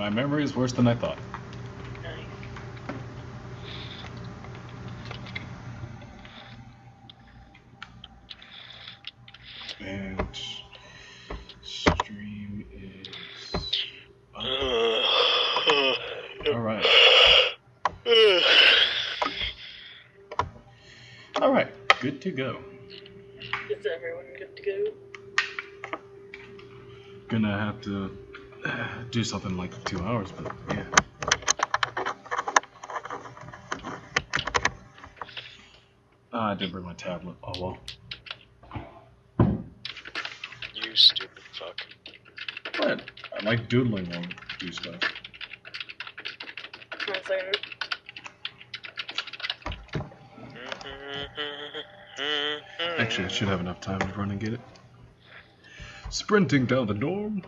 My memory is worse than I thought. Nice. And stream is Alright. Alright, good to go. Is everyone good to go? Gonna have to do something like 2 hours, but yeah. I didn't bring my tablet. Oh well. You stupid fuck. What? I like doodling while I do stuff. 1 second. Actually, I should have enough time to run and get it. Sprinting down the dorm.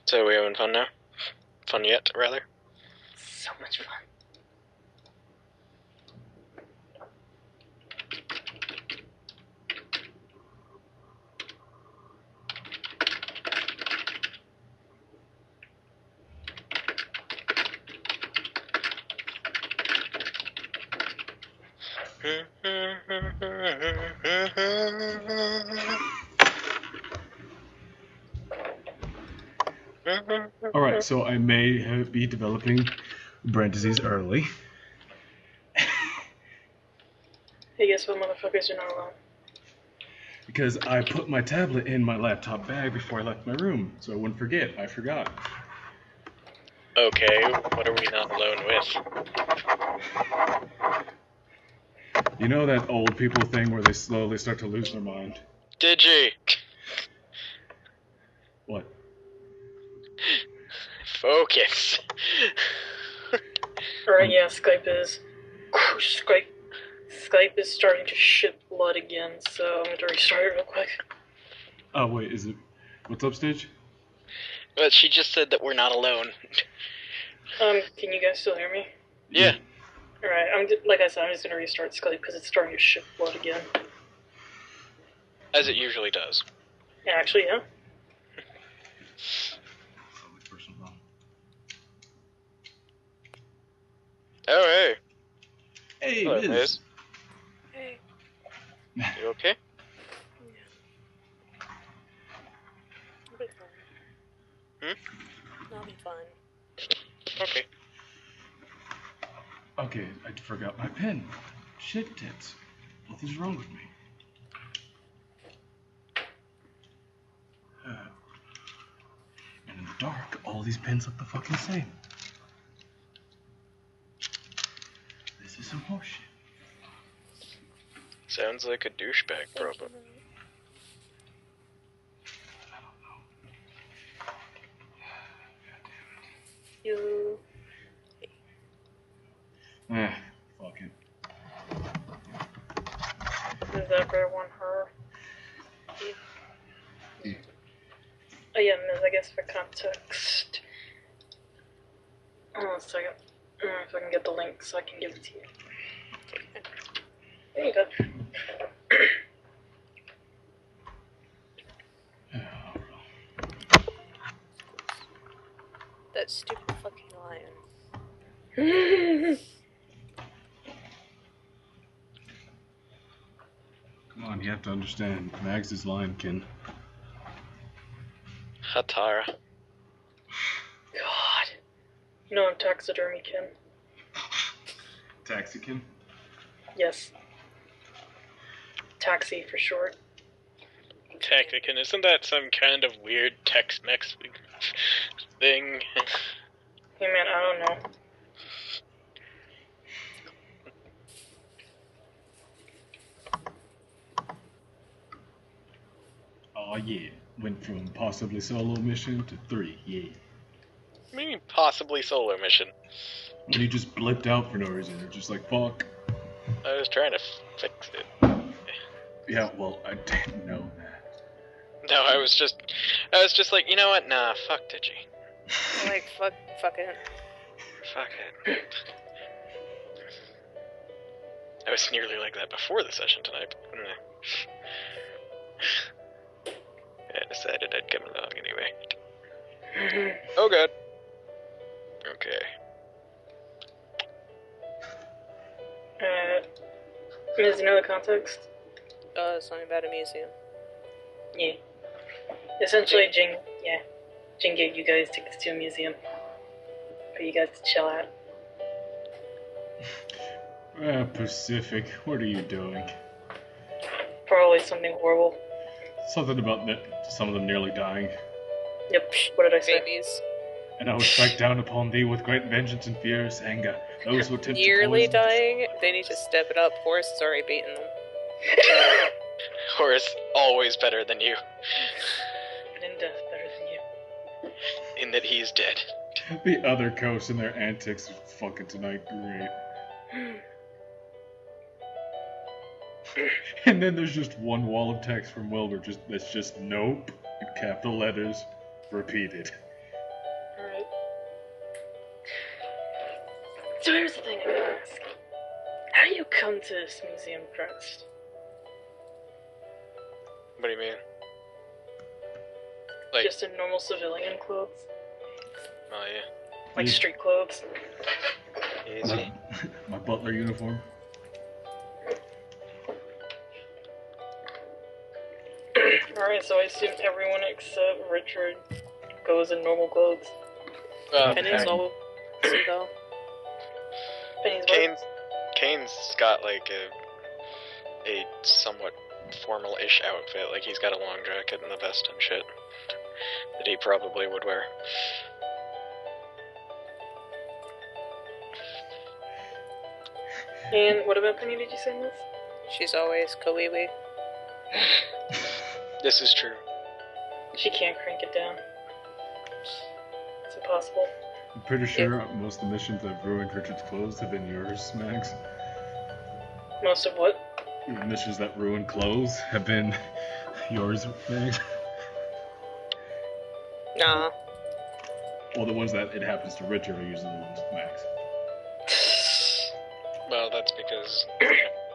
So are we having fun now? Fun yet, rather? So much fun. Alright, so I may be developing brain disease early. Hey, guess what, motherfuckers? You're not alone. Because I put my tablet in my laptop bag before I left my room, so I wouldn't forget. I forgot. Okay, what are we not alone with? You know that old people thing where they slowly start to lose their mind? Digi! What? Focus! Alright, yeah, Skype is starting to shit blood again, so I'm going to restart it real quick. Oh, wait, is it... What's up, Stage? But she just said that we're not alone. Can you guys still hear me? Yeah. Alright, like I said, I'm just going to restart Skype because it's starting to shit blood again. As it usually does. Yeah, actually, yeah. Oh, hey. Hey, Hello, Liz. Liz. Hey. You okay? Yeah. I'll be fine. I'll be fine. Okay. Okay, I forgot my pen. Shit tits. What is wrong with me? And in the dark, all these pens look the fucking same. This is some horseshit. Sounds like a douchebag problem. I don't know. You. Fuck it. Is everyone her? Yeah. Oh yeah, Ms. I guess for context. Hold on a second. I don't know if I can get the link so I can give it to you. There you go. That stupid fucking lion. Come on, you have to understand. Mags is lionkin. Hatara. God. You know I'm taxidermy-kin. Taxikin? Yes. Taxi for short. Technican, isn't that some kind of weird Tex-Mex thing? Hey man, I don't know. Oh yeah. Went from possibly solo mission to 3, yeah. Maybe possibly solar mission. When you just blipped out for no reason, you're just like, fuck. I was trying to fix it. Yeah, well, I didn't know that. No, I was just like, you know what? Nah, fuck Digi. I'm like, fuck it. Fuck it. I was nearly like that before the session tonight. But, I decided I'd come along anyway. Oh god. Okay. Is another context? Something about a museum. Yeah. Essentially, Jing gave you guys tickets to a museum for you guys to chill at. Pacific, what are you doing? Probably something horrible. Something about some of them nearly dying. Yep. What did I say? Babies. And I will strike down upon thee with great vengeance and furious anger. Those who attempt to Nearly poison- dying? They need to step it up. Horse is already beating them. Horace, always better than you. But in death, better than you. In that he's dead. The other coast and their antics are fucking tonight great. And then there's just one wall of text from Wilbur that's just nope in capital letters repeated. Alright. So here's the thing I gotta ask. How do you come to this museum dressed? What do you mean? Like, Just in normal civilian clothes? oh yeah. Like street clothes? Easy. My butler uniform. Alright, so I assume everyone except Richard goes in normal clothes. Penny's Penny. all though. Penny's what? Kane's got like a somewhat formal-ish outfit. Like he's got a long jacket and a vest and shit that he probably would wear. And what about Penny, did you say this? She's always kawiwi. This is true. She can't crank it down. It's impossible. I'm pretty sure most of the missions that have ruined Richard's clothes have been yours, Max. Most of what? The missions that ruin clothes have been yours, Max. Nah. Well, the ones that it happens to Richard are usually the ones Max. Well, that's because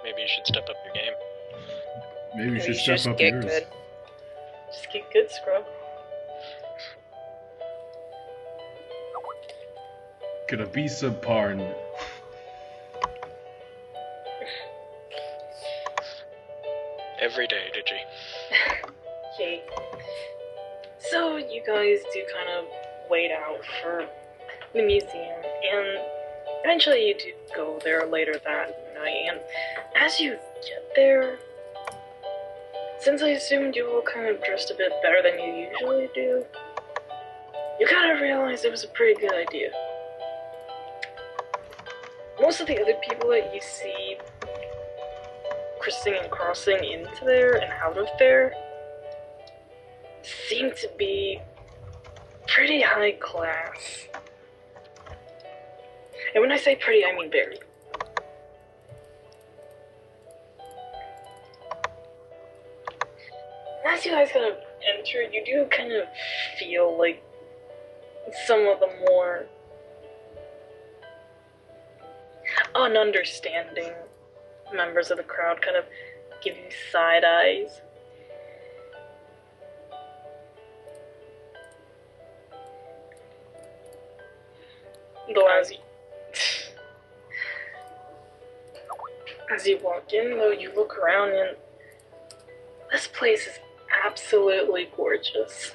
maybe you should step up your game. Maybe you should should step just up get yours. good. Just get good, scrub. Could it be subpar? And Every day, did you? Okay. So you guys do kind of wait out for the museum, and eventually you do go there later that night, and as you get there, since I assumed you all kind of dressed a bit better than you usually do, you kind of realize it was a pretty good idea. Most of the other people that you see crissing and crossing into there and out of there seem to be pretty high class. And when I say pretty, I mean very. As you guys kind of enter, you do kind of feel like some of the more ununderstanding members of the crowd kind of give you side eyes. Though as you walk in, though, you look around and this place is absolutely gorgeous.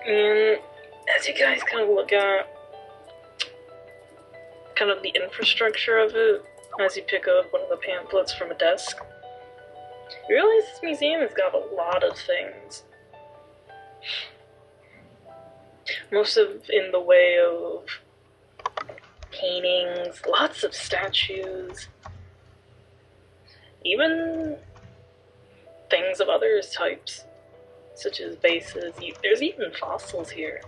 And as you guys kind of look at kind of the infrastructure of it, as you pick up one of the pamphlets from a desk, you realize this museum has got a lot of things. Most of in the way of paintings, lots of statues, even things of other types. such as bases. There's even fossils here.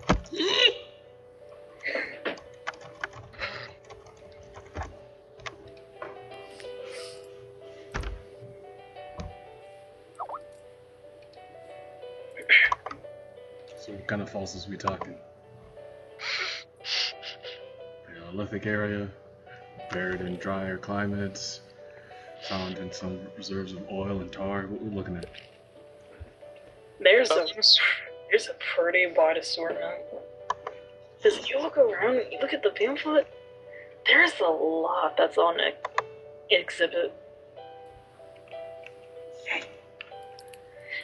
So what kind of fossils we talking? Neolithic area, buried in drier climates, found in some reserves of oil and tar. What we're looking at? There's a pretty wide assortment. Because you look around, you look at the pamphlet, there's a lot that's on exhibit.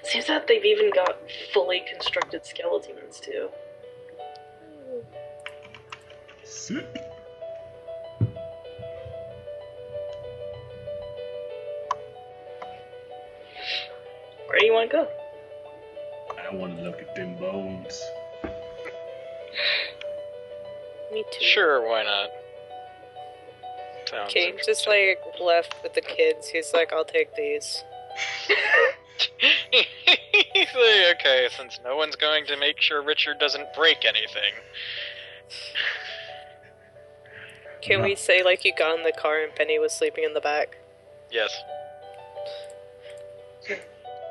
Seems that they've even got fully constructed skeletons too. Sick. Where do you want to go? I want to look at them bones. Me too. Sure, why not? Sounds Kate just like left with the kids. He's like, I'll take these. He's like, okay, since no one's going to make sure Richard doesn't break anything. Can we say like you got in the car and Penny was sleeping in the back? Yes.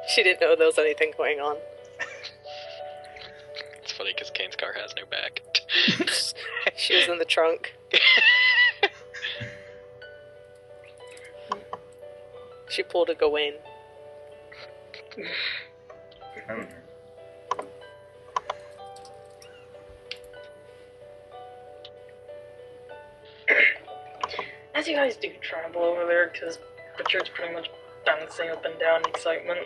She didn't know there was anything going on. It's funny because Kane's car has no back. She was in the trunk. She pulled a Gawain. I don't know. As you guys do travel over there, because Richard's pretty much bouncing up and down in excitement,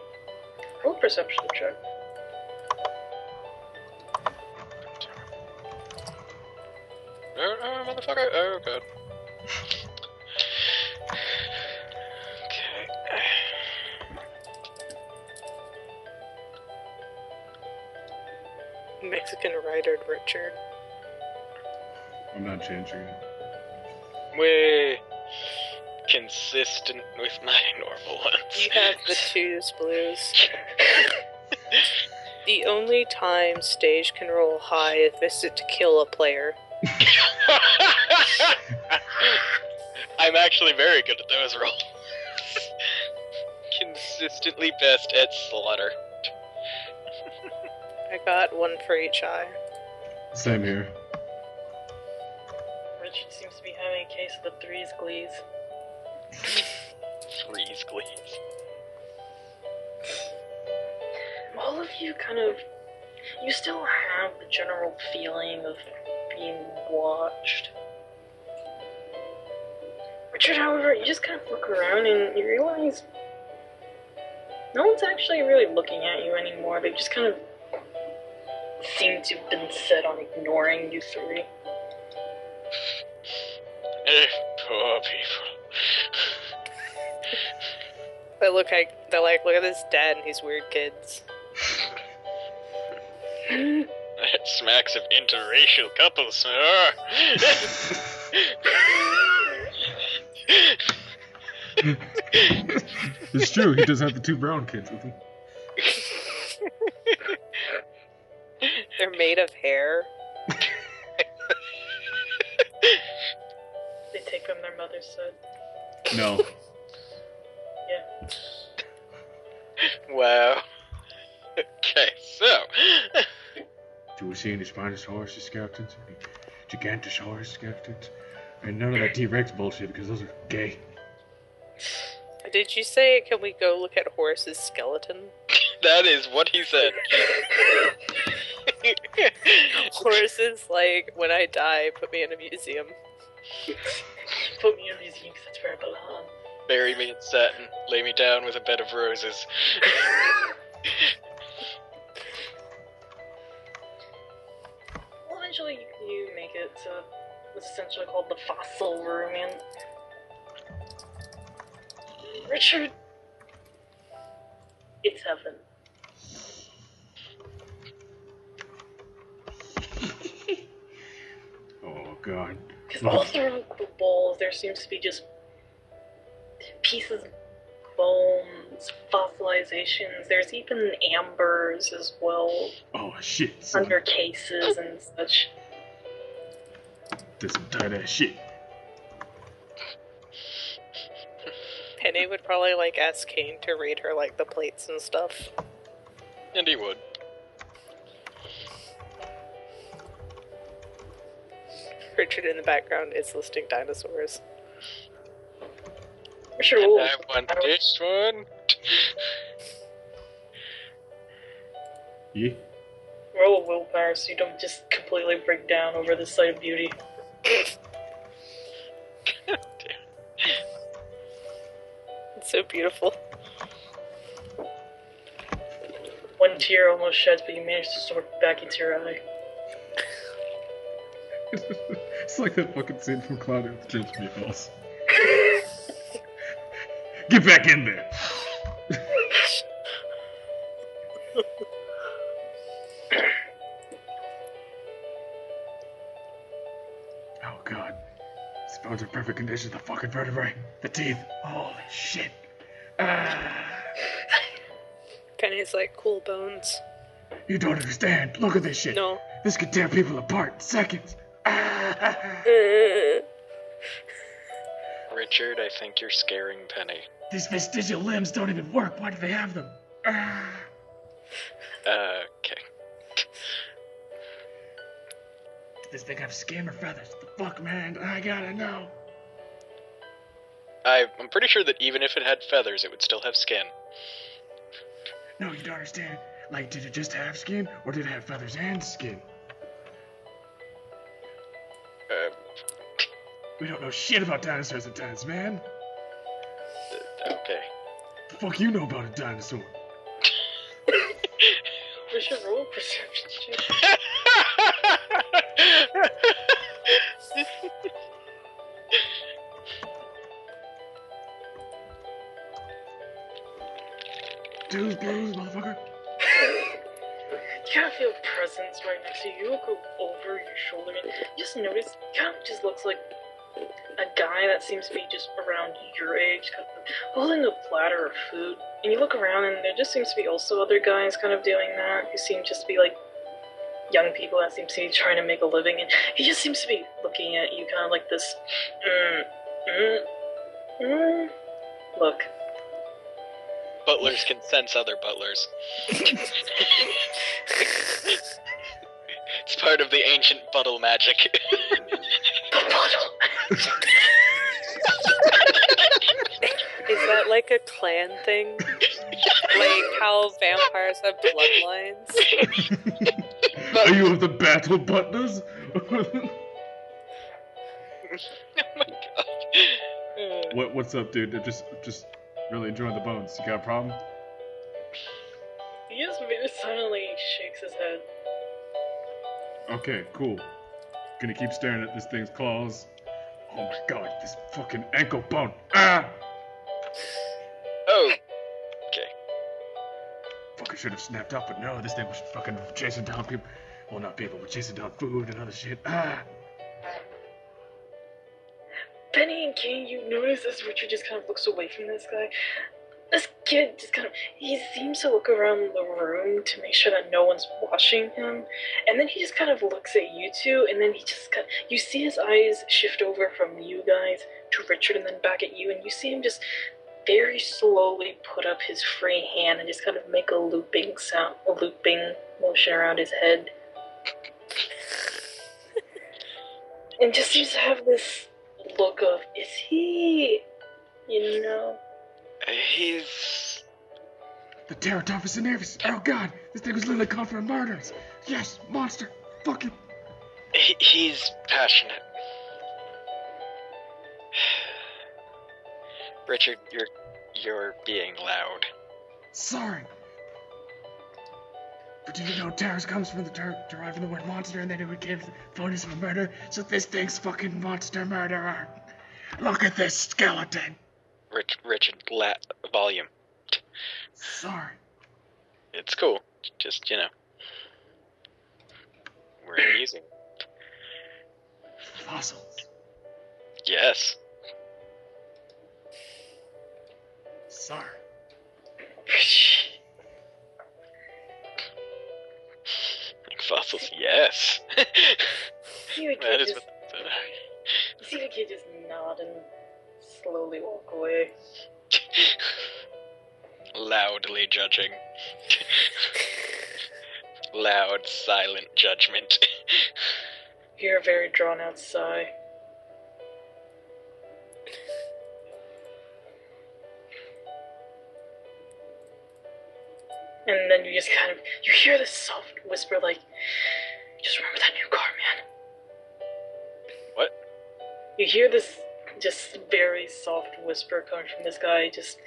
roll a perception check. Oh, motherfucker. Oh, God. Okay. Mexican writer Richard. I'm not changing it. Way consistent with my normal ones. You have the twos blues. The only time stage can roll high is it to kill a player. I'm actually very good at those rolls. Consistently best at slaughter. I got one for each eye. Same here. Richard seems to be having a case of the threes glees. Freeze, please. All of you you still have the general feeling of being watched. Richard, however, you just kind of look around and you realize no one's actually really looking at you anymore. They just kind of seem to have been set on ignoring you three. Poor people. They're like, look at this dad and these weird kids. That smacks of interracial couples, sir. It's true, he does have the two brown kids with him. They're made of hair. They take on their mother's side. No. Yeah. Wow. Okay, so. Do we see any Spinosaurus skeletons? Any Gigantosaurus skeletons? And none of that T-Rex bullshit, because those are gay. Did you say, can we go look at Horace's skeleton? That is what he said. Horace is like, when I die, put me in a museum. Put me in a museum because that's where I belong. Bury me in satin. Lay me down with a bed of roses. Well, eventually you make it to what's essentially called the fossil room, and Richard, it's heaven. Oh, God. Because all throughout the walls there seems to be just pieces of bone, fossilizations. There's even ambers as well, Oh shit, son. under cases and such. That's some tight ass shit. Penny would probably like ask Kane to read her like the plates and stuff. And he would. Richard in the background is listing dinosaurs. Sure. I want this one. Yeah. Roll a willpower so you don't just completely break down over the sight of beauty. It's so beautiful. One tear almost sheds, but you manage to sort it back into your eye. It's like that fucking scene from Cloudy with the James Meatballs. Get back in there! Oh god. These bones are in perfect condition. The fucking vertebrae. The teeth. Holy shit. Penny's like, cool bones. You don't understand. Look at this shit. No. This could tear people apart in seconds. Richard, I think you're scaring Penny. These vestigial limbs don't even work. Why do they have them? Okay. Did this thing have skin or feathers? The fuck, man? I gotta know. I'm pretty sure that even if it had feathers, it would still have skin. No, you don't understand. Like, did it just have skin, or did it have feathers and skin? We don't know shit about dinosaurs at times, man. Okay. The fuck you know about a dinosaur? We should roll a perception check. Twos, blues, motherfucker. You kind of feel a presence right next to you. You look over your shoulder and you just notice, kind of just looks like a guy that seems to be just around your age, kind of holding a platter of food. And you look around and there just seems to be also other guys kind of doing that, who seem just to be like young people that seem to be trying to make a living. And he just seems to be looking at you kind of like this, look. Butlers can sense other butlers. It's part of the ancient buttle magic. Is that like a clan thing? Like how vampires have bloodlines? Are you of the battle butlers? Oh my god. What's up, dude? Just really enjoying the bones. You got a problem? He just very silently shakes his head. Okay, cool. Gonna keep staring at this thing's claws. Oh my god, this fucking ankle bone. Ah! Oh. Okay. Fucking should have snapped up, but no, this thing was fucking chasing down people. Well, not people, but chasing down food and other shit. Ah! Penny and Kane, you notice as Richard just kind of looks away from this guy. This kid just kind of, he seems to look around the room to make sure that no one's watching him. And then he just kind of looks at you two, and then he just kind of, you see his eyes shift over from you guys to Richard and then back at you, and you see him just very slowly put up his free hand and just kind of make a looping motion around his head. And just seems to have this look of, is he, you know? He's... The Teratophus nervous. Oh god, this thing was literally caught for murders. Yes, monster. Fuck it. He's passionate. Richard, you're being loud. Sorry. But did you know terrors comes from derived from the word monster, and then it would give the bonus of a murder, so this thing's fucking monster murderer. Look at this skeleton. Richard, volume. Sorry. It's cool. Just, we're amusing. Fossils. Yes. Sorry. Like fossils, yes. See the That kid is just, what see the kid just nod and slowly walk away. loudly judging. Loud, silent judgment. Hear a very drawn out sigh. And then you just you hear this soft whisper like, just remember that new car, man. What? You hear this just very soft whisper coming from this guy, just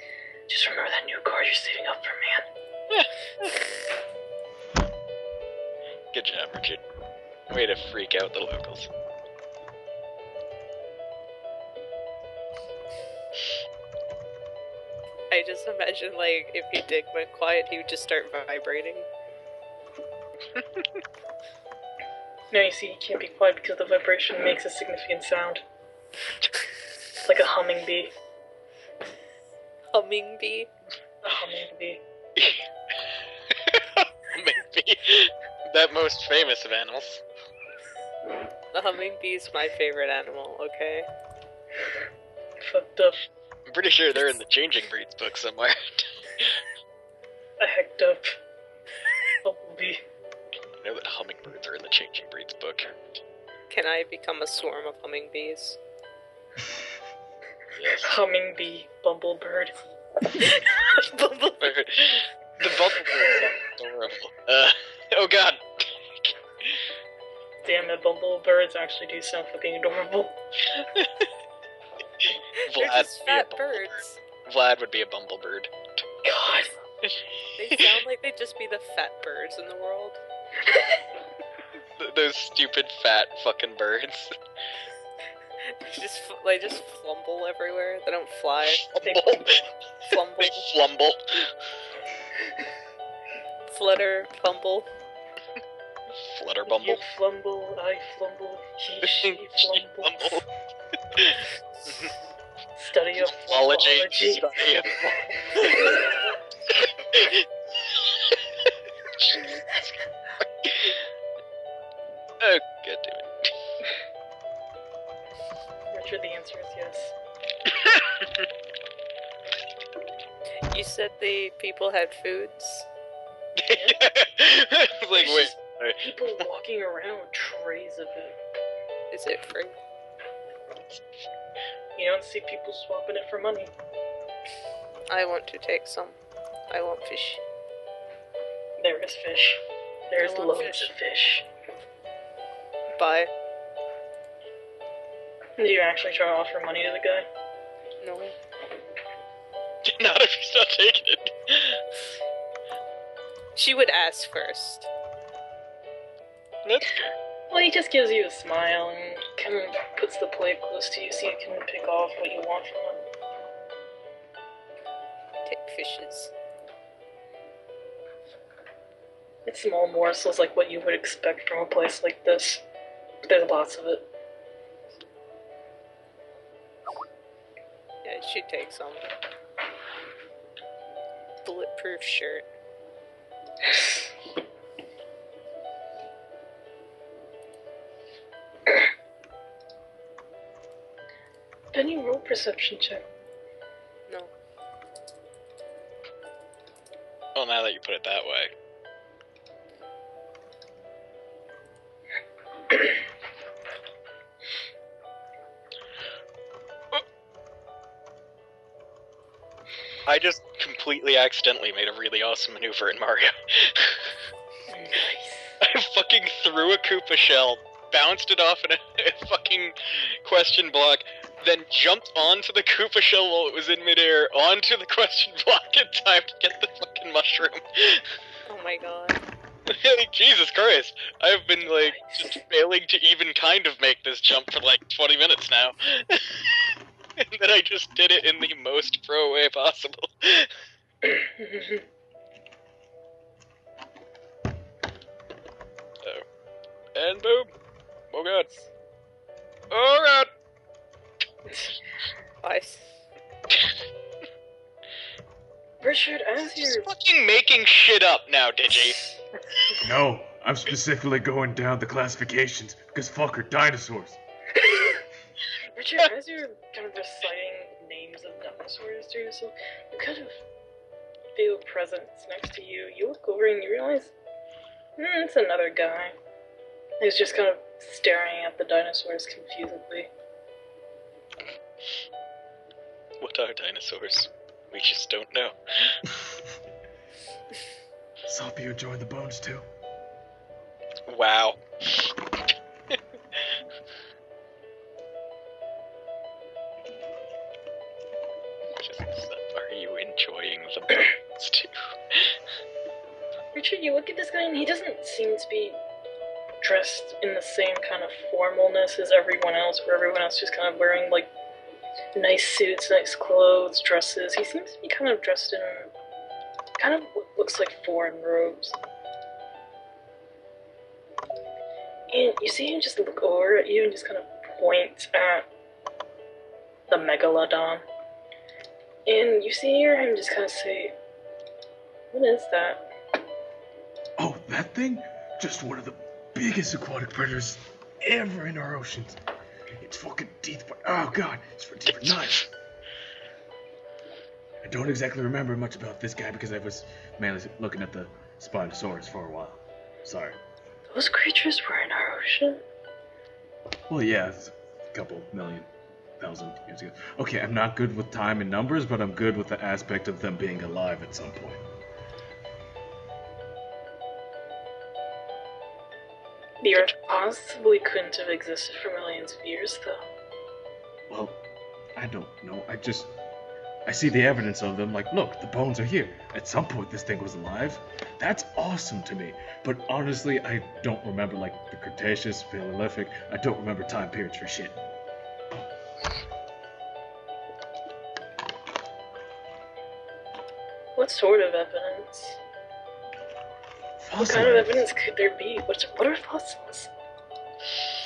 remember that new car you're saving up for, man. Good job, Richard. Way to freak out the locals. I just imagine, like, if your dick went quiet, he would just start vibrating. No, you see, you can't be quiet because the vibration makes a significant sound. It's like a humming bee. Humming bee? A humming bee. Maybe. That most famous of animals. The humming bee is my favorite animal, okay? Fucked up. I'm pretty sure they're in the Changing Breeds book somewhere. A hecked up bumblebee. You know that hummingbirds are in the Changing Breeds book. Can I become a swarm of hummingbee? Yes. Humming bee, bumblebird. Bumblebee. The bumblebird sounds adorable. Oh god. Damn it, bumblebirds actually do sound fucking adorable. They're Vlad just would be a fat birds. Vlad would be a bumblebird. God. They sound like they'd just be the fat birds in the world. Those stupid fat fucking birds. They just flumble everywhere. They don't fly. Flumble. Flumble. They flumble. Flutter. Fumble. Flutter You bumble. flumble, I flumble, he, she flumble. Study of Flumology. flumology. Study of Oh, god damn it. Richard, the answer is yes. You said the people had foods? It's like, There's wait. just people walking around with trays of it. Is it free? You don't see people swapping it for money. I want to take some. I want fish. There is fish. There's I want loads fish. of fish. Buy. Do you actually try to offer money to the guy? No. Not if he's not taking it. She would ask first. That's good. Well, he just gives you a smile and kind of puts the plate close to you so you can pick off what you want from him. Take fishes. It's small morsels like what you would expect from a place like this. But there's lots of it. Yeah, she'd take some. Bulletproof shirt. Any roll perception check? No. Well, now that you put it that way. I just completely accidentally made a really awesome maneuver in Mario. Nice. I fucking threw a Koopa shell, bounced it off in a fucking question block, then jumped onto the Koopa shell while it was in midair, onto the question block in time to get the fucking mushroom. Oh my god. Like, Jesus Christ, I've been, like, just failing to even kind of make this jump for, like, 20 minutes now. And then I just did it in the most pro way possible. Oh. And boom. Oh god. Oh god! Richard, as Just you're... fucking making shit up now, Digi. No, I'm specifically going down the classifications because fuck are dinosaurs. Richard, as you're kind of reciting names of dinosaurs to yourself, you kind of feel a presence next to you. You look over and you realize, it's another guy. He's just kind of staring at the dinosaurs confusedly. What are dinosaurs? We just don't know. So hope you enjoy the bones too. Wow. Just, are you enjoying the bones too? Richard, you look at this guy and he doesn't seem to be dressed in the same kind of formalness as everyone else, where everyone else just kind of wearing, like, nice suits, nice clothes, dresses. He seems to be kind of dressed in kind of what looks like foreign robes. And you see him just look over at you and just kind of point at the megalodon. And you hear him just kind of say, "What is that?" Oh, that thing? Just one of the biggest aquatic predators ever in our oceans. Its fucking teeth, but oh god, it's for teeth for knives. I don't exactly remember much about this guy because I was mainly looking at the Spinosaurus for a while. Sorry. Those creatures were in our ocean? Well, yeah, it's a couple million, thousand years ago. Okay, I'm not good with time and numbers, but I'm good with the aspect of them being alive at some point. The Earth possibly couldn't have existed for millions of years, though. Well, I don't know. I see the evidence of them. Like, look, the bones are here. At some point, this thing was alive. That's awesome to me. But honestly, I don't remember, like, the Cretaceous, Paleolithic. I don't remember time periods for shit. What sort of evidence? What kind of evidence could there be? What are fossils?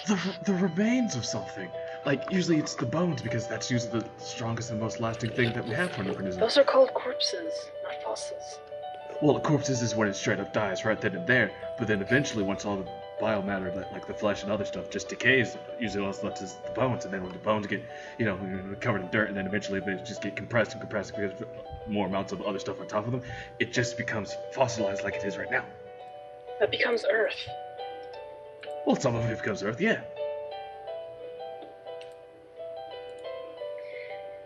The remains of something. Like, usually it's the bones, because that's usually the strongest and most lasting thing that we have for an organism. Those are called corpses, not fossils. Well, corpses is when it straight up dies right then and there, but then eventually once all the biomatter, like the flesh and other stuff, just decays, usually all that's left is the bones, and then when the bones get, covered in dirt, and then eventually they just get compressed because more amounts of other stuff on top of them, it just becomes fossilized like it is right now. That becomes Earth. Well, some of it becomes Earth, yeah.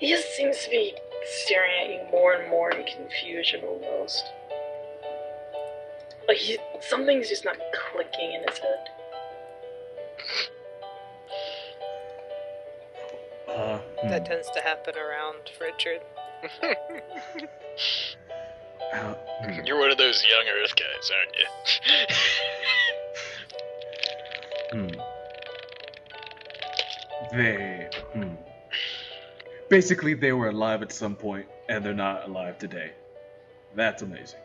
He just seems to be staring at you more and more in confusion almost. Like, something's just not clicking in his head. That tends to happen around Richard. You're one of those young Earth guys, aren't you? Basically, they were alive at some point, and they're not alive today. That's amazing.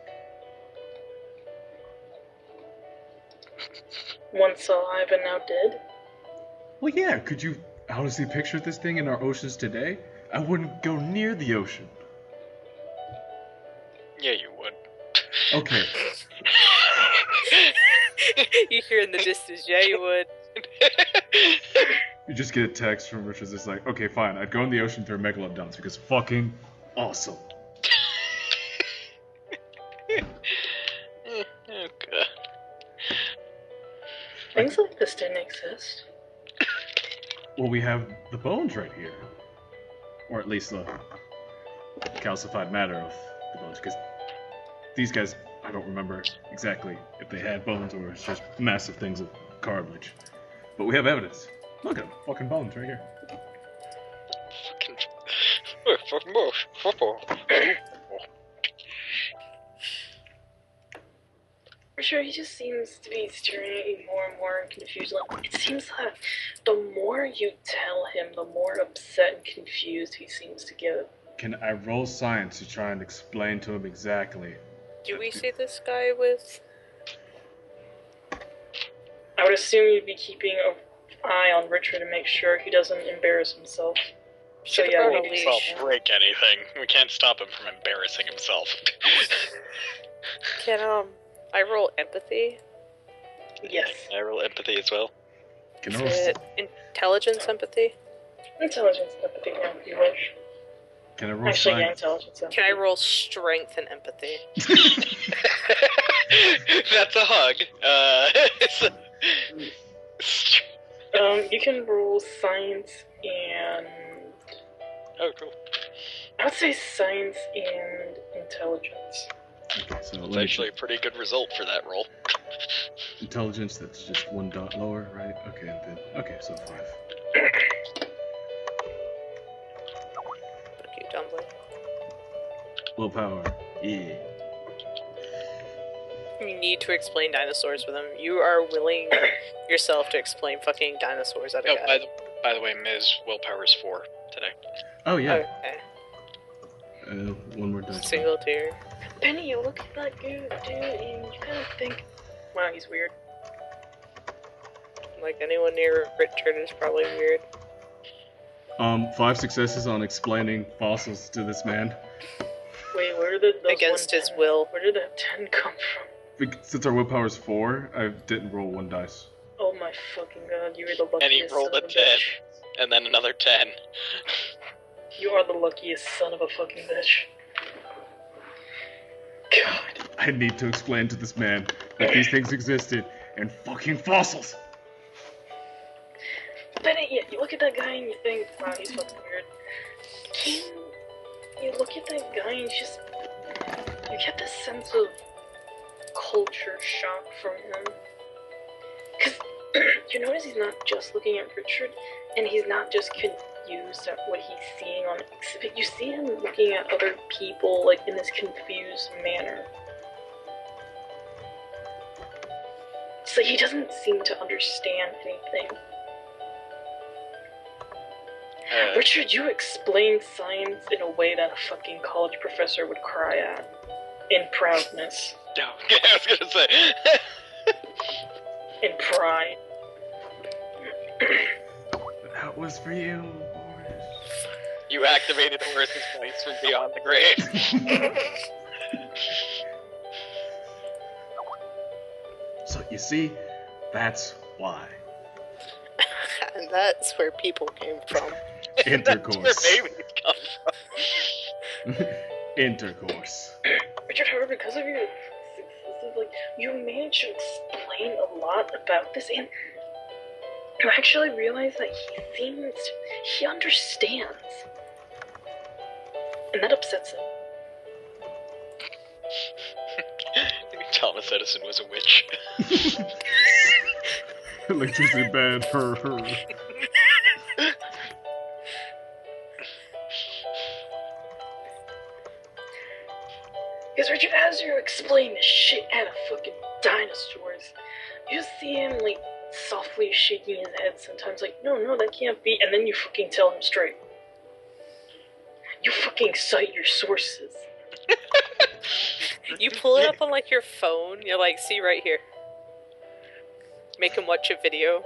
Once alive and now dead? Well, yeah, could you honestly picture this thing in our oceans today? I wouldn't go near the ocean. Yeah, you would. Okay. You hear in the distance, yeah, you would. You just get a text from Richard that's like, okay, fine, I'd go in the ocean through megalodons because fucking awesome. Okay. Things like this didn't exist. Well, we have the bones right here. Or at least the calcified matter of the bones, because these guys, I don't remember exactly if they had bones or it's just massive things of cartilage. But we have evidence. Look at them, fucking bones right here. For sure, he just seems to be staring at you more and more in confusion. Like, it seems that the more you tell him, the more upset and confused he seems to get. Can I roll science to try and explain to him exactly? Do we see this guy with? I would assume you'd be keeping an eye on Richard to make sure he doesn't embarrass himself. So Should've yeah, brought a we leash. Well, break anything. We can't stop him from embarrassing himself. Can I roll empathy? yes. I roll empathy as well. Can I Is roll, it intelligence empathy? Intelligence, empathy, yeah, if you wish. can I roll Actually, yeah, science? intelligence. Empathy. Can I roll strength and empathy? That's a hug. You can roll science and Oh, cool. I would say science and intelligence. Okay, so That's let me actually a pretty good result for that roll. intelligence. That's just 1 dot lower, right? Okay, and then okay, so 5. Fuck you, Dumbly. Willpower. Yeah. You need to explain dinosaurs with him. You are willing yourself to explain fucking dinosaurs at a Oh, guy. by the way, Ms. Willpower's 4 today. Oh yeah. Okay. One more dice. Single tier. Penny, you look at that dude, and you kind of think, wow, he's weird. Like anyone near Richard is probably weird. 5 successes on explaining fossils to this man. Wait, where did those Against his 110 will. Where did that 10 come from? Since our willpower is 4, I didn't roll 1 dice. Oh my fucking god, you are the luckiest And he rolled son a of 10. bitch. And then another 10. You are the luckiest son of a fucking bitch. God. I need to explain to this man that these things existed and fucking fossils. Penny, yeah, you look at that guy and you think, wow, he's fucking weird. You look at that guy and you get this sense of culture shock from him. Because you notice he's not just looking at Richard, and he's not just confused at what he's seeing on exhibit. You see him looking at other people, like, in this confused manner. It's like he doesn't seem to understand anything. Richard, you explained science in a way that a fucking college professor would cry at. In proudness. No, I was gonna say. In pride. That was for you, Boris. You activated Horace's voice from beyond the grave. So you see, that's why. And that's where people came from. Intercourse. That's where babies come from. Intercourse. Richard, however, because of your successes, like, you managed to explain a lot about this, and you actually realize that he understands. And that upsets him. Thomas Edison was a witch. Electricity bad. Her. Because Richard, as you explain the shit out of fucking dinosaurs, you see him, like, softly shaking his head sometimes, like, no, that can't be, and then you fucking tell him straight. You fucking cite your sources. You pull it up on like your phone. You're like, see right here. Make him watch a video.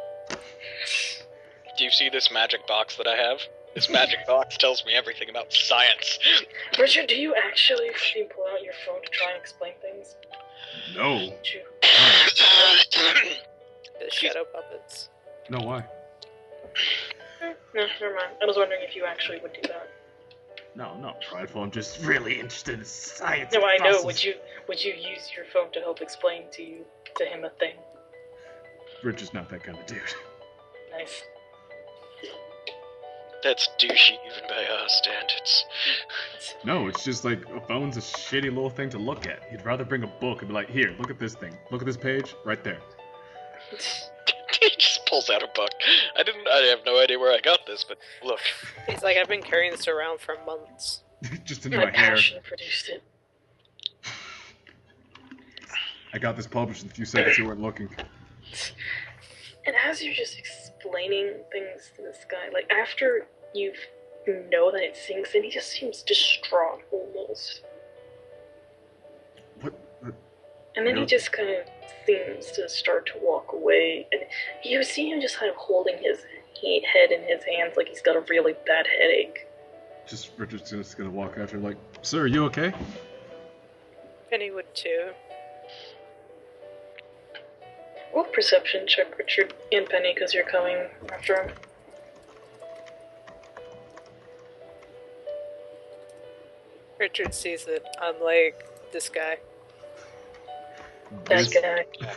Do you see this magic box that I have? This magic box tells me everything about science. Richard, do you actually fucking pull out your phone to try and explain things? No. Don't you? The shadow puppets. No, why? No, never mind. I was wondering if you actually would do that. No, I'm not prideful. I'm just really interested in science. No, and I know. fossils. Would you use your phone to help explain to him a thing? Richard's not that kind of dude. Nice. That's douchey even by our standards. No, it's just like a phone's a shitty little thing to look at. He'd rather bring a book and be like, here, look at this thing. Look at this page right there. He just pulls out a book. I have no idea where I got this, but look. He's like, I've been carrying this around for months. Just in My my hair. passion produced it. I got this published in a few seconds. You weren't looking. And as you're just explaining things to this guy, like, after you know that it sinks in, he just seems distraught almost. What? And then he just kind of seems to start to walk away. And you see him just kind of holding his head in his hands like he's got a really bad headache. Richard's just gonna walk after, like, sir, are you okay? Penny would too. Roll perception check, Richard and Penny, because you're coming after him. Richard sees it. I'm like, this guy. That guy.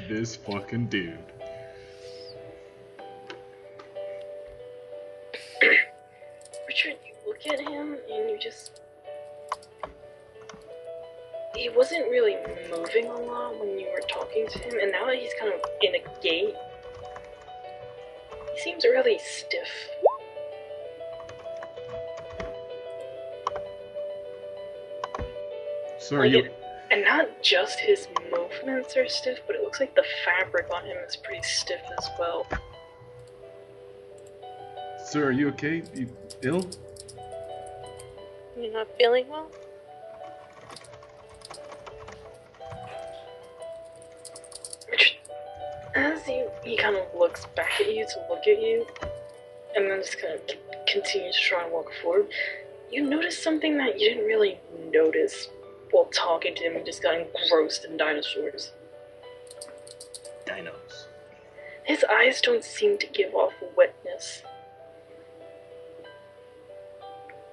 This fucking dude. Richard, you look at him and you just... He wasn't really moving a lot when you were talking to him, and now that he's kind of in a gait, he seems really stiff. Sir, are you... And not just his movements are stiff, but it looks like the fabric on him is pretty stiff as well. Sir, are you okay? You ill? You're not feeling well? As he kind of looks back at you to look at you, and then just kind of continues to try and walk forward, you notice something that you didn't really notice while talking to him. You just got engrossed in dinosaurs. Dinos. His eyes don't seem to give off wetness.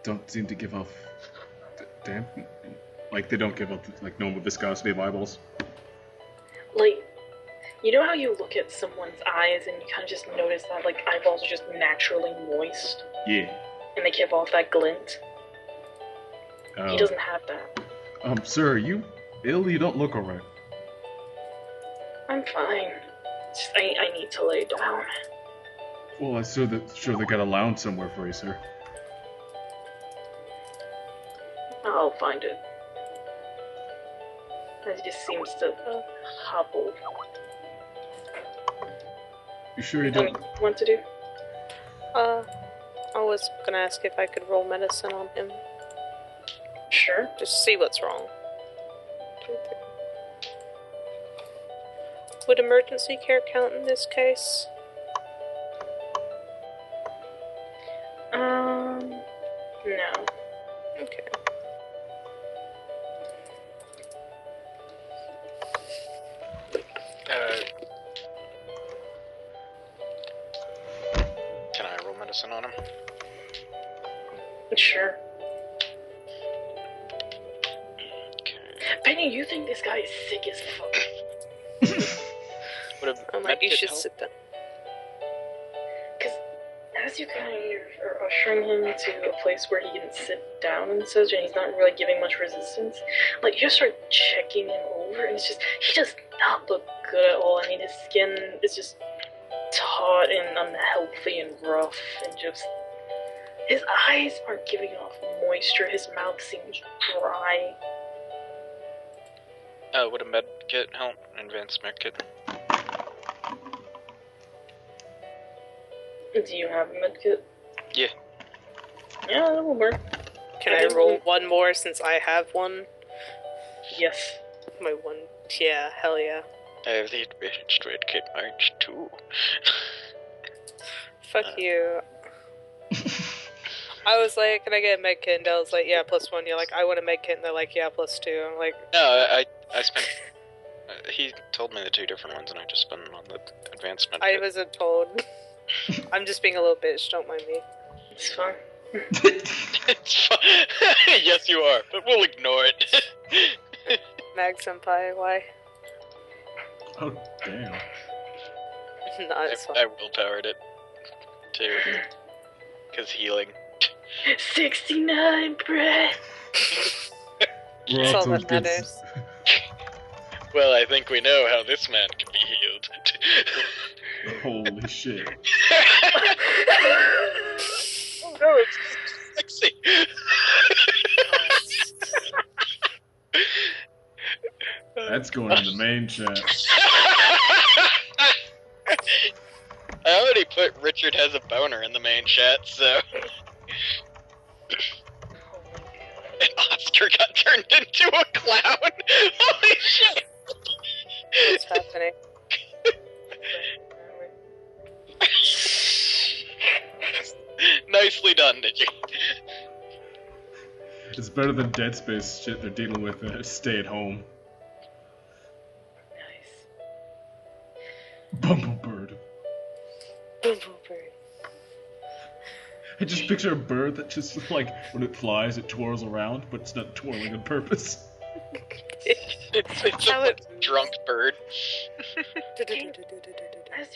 Don't seem to give off... damp? Like, they don't give off, like, normal viscosity of eyeballs? Like, you know how you look at someone's eyes and you kind of just notice that, like, eyeballs are just naturally moist? Yeah. And they give off that glint? He doesn't have that. Sir, are you ill? You don't look alright. I'm fine. Just, I need to lay down. Well, I'm sure they got a lounge somewhere for you, sir. I'll find it. It just seems to hobble. You sure you don't... Want to do? I was gonna ask if I could roll medicine on him. Sure. Just see what's wrong. Would emergency care count in this case? No. Okay. Can I roll medicine on him? Sure. Okay. Penny, you think this guy is sick as fuck? Would a I'm like, you medkit should help? sit down. Because as you kind of are ushering him to a place where he can sit down and such, and he's not really giving much resistance, like, you just start checking him over, and it's just, he does not look good at all. I mean, his skin is just taut and unhealthy and rough, and just, his eyes aren't giving off moisture, his mouth seems dry. Would a med kit help? An advanced med kit? Do you have a medkit? Yeah. Yeah, that will work. Can I roll one more since I have one? Yes. My one. Yeah, hell yeah. I have the advanced med kit march too. Fuck you. I was like, can I get a med kit? And Dell's like, yeah, +1. You're like, I want a med kit. And they're like, yeah, +2. I'm like, No, I spent... he told me the two different ones and I just spent them on the advanced med I kit. wasn't told. I'm just being a little bitch, don't mind me. It's fine. It's fine. Yes, you are, but we'll ignore it. Mag Senpai, why? Oh, damn. No, it's fine. I willpowered it, too. Because healing. 69 breath. We're That's off all to that a good matters. Well, I think we know how this man can be healed. Holy shit. Oh no, it's sexy. That's going in the main chat. I already put Richard has a boner in the main chat, so. And Oscar got turned into a clown. Holy shit! What's happening? Nicely done, Nikki. It's better than Dead Space shit they're dealing with Stay at Home. Nice. Bumblebird. Bumblebird. I just picture a bird that just, like, when it flies, it twirls around, but it's not twirling on purpose. It's a How it fucking drunk bird. As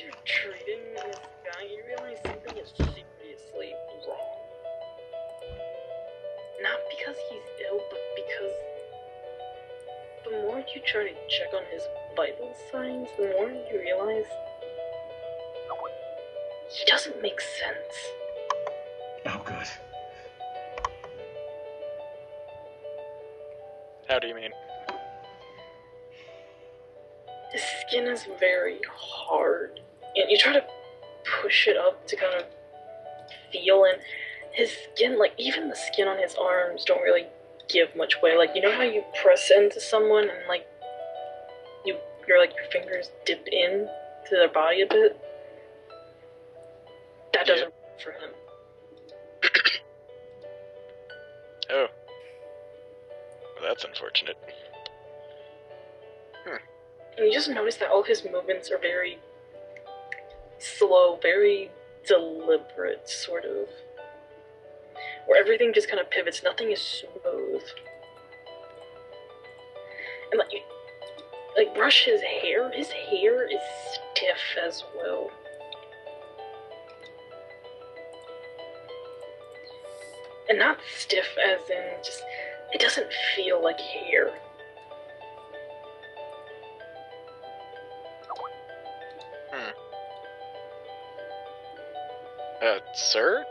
you're treating this guy, you realize something is seriously wrong. Not because he's ill, but because the more you try to check on his vital signs, the more you realize he doesn't make sense. Oh, good. How do you mean? His skin is very hard, and you try to push it up to kind of feel, and his skin, like, even the skin on his arms don't really give much way. Like, you know how you press into someone and, like, your fingers dip in to their body a bit? That doesn't work for him. Oh. Well, that's unfortunate. And you just notice that all his movements are very slow, very deliberate, sort of. Where everything just kind of pivots, nothing is smooth. And like brush his hair is stiff as well. And not stiff as in just, it doesn't feel like hair. Sir?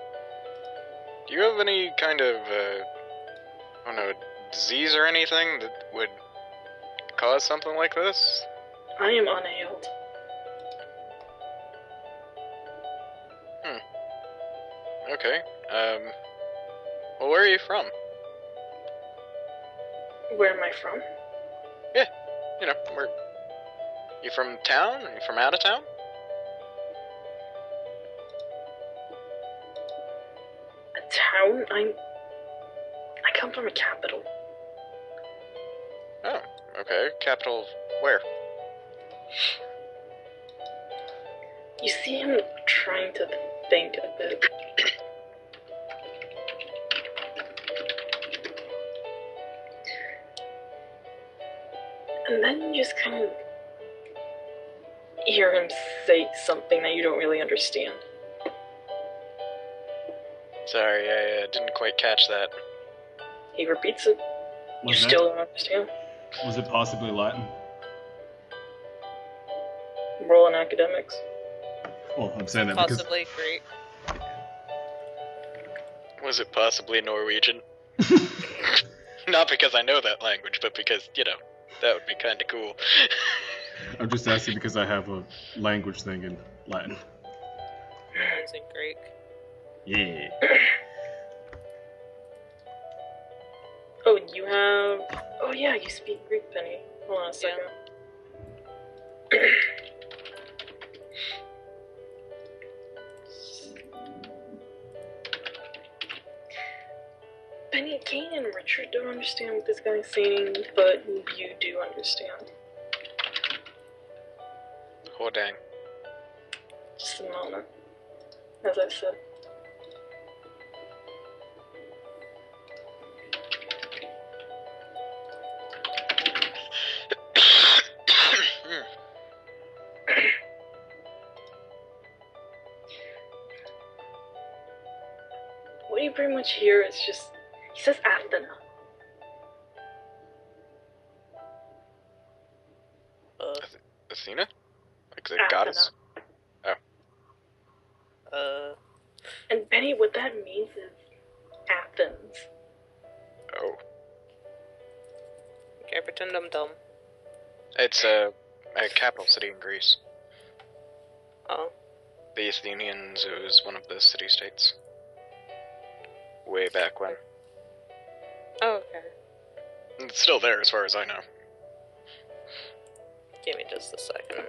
Do you have any kind of, I don't know, disease or anything that would cause something like this? I am unailed. Okay, well, where are you from? Where am I from? Yeah, you know, where... You from town? Are you from out of town? A town? I come from a capital. Oh, okay. Capital where? You see him trying to think a bit. And then you just kind of hear him say something that you don't really understand. Sorry, I didn't quite catch that. He repeats it. You Was that- still don't understand. Was it possibly Latin? Roll in academics. Well, I'm saying that because... Possibly Greek. Was it possibly Norwegian? Not because I know that language, but because, you know, that would be kind of cool. I'm just asking because I have a language thing in Latin. Mine's in Greek. Yeah. Oh, you have... Oh yeah, you speak Greek, Penny. Hold on a second. Penny, Kane and Richard don't understand what this guy's saying, but you do understand. Oh, dang. Just a moment. As I said. What you pretty much hear is just... He says Athena. Athena? Like the Athena. goddess? And Benny, what that means is Athens. Oh. Okay, pretend I'm dumb. It's a capital city in Greece. Oh. The Athenians, it was one of the city-states. Way back when. Oh, okay. It's still there as far as I know. Give me just a second.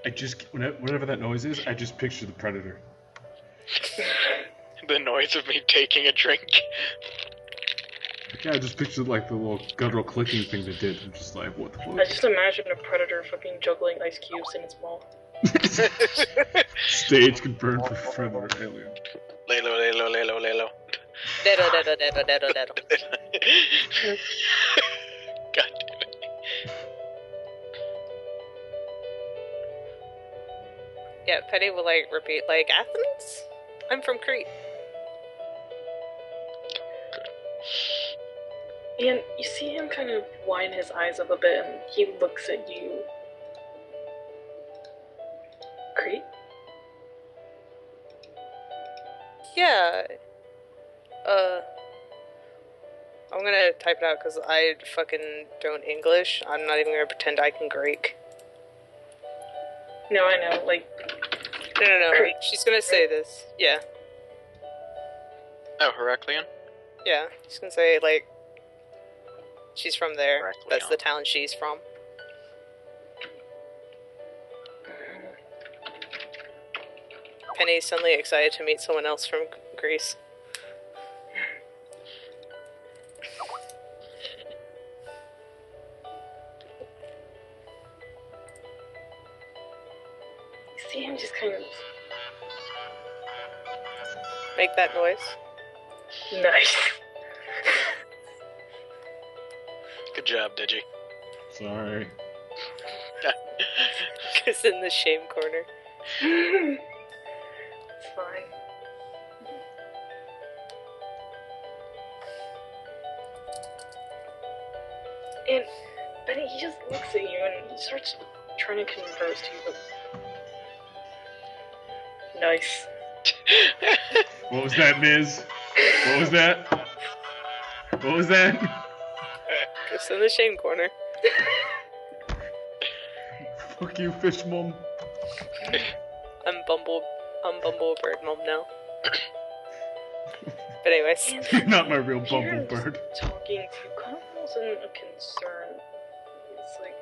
I just, whenever that noise is, I just picture the Predator. the noise of me taking a drink. Yeah, I just pictured like the little guttural clicking thing they did. I'm just like, what the I fuck? just imagine a predator fucking juggling ice cubes in its mouth. Stage confirmed for Predator Alien. Lelo, lelo, lelo, lelo. Dedo, dedo, dedo, dedo, dedo. God damn it. Yeah, Penny will like repeat like Athens? I'm from Crete. And you see him kind of wind his eyes up a bit, and he looks at you. Crete? Yeah. I'm gonna type it out because I fucking don't English. I'm not even gonna pretend I can Greek. No, I know, like, No. Crete. She's gonna say this. Yeah. Oh, Heracleon? Yeah. She's gonna say, like, she's from there. Heracleon. That's the town she's from. Penny's suddenly excited to meet someone else from Greece. you see him just kind of Make that noise. nice. Good job, Digi. Sorry. It's in the shame corner. It's fine. And Benny, he just looks at you and he starts trying to converse to you, but nice. What was that, Miz? What was that? What was that? It's in the shame corner. Fuck you, fish mom. I'm Bumblebird mom now. But anyways. And Not my real hear him Bumblebird. talking to you, kind of feels a concern. It's like,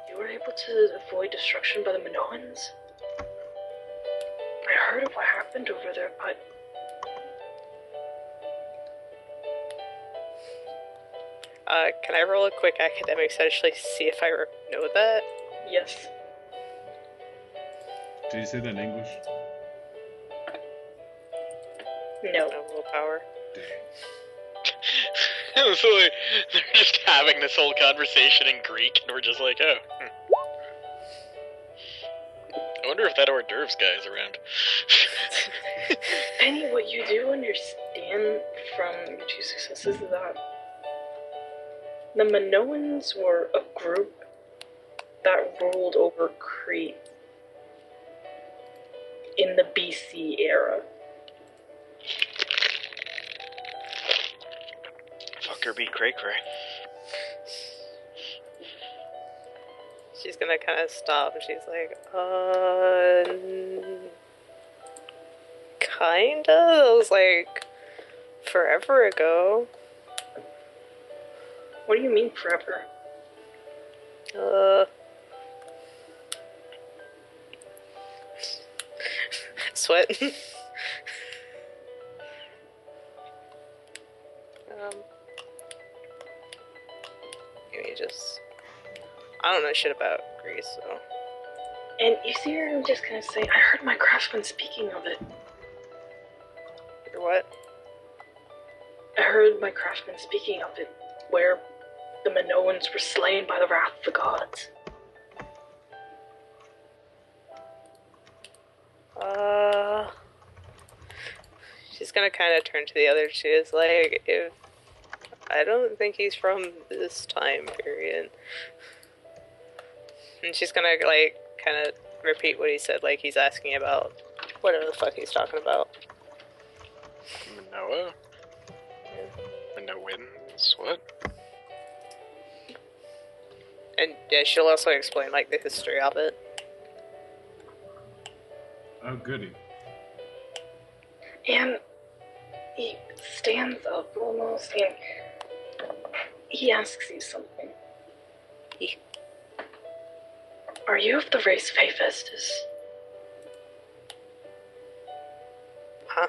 you were able to avoid destruction by the Minoans? I heard of what happened over there, but Can I roll a quick academics to actually see if I know that? yes. Did you say that in English? No. No willpower. So they're just having this whole conversation in Greek, and we're just like, oh. I wonder if that hors d'oeuvres guy is around. Penny, what you do understand from your two successes is that the Minoans were a group that ruled over Crete in the BC era. Fucker be cray cray. She's gonna kind of stop and she's like, kinda? That was like forever ago. What do you mean forever? Sweat. Give me just. I don't know shit about Greece, so. And you see her just kind of say, I heard my craftsman speaking of it. Or what? I heard my craftsman speaking of it, where the Minoans were slain by the wrath of the gods. She's gonna kind of turn to the other two. Is like, if I don't think he's from this time period, and she's gonna like kind of repeat what he said, like he's asking about whatever the fuck he's talking about. Manoa? Minoans? What? And yeah, she'll also explain like the history of it. Oh, goody. And he stands up almost and he asks you something. Are you of the race of Hephaestus? Huh?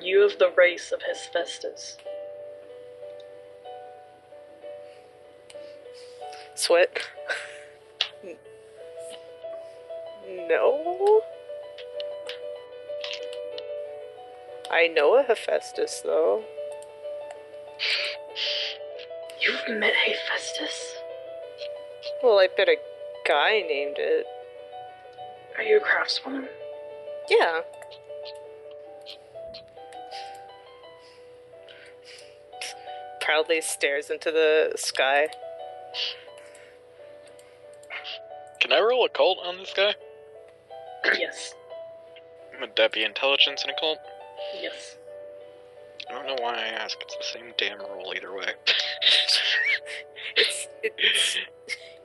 you of the race of Hephaestus? Sweat. No. I know a Hephaestus, though. You've met Hephaestus? Well, I bet a guy named it. Are you a craftswoman? Yeah. Proudly stares into the sky. Can I roll occult on this guy? Yes. Would that be intelligence and occult? Yes. I don't know why I ask. It's the same damn roll either way.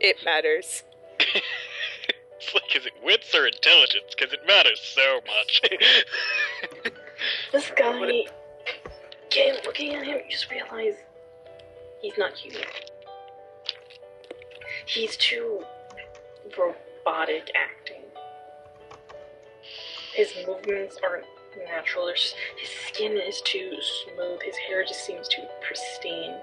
It matters. It's like, is it wits or intelligence? Because it matters so much. This guy, again, looking at him, you just realize he's not human. He's too robotic acting. His movements aren't natural. There's just, his skin is too smooth. His hair just seems too pristine.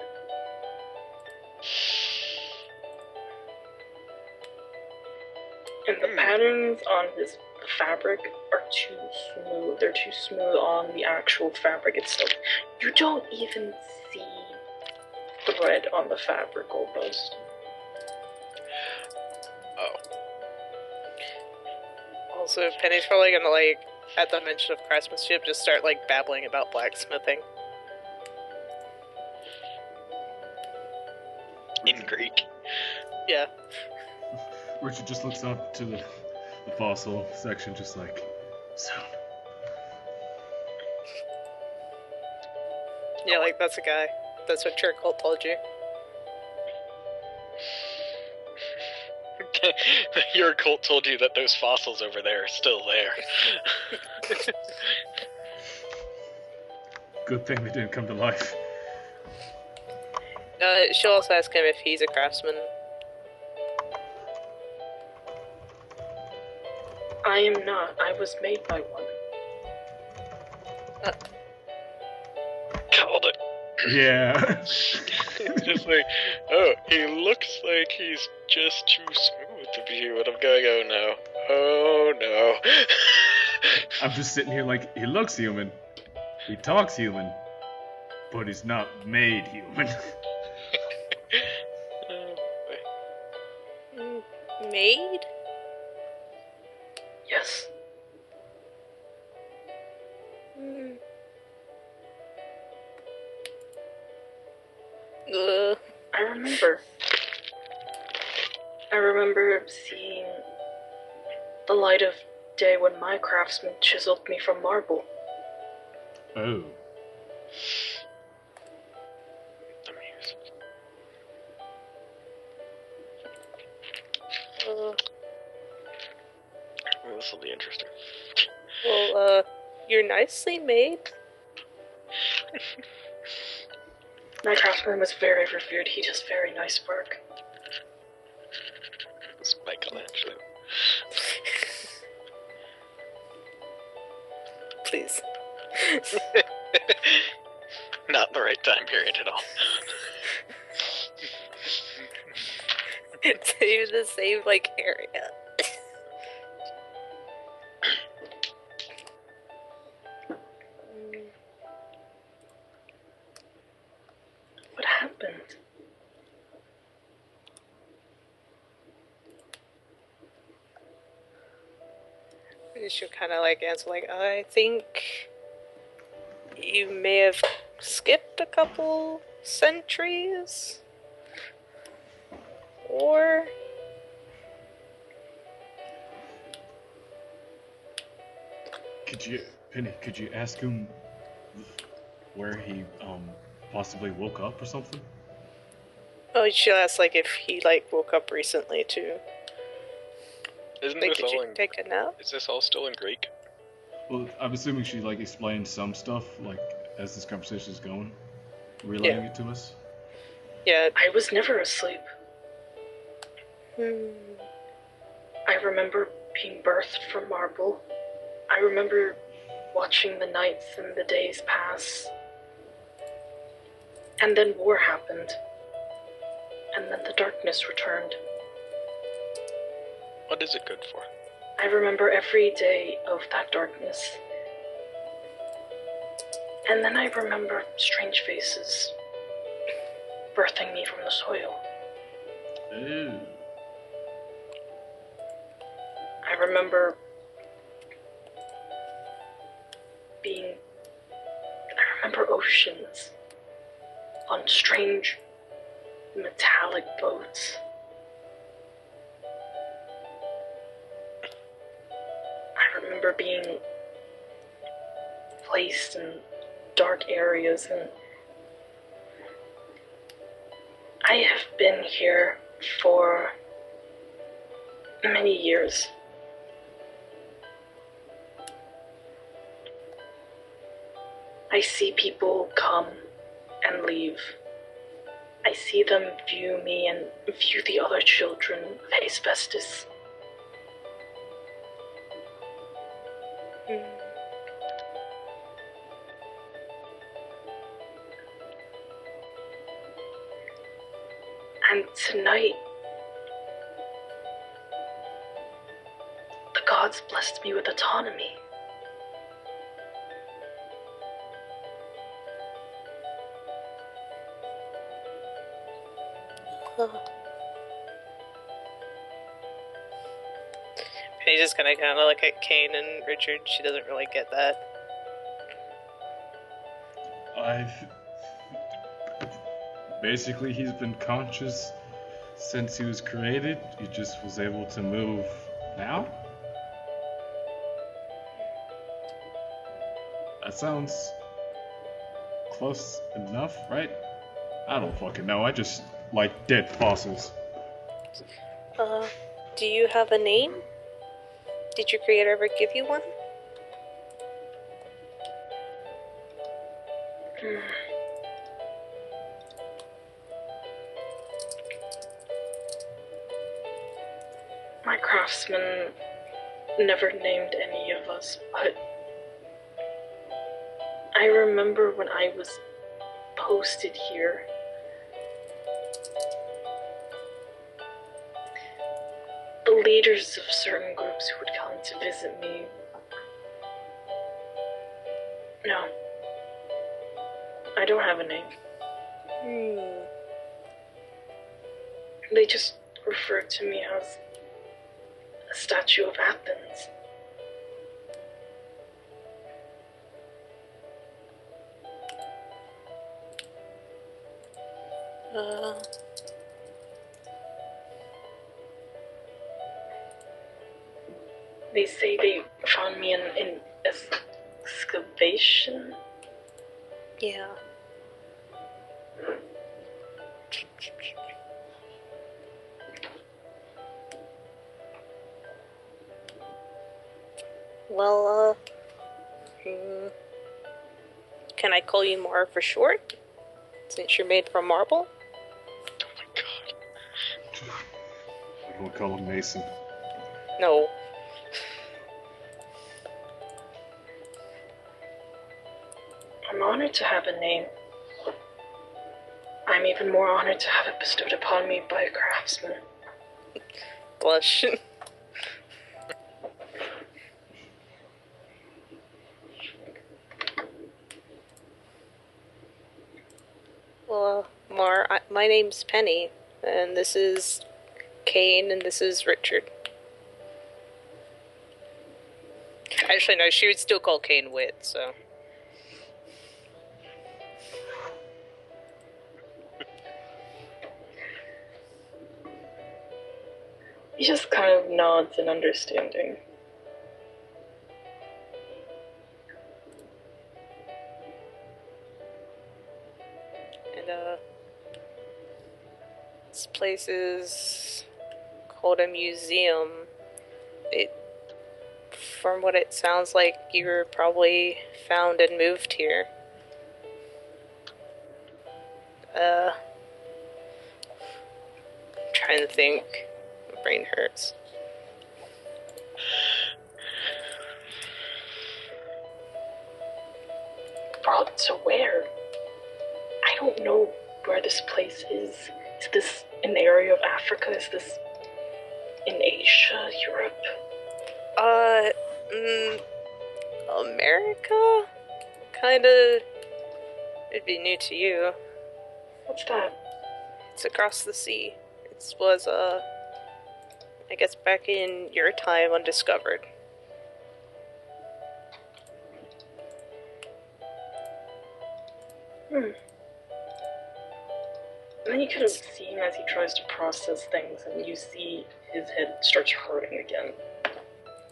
And the patterns on his fabric are too smooth. They're too smooth on the actual fabric itself. You don't even see thread on the fabric almost. Oh. Also, Penny's probably gonna, like, at the mention of craftsmanship, just start, like, babbling about blacksmithing. In Greek. Yeah. Richard just looks up to the fossil section, just like, soon. Yeah, like, that's a guy. That's what Churchill told you. Your cult told you that those fossils over there are still there. Good thing they didn't come to life. She'll also ask him if he's a craftsman. I am not. I was made by one. Called it. Yeah. Just like, oh, he looks like he's just too smooth to be human. I'm going, oh no. Oh no. I'm just sitting here like, he looks human, he talks human, but he's not made human. Maid? Yes. I remember seeing the light of day when my craftsman chiseled me from marble. Oh. Well, this will be interesting. Well, you're nicely made. My craftsman was very revered. He does very nice work. It's Michelangelo. Please. Not the right time period at all. It's even the same, like, area. What happened? She'll kind of, like, answer, like, I think you may have skipped a couple centuries? Or... Could you ask him where he, possibly woke up or something? Oh, she'll ask, like, if he, like, woke up recently, too. Isn't Like, this did all you in... take a nap? Is this all still in Greek? Well, I'm assuming she, like, explained some stuff, like, as this conversation is going, relaying it to us. Yeah. I was never asleep. I remember being birthed from marble. I remember watching the nights and the days pass. And then war happened. And then the darkness returned. What is it good for? I remember every day of that darkness. And then I remember strange faces birthing me from the soil. Ew. I remember oceans on strange metallic boats. I remember being placed in dark areas, and I have been here for many years. I see people come and leave. I see them view me and view the other children of asbestos. And tonight, the gods blessed me with autonomy. He's just gonna kind of look at Kane and Richard. She doesn't really get that. Basically, he's been conscious since he was created. He just was able to move now? That sounds close enough, right? I don't fucking know. I just like dead fossils. Do you have a name? Did your creator ever give you one? My craftsman never named any of us, but I remember when I was posted here, the leaders of certain groups would come to visit me. No, I don't have a name. They just refer to me as a statue of Athens. They say they found me in excavation. Yeah. Well, can I call you Mara for short? Since you're made from marble? Oh my god. I'm gonna call him Mason. No. I'm honored to have a name. I'm even more honored to have it bestowed upon me by a craftsman. Blush. Well, my name's Penny, and this is Kane, and this is Richard. Actually, no, she would still call Kane Wit, so. He just kind of nods in understanding. And, this place is called a museum. From what it sounds like, you were probably found and moved here. Trying to think. My brain hurts. brought to where? I don't know where this place is. Is this an area of Africa? Is this in Asia, Europe? America? Kinda. It'd be new to you. What's that? It's across the sea. It was, I guess back in your time, undiscovered. And then you kind of see him as he tries to process things, and you see his head starts hurting again.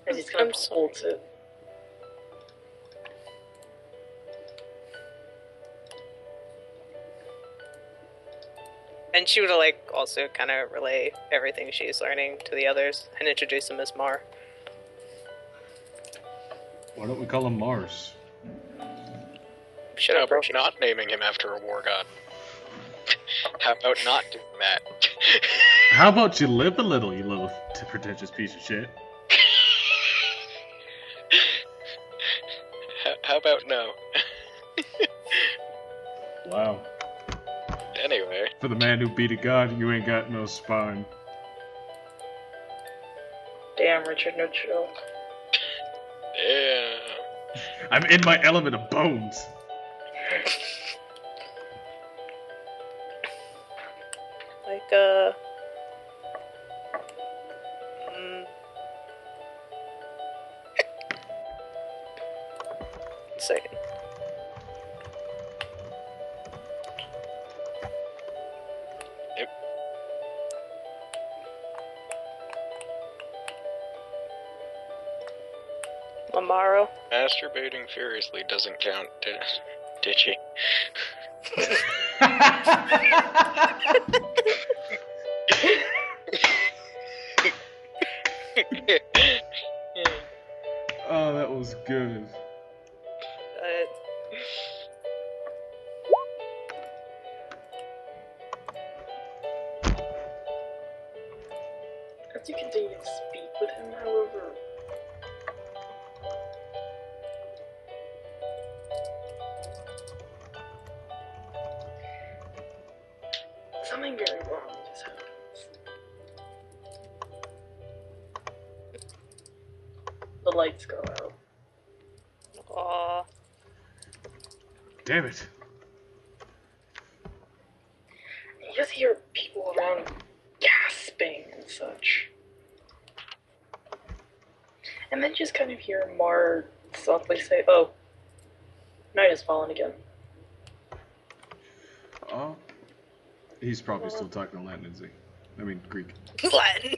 As he's kind of holds it. And she would like also kind of relay everything she's learning to the others and introduce them as Mar. Why don't we call him Mars? Should How have about not naming him after a war god? How about not doing that? How about you live a little, you little pretentious piece of shit? How about no? Wow. Anyway. For the man who beat a god, you ain't got no spine. Damn, Richard, no chill. Yeah. I'm in my element of bones. like second. Yep. Amaro. Masturbating furiously doesn't count, did she? Oh, that was good. As you continue to speak with him, however, something very wrong just happens. The lights go out. Aw. Damn it. You just hear people around gasping and such. And then just kind of hear Mar softly say, "Oh, night has fallen again." Oh. He's probably still talking in Latin, isn't he? I mean, Greek. Latin.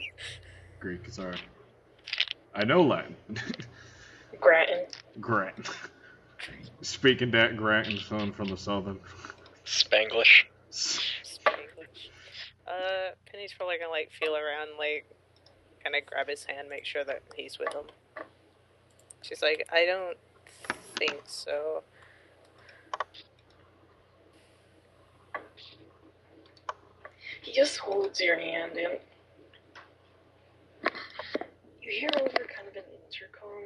Greek, sorry. I know Latin. Grattan. Grattan. Speaking that Grattan son from the southern. Spanglish. Spanglish. Penny's probably gonna like feel around, like kind of grab his hand, make sure that he's with him. She's like, I don't think so. He just holds your hand and you hear over kind of an intercom.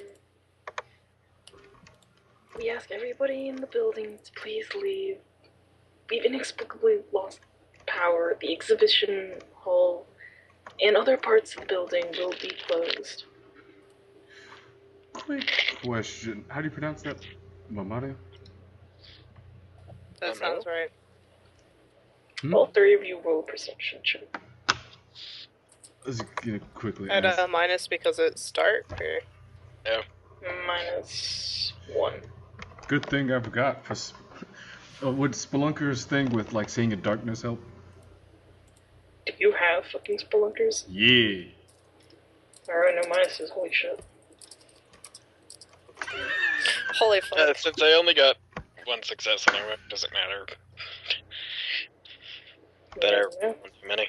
We ask everybody in the building to please leave. We've inexplicably lost power. The exhibition hall and other parts of the building will be closed. Quick question. How do you pronounce that? Mamare? That sounds right. All three of you roll perception check. Let's gonna quickly At ask. minus because it's start, or No. -1. Good thing I forgot. Would Spelunker's thing with like seeing in darkness help? Do you have fucking spelunkers? Yeah. Alright, no minuses, holy shit. holy fuck. Since I only got one success anyway, doesn't matter. That are Yeah. one too many.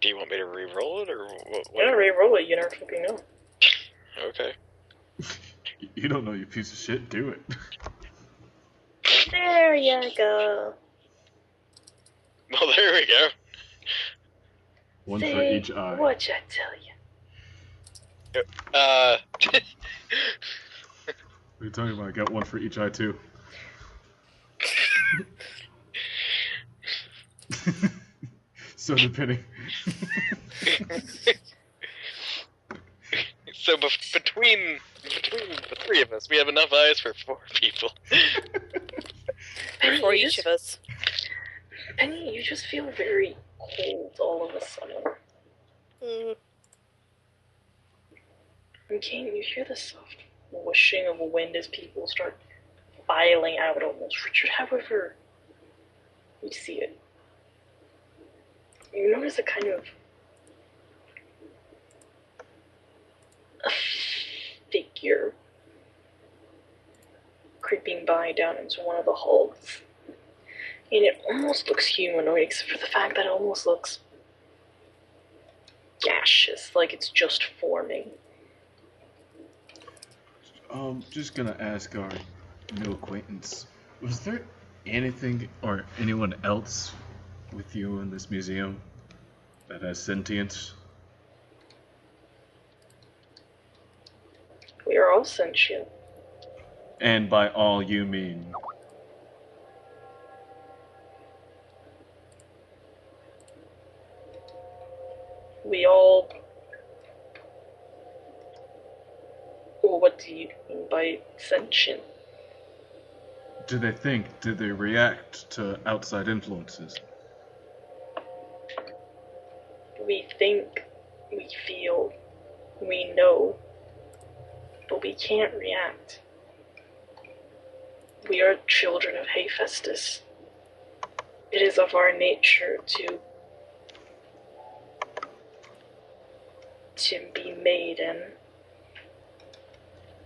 Do you want me to re-roll it, or what? Yeah, re-roll it, you never fucking know. Okay. You don't know, you piece of shit. Do it. There you go. Well, there we go. One for Say each eye. what I tell you. are you talking about? I got one for each eye, too. So depending. So between the three of us, we have enough eyes for 4 people. Penny, For you each just, of us. Penny, you just feel very cold all of a sudden. Mm. And Kane, you hear the soft whooshing of wind as people start filing out almost. Richard, however, you see it. You notice a kind of a figure creeping by down into one of the halls. And it almost looks humanoid, except for the fact that it almost looks gaseous, like it's just forming. Just gonna ask our new acquaintance, was there anything or anyone else with you in this museum that has sentience? We are all sentient. And by all you mean? We all... Well, what do you mean by sentient? Do they think? Do they react to outside influences? We think, we feel, we know, but we can't react. We are children of Hephaestus. It is of our nature to be made and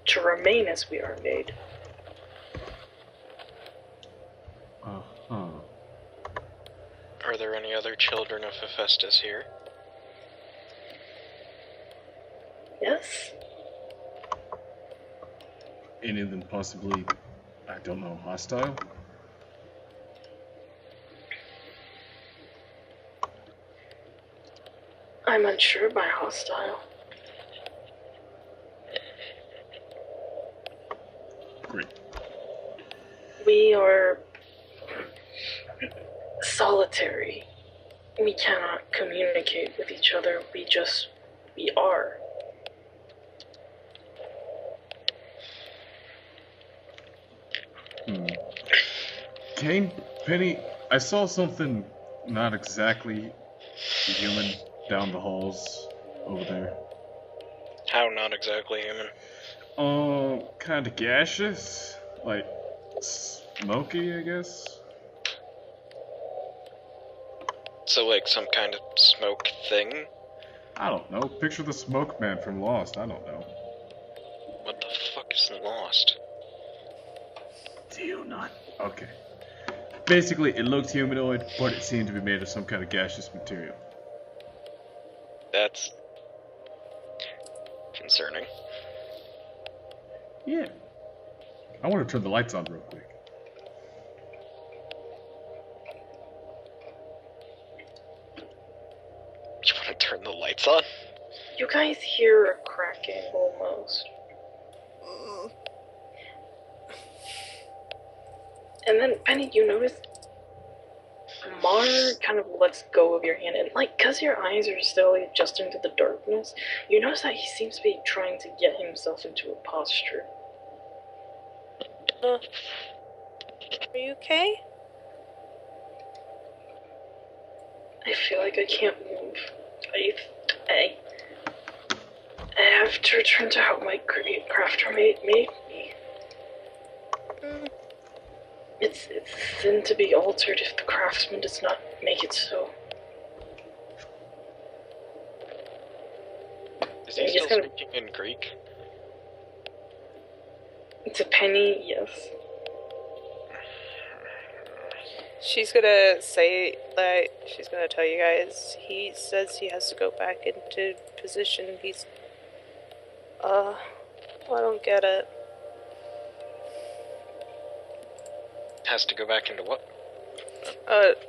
to remain as we are made. Uh-huh. Are there any other children of Hephaestus here? Yes? Any of them possibly, I don't know, hostile? I'm unsure by hostile. Great. We are solitary. We cannot communicate with each other. We are. Kane, Penny, I saw something not exactly human down the halls over there. How not exactly human? Kind of gaseous, like smoky, I guess. So like some kind of smoke thing? I don't know. Picture the smoke man from Lost. I don't know. What the fuck is Lost? Do you not? Okay. Basically, it looked humanoid, but it seemed to be made of some kind of gaseous material. That's concerning. Yeah. I want to turn the lights on real quick. You want to turn the lights on? You guys hear a cracking almost. And then, Penny, you notice Mar kind of lets go of your hand, and cause your eyes are still adjusting to the darkness, you notice that he seems to be trying to get himself into a posture. Are you okay? I feel like I can't move. I have to return to how my crafter made me. It's then to be altered if the craftsman does not make it so. Is he still speaking in Greek? It's a Penny, yes. She's gonna say that she's gonna tell you guys he says he has to go back into position. He's I don't get it. Has to go back into what? But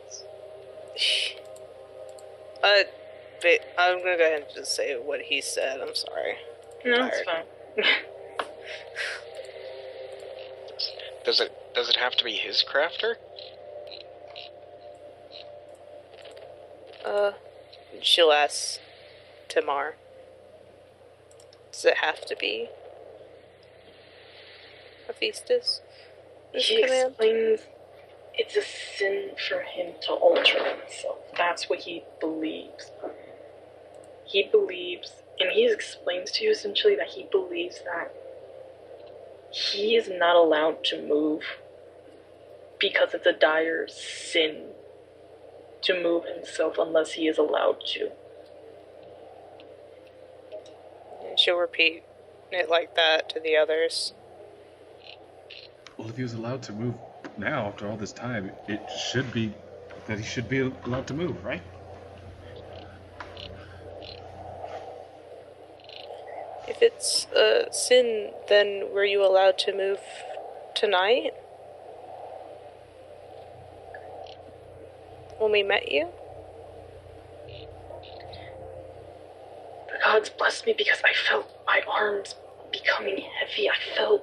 I'm gonna go ahead and just say what he said. I'm sorry. No, it's fine. Does it have to be his crafter? She'll ask Tamar. Does it have to be Hephaestus? He explains it's a sin for him to alter himself. That's what he believes. He believes, and he explains to you essentially that he believes that he is not allowed to move because it's a dire sin to move himself unless he is allowed to. And she'll repeat it like that to the others. Well, if he was allowed to move now, after all this time, it should be that he should be allowed to move, right? If it's a sin, then were you allowed to move tonight? When we met you? The gods blessed me because I felt my arms becoming heavy. I felt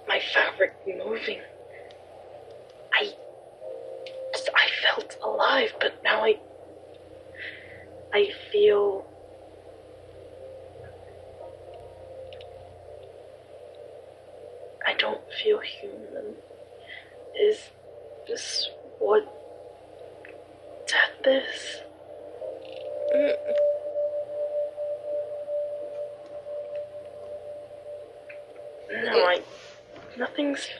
my fabric moving. I felt alive, but now I feel I don't feel human. Is this what death is? No, nothing's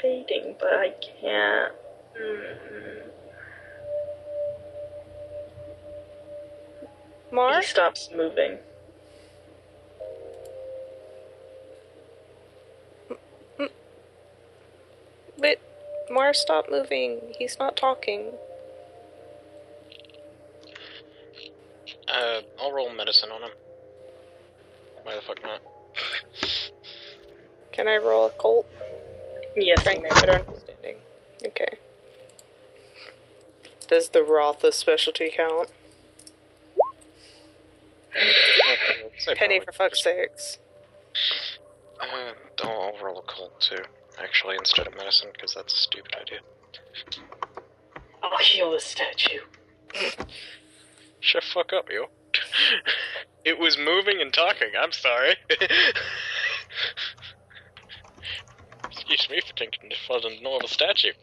fading, but I can't. Mar? He stops moving. But Mar, stop moving. He's not talking. I'll roll medicine on him. Why the fuck not? Can I roll a cult? Yes, Trying to better understanding. Okay. Does the Rotha specialty count? Penny, for fuck's sakes. I'll roll a cold too, actually, instead of medicine, because that's a stupid idea. I'll heal the statue. Shut fuck up, yo. It was moving and talking, I'm sorry. Excuse me for thinking it was a normal statue.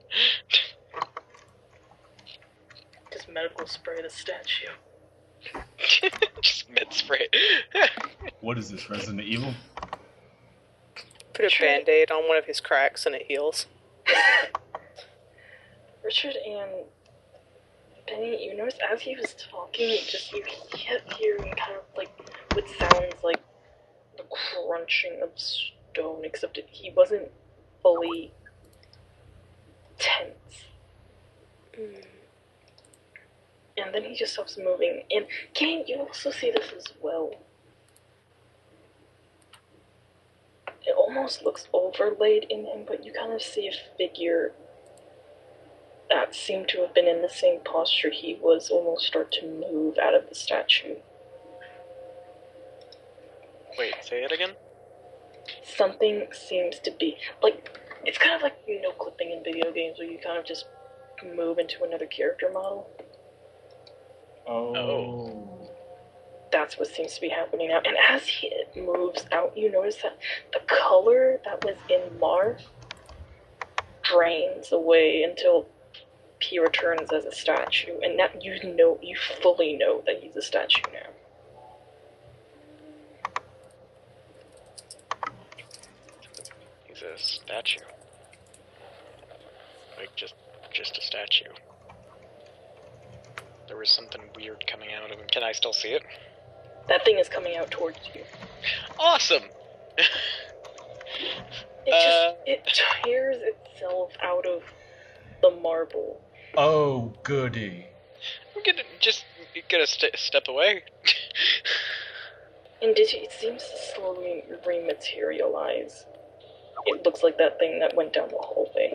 Just medical spray the statue. Just med spray. What is this, Resident Evil? Put a band-aid on one of his cracks and it heals. Richard and Penny, you noticed as he was talking, you kept hearing kind of like what sounds like the crunching of stone, except he wasn't fully tense. And then he just stops moving. And Kane, you also see this as well. It almost looks overlaid in him, but you kind of see a figure that seemed to have been in the same posture he was almost start to move out of the statue. Wait, say it again? Something seems to be, like, it's kind of like, clipping in video games where you kind of just move into another character model. Oh. That's what seems to be happening now. And as he moves out, you notice that the color that was in Mar drains away until he returns as a statue. And now you fully know that he's a statue now. He's a statue. Like, just a statue. There was something weird coming out of him. Can I still see it? That thing is coming out towards you. Awesome! It tears itself out of the marble. Oh, goody. I'm gonna step away. And it seems to slowly rematerialize. It looks like that thing that went down the hallway.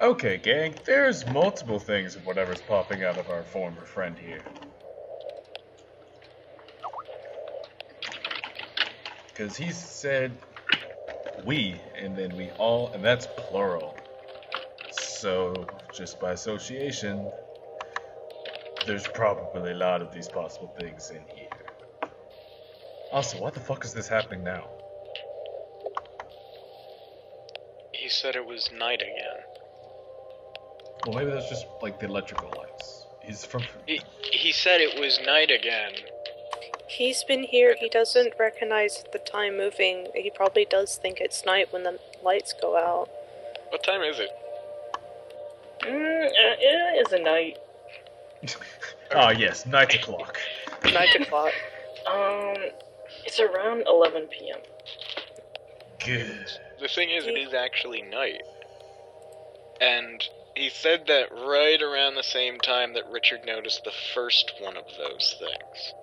Okay, gang, there's multiple things of whatever's popping out of our former friend here. Because he said we, and then we all, and that's plural. So, just by association, there's probably a lot of these possible things in here. Also, what the fuck is this happening now? He said it was night again. Well, maybe that's just like the electrical lights. He's from. He said it was night again. He's been here. He doesn't recognize the time moving. He probably does think it's night when the lights go out. What time is it? It is a night. Ah, yes, 9 o'clock. 9 o'clock. It's around 11 p.m. Good. The thing is, it is actually night. And he said that right around the same time that Richard noticed the first one of those things.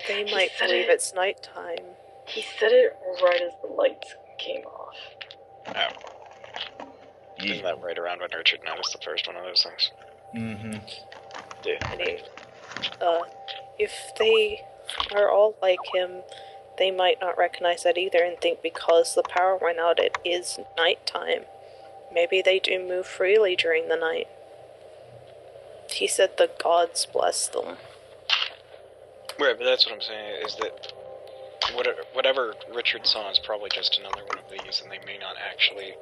They He might said believe it. it's nighttime. He said it right as the lights came off. Oh. Yeah. Isn't that right around when Richard noticed the first one of those things? Mm-hmm. Yeah. And if they are all like him, they might not recognize that either and think because the power went out, it is nighttime. Maybe they do move freely during the night. He said the gods bless them. Right, but that's what I'm saying, is that whatever Richard saw is probably just another one of these, and they may not actually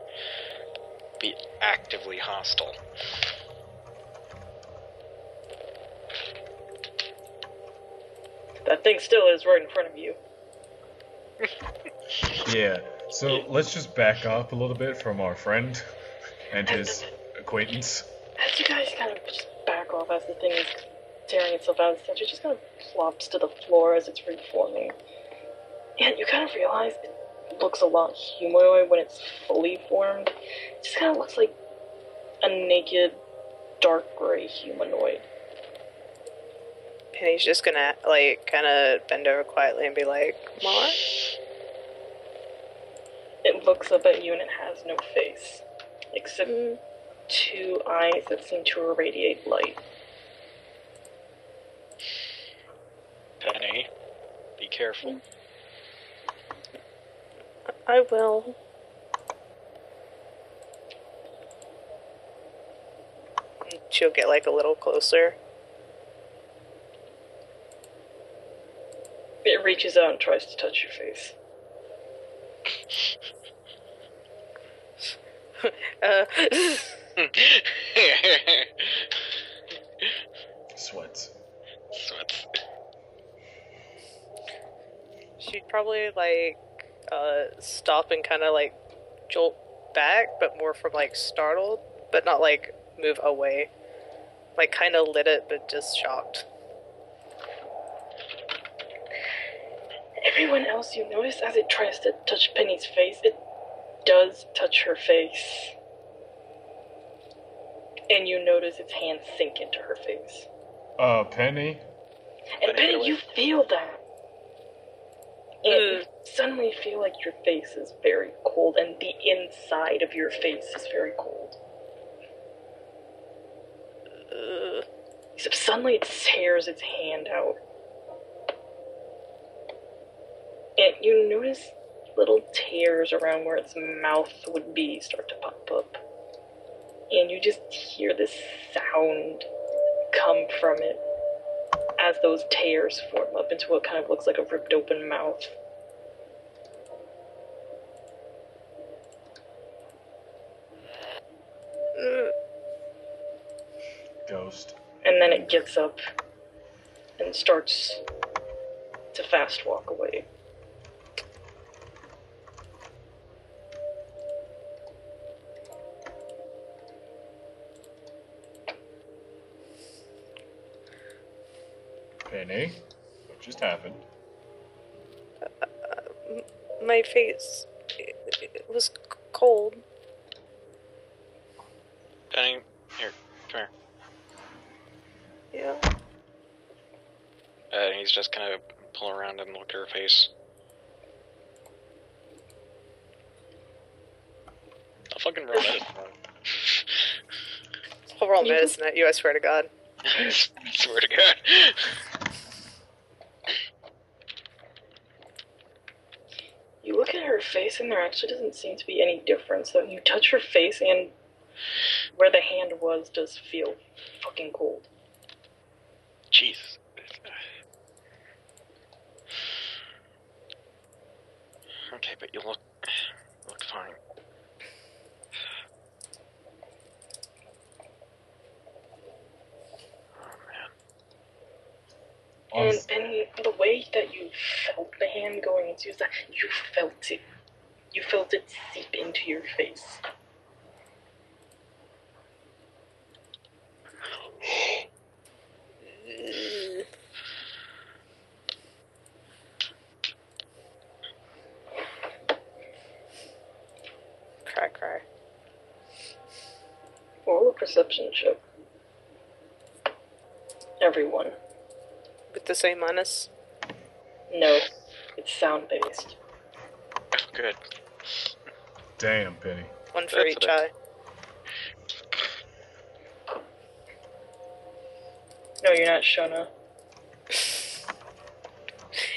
be actively hostile. That thing still is right in front of you. Yeah, so let's just back up a little bit from our friend and his acquaintance. As you guys kind of just back off as the thing is tearing itself out of the center, it just kind of plops to the floor as it's reforming. And you kind of realize it looks a lot humanoid when it's fully formed. It just kind of looks like a naked, dark gray humanoid. And he's just gonna, kind of bend over quietly and be like, "Mar?" It looks up at you and it has no face, except two eyes that seem to irradiate light. Penny, be careful. I will. She'll get, a little closer. It reaches out and tries to touch your face. Sweats. Sweats. She'd probably, stop and kind of, jolt back, but more from, startled, but not, move away. Kind of lit it, but just shocked. Everyone else, you notice as it tries to touch Penny's face, it does touch her face. And you notice its hands sink into her face. Penny? And Penny, you feel that. And you suddenly feel like your face is very cold, and the inside of your face is very cold. Except suddenly it tears its hand out. And you notice little tears around where its mouth would be start to pop up. And you just hear this sound come from it as those tears form up into what kind of looks like a ripped open mouth. Ghost. And then it gets up and starts to fast walk away. Penny? What just happened? My face, it was cold. Penny, here, come here. Yeah. And he's just kind of pull around and look at her face. I'll fucking roll medicine. I'll roll medicine at you, I swear to God. Swear to God. her face, and there actually doesn't seem to be any difference. So you touch her face, and where the hand was does feel fucking cold. Jesus. Okay, but you look fine. Oh man. And Penny, the way that you felt the hand going into that, you felt it. You felt it seep into your face. Cry. Roll a perception check. Everyone. With the same minus? No, it's sound-based. Oh, good. Damn, Penny. One for That's each it. eye. No, you're not Shona.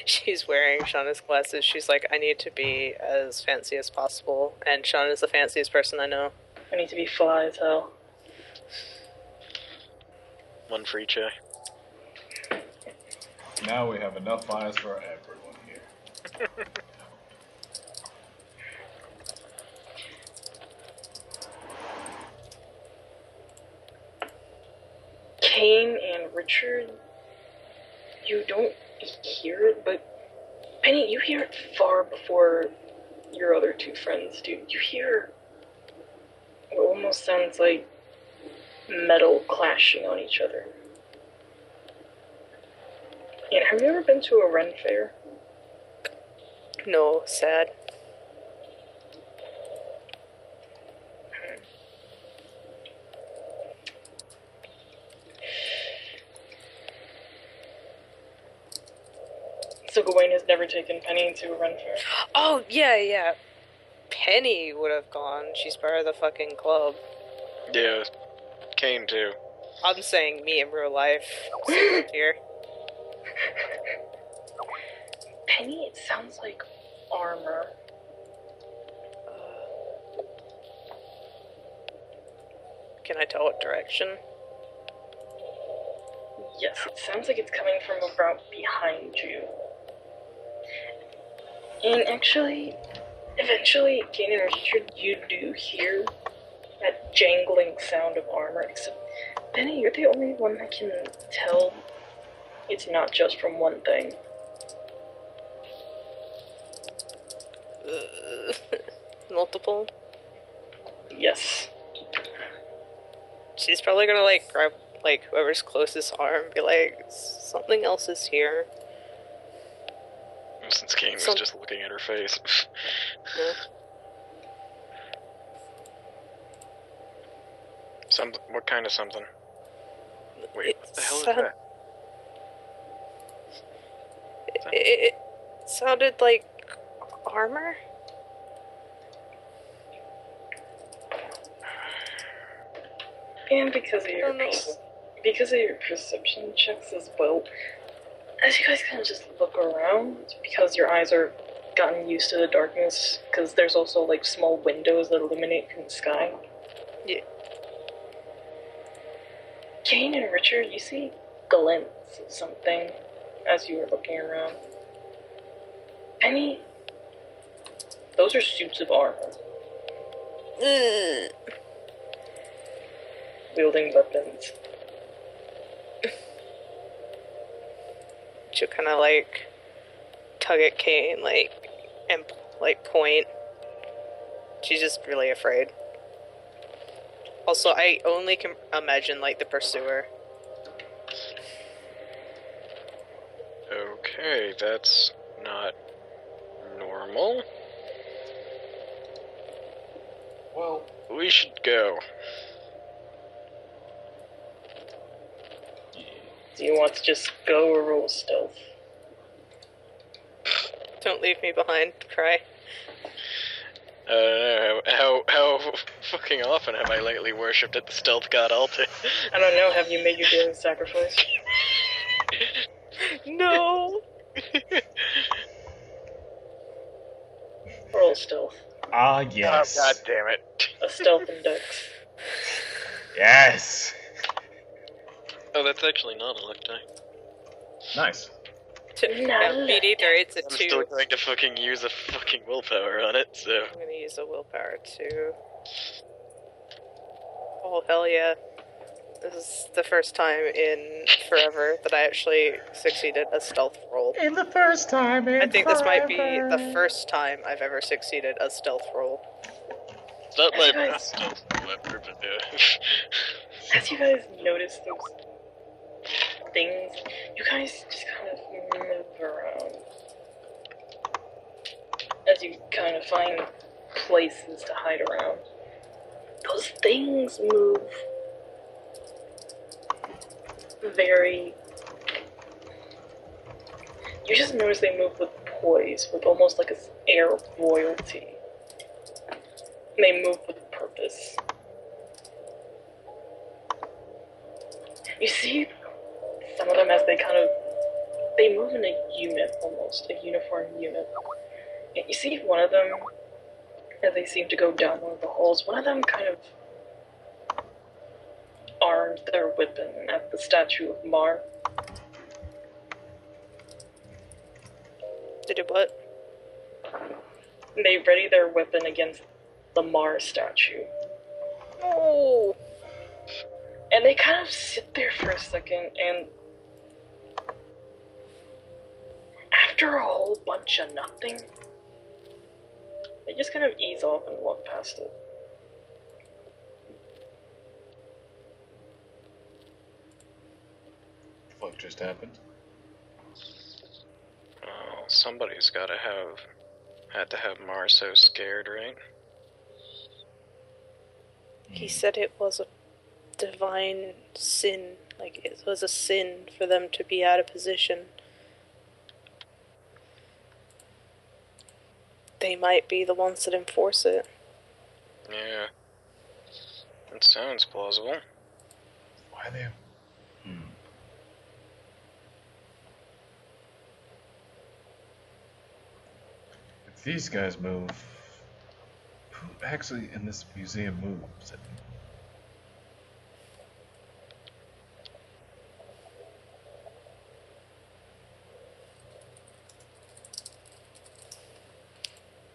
She's wearing Shauna's glasses. She's like, I need to be as fancy as possible. And Shauna's the fanciest person I know. I need to be fly as hell. One for each eye. Now we have enough eyes for everyone here. Kane and Richard, you don't hear it, but Penny, you hear it far before your other two friends do. You hear what almost sounds like metal clashing on each other. And have you ever been to a Ren fair? No, sad. So Gawain has never taken Penny to a Ren fair. Oh, yeah. Penny would have gone. She's part of the fucking club. Yeah. Kane too. I'm saying me in real life. Here. Penny, it sounds like armor. Can I tell what direction? Yes, it sounds like it's coming from about behind you. And actually, eventually, Kane and Richard, you do hear that jangling sound of armor, except, Penny, you're the only one that can tell it's not just from one thing. Multiple? Yes. She's probably gonna, like, grab, like, whoever's closest arm and be like, something else is here. Since Kane was just looking at her face. Yeah. What kind of something? Wait, what the hell is sound- that? It sounded like armor? And because of your Oh, no. because of your perception checks as well, as you guys kind of just look around, because your eyes are gotten used to the darkness, because there's also like small windows that illuminate from the sky. Yeah. Kane and Richard, you see glints of something as you were looking around. Penny, those are suits of armor, Ugh. wielding weapons. She'll kind of like tug at Kane, and point. She's just really afraid. Also, I only can imagine like the pursuer. Okay, that's not normal. Well, We should go. Do you want to just go or roll stealth? Don't leave me behind. Cry. How fucking often have I lately worshipped at the stealth god altar? I don't know, have you made your daily sacrifice? No. Roll roll stealth. Ah, yes. Oh, god damn it. A stealth and dex. Yes. Oh, that's actually not a luck die. Nice. Yeah, Meat Eater, it's a I'm 2. still going to fucking use a fucking willpower on it, so... I'm gonna use a willpower too. Oh, hell yeah. This is the first time in forever that I actually succeeded a stealth roll. In the first time in I think this might be forever. the first time I've ever succeeded a stealth roll. It's not my Guys. best stealth ever, but yeah. As you guys notice those things, you guys just kind of move around. As you kind of find places to hide around. Those things move very... You just notice they move with poise, with almost like an air of royalty. And they move with purpose. You see some of them as they move in a unit almost, a uniform unit. And you see one of them, as they seem to go down one of the holes, one of them kind of armed their weapon at the statue of Mar. To do what? They ready their weapon against the Mar statue. Oh! And they kind of sit there for a second, and after a whole bunch of nothing, they just kind of ease off and walk past it. What just happened? Oh, somebody's had to have Mar so scared, right? He said it was a divine sin. Like, it was a sin for them to be out of position. They might be the ones that enforce it. Yeah. That sounds plausible. Why they? If these guys move, who actually in this museum moves?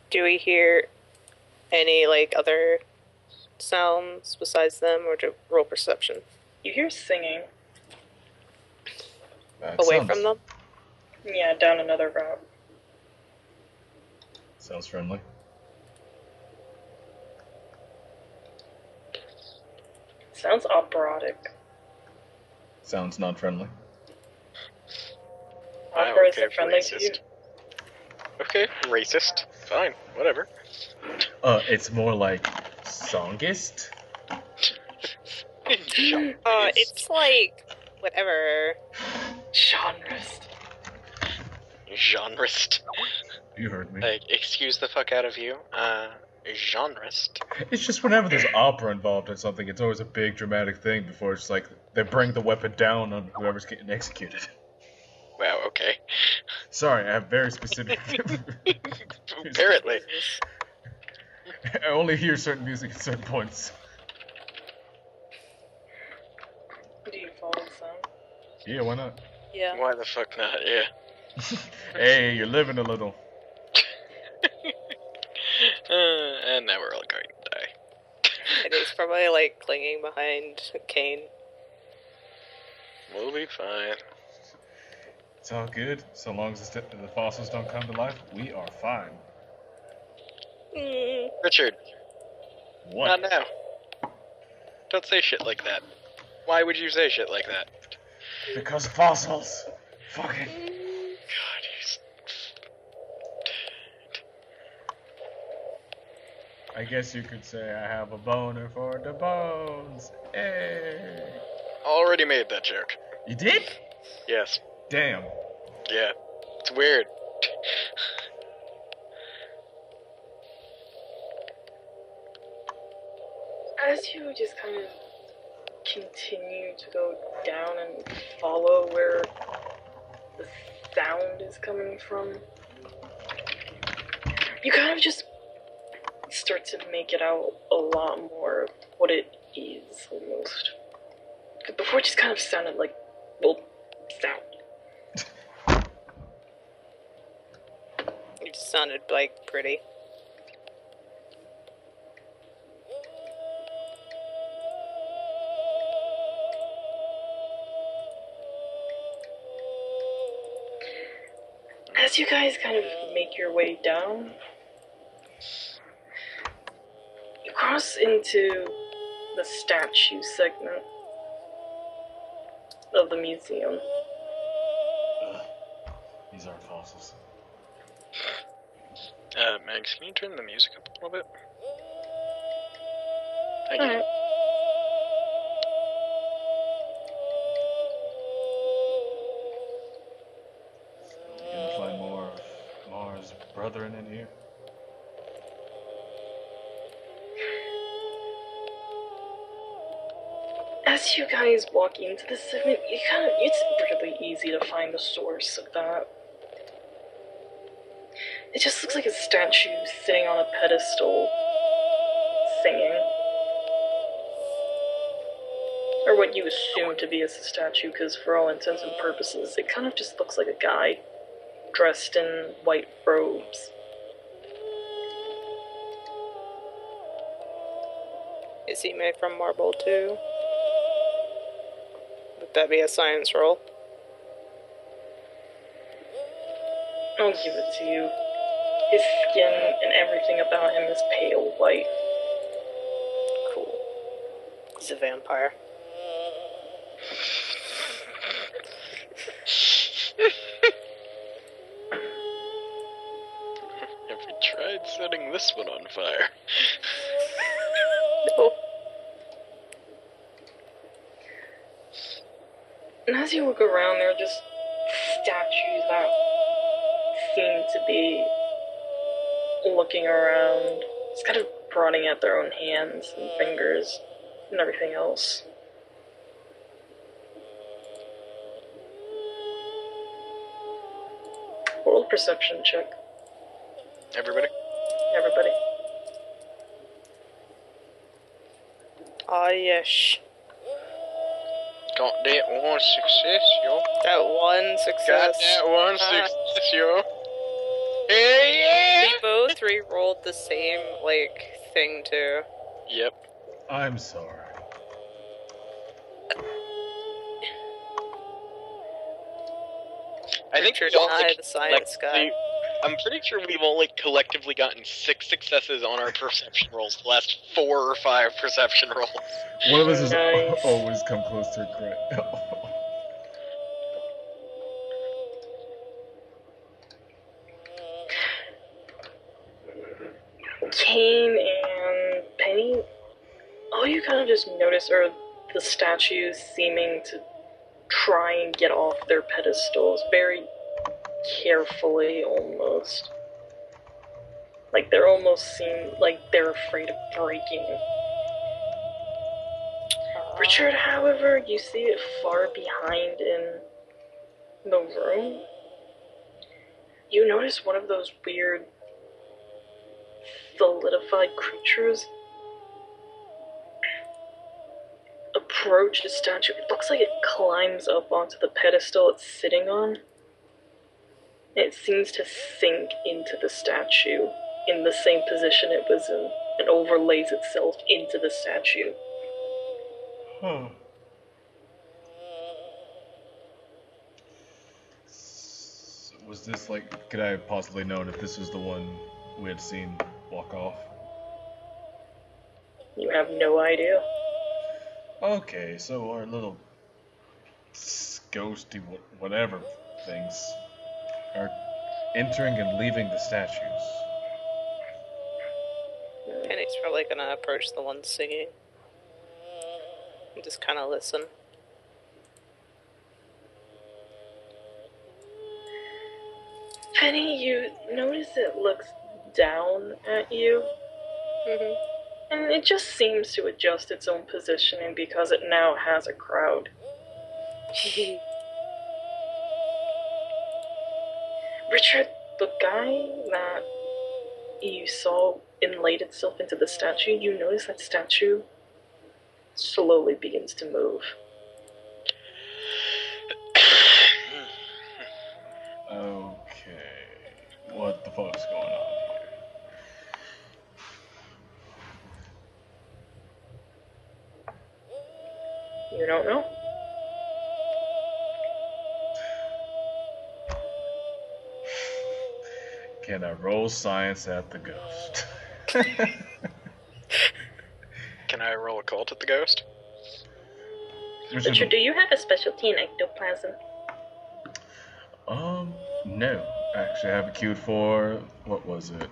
Do we hear any, like, other sounds besides them, or do roll perception? You hear singing. Away from them? Yeah, down another route. Sounds friendly. Sounds operatic. Sounds not friendly. Opera okay, isn't friendly to you. racist. Okay, racist. Fine, whatever. It's more like songist. It's like, whatever. Genres. Genrist. You heard me. Like, excuse the fuck out of you. Genrist. It's just whenever there's opera involved in something, it's always a big dramatic thing before it's like they bring the weapon down on whoever's getting executed. Wow, okay. Sorry, I have very specific. Apparently. I only hear certain music at certain points. Do you follow the sound? Yeah, why not? Yeah. Why the fuck not? Yeah. Hey, you're living a little. And now we're all going to die. And he's probably, like, clinging behind Kane. We'll be fine. It's all good. So long as the fossils don't come to life, we are fine. Richard, What? not now. Don't say shit like that. Why would you say shit like that? Because fossils. Fucking. God, I guess you could say I have a boner for the bones. Hey. already made that joke. You did? Yes. Damn. Yeah. It's weird. As you just kind of continue to go down and follow where the sound is coming from, you kind of just start to make it out a lot more of what it is, almost. 'Cause before it just kind of sounded like, well, sound. You just sounded like pretty. As you guys kind of make your way down, you cross into the statue segment of the museum. These aren't fossils. Max, can you turn the music up a little bit? Thank you. Alright. You gonna find more of Mars' brethren in here? As you guys walk into this segment, it's really easy to find the source of that. It just looks like a statue sitting on a pedestal, singing. Or what you assume to be as a statue, because for all intents and purposes, it kind of just looks like a guy dressed in white robes. Is he made from marble too? Would that be a science roll? I'll give it to you. His skin and everything about him is pale white. Cool. He's a vampire. Have we tried setting this one on fire? No. And as you look around, there are just statues that seem to be looking around, just kind of prodding at their own hands and fingers and everything else. Roll a perception check, Everybody? everybody. Ah, yes. Got that one success, yo. That one success. Got that one success, yo. Hey, yeah! We both re-rolled the same, thing, too. Yep. I'm sorry. I think Richard we've all, and I, the science guy. I'm pretty sure we've all collectively gotten 6 successes on our perception rolls. The last 4 or 5 perception rolls. One of us has Nice. always come close to a crit. Kane and Penny, all you kind of just notice are the statues seeming to try and get off their pedestals very carefully, almost. Like they're almost seem like they're afraid of breaking. Richard, however, you see it far behind in the room. You notice one of those weird solidified creatures approach the statue. It looks like it climbs up onto the pedestal it's sitting on. It seems to sink into the statue in the same position it was in and overlays itself into the statue. Huh. Was this could I have possibly known if this was the one we had seen walk off? You have no idea. Okay, so our little ghosty whatever things are entering and leaving the statues. Penny's probably gonna approach the one singing. And just kind of listen. Penny, you notice it looks down at you, Mm-hmm. and it just seems to adjust its own positioning because it now has a crowd. Richard, the guy that you saw inlaid itself into the statue, you notice that statue slowly begins to move. Okay. What the fuck's going on here? You don't know? Can I roll science at the ghost? Can I roll a cult at the ghost? Richard, do you have a specialty in ectoplasm? No. Actually, I have it queued for, what was it?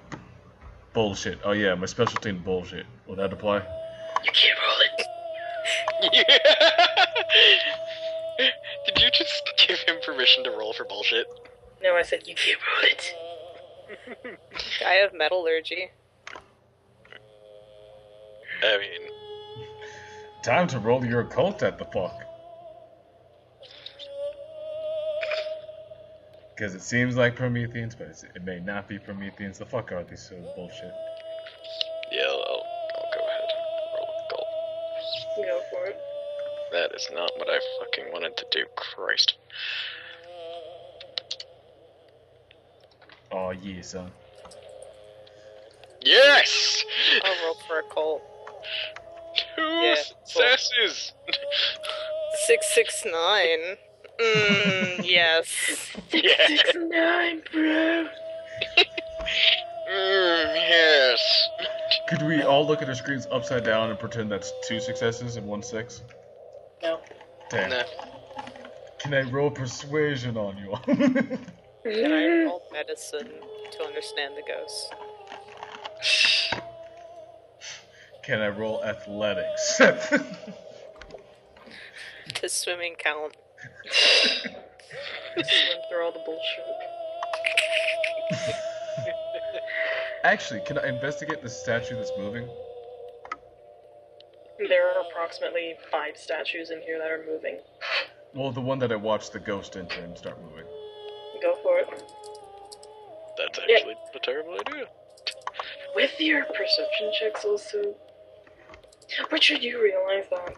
Bullshit. Oh yeah, my specialty in bullshit. Will that apply? You can't roll it. Yeah. Did you just give him permission to roll for bullshit? No, I said you can't roll it. I have metallurgy. I mean, Time to roll your occult at the fuck. Because it seems like Prometheans, but it may not be Prometheans. The fuck are these sort of bullshit? yeah, I'll go ahead. Roll a cult. Go for it. That is not what I fucking wanted to do. Christ. Oh yeah, son. Yes! I'll roll for a cult. 2 Yeah, successes! 669. Yes. 669, bro. Yes. Could we all look at our screens upside down and pretend that's 2 successes and 1 6? No. Damn. Nah. Can I roll persuasion on you? Can I roll medicine to understand the ghost? Can I roll athletics? Does swimming count? Swim through all the bullshit. Actually, can I investigate the statue that's moving? There are approximately 5 statues in here that are moving. Well, the one that I watched the ghost enter and start moving. Go for it. That's actually a terrible idea. With your perception checks also, Richard, you realize that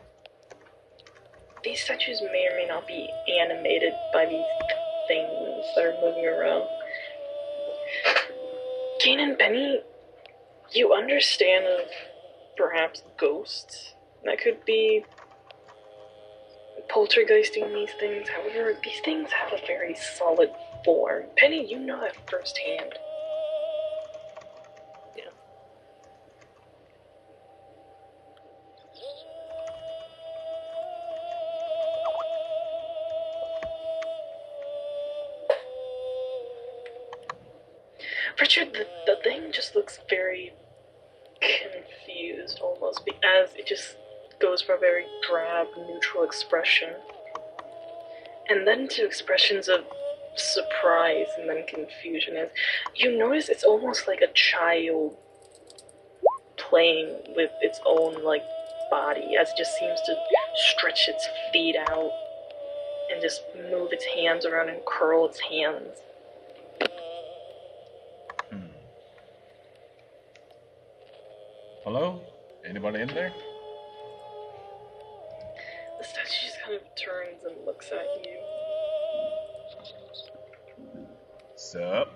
these statues may or may not be animated by these things that are moving around. Kane and Benny, you understand of perhaps ghosts that could be poltergeisting these things. However, these things have a very solid form. Penny, you know that firsthand. Yeah. Richard, the thing just looks very confused almost, as it just goes from a very drab, neutral expression, and then to expressions of surprise and then confusion. As you notice, it's almost like a child playing with its own body, as it just seems to stretch its feet out and just move its hands around and curl its hands. Hello? Anybody in there? The statue just kind of turns and looks at you. Sup?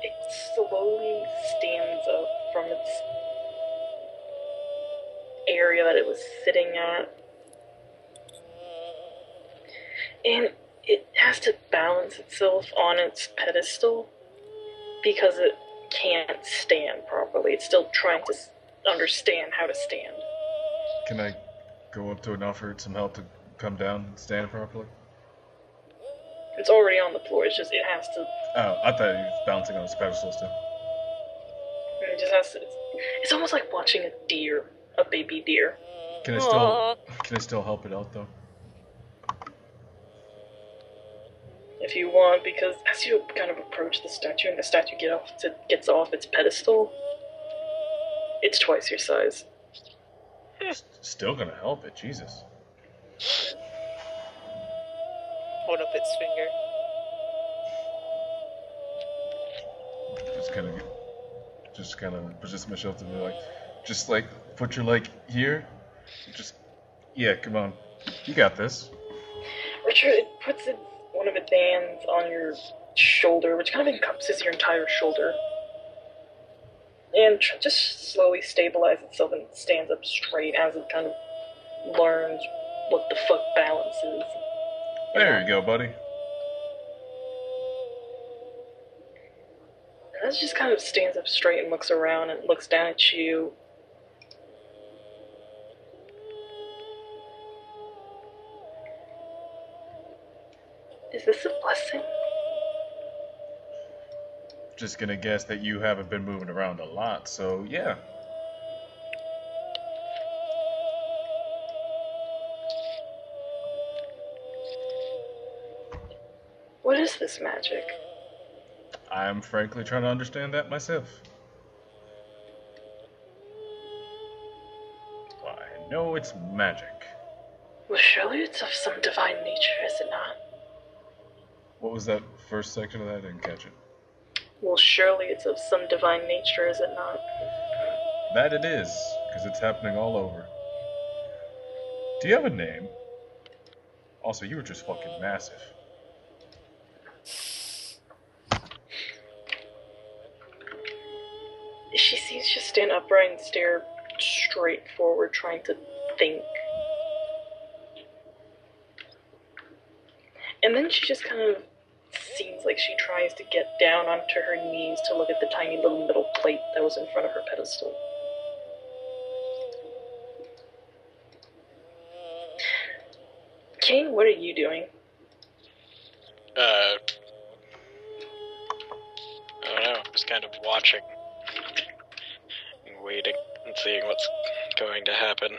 It slowly stands up from its area that it was sitting at. And it has to balance itself on its pedestal because it can't stand properly. It's still trying to understand how to stand. Can I go up to it and offer it some help to come down and stand properly? It's already on the floor. It's just it has to. Oh, I thought he was bouncing on his pedestal still. It just has to. It's almost like watching a deer, a baby deer. Can I Aw. still help it out though? If you want, because as you kind of approach the statue and the statue gets off its pedestal, it's twice your size. Still gonna help it, Jesus. Hold up its finger. just kind of position myself to be like, just like put your leg here, just yeah, come on, you got this. Richard, it puts one of its hands on your shoulder, which kind of encompasses your entire shoulder, and just slowly stabilizes itself and stands up straight as it kind of learns what the fuck balance is. There you go, buddy. And it just kind of stands up straight and looks around and looks down at you. Is this a blessing? Just gonna guess that you haven't been moving around a lot, so yeah. What is this magic? I'm frankly trying to understand that myself. I know it's magic. Well, surely it's of some divine nature, is it not? What was that first section of that? I didn't catch it. Well, surely it's of some divine nature, is it not? That it is, because it's happening all over. Do you have a name? Also, you were just fucking massive. She sees you stand upright and stare straight forward, trying to think. And then she just kind of seems like she tries to get down onto her knees to look at the tiny little metal plate that was in front of her pedestal. Kane, what are you doing? I don't know, just kind of watching. And waiting and seeing what's going to happen.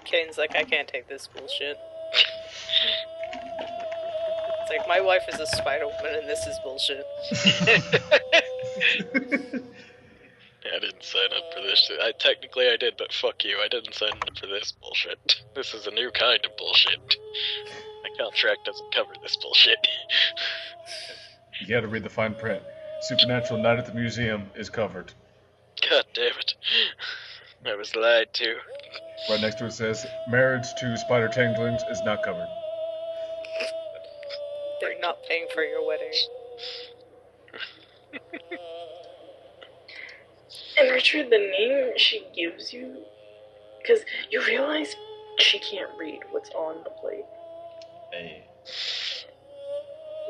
Kane's like, I can't take this bullshit. It's like, my wife is a Spider-Woman and this is bullshit. I didn't sign up for this shit. Technically I did, but fuck you, I didn't sign up for this bullshit. This is a new kind of bullshit. My contract doesn't cover this bullshit. You gotta read the fine print. Supernatural Night at the Museum is covered. God damn it. I was lied to. Right next to it says, marriage to spider tanglings is not covered. They're not paying for your wedding. And Richard, the name she gives you, because you realize she can't read what's on the plate. Hey.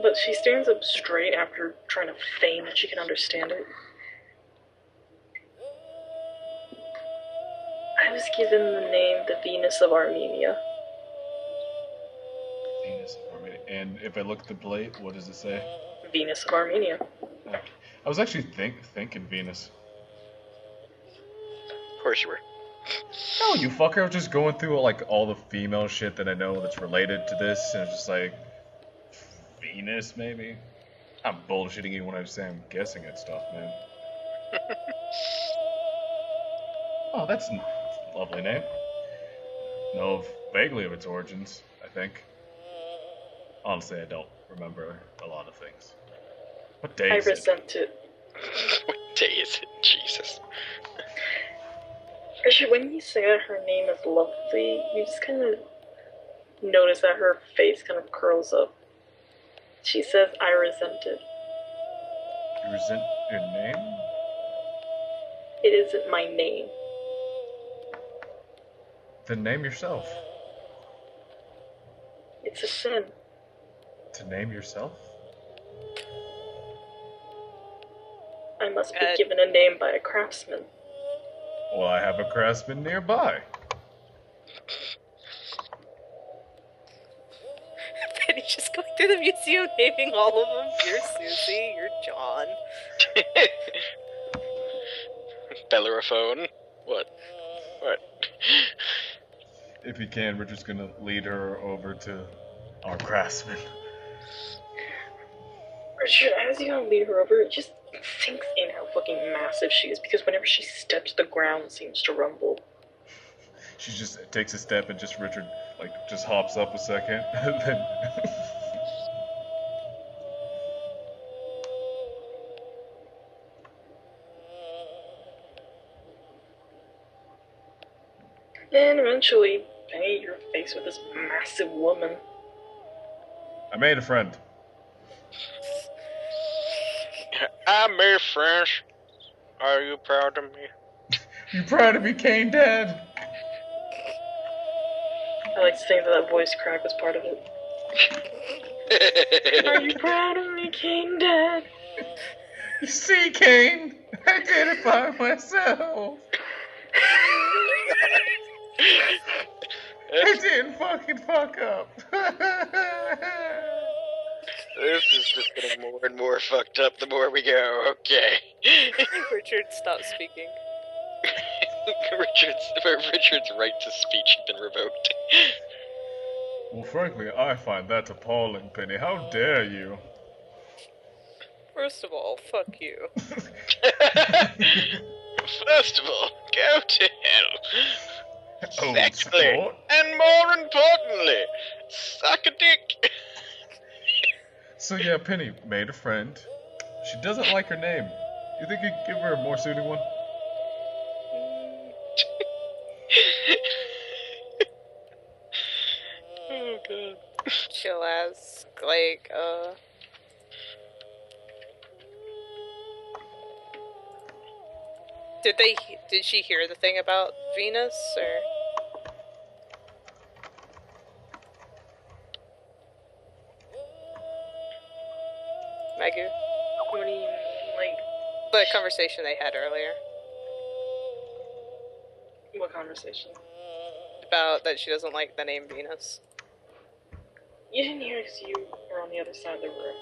But she stands up straight after trying to feign that she can understand it. I was given the name the Venus of Armenia. Venus of Armenia. And if I look at the plate, what does it say? Venus of Armenia. I was actually thinking Venus. Of course you were. No, you fucker. I was just going through like all the female shit that I know that's related to this, and it's just like Venus, maybe. I'm bullshitting you when I say I'm guessing at stuff, man. Oh, that's a lovely name. Know vaguely of its origins, I think. Honestly, I don't remember a lot of things. What day I is it? resent it. What day is it? Jesus. Richard, when you say that her name is lovely, you just kind of notice that her face kind of curls up. She says, I resent it. You resent your name? It isn't my name. Then name yourself. It's a sin. To name yourself? I must be given a name by a craftsman. Well, I have a craftsman nearby. Penny's just going through the museum naming all of them. You're Susie, you're John. Bellerophone? What? If he can, Richard's gonna lead her over to our craftsman. Richard, as you lead her over, it just sinks in how fucking massive she is, because whenever she steps, the ground seems to rumble. She just takes a step and just Richard, like, just hops up a second, and then... And eventually, Penny, you're faced with this massive woman. I made a friend. I made friends. Are you proud of me? You proud to be Kane Dad? I like to think that voice crack was part of it. Are you proud of me, King Dad? You see, Kane, I did it by myself. I didn't fucking fuck up. This is just getting more and more fucked up the more we go. Okay. Richard, stop speaking. Richard's right to speech has been revoked. Well, frankly, I find that appalling, Penny. How dare you? First of all, fuck you. First of all, go to hell. Old Secondly, sport. and more importantly, suck a dick. So yeah, Penny made a friend. She doesn't like her name. You think you could give her a more suiting one? Oh god. She'll ask, like, did she hear the thing about Venus, or? Magoo? What do you mean, like, The conversation they had earlier. what conversation? About that she doesn't like the name Venus. You didn't hear because you were on the other side of the room.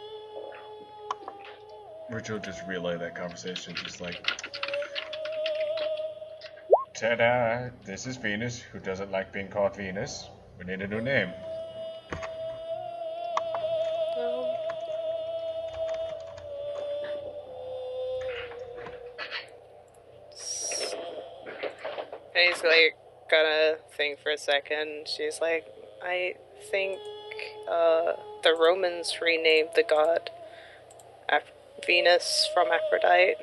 Richard just relayed that conversation, just like, ta-da! This is Venus, who doesn't like being called Venus. We need a new name. And he's like, gonna think for a second. She's like, I think the Romans renamed the god Venus from Aphrodite,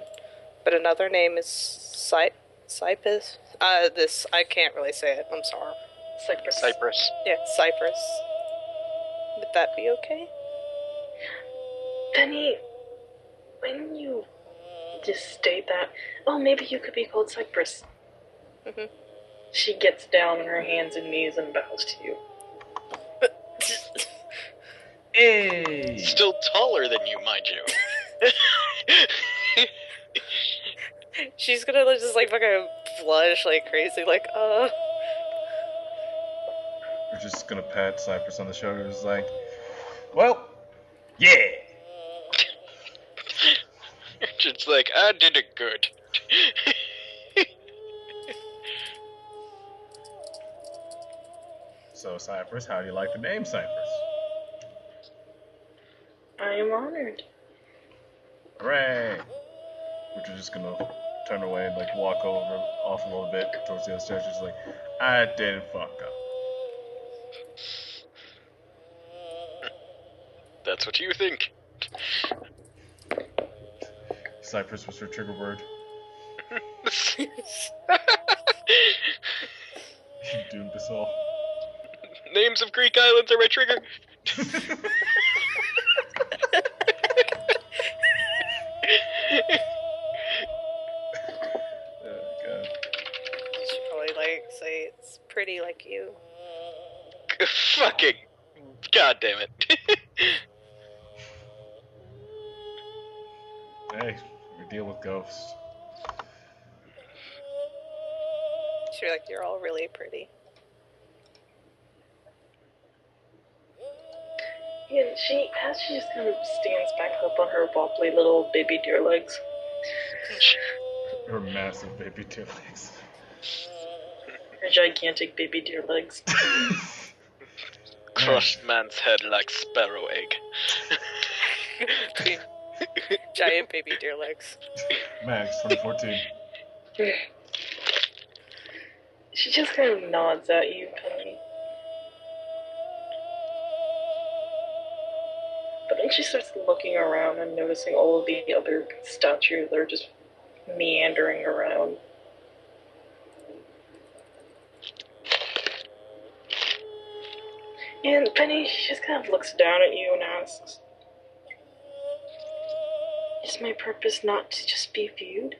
but another name is Cyprus. This I can't really say it. I'm sorry. Cyprus. Yeah, Cyprus. Would that be okay? Penny, when you just state that, oh, maybe you could be called Cypress. Mhm. She gets down on her hands and knees and bows to you. Hey! Still taller than you, mind you. She's gonna just like fucking blush like crazy, like We're just gonna pat Cypress on the shoulder. It's like, well, yeah. Just like, I did it good. So Cypress, how do you like the name Cypress? I am honored. Hooray! We're just gonna turn away and like walk off a little bit towards the other stairs. Just like, I didn't fuck up. That's what you think. Cypress was her trigger word. You doomed us all. Names of Greek islands are my trigger. Oh god. she probably like say it's pretty like you. Fucking. God damn it. Hey, we deal with ghosts. She's like, you're all really pretty. And she just kind of stands back up on her wobbly little baby deer legs. Her massive baby tail legs. Her gigantic baby deer legs. Crushed man's head like sparrow egg. Giant baby deer legs. Max 2014. She just kind of nods at you, Penny. But then she starts looking around and noticing all of the other statues that are just meandering around. And Penny, she just kind of looks down at you and asks, is my purpose not to just be viewed?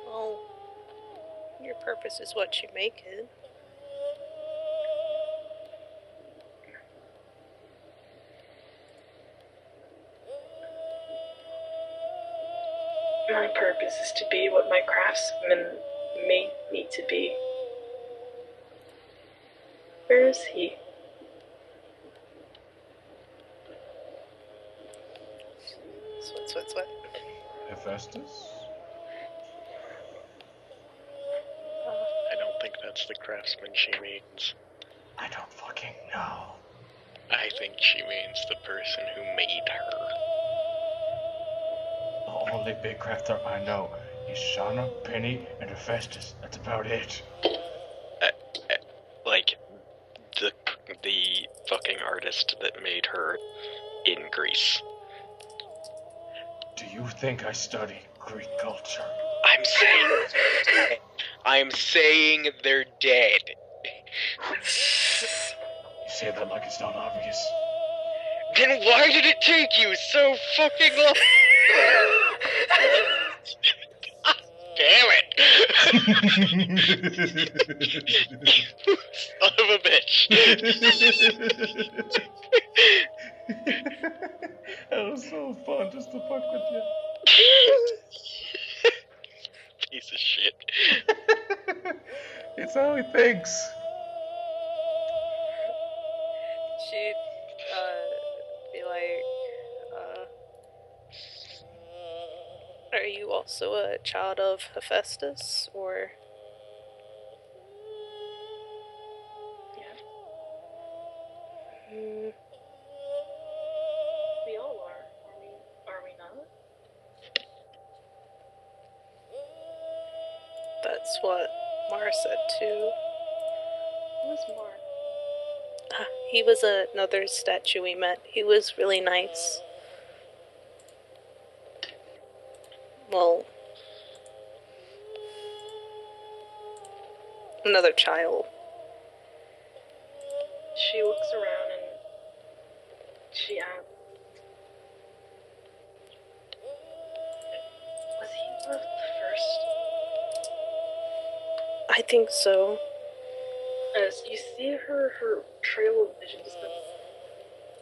Well, your purpose is what you make it. My purpose is to be what my craftsman made me to be. Where is he? What? Hephaestus? I don't think that's the craftsman she means. I don't fucking know. I think she means the person who made her. The only big crafter I know is Shauna, Penny, and Hephaestus. That's about it. Like, the fucking artist that made her in Greece. Do you think I study Greek culture? I'm saying they're dead. You say that like it's not obvious. Then why did it take you so fucking long? Damn it! Son of a bitch! That was so fun just to fuck with you. Piece of shit. It's how he thinks. She'd, be like, are you also a child of Hephaestus, or? Yeah, Hmm, we all are. Are we not? that's what Mar said too. Who's Mark? He was another statue we met. He was really nice. Well, another child. She looks around and she asks, was he one of the first? I think so. As you see her trail of vision just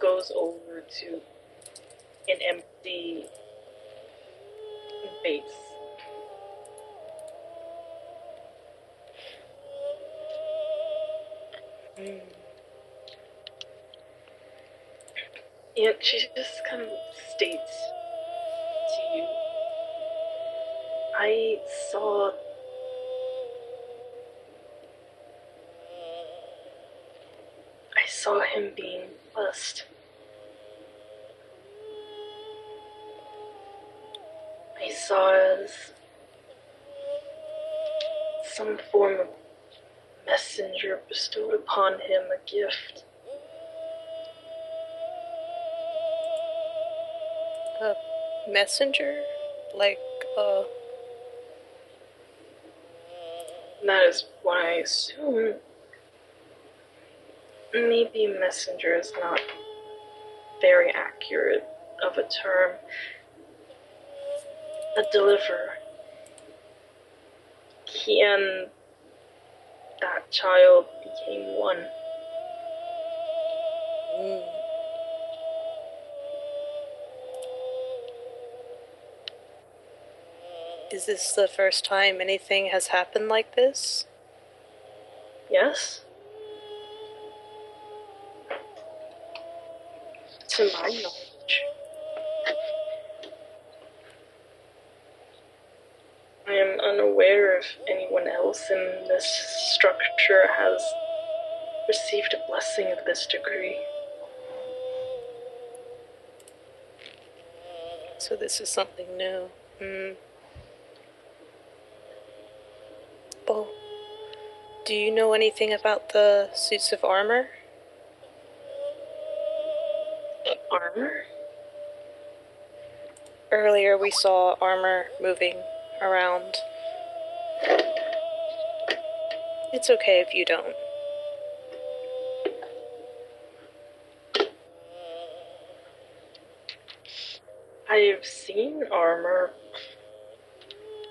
goes over to an empty base. And she just kind of states to you, I saw him being blessed. I saw as some form of messenger bestowed upon him a gift. A messenger? Like, That is what I assume. Maybe messenger is not very accurate of a term. A deliverer. He and that child became one. Is this the first time anything has happened like this? Yes? To my knowledge. I am unaware if anyone else in this structure has received a blessing of this degree. So this is something new. Well, Do you know anything about the suits of armor? Armor? Earlier we saw armor moving around. It's okay if you don't. I've seen armor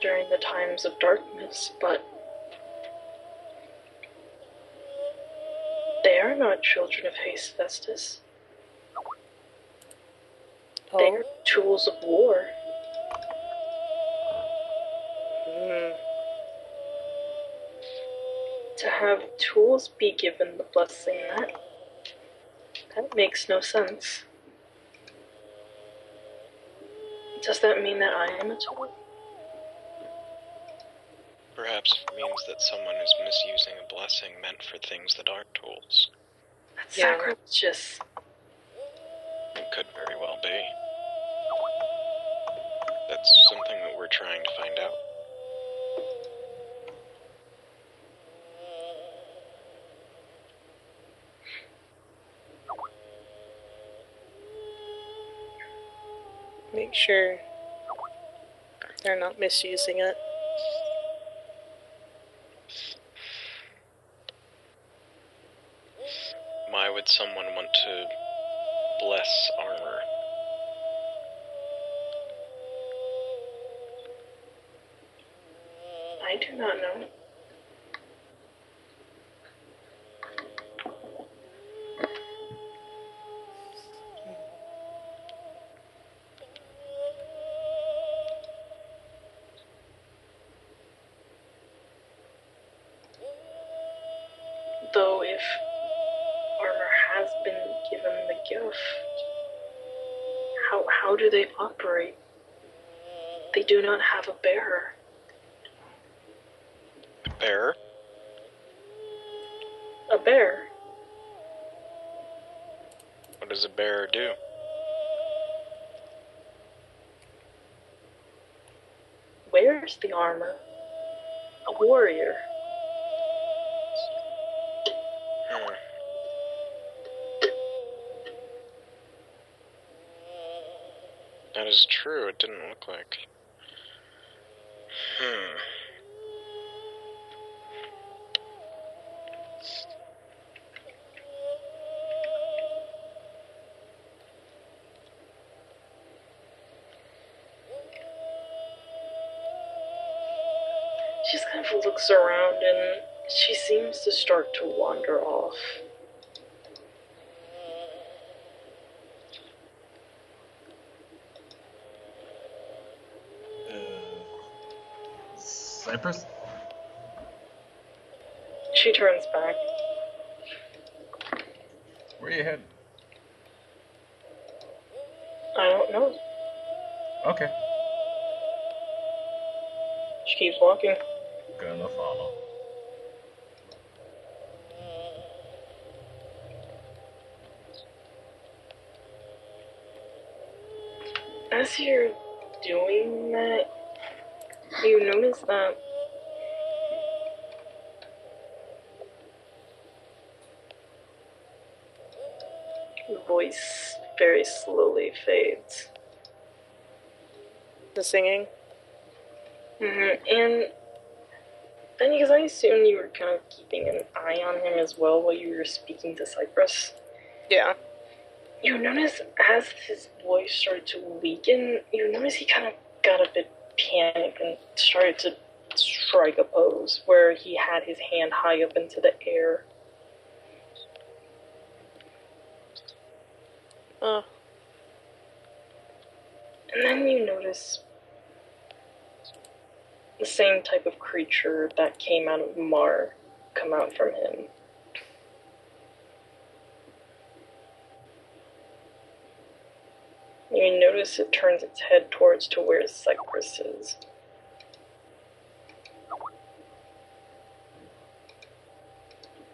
during the times of darkness, but they are not children of Hephaestus. They are tools of war. To have tools be given the blessing, that makes no sense. Does that mean that I am a tool? Perhaps it means that someone is misusing a blessing meant for things that aren't tools. That's sacrilegious. It could very well be. That's something that we're trying to find out. Make sure they're not misusing it. Why would someone want to bless armor? I do not know. Though if armor has been given the gift, how do they operate? They do not have a bearer. Bear? A bear. What does a bearer do? Wears the armor. A warrior. That is true, it didn't look like. She just kind of looks around and she seems to start to wander off. Cypress? She turns back. Where you headed? I don't know. Okay. She keeps walking. Gonna follow. As you're doing that, you notice that the voice very slowly fades. The singing? And then, because I assume you were kind of keeping an eye on him as well while you were speaking to Cypress. Yeah. You notice as his voice started to weaken, you notice he kind of got a bit panicked and started to strike a pose where he had his hand high up into the air. And then you notice the same type of creature that came out of Mar come out from him. You notice it turns its head towards to where Cypress is.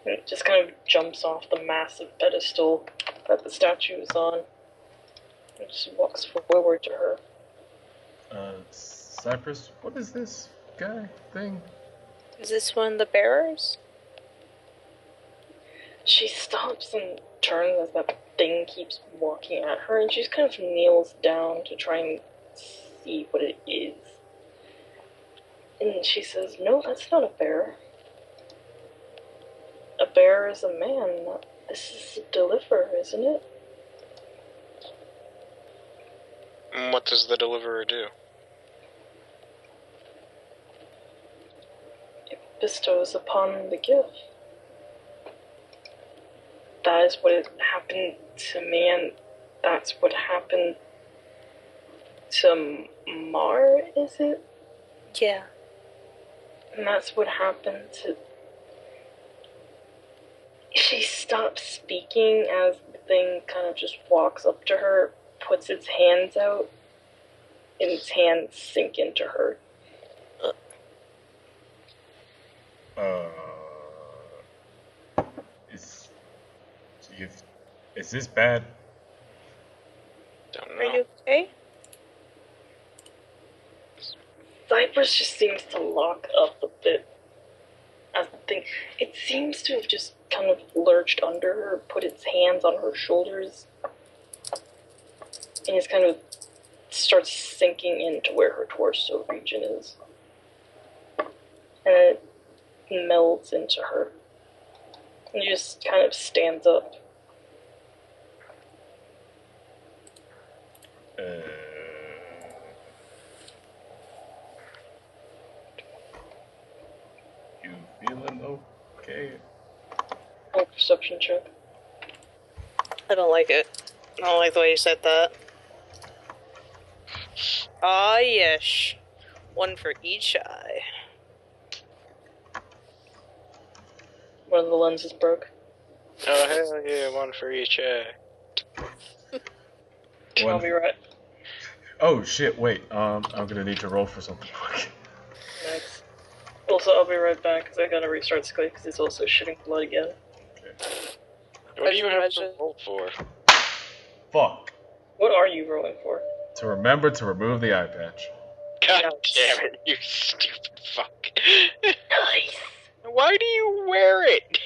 And it just kind of jumps off the massive pedestal that the statue is on. And just walks forward to her. Cypress, what is this guy thing? Is this one of the bearers? She stops and turns as that thing keeps walking at her, and she just kind of kneels down to try and see what it is. And she says, "No, that's not a bear. A bear is a man. This is a deliverer, isn't it?" What does the deliverer do? It bestows upon the gift. That is what happened to me, and that's what happened to Mar, is it? Yeah. And that's what happened to... She stops speaking as the thing kind of just walks up to her, puts its hands out, and its hands sink into her. Is this bad? Don't Are know. you okay? Cypress just seems to lock up a bit as the thing. It seems to have just kind of lurched under her, put its hands on her shoulders, and just kind of starts sinking into where her torso region is. And it melds into her. And she just kind of stands up. You feeling okay? Roll perception check. I don't like it. I don't like the way you said that. Ah, yes. One for each eye. One of the lenses broke. Oh, hell yeah, one for each eye. I'll be right. Oh shit! Wait. I'm gonna need to roll for something quick. Nice. Also, I'll be right back because I gotta restart Skype because it's also shitting blood again. What do you have to Imagine- roll for? Fuck. What are you rolling for? To remember to remove the eye patch. God Nice. damn it, you stupid fuck. Nice! Why do you wear it?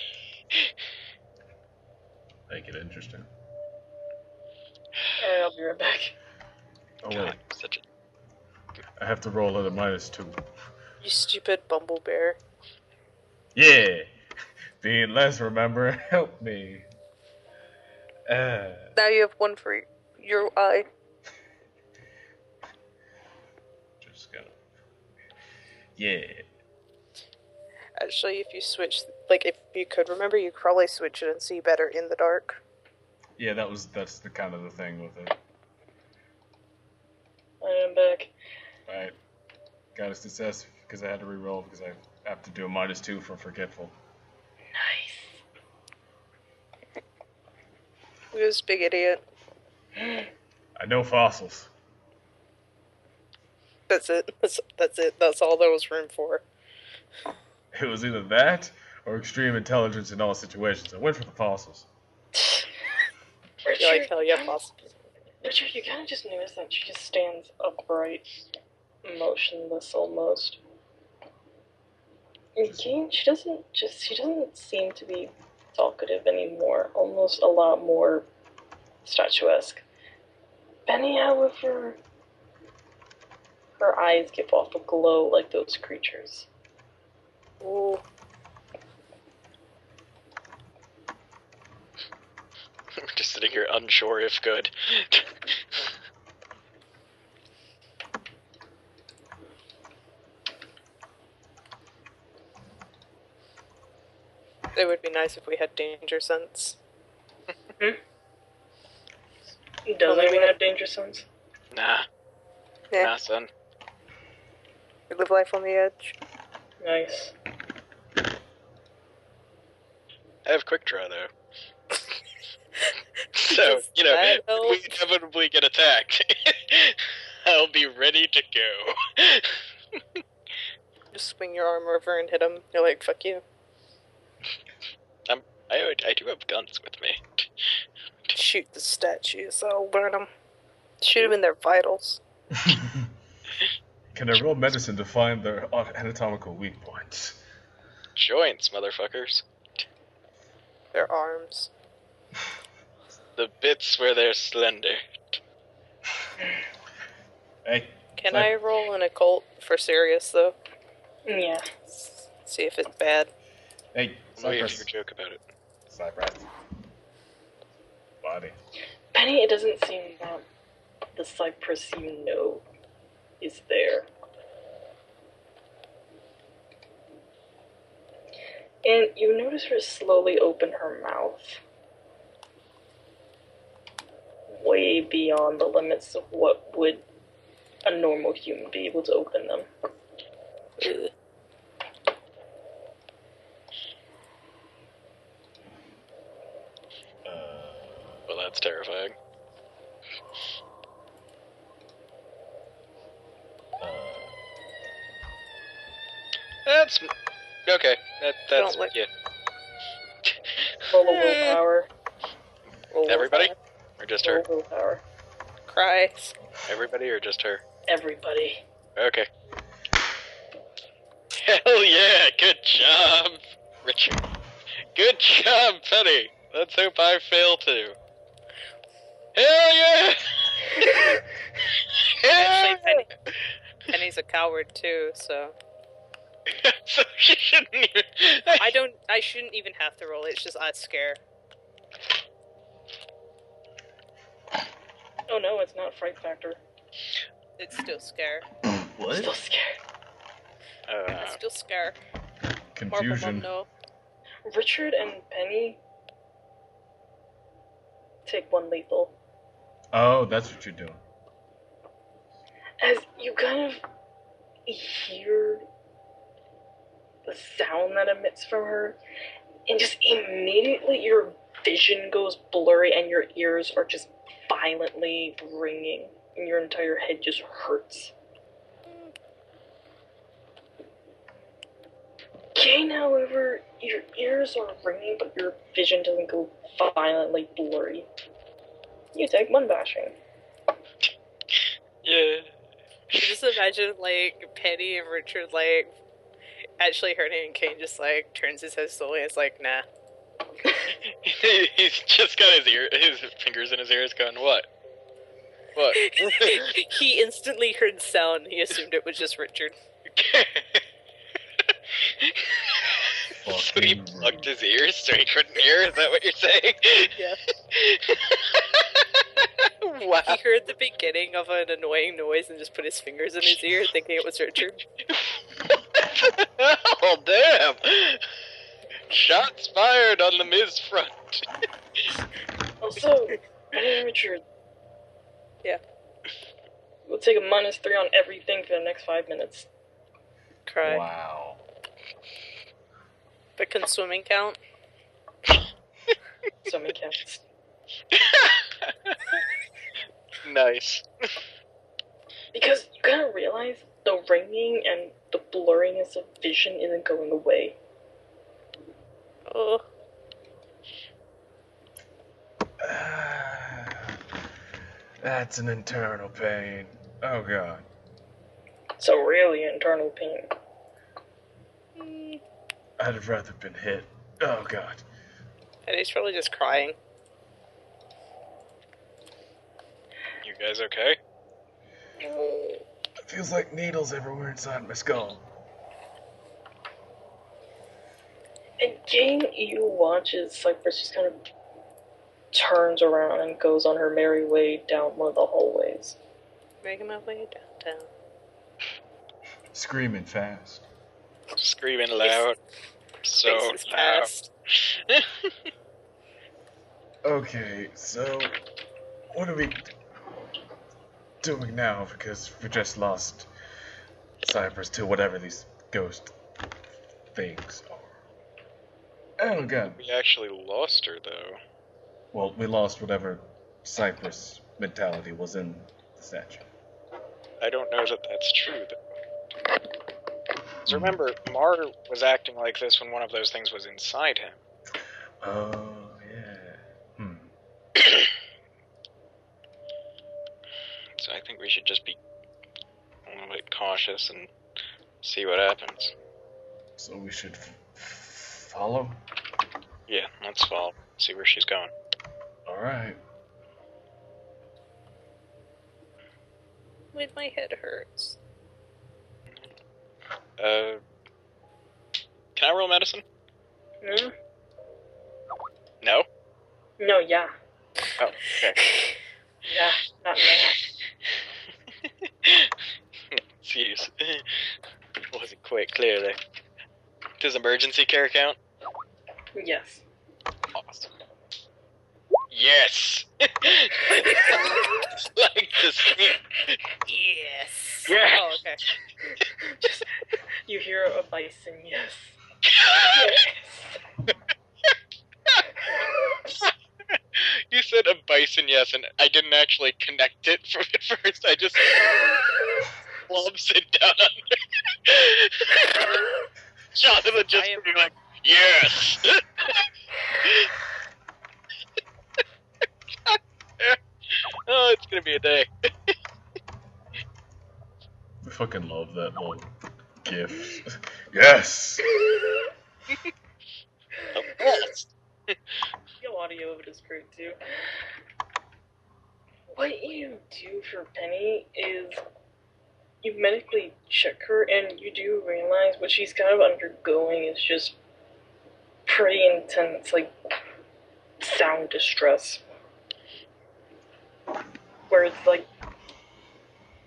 Make it interesting. Alright, I'll be right back. Oh wait, God, such a... I have to roll at a -2. You stupid bumble bear. Yeah. Being less, remember, help me. Now you have one for your eye. Just gotta. Yeah. Actually, if you switch, like, if you could remember, you could probably switch it and see better in the dark. Yeah, that's the kind of the thing with it. I am back. Alright. Got a success because I had to re-roll because I have to do a -2 for forgetful. Nice. Who's big idiot? I know fossils. That's it. That's it. That's all there was room for. It was either that or extreme intelligence in all situations. I went for the fossils. Richard, You're like, hell yeah, possible. Richard, you kind of just notice that she just stands upright, motionless almost. And Jane, she doesn't seem to be talkative anymore. Almost a lot more statuesque. Benny, however, her eyes give off a glow like those creatures. Ooh. We're just sitting here unsure if good. It would be nice if we had danger sense. Does Well, maybe anyone not. have danger sense? Nah, Yeah, nah, son. we live life on the edge. Nice. I have quick draw though. So, Does you know, that if we help? inevitably get attacked, I'll be ready to go. Just swing your arm over and hit him. You're like, fuck you. I do have guns with me. Shoot the statues. I'll burn them. Shoot them in their vitals. Can I roll medicine to find their anatomical weak points? Joints, motherfuckers. Their arms. The bits where they're slender. Hey. Can I roll an occult for Sirius, though? Yeah. See if it's bad. Hey, I'm waiting for Cypress. your joke about it. Cypress. Body. Penny, it doesn't seem that the Cypress you know is there. And you notice her slowly open her mouth. Way beyond the limits of what would a normal human be able to open them. Ugh. Well, that's terrifying. That's okay. That's Don't like- yeah. Roll a willpower. Roll Everybody, willpower. or just Roll her? willpower. Cries. Everybody, or just her? Everybody. Okay. Hell yeah! Good job, Richard. Good job, Penny. Let's hope I fail too. Hell yeah! Actually, Penny's a coward too, so So she shouldn't even. I shouldn't even have to roll it. It's just I scare. Oh no, it's not fright factor. It's still scare. Still scared. It's still scare. Confusion. No. Richard and Penny take one lethal. Oh, that's what you're doing. As you kind of hear the sound that emits from her, and just immediately your vision goes blurry and your ears are just violently ringing, and your entire head just hurts. Kane, however, your ears are ringing, but your vision doesn't go violently blurry. You take one bashing. Yeah. Just imagine like Penny and Richard like actually hurting, and Kane just like turns his head slowly. And it's like nah. He's just got his fingers in his ears going, what? What? He instantly heard sound. He assumed it was just Richard. So he plugged his ears so he couldn't hear? Is that what you're saying? Yeah. Wow. He heard the beginning of an annoying noise and just put his fingers in his ear, thinking it was Richard. Oh, damn! Shots fired on the Miz front. Also, Penny and Richard. Yeah. We'll take a -3 on everything for the next 5 minutes. Cry. Wow. But can swimming count? So many counts. Nice. Because you gotta realize the ringing and the blurriness of vision isn't going away. Oh. That's an internal pain. Oh god. So really internal pain. I'd have rather been hit. Oh god. And he's probably just crying. You guys okay? It feels like needles everywhere inside my skull. And Jane, you watch as Cypress just kind of turns around and goes on her merry way down one of the hallways. Making my way downtown. Screaming fast. Screaming loud. So Faces loud. past. Okay, so what are we doing now? Because we just lost Cypress to whatever these ghost things are. Oh god. We actually lost her, though. Well, we lost whatever Cypress mentality was in the statue. I don't know that that's true, though. 'Cause remember, Mar was acting like this when one of those things was inside him. Oh, yeah. So I think we should just be a little bit cautious and see what happens. So we should follow? Yeah, let's follow. See where she's going. Alright. Wait, my head hurts. Can I roll medicine? Hmm? No? No, yeah. Oh, okay. Yeah, not now. Jeez. Wasn't quite clear there. Does emergency care count? Yes. Awesome. Yes! Like the scene. Yes. Yeah. Oh, okay. Just, you hear a bison, yes. You said a bison yes, and I didn't actually connect it from at first. I just lumps it down under. Jonathan just being like, yes! Oh, it's gonna be a day. I fucking love that little gif. Yes! Yes! The audio of it is great too. What you do for Penny is you medically check her, and you do realize what she's kind of undergoing is just pretty intense, like, sound distress. Where it's like,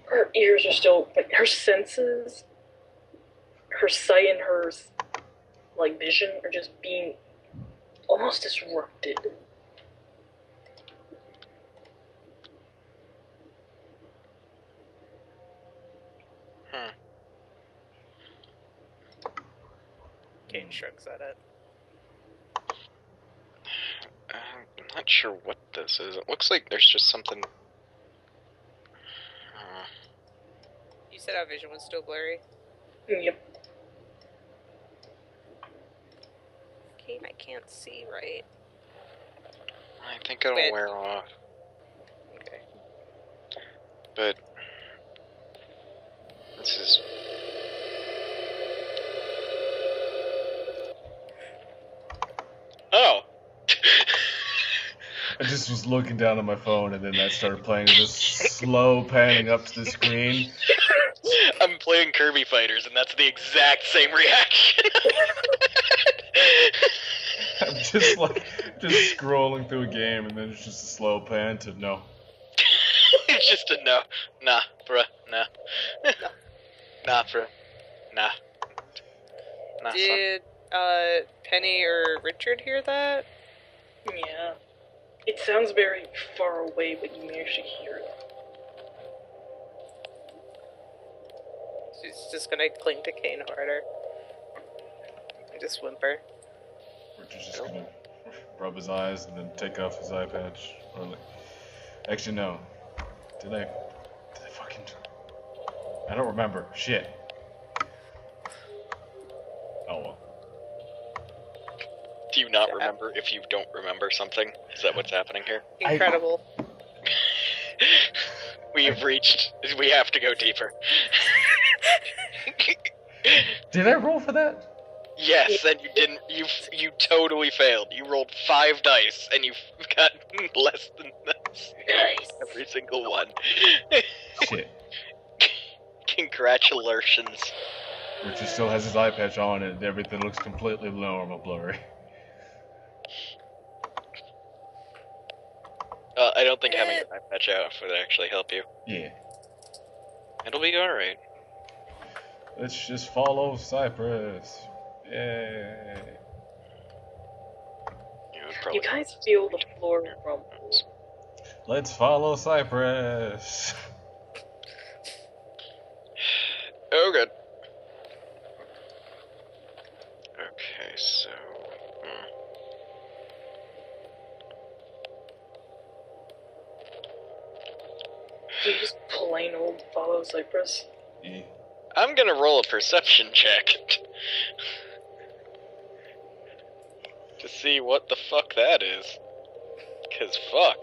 her ears are still, like, her senses, her sight and her, like, vision are just being almost disrupted. Kane shrugs at it. I'm not sure what this is. It looks like there's just something. You said our vision was still blurry. Yep. Kane, I can't see right. I think it'll Wait. wear off. Okay. But this is. Oh! I just was looking down at my phone and then that started playing, just slow panning up to the screen. I'm playing Kirby Fighters, and that's the exact same reaction. I'm just scrolling through a game and then it's just a slow pan to no. It's just a no. Nah, bruh, nah. Nah, bruh. Nah. Nah, son. Did Penny or Richard hear that? Yeah. It sounds very far away, but you may actually hear it. She's just gonna cling to Kane harder. And just whimper. Richard's just gonna rub his eyes and then take off his eye patch. Or like, actually, no. Did I fucking? I don't remember. Shit. Oh well. Do you not remember if you don't remember something? Is that what's happening here? Incredible. We have to go deeper. Did I roll for that? Yes, and you didn't. You totally failed. You rolled 5 dice, and you've got less than this. Nice. Every single one. Shit. Congratulations. Richard still has his eye patch on and everything looks completely normal, blurry. I don't think having your eye patch out would actually help you. Yeah. It'll be alright. Let's just follow Cypress. Yay. You guys feel the floor rumble. Let's follow Cypress. Oh, good. Okay, so. Do you just plain old follow Cypress? Yeah. I'm gonna roll a perception check. To see what the fuck that is. Cause fuck.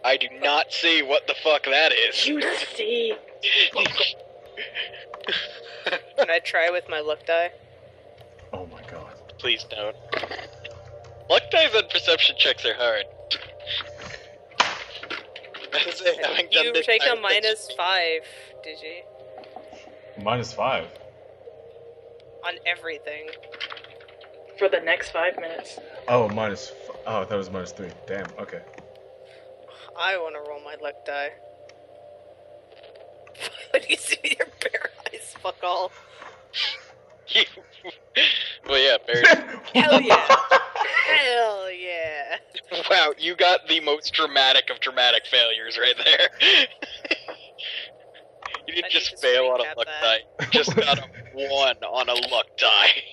I do not see what the fuck that is. You see? Can I try with my luck die? Oh my god. Please don't. Luck dice and perception checks are hard. You take a -5, did you? -5. On everything. For the next 5 minutes. Oh, oh, I thought it was -3. Damn, okay. I want to roll my luck die. What do you see your bare eyes? Fuck all. Well, yeah, Barry. Hell yeah! Hell yeah! Wow, you got the most dramatic of dramatic failures right there. You didn't just fail on a luck die. You just got a 1 on a luck die.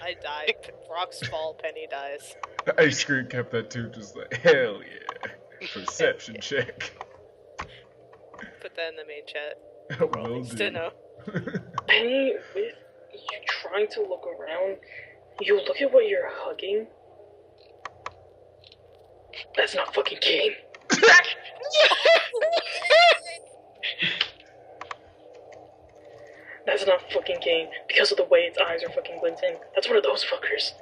I died. Rocks fall, Penny dies. I screen kept that too, just like, hell yeah. Perception check. Put that in the main chat. Will Just do. to know. Penny, with you trying to look around, you look at what you're hugging. That's not fucking Kane. That's not fucking Kane. Because of the way its eyes are fucking glinting. That's one of those fuckers.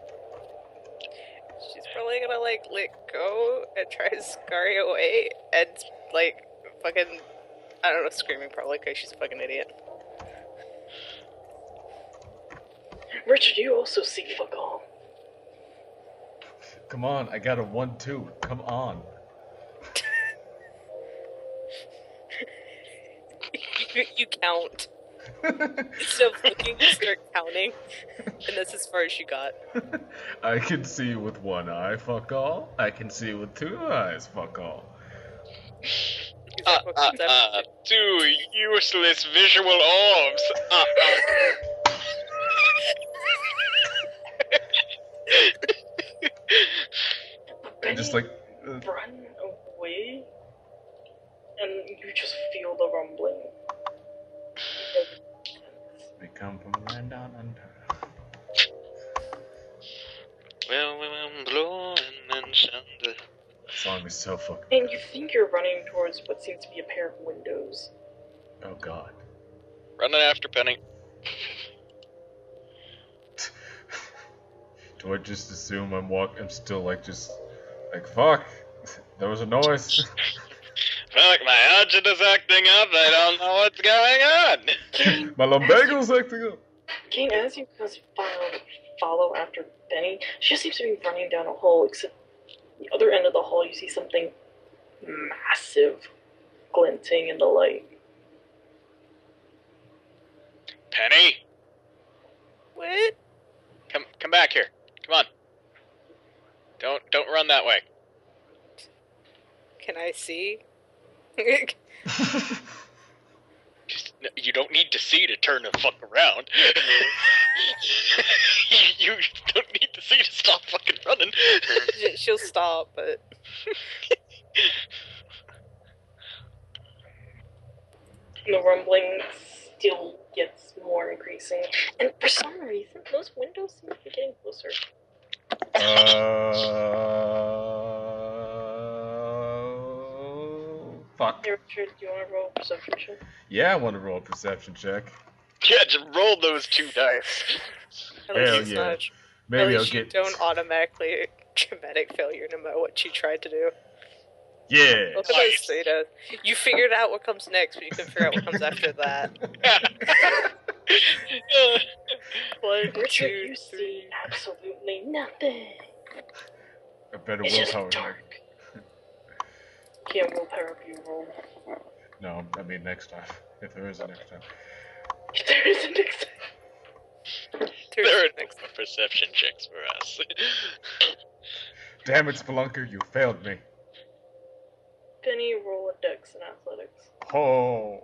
She's probably gonna, like, let go and try to scurry away and, like, fucking, I don't know, screaming probably because she's a fucking idiot. Richard, you also see fuck all. Come on, I got a 1-2. Come on. You count. Instead of looking, you start counting. And that's as far as you got. I can see with one eye, fuck all. I can see with 2 eyes, fuck all. Two useless visual orbs. And just like... run away, and you just feel the rumbling. We come from land down under. Well, I'm blowing and the This song is so fucking... And you think you're running towards what seems to be a pair of windows. Oh god. running after Penny. Do I just assume I'm still like fuck, there was a noise. Fuck, my agent is acting up, I don't know what's going on. My lumbago's acting up. Kane, as you guys follow after Benny, she just seems to be running down a hole, except the other end of the hall you see something massive glinting in the light. Penny, What? come back here. Come on. Don't run that way. Can I see? You don't need to see to turn the fuck around. you don't need to see to stop fucking running. She'll stop, but... The rumbling still gets more increasing, and for some reason, those windows seem to be getting closer. Fuck. Hey, Richard, do you want to roll a perception check? Yeah, I want to roll a perception check. Yeah, just roll those 2 dice. At least Hell it's yeah. not... Maybe At I'll least you get... don't automatically dramatic failure no matter what you tried to do. Yeah. Look at those data. You figured out what comes next, but you can figure out what comes after that. 1, Richard, 2, you 3. see absolutely nothing. A better It's just willpower. dark. Can't willpower up you roll. No, I mean next time. If there is a next time. There is a next time. There are no perception checks for us. Damn it, Spelunker, you failed me. Penny, roll a dex in athletics. Oh.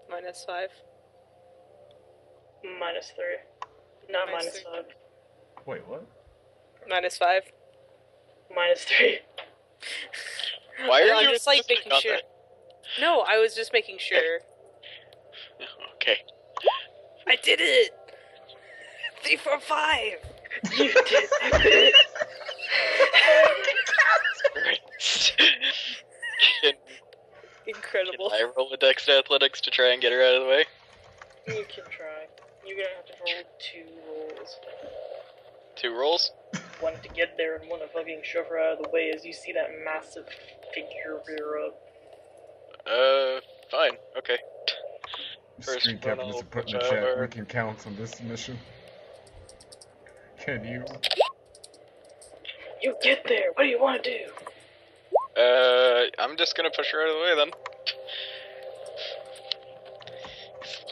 -5. -3. Not Minus -5. Wait, what? -5. -3. Why are I'm you just like insisting making on sure. that? No, I was just making sure. Okay. I did it! 3, 4, 5! You did it. Incredible. Can I roll a dex athletics to try and get her out of the way? You can try. You're gonna have to roll 2 rolls. 2 rolls? wanting to get there and want to fucking shove her out of the way as you see that massive figure rear up. Fine, okay. First Screen captain funnel, is to put in the whichever. chat. We can count on this mission. Can you? You get there. What do you want to do? I'm just gonna push her out of the way then.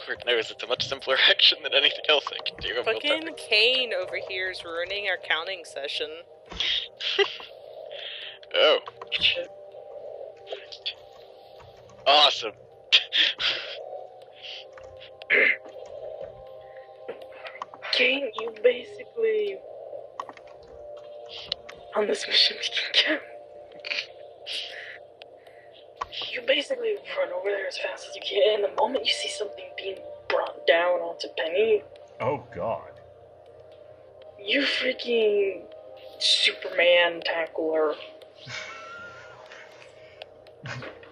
Lord knows it's a much simpler action than anything else I can do. Fucking Kane over here is ruining our counting session. Oh, Shit. awesome. Kane, you basically... On this mission, you basically run over there as fast as you can, and the moment you see something being brought down onto Penny, Oh God. you freaking Superman tackle her.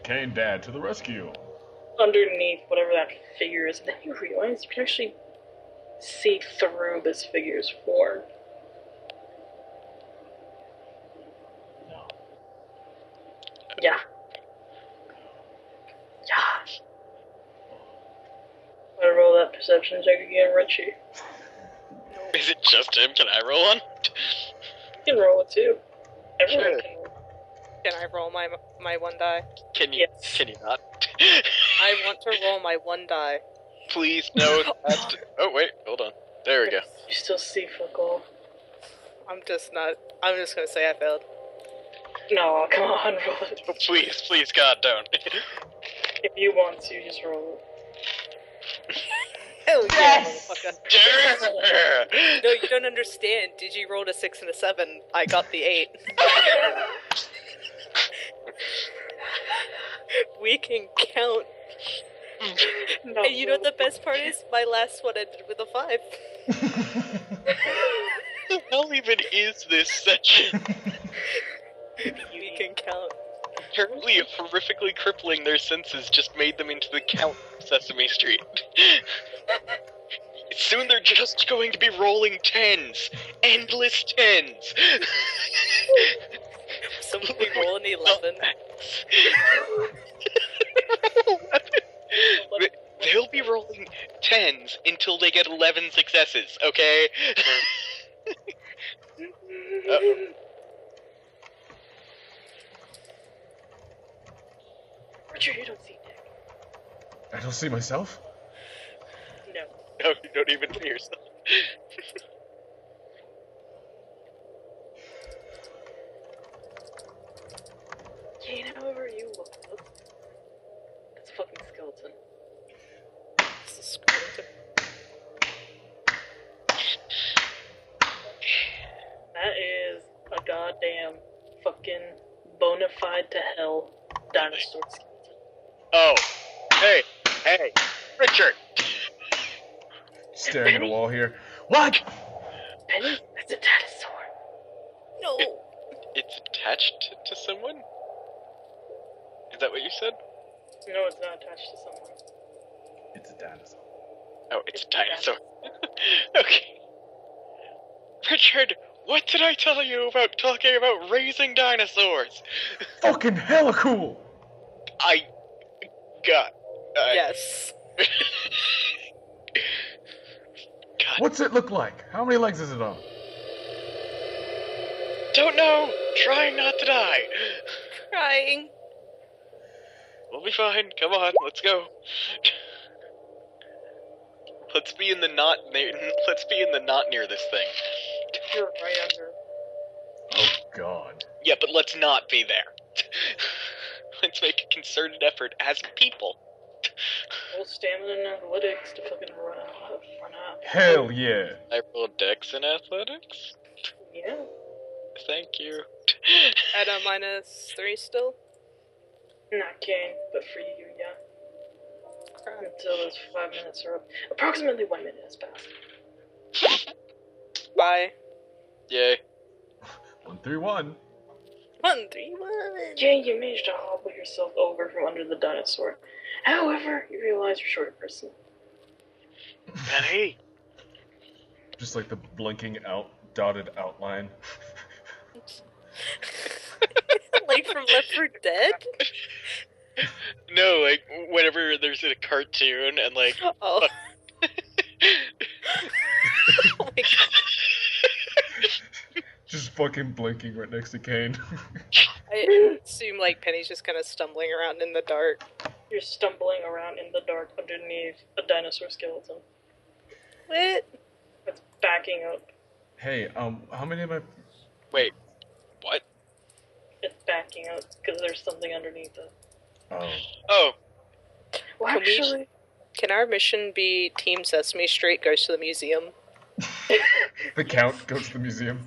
Kane Dad to the rescue. Underneath whatever that figure is, and then you realize you can actually see through this figure's form. No. Yeah. Yeah. Wanna roll that perception check again, Richie? Is it just him? Can I roll one? You can roll it too. Everyone Sure. can roll. Can I roll my one die? Can you? Yes. Can you not? I want to roll my one die. Please no. Oh wait, hold on. There we go. You still see fuck all. I'm just gonna say I failed. No, come on, roll it. Oh, please, God, don't. If you want to, just roll it. Hell yeah, motherfucker. No, no, you don't understand. Digi rolled a 6 and a 7. I got the 8. We can count. No, And you know what the best part is? My last one ended with a 5. the hell even is this section? We can count. Apparently, horrifically crippling their senses just made them into the Count of Sesame Street. Soon they're just going to be rolling tens. Endless tens. Somebody roll an 11. They'll be rolling tens until they get 11 successes, okay? Richard, you don't see Nick. I don't see myself. No. No, you don't even see yourself. Kane, however you look, that's a fucking skeleton. This is skeleton. That is a goddamn fucking bona fide to hell dinosaur skeleton. Oh, hey, Richard. Staring at a wall here. What? Penny, that's a dinosaur. No! It's attached to someone? Is that what you said? No, it's not attached to someone. It's a dinosaur. Oh, it's a dinosaur. Okay. Richard, what did I tell you about talking about raising dinosaurs? Fucking hella cool. I got. Yes. God. What's it look like? How many legs is it on? Don't know. Trying not to die. Crying. We'll be fine. Come on, let's go. Let's be in the not near this thing. You're right under. Oh God. Yeah, but let's not be there. Let's make a concerted effort as people. Full stamina and athletics to fucking run out. Hell yeah. I rolled Dex in athletics. Yeah. Thank you. At a -3 still? Not Kane, but for you, yeah. Crap. Until those 5 minutes are up. Approximately 1 minute has passed. Bye. Yay. 131. 1, 3, 1. Jay, you managed to hobble yourself over from under the dinosaur. However, you realize you're short a person. Penny. Just like the blinking out dotted outline Like from Left 4 Dead? No, like whenever there's a cartoon and like. Oh. Oh my god. Just fucking blinking right next to Kane. I assume like Penny's just kind of stumbling around in the dark. You're stumbling around in the dark underneath a dinosaur skeleton. What? That's backing up. Hey, how many of my... Wait, what? It's backing up because there's something underneath it. Oh. Oh, Well, Can we- actually, Can our mission be Team Sesame Street goes to the museum? The Count goes to the museum.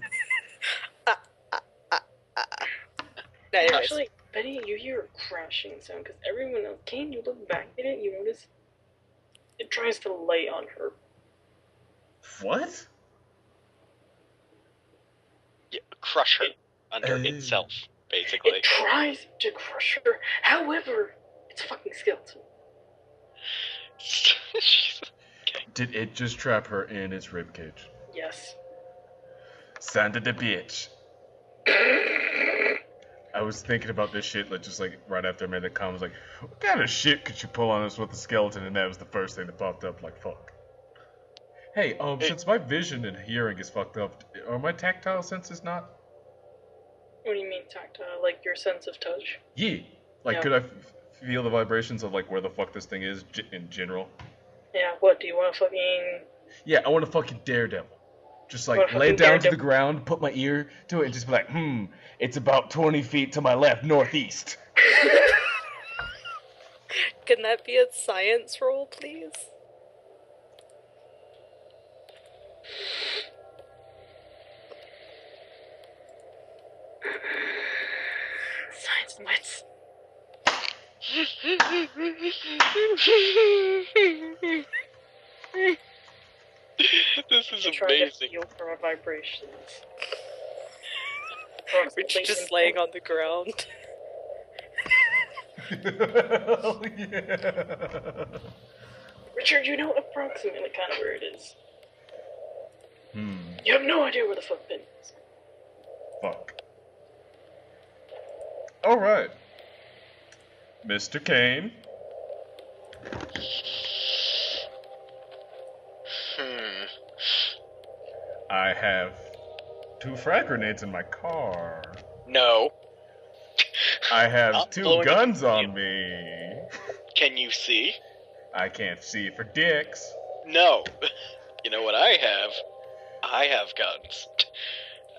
No, anyways. actually, Betty, you hear a crashing sound because everyone else. Kane, you look back at it, you notice it tries to lay on her. What? yeah, crush her under itself, basically. It tries to crush her. However, it's a fucking skeleton. Did it just trap her in its ribcage? Yes. Son of a bitch. I was thinking about this shit like just like right after I made the comment. I was like, what kind of shit could you pull on us with a skeleton? And that was the first thing that popped up. Like, fuck. Hey, since my vision and hearing is fucked up, are my tactile senses not? What do you mean tactile? Like your sense of touch? Yeah. Like, Yeah. could I feel the vibrations of like where the fuck this thing is in general? Yeah. What do you want to fucking? Yeah, I want to fucking daredevil. Just like What lay fucking down to the Daredevil? ground, put my ear to it, and just be like, it's about 20 feet to my left, northeast. Can that be a science roll, please? Science wits. This is You try to amazing. feel for our vibrations. Richard just laying on the ground. Hell yeah. Richard, you know approximately kind of where it is. Hmm. You have no idea where the fuck Ben is. Fuck. Alright. Mr. Kane. I have 2 frag grenades in my car. No. I have Not 2 blowing guns up on you. me. Can you see? I can't see for dicks. No. You know what I have? I have guns.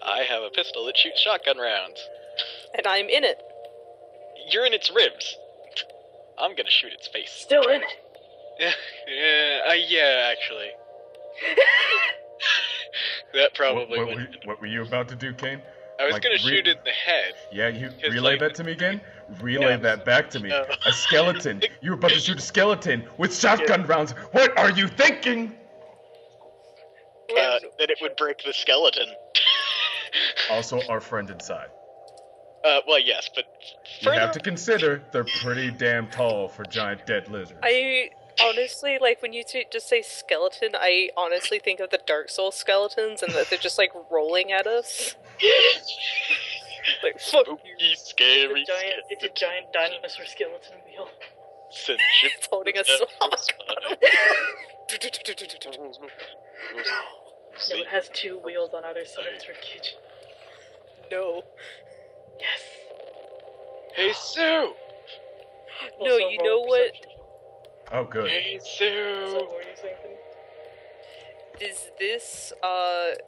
I have a pistol that shoots shotgun rounds. And I'm in it. You're in its ribs. I'm gonna shoot its face. Still in it. Yeah, actually. That probably wouldn't. What were you about to do, Kane? I was like, gonna shoot it in the head. Yeah, you 'Cause, relay like- that to me again? Relay Yeah. that back to me. No. A skeleton. You were about to shoot a skeleton with shotgun rounds. What are you thinking? That it would break the skeleton. Also, our friend inside. Well, yes, but You have further- to consider they're pretty damn tall for giant dead lizards. I honestly, like, when you just say skeleton, I honestly think of the Dark Souls skeletons and that they're just, like, rolling at us. Like, fuck you. Spooky, scary It's a giant dinosaur skeleton wheel. It's holding us so No, it has 2 wheels on either side of its ribcage. No. Yes. Hey, Sue! No, Also you roll know what? perception. Oh, good. Hey, So, Sue! what are you saying? Is this, what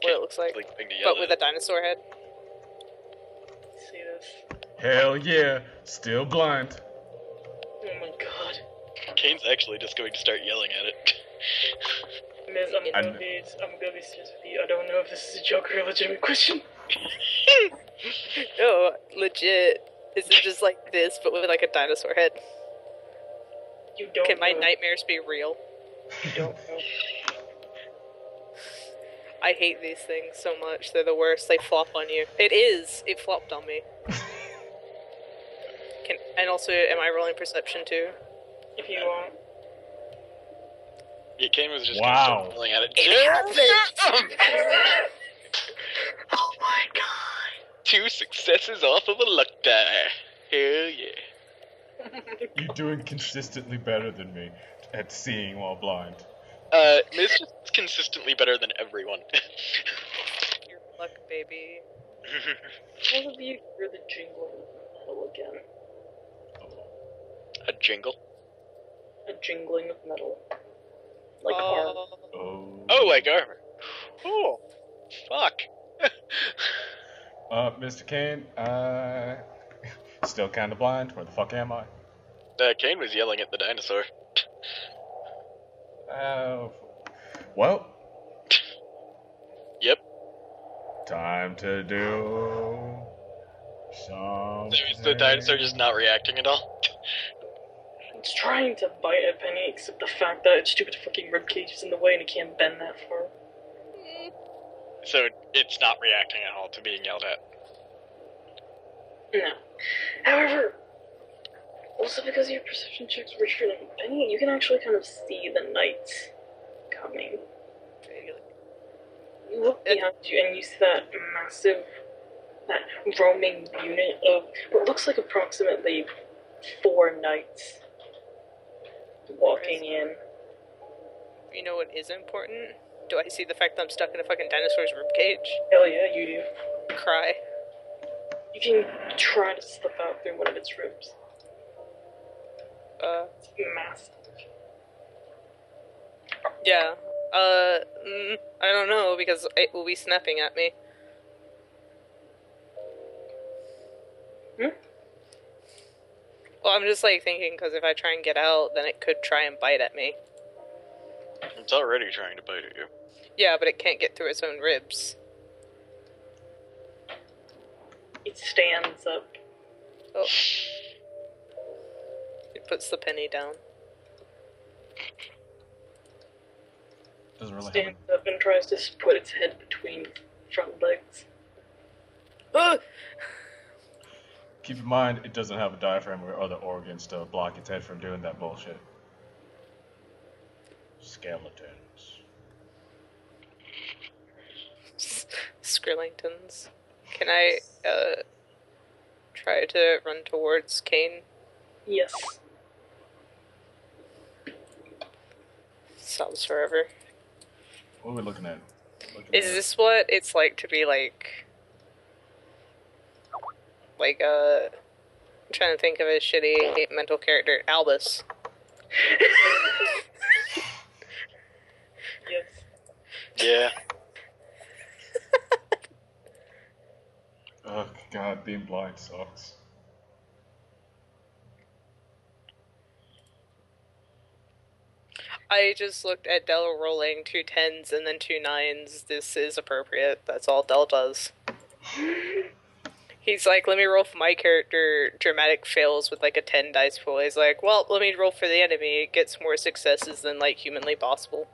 it looks like? Like thing to yell But with at. a dinosaur head? See this? Hell yeah. Still blind. Oh my god. Kane's actually just going to start yelling at it. Miz, I'm gonna be serious with you. I don't know if this is a joke or a legitimate question. No, legit. Is it just like this, but with like a dinosaur head? You don't Can my know. nightmares be real? You don't know. I hate these things so much. They're the worst. They flop on you. It is. It flopped on me. And also, am I rolling perception too? If you want. Yeah, Kane was just Wow. going to start yelling at it. It happened! Oh my god. 2 successes off of a luck die. Hell yeah. You're doing consistently better than me at seeing while blind. Miss is consistently better than everyone. Your luck, baby. All of you hear the jingling of metal again. A jingle? A jingling of metal. Like armor. Oh, like armor. Oh, fuck. Mr. Kane, still kinda blind. Where the fuck am I? Kane was yelling at the dinosaur. Well, Yep. time to do something. So is the dinosaur just not reacting at all? It's trying to bite at Penny, except the fact that its stupid fucking ribcage is in the way and it can't bend that far. So it's not reacting at all to being yelled at. No. However, also because your perception checks were true, Penny, you can actually kind of see the night coming. You look behind you and you see that massive, that roaming unit of what looks like approximately 4 knights walking in. You know what is important? Do I see the fact that I'm stuck in a fucking dinosaur's ribcage? Hell yeah, you do. Cry. You can try to slip out through one of its ribs. It's massive. Yeah. I don't know, because it will be snapping at me. Hmm? Well, I'm just, like, thinking, because if I try and get out, then it could try and bite at me. It's already trying to bite at you. Yeah, but it can't get through its own ribs. It stands up. Oh. It puts the penny down. Doesn't really Stands up and tries to put its head between front legs. Keep in mind, it doesn't have a diaphragm or other organs to block its head from doing that bullshit. Skeletons. Skrillingtons. Can I, try to run towards Kane? Yes. Stops forever. What are we looking at? Is this what it's like to be like, I'm trying to think of a shitty mental character, Albus. Yes. Yeah. Oh god, being blind sucks. I just looked at Dell rolling 2 10s and then 2 9s. This is appropriate. That's all Dell does. He's like, let me roll for my character. Dramatic fails with like a 10 dice pool. He's like, well, let me roll for the enemy. It gets more successes than like humanly possible.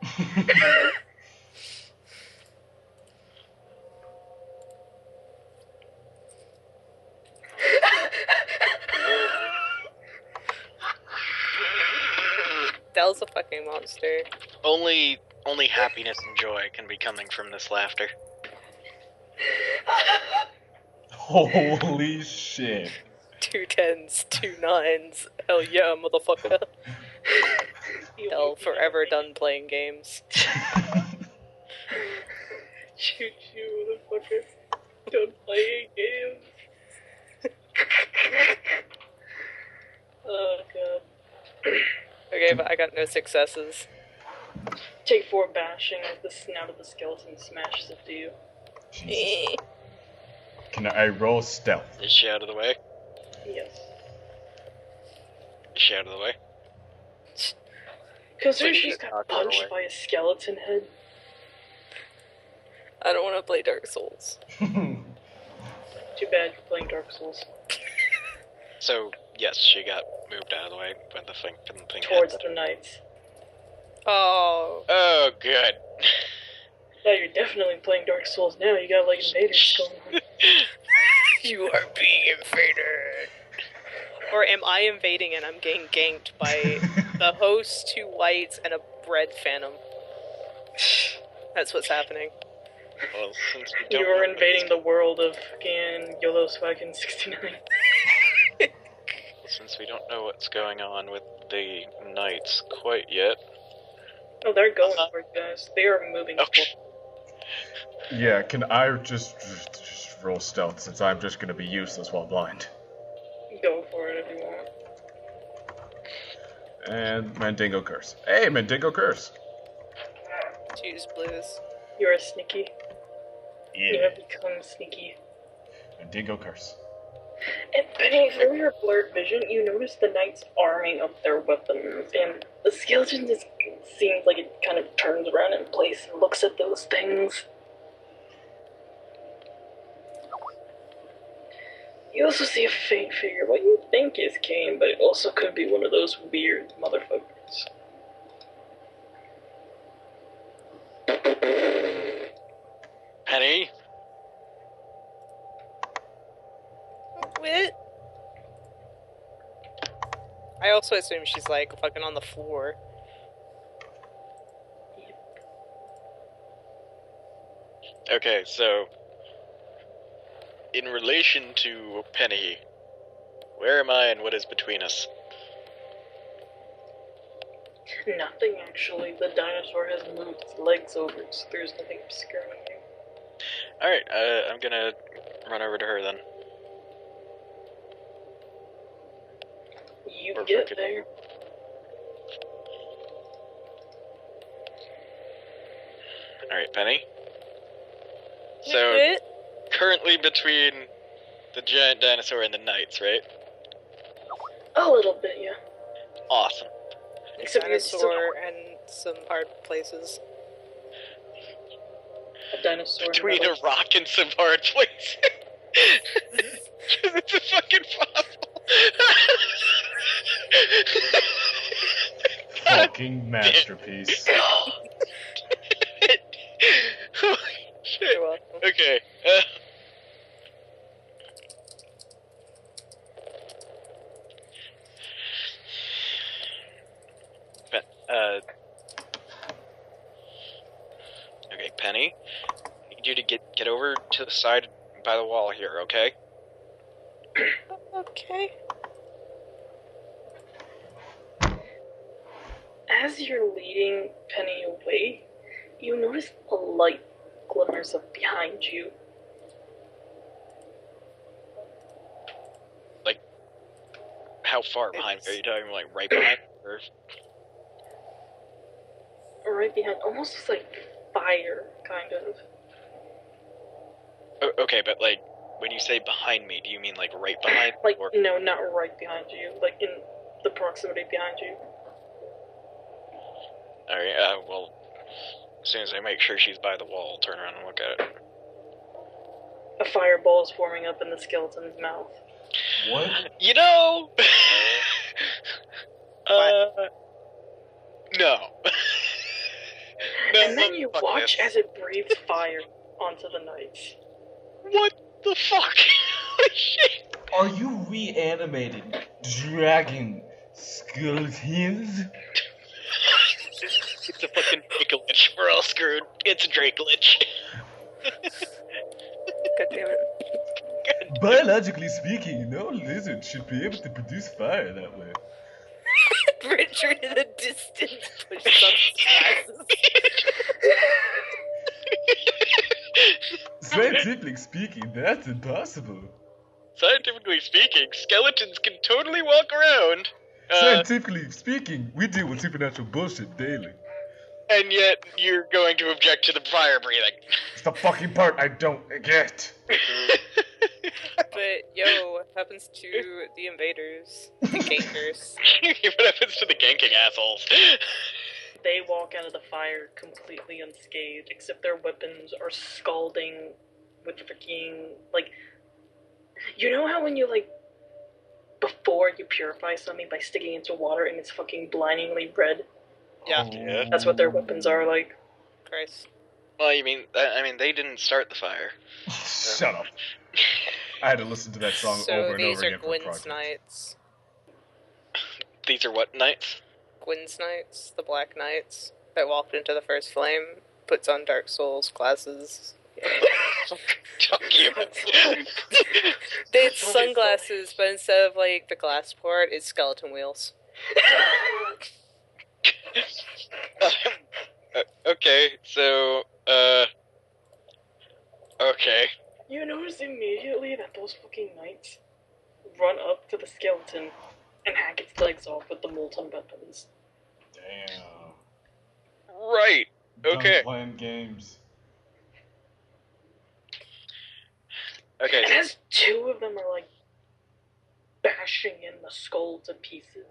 Dell's a fucking monster. Only happiness and joy can be coming from this laughter. Holy shit. 2 10s, 2 9s. Hell yeah, motherfucker. Dell forever done playing games. Choo choo, motherfucker. Done playing games. Oh god. Okay, but I got no successes. Take 4 bashing as the snout of the skeleton smashes into you. Jesus. Can I roll stealth? Is she out of the way? Yes. Is she out of the way? Because So you she's just got knocked her punched away. by a skeleton head. I don't want to play Dark Souls. Too bad you're playing Dark Souls. So, yes, she got moved out of the way when the thing Towards hit. the knights. Oh. Oh, good. Yeah, you're definitely playing Dark Souls now. You got like invaders going on. You are being invaded. Or am I invading and I'm getting ganked by the host, 2 whites, and a red phantom? That's what's happening. Well, since we don't You're know invading the world of fucking YOLO Swaggin 69. since we don't know what's going on with the knights quite yet. Oh, they're going for it, guys. They are moving Oh, forward. Yeah, can I just roll stealth since I'm just gonna be useless while blind? Go for it if you want. And Mandingo Curse. Hey, Mandingo Curse! Choose blues. You're a sneaky. You have become sneaky. Mandingo Curse. And Penny, through your blurred vision, you notice the knights arming up their weapons, and the skeleton just seems like it kind of turns around in place and looks at those things. You also see a faint figure, what you think is Kane, but it also could be one of those weird motherfuckers. Penny? What? I also assume she's like fucking on the floor. Okay, so in relation to Penny, where am I and what is between us? Nothing, actually. The dinosaur has moved its legs over, so there's nothing obscuring you. Alright, I'm gonna run over to her then. You Or get frickin- there. Alright, Penny. So, What? currently between the giant dinosaur and the knights, right? A little bit, yeah. Awesome. Except you still Dinosaur and some hard places. a dinosaur. Between and a rock and some hard places. It's a fucking fossil. Fucking masterpiece. Holy shit. You're welcome. Okay. Okay, Penny. I need you to get over to the side by the wall here, okay? Okay. As you're leading Penny away, you notice a light glimmers up behind you. How far behind? Are you talking like right behind? Or... Right behind, almost like fire, kind of. Okay, but like when you say behind me, do you mean like right behind? Like, or... no, not right behind you, like in the proximity behind you. Alright, well, as soon as I make sure she's by the wall, I'll turn around and look at it. A fireball is forming up in the skeleton's mouth. What? You know! No. No, And then you fuck watch this. as it breathes fire onto the knights. What the fuck? Holy shit! Are you reanimating dragon skeletons? It's a fucking Dracolich. We're all screwed. It's a Dracolich. God damn it. Biologically speaking, no lizard should be able to produce fire that way. Richard in the distance pushes up his glasses. Scientifically speaking, that's impossible. Scientifically speaking, skeletons can totally walk around. Scientifically speaking, we deal with supernatural bullshit daily. And yet you're going to object to the fire breathing. It's the fucking part I don't get. But, yo, what happens to the invaders? The gankers? What happens to the ganking assholes? They walk out of the fire completely unscathed, except their weapons are scalding with freaking, like... You know how when you, like, before you purify something by sticking it into water and it's fucking blindingly red? Yeah. Yeah. That's what their weapons are like. Christ. Well, you mean, they didn't start the fire. Shut up. I had to listen to that song So over and these over are again for Gwyn's project. knights. These are what knights? Gwyn's knights, the Black Knights, that walked into the first flame, puts on Dark Souls glasses, Talking about. It's sunglasses, but instead of like the glass part, it's skeleton wheels. Okay, so, okay. You notice immediately that those fucking knights run up to the skeleton and hack its legs off with the molten weapons. Damn. Right, okay. Done playing games. Okay, And as two of them are like bashing in the skull to pieces,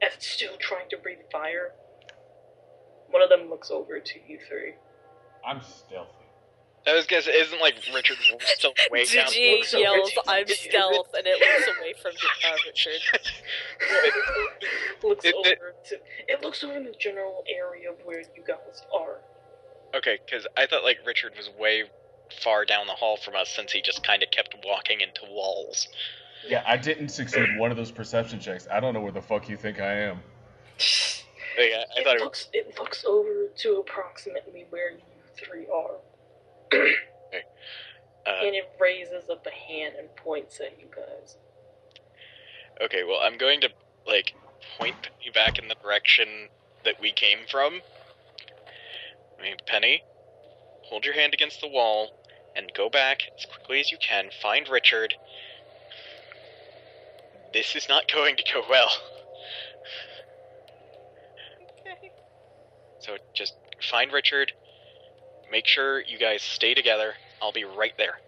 as it's still trying to breathe fire, one of them looks over to you three. I'm stealthy. I was gonna say, isn't like Richard still way down? Gigi Looks over yells, to "I'm you. stealth," and it looks away from Richard. It looks over in the general area of where you guys are. Okay, because I thought like Richard was way far down the hall from us since he just kind of kept walking into walls. Yeah, I didn't succeed one of those perception checks. I don't know where the fuck you think I am. Yeah, I thought It looks over to approximately where you three are. And it raises up a hand and points at you guys. Okay, well, I'm going to, like, point Penny back in the direction that we came from. I mean, Penny, hold your hand against the wall and go back as quickly as you can. Find Richard. This is not going to go well. Okay. So just find Richard. Make sure you guys stay together. I'll be right there.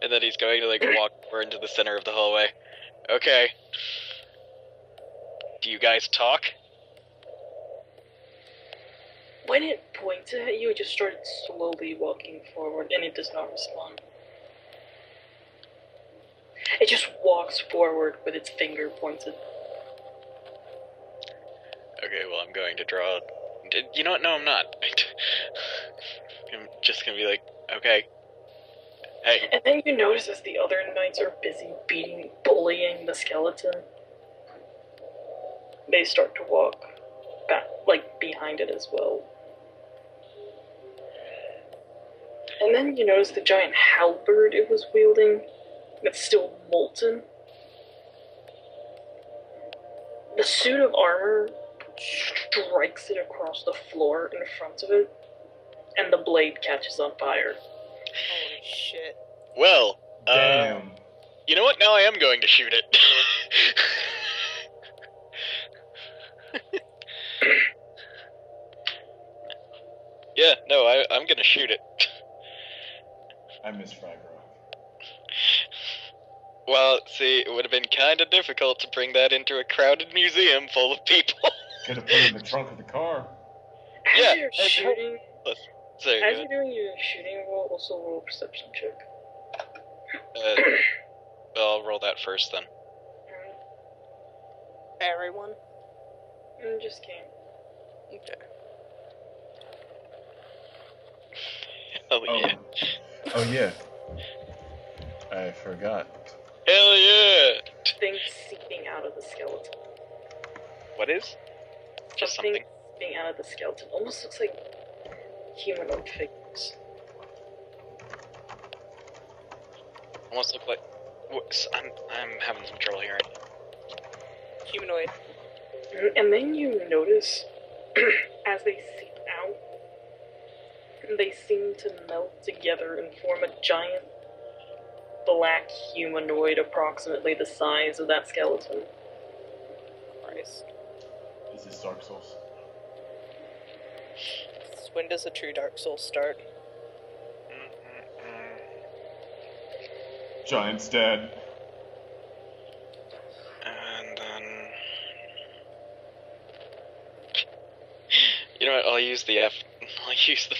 And then he's going to, like, walk over into the center of the hallway. Okay. Do you guys talk? When it points at you, it just started slowly walking forward, and it does not respond. It just walks forward with its finger pointed. Okay, well, I'm going to draw... You know what? No, I'm not. I'm just gonna be like, okay. Hey. And then you notice as the other knights are busy bullying the skeleton, they start to walk back, like, behind it as well. And then you notice the giant halberd it was wielding, that's still molten. The suit of armor strikes it across the floor in front of it, and the blade catches on fire. Holy shit. Well, Damn. you know what? Now I am going to shoot it. Yeah, no, I'm gonna shoot it. I miss Fraggle. Well, see, it would have been kind of difficult to bring that into a crowded museum full of people. Could have put it in the trunk of the car. As Yeah, you're and- shooting, Sorry, as you're doing your shooting roll, also roll a perception check. well, I'll roll that first then. Everyone? Just can't. Okay. Oh yeah. Oh yeah. I forgot. Hell yeah! Things seeping out of the skeleton. What is? Just something. Seeping out of the skeleton. Almost looks like humanoid figures. Almost look like. I'm having some trouble hearing. Humanoid. And then you notice, as they seep out, they seem to melt together and form a giant black humanoid approximately the size of that skeleton. Christ. Is this Dark Souls? When does a true Dark Souls start? Giant's dead. And then. You know what? I'll use the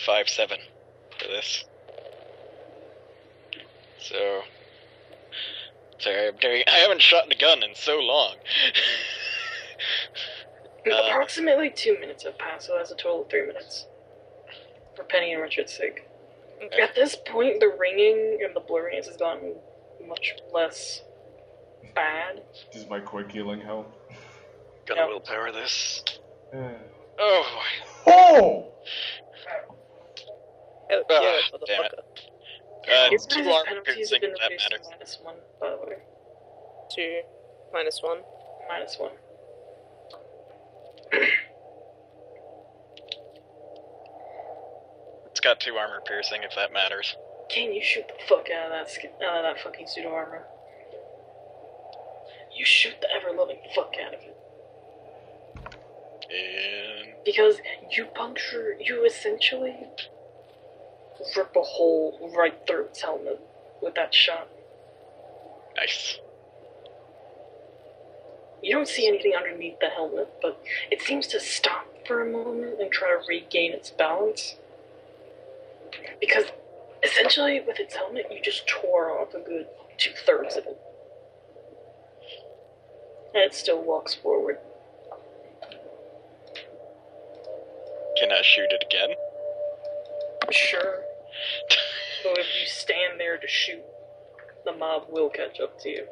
5-7 for this. So. Sorry, I haven't shot a gun in so long. Approximately 2 minutes have passed, so that's a total of 3 minutes. For Penny and Richard's sake. Okay. At this point, the ringing and the blurriness has gotten much less bad. Does my quick healing help? Gonna Yep. willpower this. Oh! Oh, Oh, Ah, yeah, damn it. motherfucker. His 2 guys' armor penalties piercing, have been if that reduced to matters. -1, by the way. 2 minus 1. -1. It's got 2 armor piercing, if that matters. Can you shoot the fuck out of that fucking pseudo armor? You shoot the ever-loving fuck out of it. And Because you essentially rip a hole right through its helmet with that shot. nice. You don't see anything underneath the helmet, but it seems to stop for a moment and try to regain its balance. Because essentially, with its helmet, you just tore off a good 2/3 of it. And it still walks forward. Can I shoot it again? Sure. So if you stand there to shoot, the mob will catch up to you.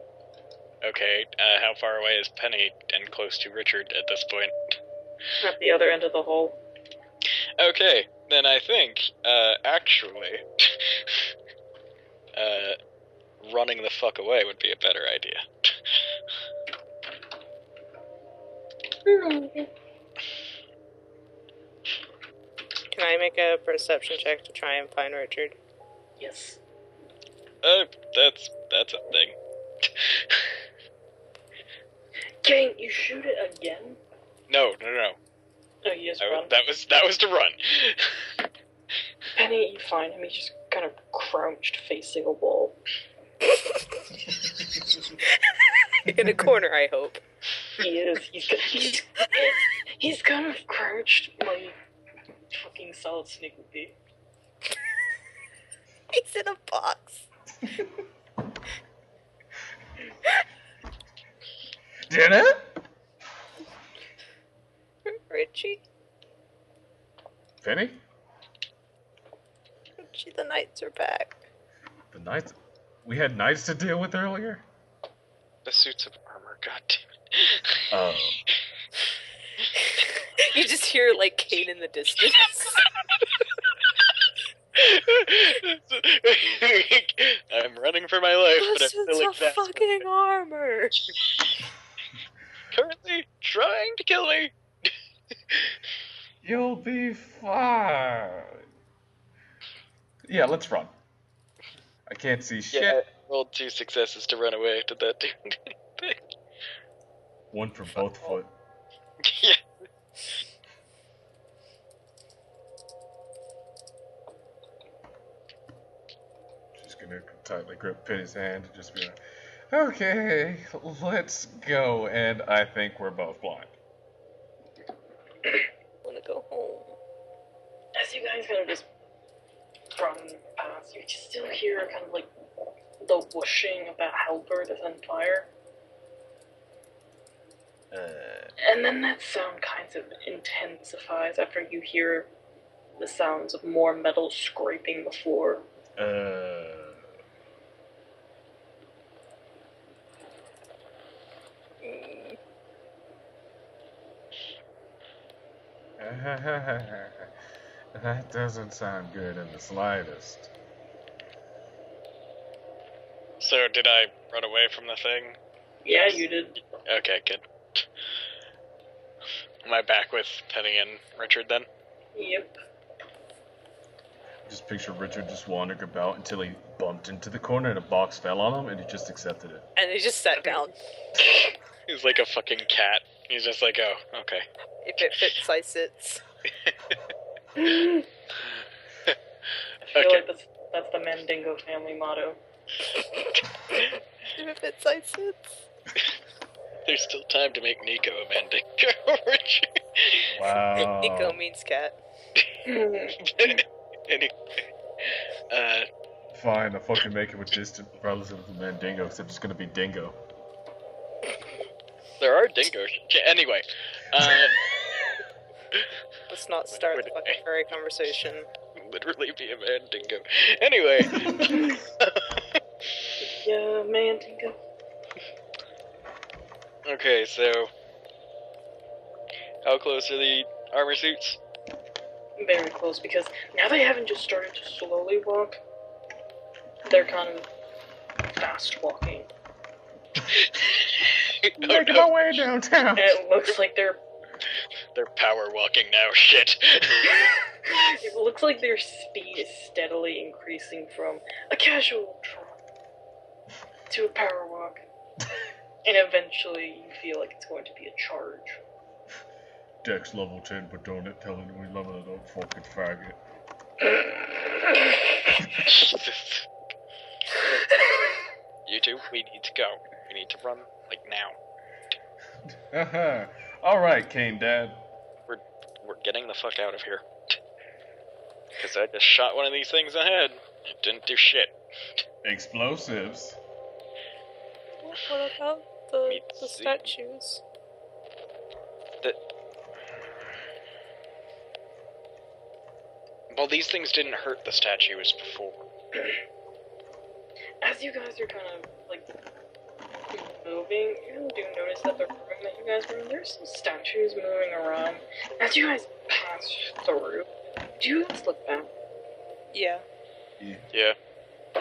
Okay, how far away is Penny and close to Richard at this point? At the other end of the hole. Okay, then I think, actually, running the fuck away would be a better idea. Can I make a perception check to try and find Richard? Yes. That's a thing. Can't you shoot it again? No. Oh, you just run. That was to run. Penny, you find him. He's just kind of crouched facing a wall. In a corner, I hope. He is. He's kind of crouched like fucking Solid Snake would be. He's in a box. Dinner? Richie? Penny? Richie, the knights are back. The knights? We had knights to deal with earlier? The suits of armor, goddamn Oh. You just hear, like, Kane in the distance. I'm running for my life, but I feel like Suits of that's fucking armor. currently trying to kill me. You'll be fine. Yeah, let's run. I can't see shit. Yeah, I rolled 2 successes to run away. Did that do anything? One for both foot. Yeah. Just gonna tightly grip Penny's hand and just be like, okay, let's go. And I think we're both blind. Wanna go home. As you guys kind of just run past, you can still hear kind of like the whooshing of that halberd as on fire. And then that sound kind of intensifies after you hear the sounds of more metal scraping the floor. That doesn't sound good in the slightest. So did I run away from the thing? Yeah, you did. Okay, good. Am I back with Penny and Richard then? Yep. Just picture Richard just wandering about until he bumped into the corner and a box fell on him and he just accepted it. And he just sat down. He's like a fucking cat. He's just like, oh, okay. If it fits, I sits. I feel Okay. like that's the Mandingo family motto. If it fits, I sits. There's still time to make Nico a Mandingo, Richard. Wow. Nico means cat. Anyway, Fine, I'll fucking make him a distant relative of the Mandingo, except it's gonna be Dingo. there are dingoes. Anyway, Let's not start the fucking furry conversation. literally be a Mandingo. Anyway, Yeah, Mandingo. okay, so How close are the armor suits? Very close, because now they haven't just started to slowly walk, they're kind of fast walking. Making my way downtown. And it looks like they're power walking now. Shit. it looks like their speed is steadily increasing from a casual trot to a power walk. And eventually you feel like it's going to be a charge. Dex level 10, but don't it tell him we love it, don't fucking faggot. Jesus. You two, we need to go. We need to run, like, now. Alright, Kane Dad. We're getting the fuck out of here. Because I just shot one of these things ahead. It didn't do shit. Explosives. What about the statues? Well, these things didn't hurt the statues before. As you guys are kind of, like, moving, you do notice that the room that you guys are in, there's some statues moving around. As you guys pass through, do you guys look back? Yeah. Yeah.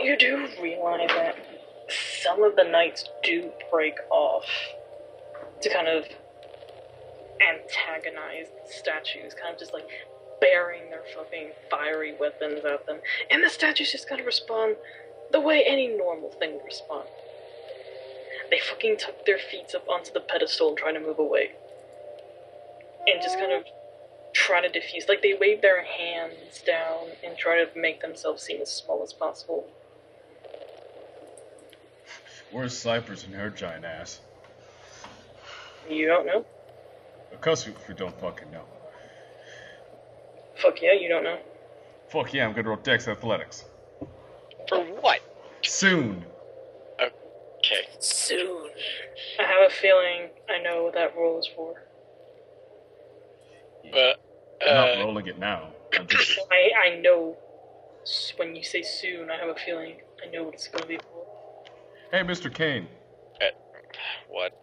You do realize that some of the knights do break off to kind of antagonize the statues, kind of just like bearing their fucking fiery weapons at them. And the statues just kind of respond the way any normal thing would respond. They fucking tuck their feet up onto the pedestal and try to move away. And just kind of try to diffuse. Like, they wave their hands down and try to make themselves seem as small as possible. Where's Cypress and her giant ass? You don't know? Of course we don't fucking know. Fuck yeah, you don't know. Fuck yeah, I'm gonna roll Dex Athletics. For what? Soon. Okay. Soon. I have a feeling I know what that roll is for. But, I'm not rolling it now. I'm just... I know when you say soon, I have a feeling I know what it's going to be for. Hey, Mr. Kane. What?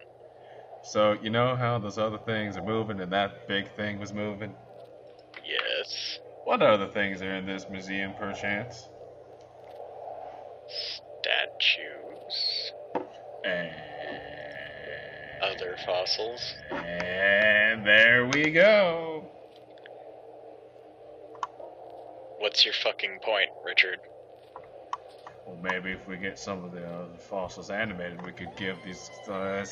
So, you know how those other things are moving and that big thing was moving? Yes. What other things are in this museum, perchance? Statues. And... Other fossils. And there we go. What's your fucking point, Richard? Well, maybe if we get some of the other fossils animated, we could give these... I'm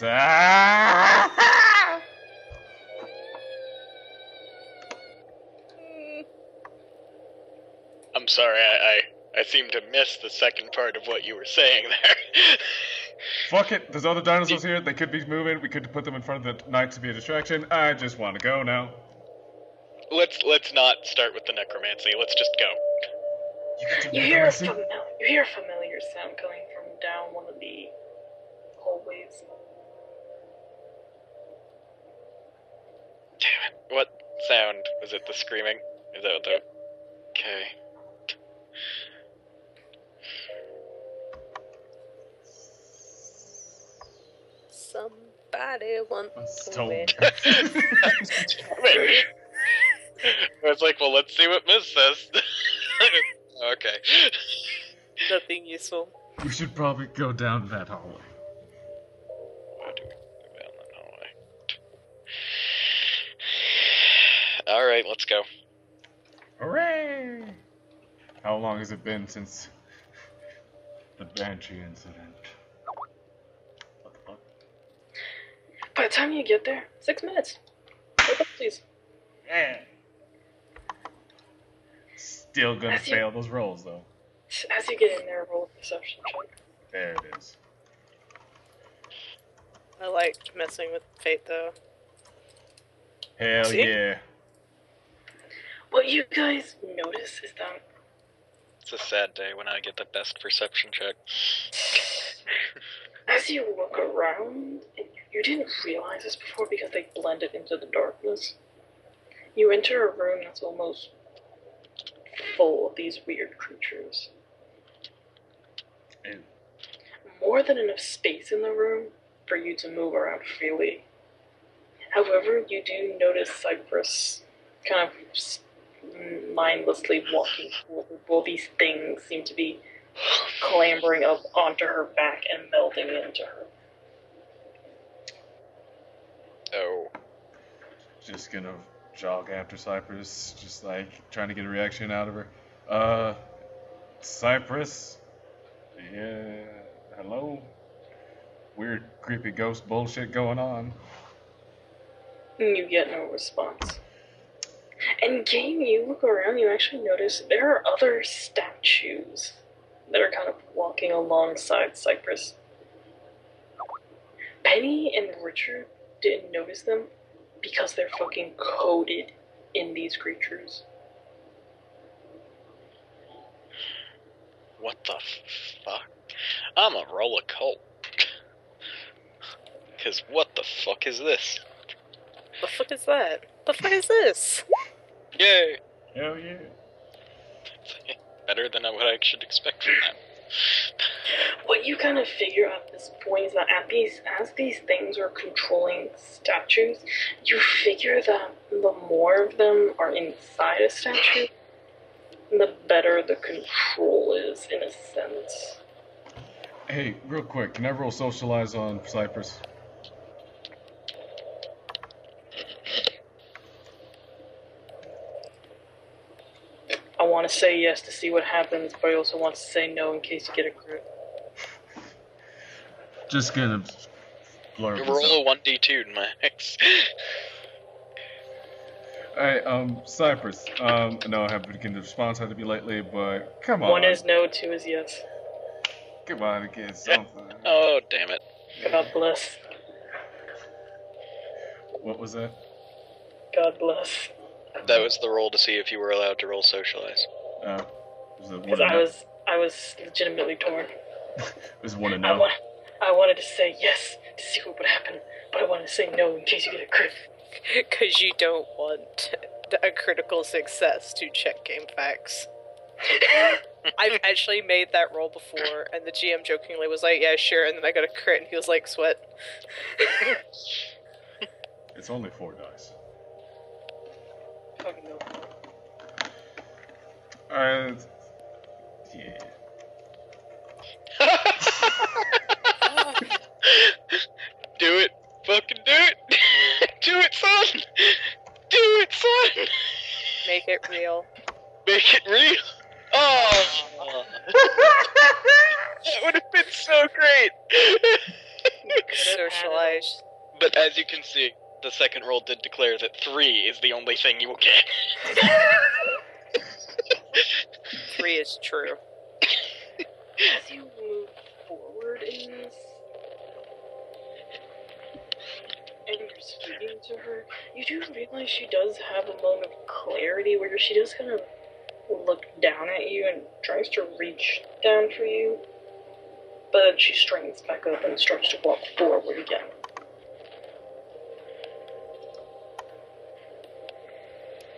sorry, I seem to miss the second part of what you were saying there. Fuck it, there's other dinosaurs here, they could be moving, we could put them in front of the knight to be a distraction. I just want to go now. Let's not start with the necromancy, let's just go. You hear a familiar sound coming from down one of the hallways. Damn it, what sound? Was it the screaming? Is that what the... Okay. Somebody wants to Stone. win. Wait. I was like, well, let's see what Miss says. Okay. Nothing useful. We should probably go down that hallway. Why do we go down that hallway? Alright, let's go. Hooray! How long has it been since the Banshee incident? What the fuck? By the time you get there, 6 minutes. Wake up, please. Yeah. Still gonna fail those rolls, though. As you get in there, roll a perception check. There it is. I liked messing with fate, though. Hell See? yeah. What you guys notice is that It's a sad day when I get the best perception check. as you look around, and you didn't realize this before because they blended into the darkness, you enter a room that's almost full of these weird creatures. Ew. More than enough space in the room for you to move around freely. However, you do notice Cypress kind of mindlessly walking forward while these things seem to be clambering up onto her back and melding into her. Oh. Just gonna jog after Cypress, just like trying to get a reaction out of her. Cypress? Yeah, hello? Weird, creepy ghost bullshit going on. You get no response. And game, you look around, you actually notice there are other statues that are kind of walking alongside Cypress. Penny and Richard didn't notice them because they're fucking coded in these creatures. What the fuck? I'm a roll a cult. Cause what the fuck is this? The fuck is that? The fuck is this? Yay! Hell yeah. Better than what I should expect from that. What you kind of figure out at this point is that as these things are controlling statues, you figure that the more of them are inside a statue, the better the control is, in a sense. Hey, real quick, can I roll socialize on Cypress? I want to say yes to see what happens, but I also want to say no in case you get a crit. Just gonna blur You this roll up. a 1d2, Max. Alright, Cypress, I know I haven't been the response had to be lately, but come on. One is no, two is yes. Come on, get something. Oh, damn it. God bless. What was that? God bless. That was the roll to see if you were allowed to roll socialize. Was it Because one I was legitimately torn. was one to I, know. I wanted to say yes to see what would happen, but I wanted to say no in case you get a crit. Because you don't want a critical success to check game facts. I've actually made that roll before, and the GM jokingly was like, yeah, sure, and then I got a crit, and he was like, sweat. It's only 4 dice. Fucking no. Alright. Yeah. Do it. Fucking do it. Do it, son. Do it, son. Make it real. Make it real. Oh. That would have been so great. Socialize. But as you can see, the second roll did declare that 3 is the only thing you will get. 3 is true. As you move forward in this, and you're speaking to her, you do realize she does have a moment of clarity where she does kind of look down at you and tries to reach down for you, but then she straightens back up and starts to walk forward again.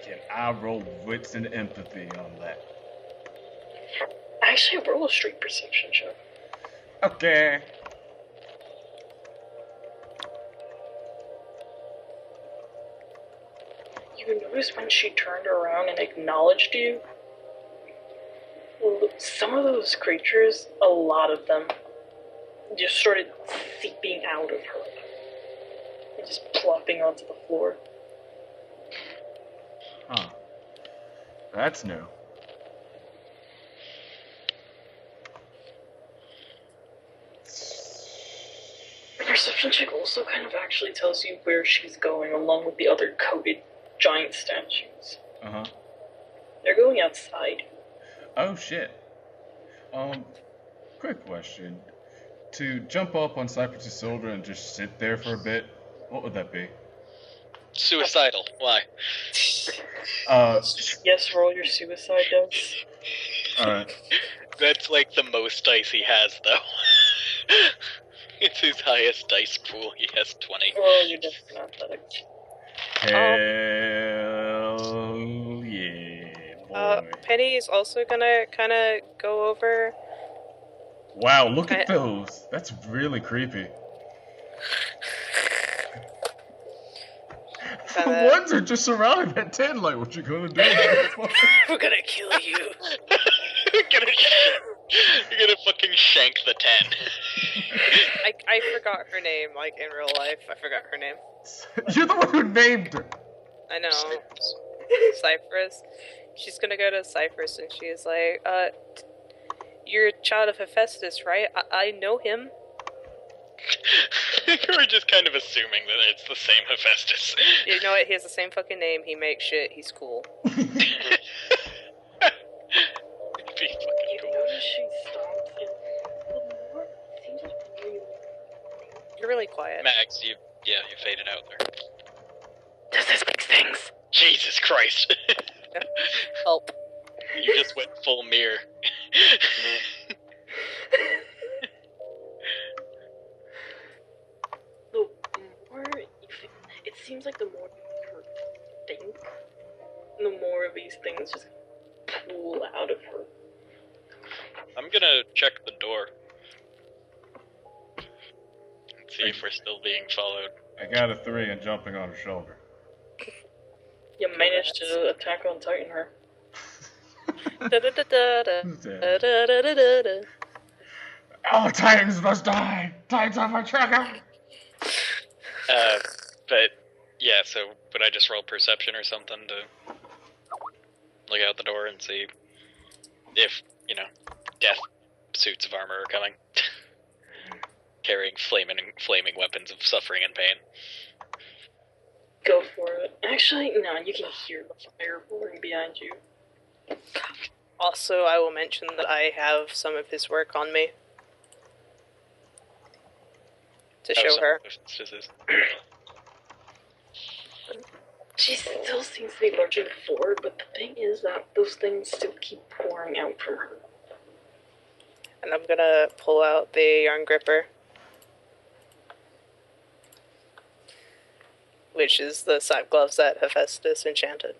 Can I roll wits and empathy on that? Actually, roll a straight perception check. Okay. You notice when she turned around and acknowledged you, some of those creatures, a lot of them, just started seeping out of her and just plopping onto the floor. Huh. That's new. The perception check also kind of actually tells you where she's going, along with the other coated giant statues. Uh-huh. They're going outside. Oh shit. Quick question. To jump up on Cypress's shoulder and just sit there for a bit, what would that be? Suicidal. Why? Yes, roll your suicide dice. Alright. That's like the most dice he has, though. It's his highest dice pool. He has 20. Roll your dex and athletics. Hell yeah, boy. Penny is also gonna kind of go over. Wow, look at those. That's really creepy. kind The of. ones are just surrounding that tent like, what you gonna do? We're gonna kill you. You're gonna fucking shank the 10. I forgot her name, like in real life. I forgot her name. You're the one who named her. I know. Cypress. She's gonna go to Cypress and she's like, you're a child of Hephaestus, right? I know him. We're just kind of assuming that it's the same Hephaestus. You know what? He has the same fucking name. He makes shit. He's cool. It'd be fucking You cool. notice she stops and the more it seems like really You're really quiet. Max, you faded out there. does this make things? Jesus Christ. Help. You just went full mirror. The more it seems like the more her think, the more of these things just pool out of her. I'm gonna check the door. And see if we're still being followed. I got a 3 and jumping on her shoulder. You managed to attack on Titan her. Da-da-da-da-da. Who's dead? Da-da-da-da-da. All Titans must die! Titans on my trigger! But yeah, so would I just roll perception or something to look out the door and see if, death suits of armor are coming? Carrying flaming weapons of suffering and pain. Go for it. Actually, no, you can hear the fire roaring behind you. Also, I will mention that I have some of his work on me. To show her. She still seems to be lurching forward, but the thing is that those things still keep pouring out from her. And I'm gonna pull out the yarn gripper. Which is the side gloves that Hephaestus enchanted.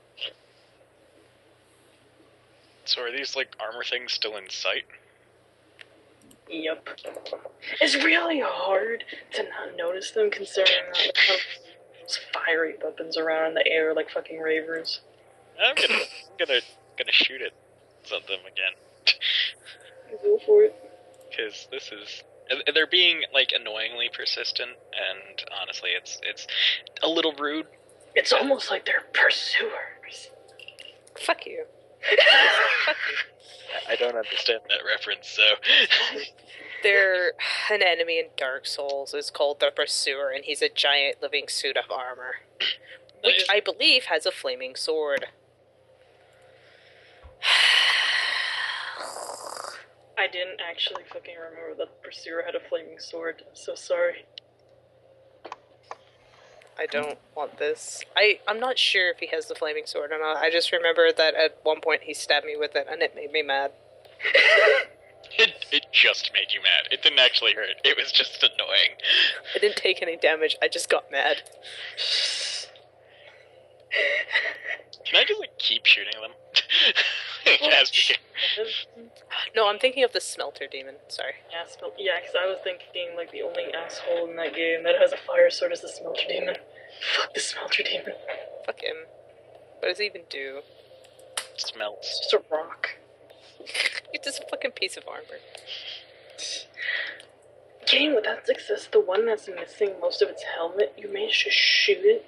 So are these, armor things still in sight? Yep. It's really hard to not notice them considering that they have those fiery weapons around in the air like fucking ravers. I'm gonna shoot at them again. Go for it. Because this is... They're being, annoyingly persistent, and honestly, it's a little rude. It's almost like they're pursuers. Fuck you. I don't understand that reference, so... They're an enemy in Dark Souls. It's called the Pursuer, and he's a giant living suit of armor. Which I believe has a flaming sword. I didn't actually fucking remember that the pursuer had a flaming sword. I'm so sorry. I don't want this. I'm not sure if he has the flaming sword or not. I just remember that at one point he stabbed me with it, and it made me mad. It just made you mad. It didn't actually hurt. It was just annoying. I didn't take any damage. I just got mad. Can I just, keep shooting them? As we can. No, I'm thinking of the Smelter Demon. Sorry. Yeah, because I was thinking, the only asshole in that game that has a fire sword is the Smelter Demon. Fuck the Smelter Demon. Fuck him. What does he even do? Smells. It's just a rock. It's just a fucking piece of armor. Getting with that success, the one that's missing most of its helmet, you manage to shoot it,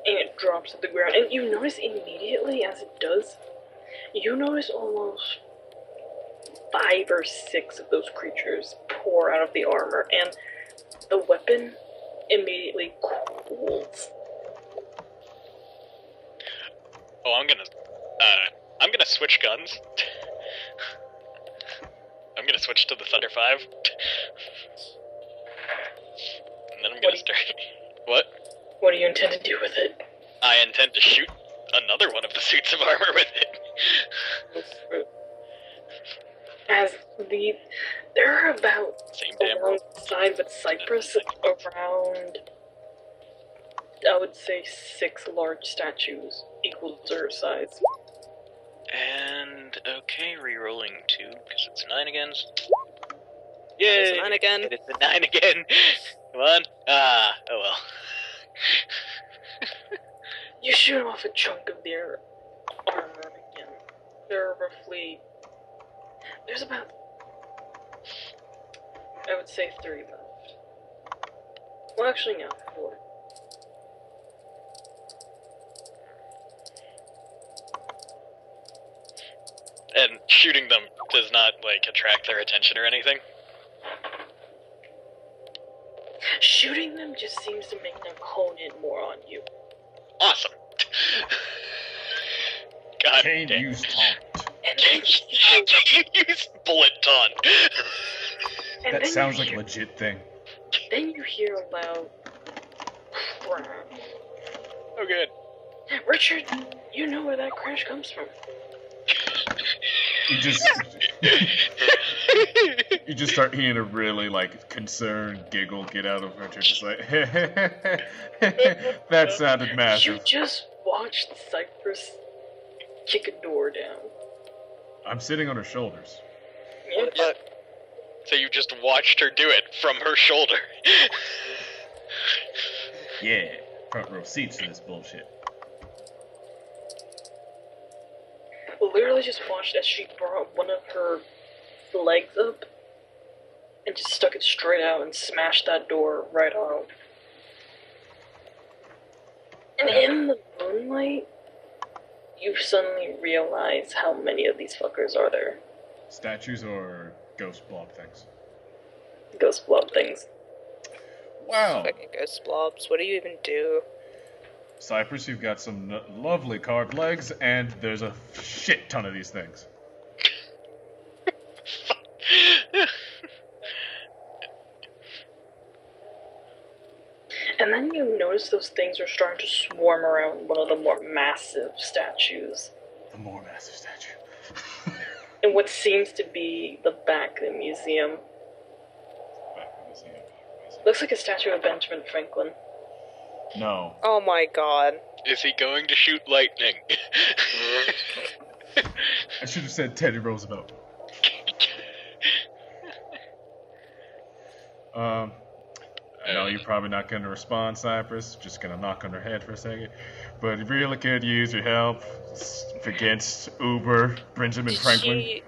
and it drops to the ground. And you notice immediately as it does, you notice almost 5 or 6 of those creatures pour out of the armor, and the weapon immediately cools. Oh, I'm gonna switch guns. I'm gonna switch to the Thunder 5. And then I'm gonna start... What? What do you intend to do with it? I intend to shoot another one of the suits of armor with it. As there are about Same damn roll. alongside with Cypress around, I would say 6 large statues equal to her size. And, okay, re-rolling 2, because it's 9 again. Yay! It's a 9 again. It's a 9 again! Come on. Ah, oh well. You shoot off a chunk of their armor again. There are roughly... There's about... I would say 3 left. Well, actually, no, 4. And shooting them does not, like, attract their attention or anything? Shooting them just seems to make them hone in more on you. Awesome. God Can't damn. use taunt. And then Use bullet taunt. and That then sounds you like a hear, legit thing. Then you hear a loud crash. Oh, good. Richard, you know where that crash comes from. You just you just start hearing a really like concerned giggle get out of her, just like that sounded You massive. just watched Cypress kick a door down. I'm sitting on her shoulders. Yeah, just, So you just watched her do it from her shoulder. Yeah, front row seats to this bullshit. literally just watched as she brought one of her legs up and just stuck it straight out and smashed that door right out. And in the moonlight, you suddenly realize how many of these fuckers are there. Statues or ghost blob things? Ghost blob things. Wow. Fucking ghost blobs. What do you even do? Cypress, you've got some lovely carved legs, and there's a shit ton of these things. And then you notice those things are starting to swarm around one of the more massive statues. The more massive statue. In what seems to be the back of the museum. Looks like a statue of Benjamin Franklin. No. Oh my god. Is he going to shoot lightning? I should have said Teddy Roosevelt. I know you're probably not going to respond, Cypress. Just going to knock on her head for a second. But you really could use your help against Uber, Benjamin Franklin. She,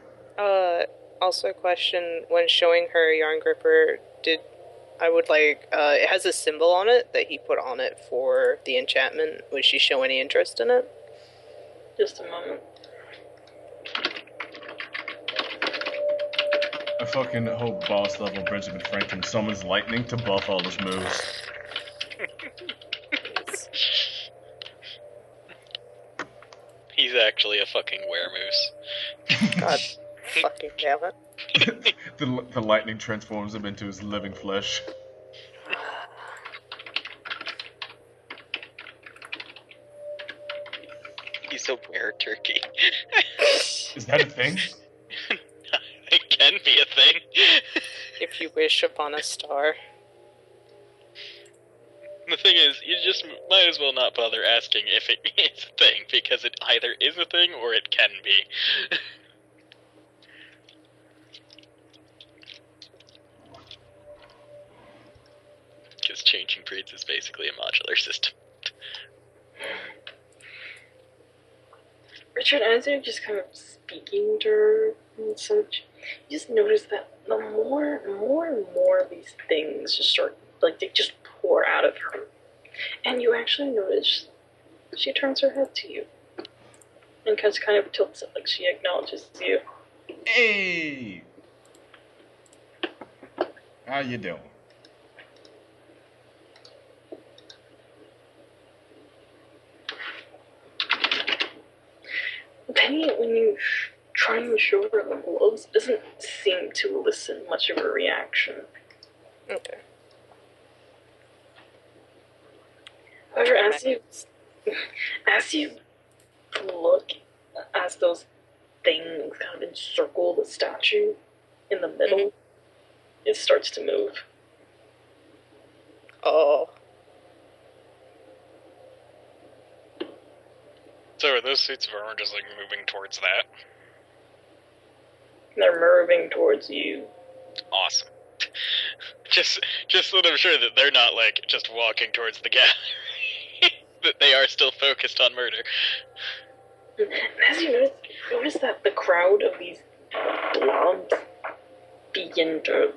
also a question, when showing her yarn gripper, it has a symbol on it that he put on it for the enchantment. Would she show any interest in it? Just a moment. I fucking hope boss level Benjamin Franklin summons lightning to buff all his moves. He's actually a fucking weremoose. God fucking damn it. The lightning transforms him into his living flesh. He's a were-turkey. Is that a thing? It can be a thing. If you wish upon a star. The thing is, you just might as well not bother asking if it is a thing, because it either is a thing or it can be. Because changing breeds is basically a modular system. Richard, as you're just kind of speaking to her and such, you just notice that the more and more of these things just start, like, they just pour out of her. And you actually notice she turns her head to you. And kind of tilts it like she acknowledges you. Hey! How you doing? Penny, when you try and show her the gloves, doesn't seem to elicit much of a reaction. Okay. However, as you look as those things kind of encircle the statue in the middle, it starts to move. Oh. So are those suits of armor just, like, moving towards that? They're moving towards you. Awesome. Just so that I'm sure that they're not, like, just walking towards the gallery. that they are still focused on murder. And as you notice that the crowd of these blobs begin to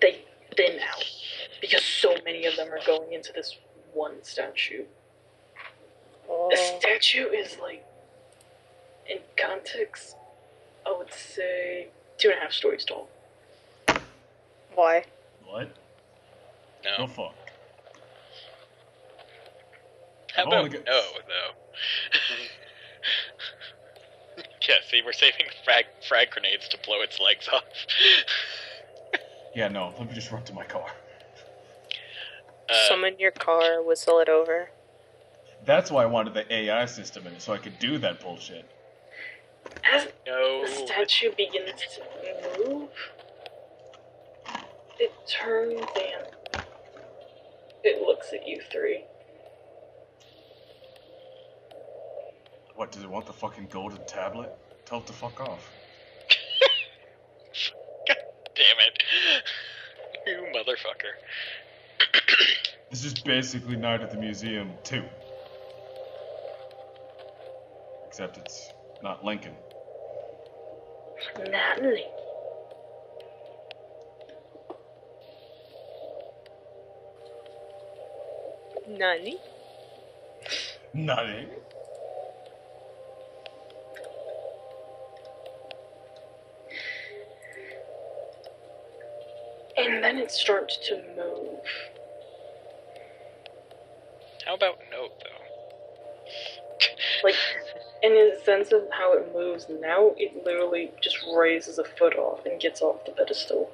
they thin out because so many of them are going into this one statue. The statue is like, in context, I would say 2.5 stories tall. Why? What? No. The fuck? How I've about only got- no, though? Yeah, see, we're saving frag grenades to blow its legs off. Yeah, no, let me just run to my car. Summon your car, whistle it over. That's why I wanted the AI system in it, so I could do that bullshit. As No. the statue begins to move, it turns and it looks at you three. What, does it want the fucking golden tablet? Tell it to fuck off. God damn it. You motherfucker. This is basically Night at the Museum 2. Except it's not Lincoln. Natalie. Nani? Nothing. And then it starts to move. How about no, though? Like, in the sense of how it moves now, it literally just raises a foot off and gets off the pedestal.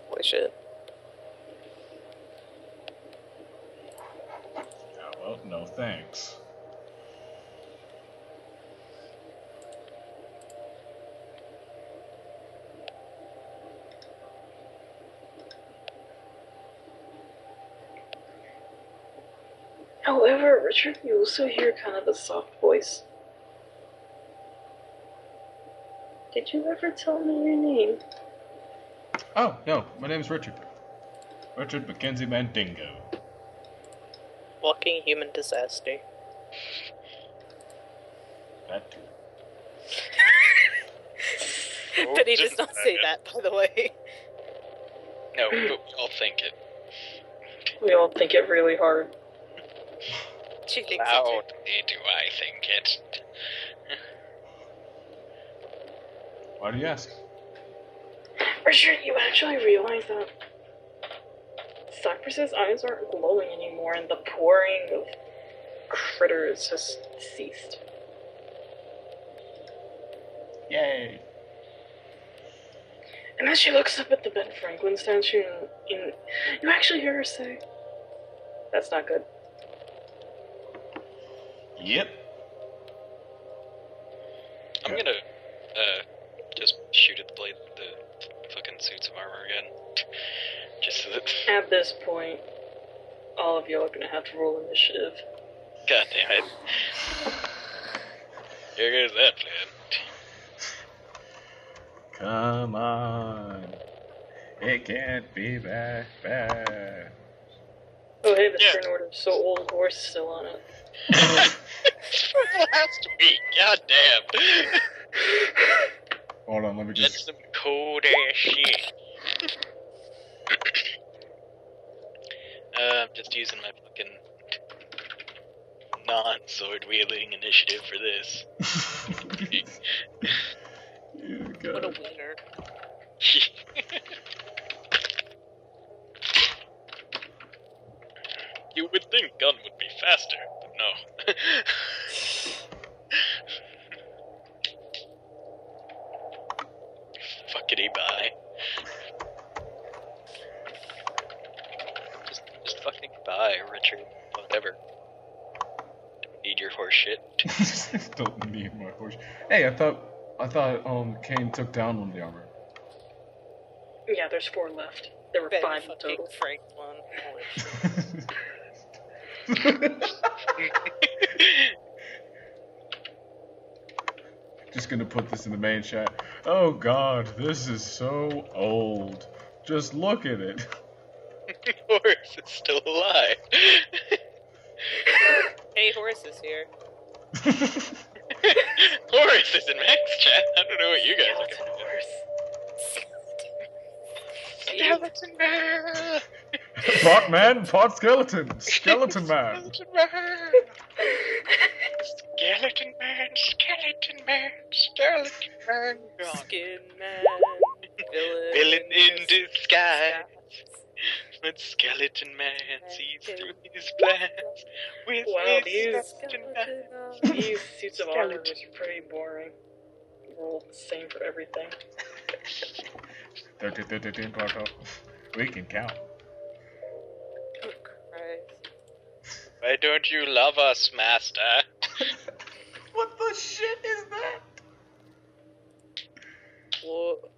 Holy shit. Yeah, well, no thanks. However, Richard, you also hear kind of a soft voice. Did you ever tell me your name? Oh, no, my name's Richard. Richard Mackenzie Mandingo. Walking human disaster. That too. But he does not say that, by the way. No, but we all think it. We all think it really hard. She thinks so too. Loudly do I think it. Why do you ask? Richard, you actually realize that Cypress's eyes aren't glowing anymore and the pouring of critters has ceased. Yay! And as she looks up at the Ben Franklin statue, and you actually hear her say, "That's not good." Yep. I'm gonna, just shoot at the fucking suits of armor again. Just so that. At this point, all of you are gonna have to roll initiative. God damn it. Here goes that plan. Come on. It can't be that bad. Oh hey, the Yeah. turn order, so Old Horse is still on it. From last week, god damn. Hold on, let me That's just... some cold ass shit. I'm just using my fucking non-sword wielding initiative for this. Yeah, What a God. wiener. You would think gun would be faster, but no. Fuckity bye. Just fucking bye, Richard. Whatever. Don't need your horse shit. Don't need my horse. Hey, I thought Kane took down one of the armor. Yeah, there's 4 left. There were Ben 5 in fucking total. Franklin. Holy Just gonna put this in the main chat. Oh god, this is so old. Just look at it. Horace is still alive. Hey, Horace is here. Horace is in Max chat. I don't know what you guys are Skeleton doing. horse. Skeleton man! Pot man, pot skeleton, skeleton man. Skeleton man! Skeleton man, skeleton man, skeleton man. Gone. Skin man. Villain in disguise. But skeleton man sees through his plans. With Wow, his skeleton man. These suits of armor are pretty boring. We're all the same for everything. 13, part up. We can count. Oh, Christ. Why don't you love us, master? What the shit is that? Whoa.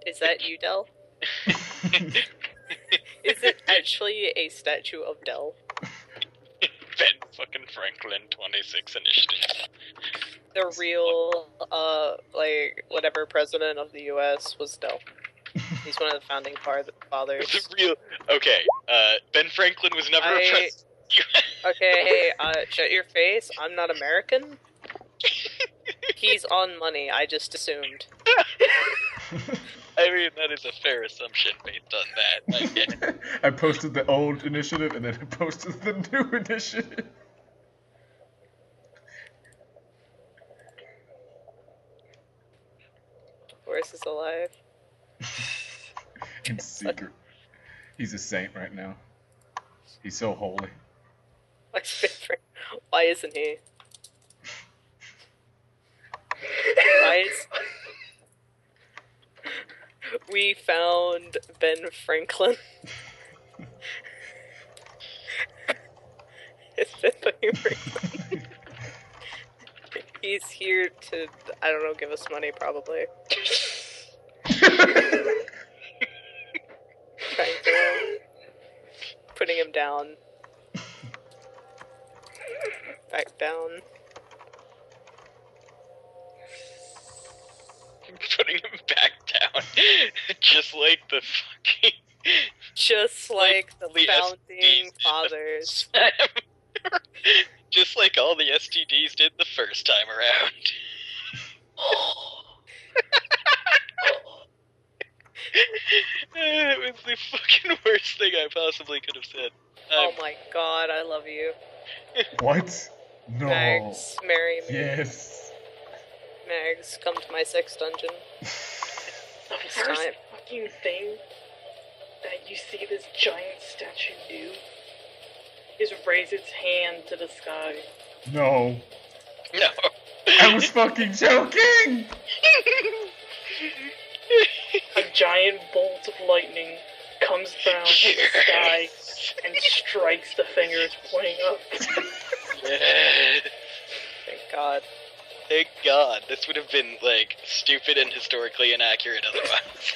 Is that you, Del? Is it actually a statue of Del? Ben fucking Franklin, 26 initiative. The real, whatever president of the U.S. was Del. He's one of the founding fathers. The real. Okay, Ben Franklin was never a president. Okay, hey, shut your face. I'm not American. He's on money, I just assumed. I mean, that is a fair assumption based on that. I get it. I posted the old initiative and then I posted the new initiative. Horace is alive. In secret. He's a saint right now. He's so holy. Why isn't he? Why is... We found Ben Franklin. It's Ben fucking Franklin. He's here to, I don't know, give us money probably. Trying to... Putting him down. Back down. Putting him back down. Just like the fucking. Just like the the founding STDs fathers. Just like all the STDs did the first time around. It was the fucking worst thing I possibly could have said. Oh my god, I love you. What? No. Mags, marry me. Yes. Mags, come to my sex dungeon. The It's first time. fucking thing that you see this giant statue do is raise its hand to the sky. No. No. I was fucking joking! A giant bolt of lightning comes down from the sky and strikes the finger it's pointing up. Yeah. Thank god. Thank God. This would have been, like, stupid and historically inaccurate otherwise.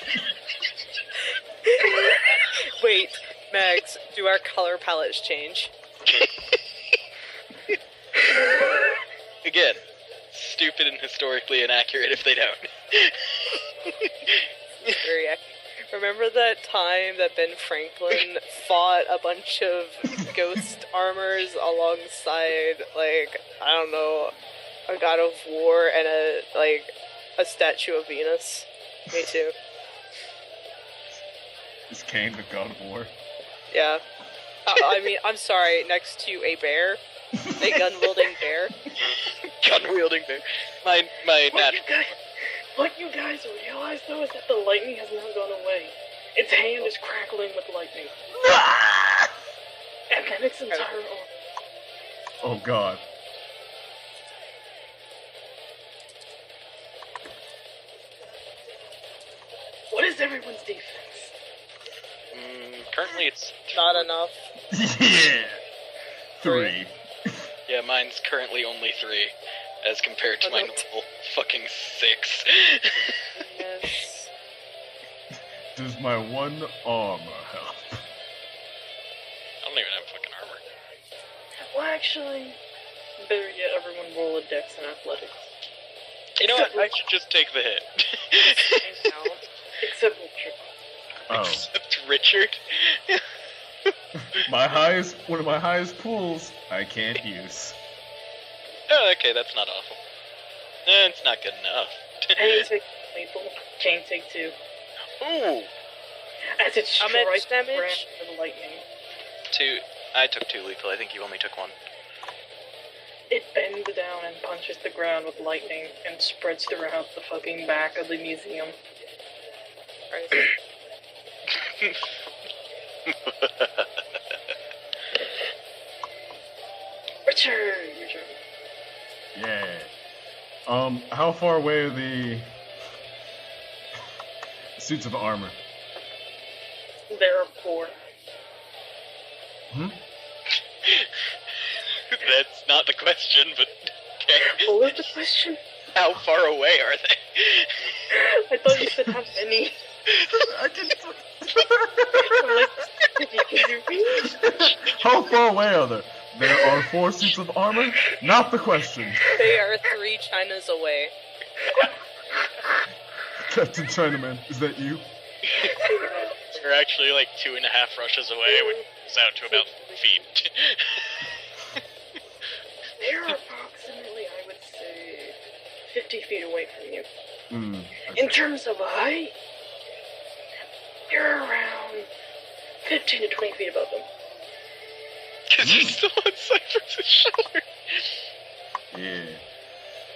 Wait, Mags, do our color palettes change? Again, stupid and historically inaccurate if they don't. Very accurate. Remember that time that Ben Franklin fought a bunch of ghost armors alongside, like, I don't know, a god of war and a statue of Venus? Me too. Is Cain the god of war? Yeah. I mean, I'm sorry, next to a bear. A gun-wielding bear. Gun-wielding bear. My natural... What you guys realize, though, is that the lightning has not gone away. Its hand is crackling with lightning. And then its entire arm. Oh god. What is everyone's defense? Currently it's... Not enough. Yeah! 3. Yeah, mine's currently only 3, as compared to my normal fucking 6. Yes. Does my one armor help? I don't even have fucking armor. Well, actually, better yet, everyone roll a dex in athletics. You know what? I should just take the hit. Except Richard. Oh. Except Richard. One of my highest pools, I can't use. Oh, okay, that's not awful. It's not good enough. Chain take lethal. Chain take 2. Ooh, As it How much strikes damage? Brand with lightning. 2. I took 2 lethal. I think you only took 1. It bends down and punches the ground with lightning and spreads throughout the fucking back of the museum. Crazy. Richard! Yeah. How far away are the suits of armor? There are 4. Hmm? That's not the question, but okay. What was the question? How far away are they? I thought you said how many. I didn't. I'm like, can you read? How far away are they? There are 4 suits of armor? Not the question. They are 3 Chinas away. Captain Chinaman, is that you? We're actually like 2.5 rushes away, which is out to about feet. They're approximately, I would say, 50 feet away from you. Hmm. In terms of height, you're around 15 to 20 feet above them. Because you're still on Cypress's shoulder. Yeah.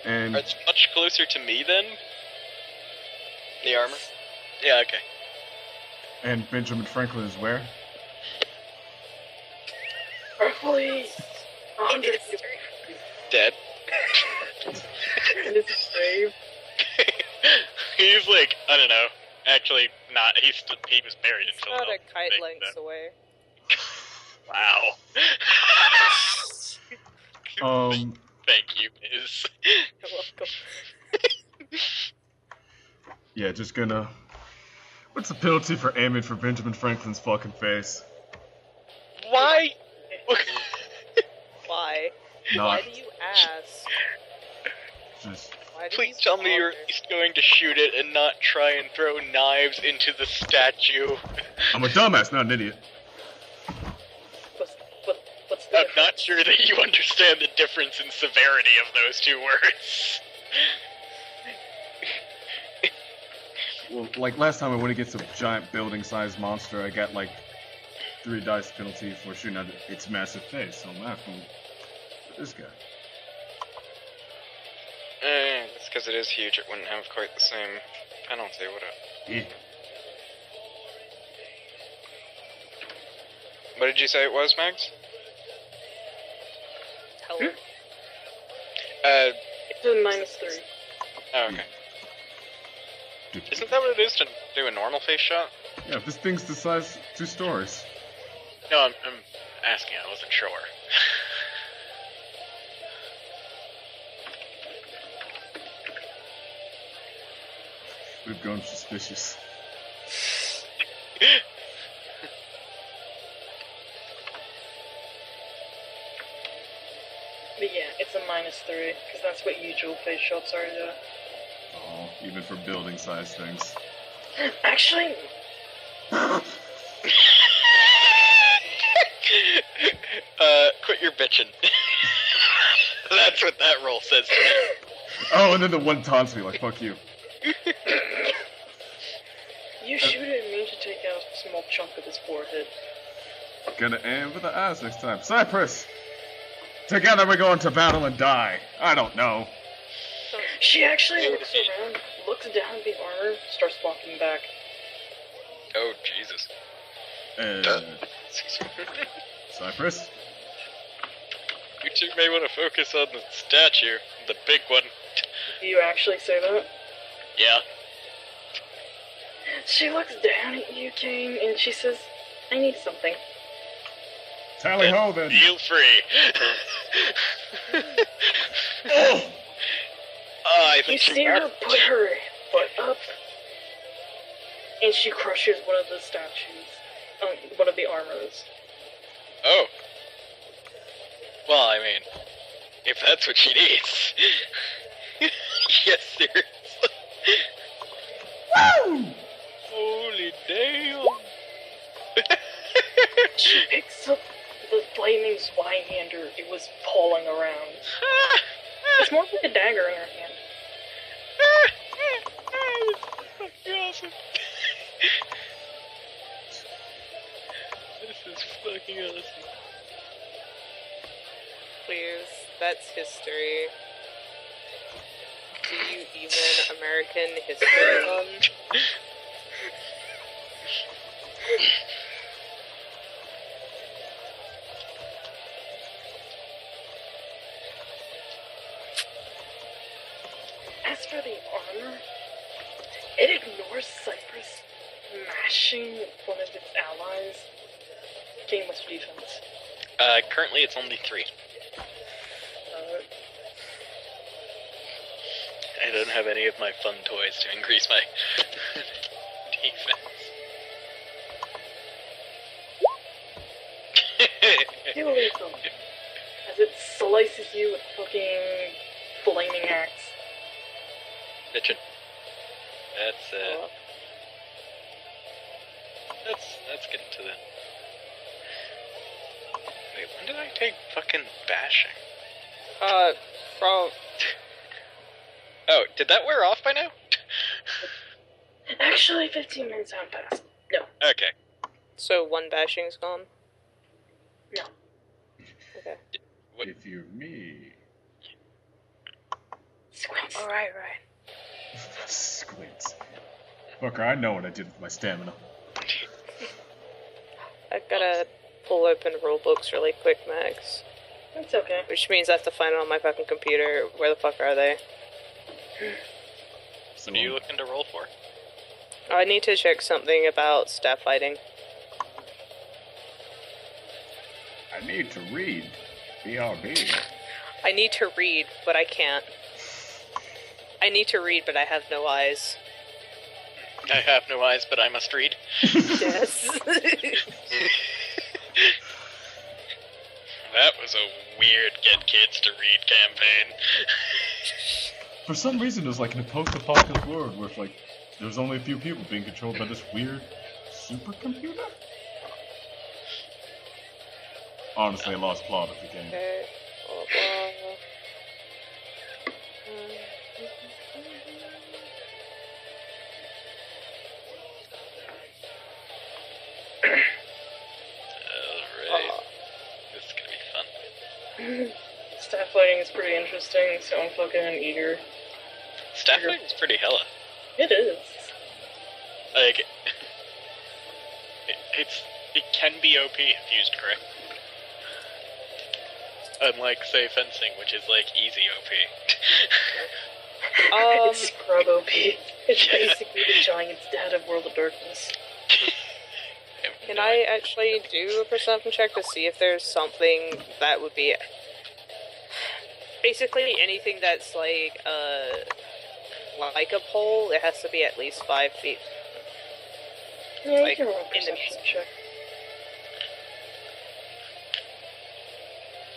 And Are they much closer to me then? The armor? Yeah, okay. and Benjamin Franklin is where? Roughly 100 feet Dead. in his grave. He's like, I don't know. Actually, not. He was buried in It's not a Philadelphia. kite They- length away. Wow. Um. Thank you, Miz. You're welcome. Yeah, just gonna. What's the penalty for aiming for Benjamin Franklin's fucking face? Why? Why? Not Why do you ask? just. Why do Please you tell me you're at bother? least going to shoot it and not try and throw knives into the statue. I'm a dumbass, not an idiot. What's the I'm not sure that you understand the difference in severity of those 2 words. Well, like last time I went against a giant building-sized monster, I got like 3 dice penalty for shooting at its massive face. So I'm laughing at this guy. It's because it is huge. It wouldn't have quite the same penalty, would it? Yeah. What did you say it was, Mags? Tell Hmm? her. It's a -3. Oh, okay. Isn't that what it is to do a normal face shot? Yeah, this thing's the size 2 stories. No, I'm asking. I wasn't sure. We've grown suspicious. But yeah, it's a -3, because that's what usual face shots are, yeah. Oh, even for building-sized things. Actually, Quit your bitching. That's what that roll says to me. Oh, and then the one taunts me like, fuck you. you shoot it and manage to take out a small chunk of his forehead. Gonna aim for the eyes next time. Cypress! Together we're going to battle and die. I don't know. She actually looks around, looks down at the armor, starts walking back. Oh, Jesus. Cypress? You two may want to focus on the statue, the big one. Do you actually say that? Yeah. She looks down at you, Kane, and she says, I need something. Tally ho then. Feel free. Oh! I You think she see her put her foot up, and she crushes one of the statues, one of the armors. Oh. Well, I mean, if that's what she needs. Yes, seriously. Woo! Holy damn. She after it was falling around. It's more like a dagger in her hand. Fucking awesome. This is fucking awesome. Please, that's history. Do you even American history on? As for the armor, it ignores Cyprus mashing one of its allies. Gain what's your defense? Currently it's only 3. I don't have any of my fun toys to increase my defense. Do lethal. As it slices you with fucking flaming axe. Bitchin'. Let's get into that. Wait, when did I take fucking bashing? From... Oh, did that wear off by now? Actually, 15 minutes haven't passed. No. Okay. So 1 bashing's gone? No. Okay. What? If you're me. Squints. Alright. Squints. Fucker, I know what I did with my stamina. I gotta pull open rule books really quick, Max. It's okay. Which means I have to find it on my fucking computer. Where the fuck are they? So, What are you looking to roll for? I need to check something about staff fighting. I need to read. BRB. I need to read, but I can't. I need to read, but I have no eyes. I have no eyes, but I must read. Yes. That was a weird get kids to read campaign. For some reason, it was like in a post-apocalyptic world where, like, there's only a few people being controlled by this weird supercomputer? Honestly, I lost plot of the game. Okay. Blah, blah. Alright. This is gonna be fun. Staff fighting is pretty interesting, so I'm fucking eager. Staff fighting is pretty hella. It is. Like, it can be OP if used correct. Unlike, say, fencing, which is like easy OP. It's scrub OP. It's Yeah. basically the Giant's Dad of World of Darkness. Can I actually do a perception check to see if there's something that would be... Basically, anything that's like a pole, it has to be at least 5 feet. Yeah, Like, you can roll a in the perception check.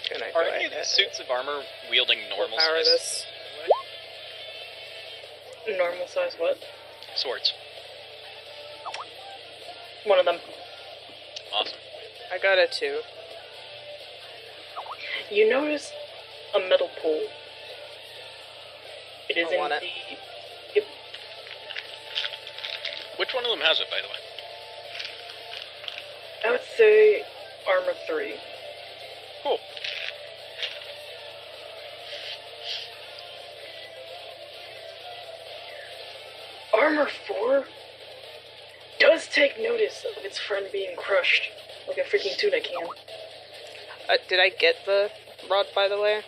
Can I Are any of these suits of armor wielding normal power size this? Normal size what? swords? One of them. Awesome. I got a 2. You notice a metal pole. It is I in want it. the... Yep. Which one of them has it, by the way? I would say armor 3. Cool. Armor 4 does take notice of its friend being crushed, like a freaking tuna can. Did I get the rod, by the way?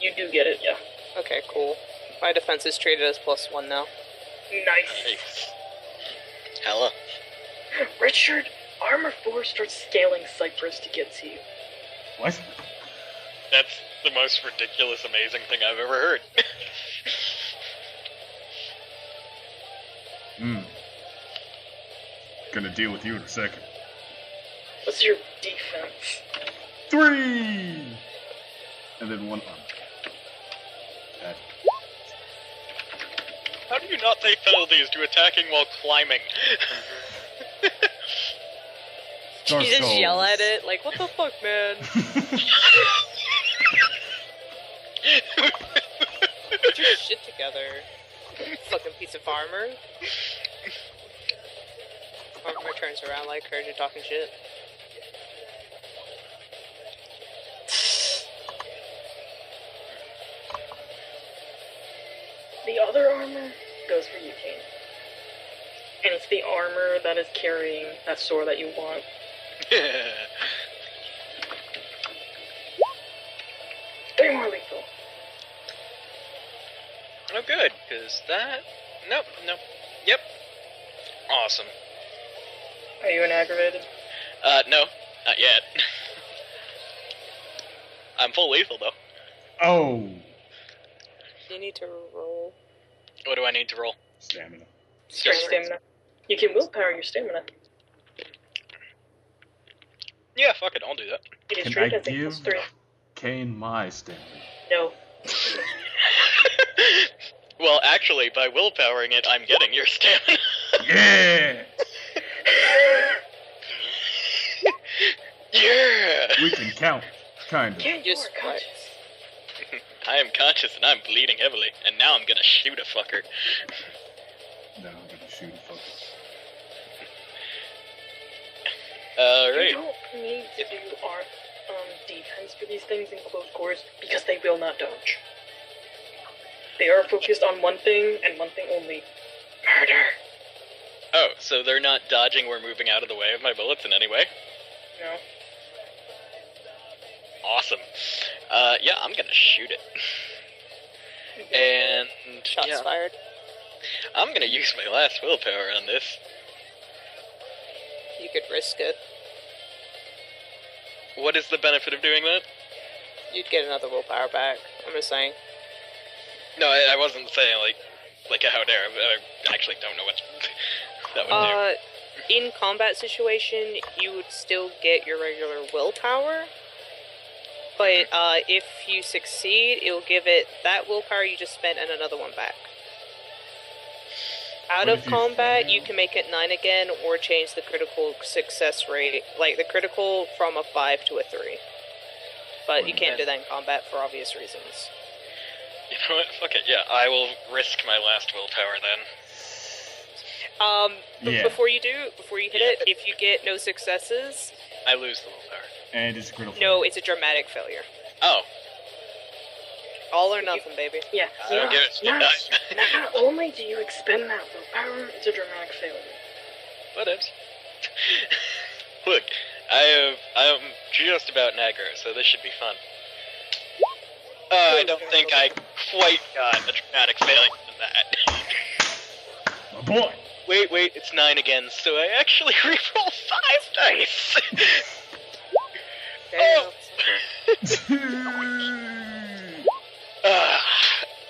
You do get it, yeah. Okay, cool. My defense is treated as +1 now. Nice. Nice. Hella. Richard, Armor 4 starts scaling Cyprus to get to you. What? That's the most ridiculous, amazing thing I've ever heard. Gonna deal with you in a second. What's your defense? 3! And then 1 arm. That. How do you not take penalties to attacking while climbing? Dark You just Souls. yell at it, like, what the fuck, man? Get your shit together. Fucking piece of armor. Armor turns around like heard you talking shit. The other armor goes for you, Kane. And it's the armor that is carrying that sword that you want. Way more lethal. Oh, good, because that... Nope. Yep. Awesome. Are you inaggravated? No, not yet. I'm full lethal, though. Oh! You need to roll. What do I need to roll? Stamina. Your stamina. You can willpower your stamina. Yeah, fuck it, I'll do that. It is Can strength, I I think, give plus 3. Kane my stamina? No. Well, actually, by willpowering it, I'm getting your stamina. Yeah! Yeah! We can count, kind of. Kane, you Just are conscious. I am conscious and I'm bleeding heavily, and now I'm gonna shoot a fucker. No, I'm gonna shoot a fucker. Alright. You don't need to do defense for these things in close quarters because they will not dodge. They are focused on one thing and one thing only: murder. Oh, so they're not dodging or moving out of the way of my bullets in any way? No. Awesome. Yeah, I'm gonna shoot it. And Shots yeah, fired. I'm gonna use my last willpower on this. You could risk it. What is the benefit of doing that? You'd get another willpower back. I'm just saying. No, I wasn't saying like a how dare. I actually don't know what that would do. In combat situation, you would still get your regular willpower. But if you succeed, it'll give it that willpower you just spent and another one back. Out What of if you combat, fail? you can make it 9 again, or change the critical success rate, like the critical from a 5 to a 3. But you can't do that in combat for obvious reasons. You know what? Fuck it. Yeah, I will risk my last willpower then. Yeah. Before you hit it, if you get no successes, I lose the willpower. And it's a critical. no, it's a dramatic failure. Oh, All or nothing, baby. Yeah. I don't give a shit. Not only do you expend that willpower, it's a dramatic failure. Whatever. Look, I'm just about aggro, so this should be fun. I don't think I quite got a dramatic failure than that. My boy! Wait, it's 9 again, so I actually reroll 5 dice! Oh!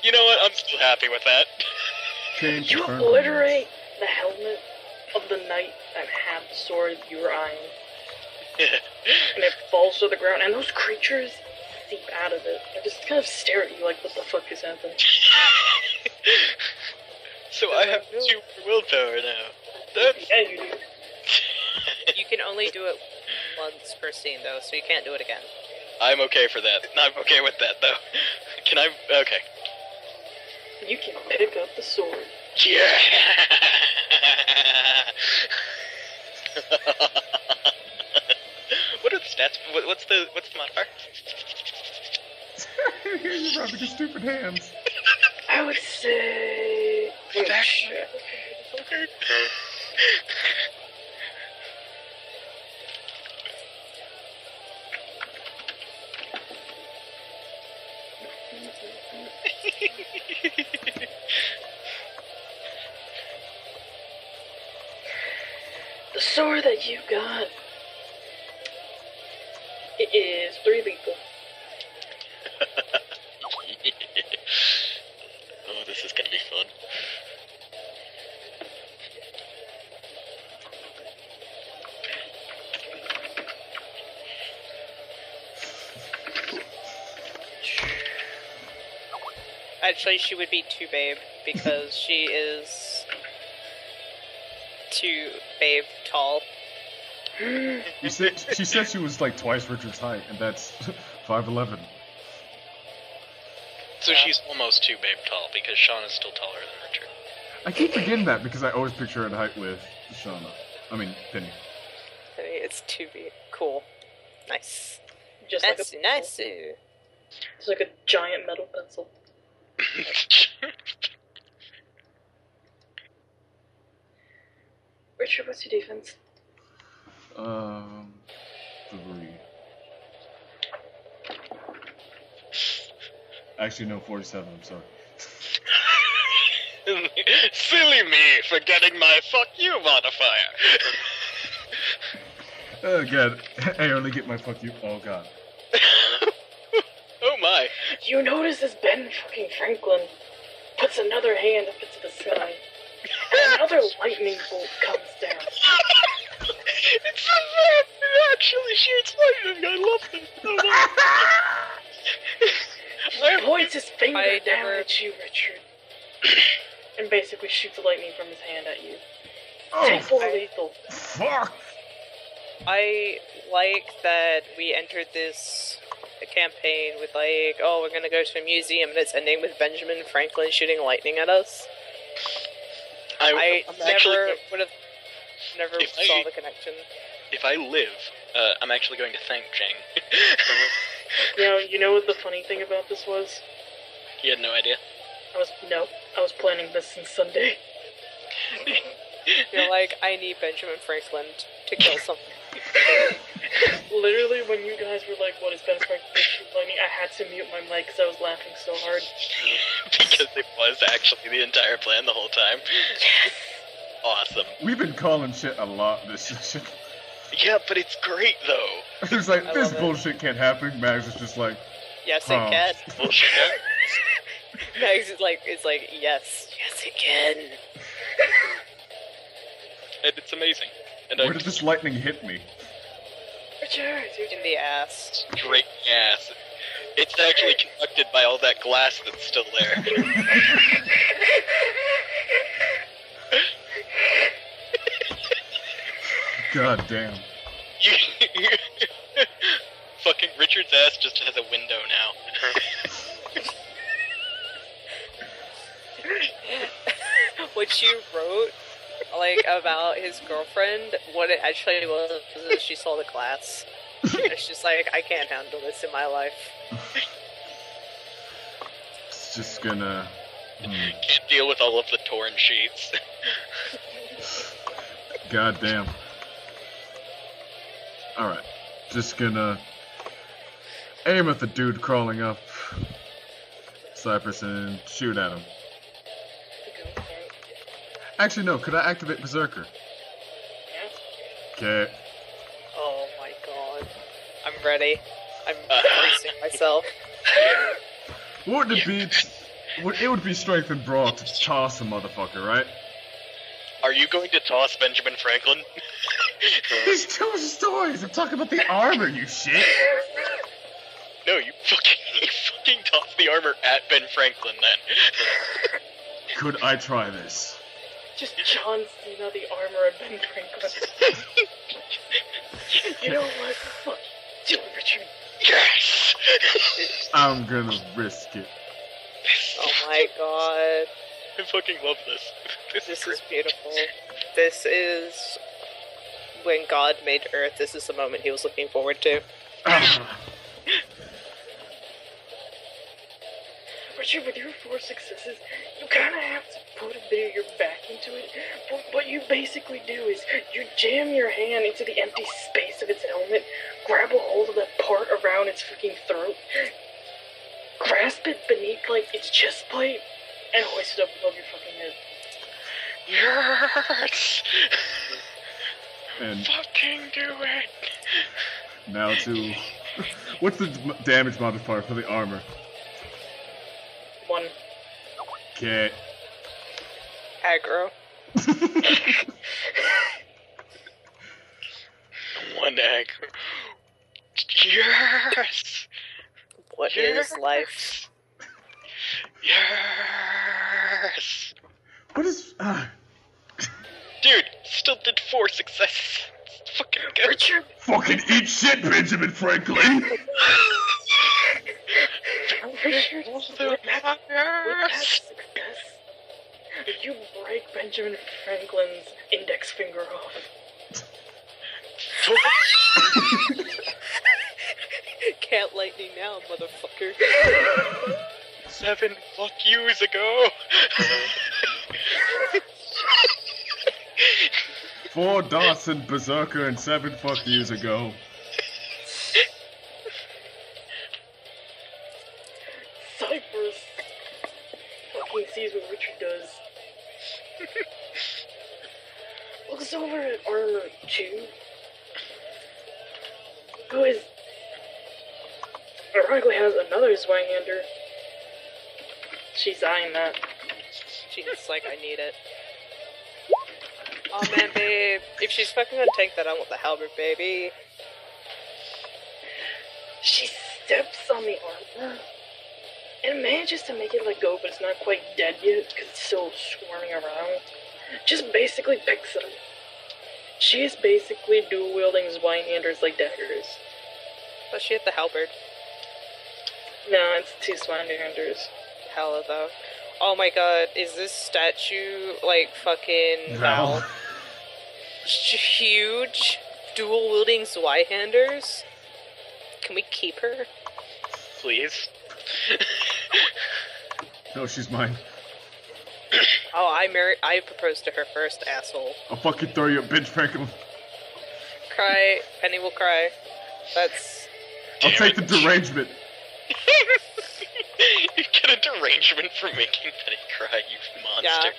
You know what? I'm still happy with that. Kane You confirmed. obliterate the helmet of the knight that had the sword you were eyeing, and it falls to the ground, and those creatures seep out of it. They just kind of stare at you like, what the fuck is happening? So I have 2 willpower now. That's... Yeah, you do. You can only do it once per scene, though, so you can't do it again. I'm okay for that. I'm okay with that, though. Can I... Okay. You can pick up the sword. Yeah! What are the stats? What's the modifier? You're rubbing your stupid hands. I would say... Shit. Okay. The sword that you got, it is 3 lethal. Oh, this is gonna be fun. Actually, she would be 2 babe, because she is 2 babe tall. You said she said she was like twice Richard's height, and that's 5'11". So she's almost 2 babe tall, because Shauna's still taller than Richard. I keep forgetting that because I always picture her at height with Shauna. Penny. It's 2B. Cool. Nice. Just like Nice, a nice. It's like a giant metal pencil. Richard, what's your defense? 3. Actually, no, 47. I'm sorry. Silly me for getting my fuck you modifier. Oh god, I only get my fuck you. Oh god. Oh my. You notice as Ben fucking Franklin puts another hand up into the sky, and another lightning bolt comes down. It's so bad. It actually shoots lightning. I love this so much. He points his finger I down never- at you, Richard, and basically shoots lightning from his hand at you. Oh, Take 4 lethal. fuck! I like that we entered this campaign with like, oh, we're gonna go to a museum, and it's ending with Benjamin Franklin shooting lightning at us. I I'm never actually, would have never If saw I- the connection. if I live, I'm actually going to thank Jang. You know what the funny thing about this was? He had no idea. I was planning this since Sunday. You're like, I need Benjamin Franklin to kill something. Literally, when you guys were like, what is Ben Franklin shoot lightning, I had to mute my mic because I was laughing so hard. Because it was actually the entire plan the whole time. Awesome. We've been calling shit a lot this session. Yeah, but it's great though. It's like, I this love it. bullshit can't happen. Max is just like, Yes, Huh. it can. Bullshit. Max is like, yes, it can. And it's amazing. And where did this lightning hit me? Richard, In the ass. great ass. It's actually conducted by all that glass that's still there. God damn. Fucking Richard's ass just has a window now. What you wrote, like, about his girlfriend, what it actually was is she saw the glass. It's just like, I can't handle this in my life. It's just gonna... Can't deal with all of the torn sheets. God damn. Alright. Just gonna... aim at the dude crawling up Cypress and shoot at him. Actually, no. Could I activate Berserker? Okay. Oh my god. I'm ready. I'm Uh, bracing myself. Wouldn't it be... It would be strength and brawl to toss a motherfucker, right? Are you going to toss Benjamin Franklin? There's 2 stories! I'm talking about the armor, you shit! No, you fucking toss the armor at Ben Franklin then. Could I try this? just John Cena the armor of Ben Franklin. You know what? Fuck. Do it, Richard. Yes! I'm gonna risk it. Oh my god. I fucking love this. This is beautiful. This is when God made Earth. This is the moment he was looking forward to. Richard, with your 4 successes, you kind of have to put a bit of your back into it. But what you basically do is you jam your hand into the empty space of its helmet, grab a hold of that part around its freaking throat, grasp it beneath, like, its chest plate, and hoist it up above your fucking head. Yes! And Fucking do it! now to... What's the damage modifier for the armor? 1. Okay. Aggro. One egg. Yes! What is life? Yes! What is... Dude, still did 4 successes. It's fucking good. Richard, fucking eat shit, Benjamin Franklin! pretty sure All with the that matters. success, you break Benjamin Franklin's index finger off. Can't lightning now, motherfucker. 7 fuck yous ago. 4 dots and Berserker and 7 fuck yous ago. Cypress fucking sees what Richard does. Looks over at Armor 2, who is ironically has another Zweihander. She's eyeing that. She's like, I need it. Oh man, babe. If she's fucking gonna take that, I want the halberd, baby. She steps on the armor and manages to make it let go, but it's not quite dead yet because it's still swarming around. Just basically picks it up. She is basically dual wielding Zweinhanders like daggers. But she hit the halberd. No, it's 2 Zweinhanders. Hella though. Oh my god, is this statue like fucking Val. huge? Dual wielding Zweihanders? Can we keep her? Please. No, she's mine. Oh, I proposed to her first, asshole. I'll fucking throw you a bench Franklin. Cry, Penny will cry. That's... I'll take the derangement. You get a derangement for making Penny cry, you monster.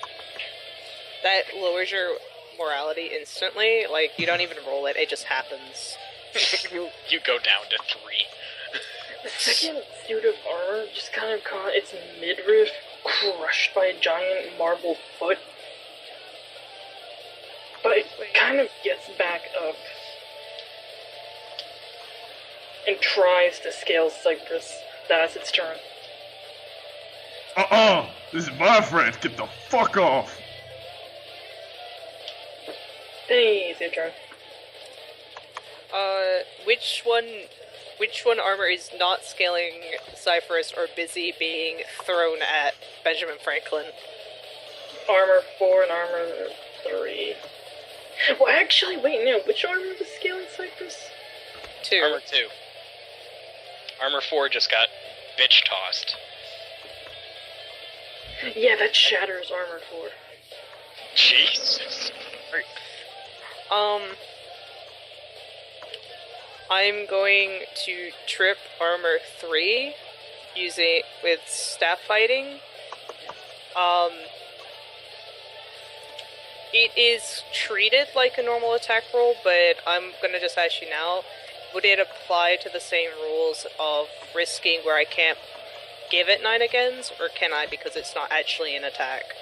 That lowers your morality instantly. Like, you don't even roll it, it just happens. You go down to 3. The second suit of armor just kind of caught its midriff crushed by a giant marble foot. But it kind of gets back up and tries to scale Cypress. That's its turn. This is my friend. Get the fuck off. Penny, it's your turn. Which one armor is not scaling Cypress or busy being thrown at Benjamin Franklin? Armor 4 and armor 3. Well, actually, wait, no. Which armor was scaling Cypress? 2. Armor 2. Armor 4 just got bitch tossed. Yeah, that shatters armor 4. Jesus. I'm going to trip armor 3 using with staff fighting. It is treated like a normal attack roll, but I'm gonna just ask you now, would it apply to the same rules of risking where I can't give it 9 agains, or can I because it's not actually an attack?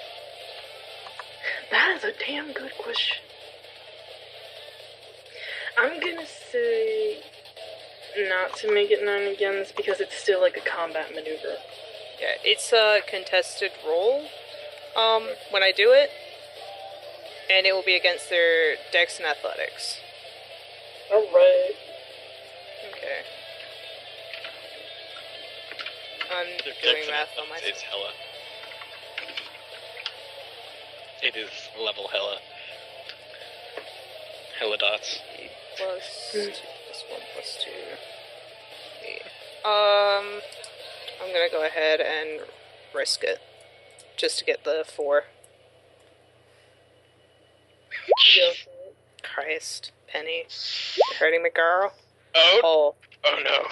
That is a damn good question. I'm gonna say not to make it 9 agains because it's still like a combat maneuver. Yeah, it's a contested roll when I do it, and it will be against their dex and athletics. Alright. Okay. I'm Their doing dex and math on my... athletics is hella. It is level hella. Hella dots. Plus 2, plus 1, plus 2. 8. I'm gonna go ahead and risk it. Just to get the 4. Yeah. Christ, Penny. You're hurting me, girl. Oh, Oh. oh no.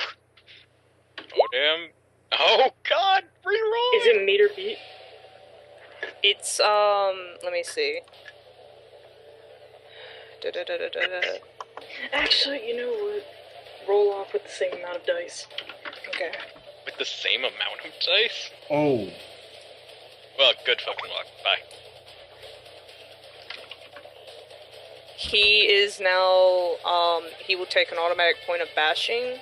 Oh damn. Oh god, reroll! Is it meter beat? It's, let me see. Da-da-da-da-da-da. Actually, you know what? Roll off with the same amount of dice. Okay. With the same amount of dice? Oh. Well, good fucking luck. Bye. He is now, he will take an automatic point of bashing,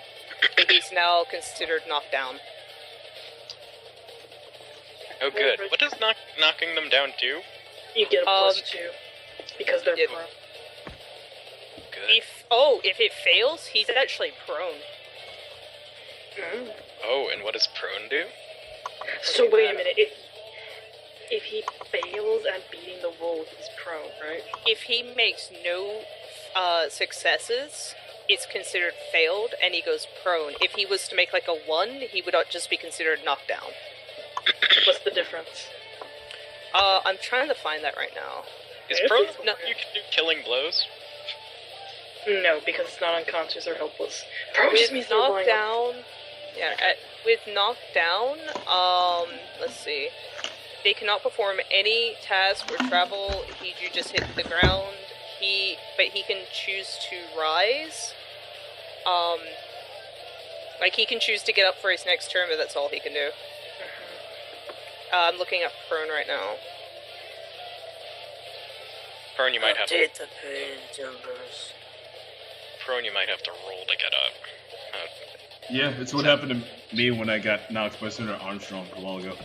but he's now considered knocked down. Oh good. What does knocking them down do? You get a plus 2 because they're yeah. prone. Good. If it fails, he's actually prone. Mm. Oh, and what does prone do? So wait a minute. If he fails at beating the roll, he's prone, right? If he makes no successes, it's considered failed, and he goes prone. If he was to make like a 1, he would just be considered knocked down. What's the difference? I'm trying to find that right now. Is If prone he's- no, you can do killing blows? No, because it's not unconscious or helpless. Prone just With means they're lying knockdown, with knockdown, let's see. They cannot perform any task or travel. You just hit the ground. But he can choose to rise. Like he can choose to get up for his next turn, but that's all he can do. I'm looking up prone right now. Prone, you might have to. Update the page numbers. Prone, you might have to roll to get up. Yeah, it's what happened to me when I got knocked by Senator Armstrong a while ago.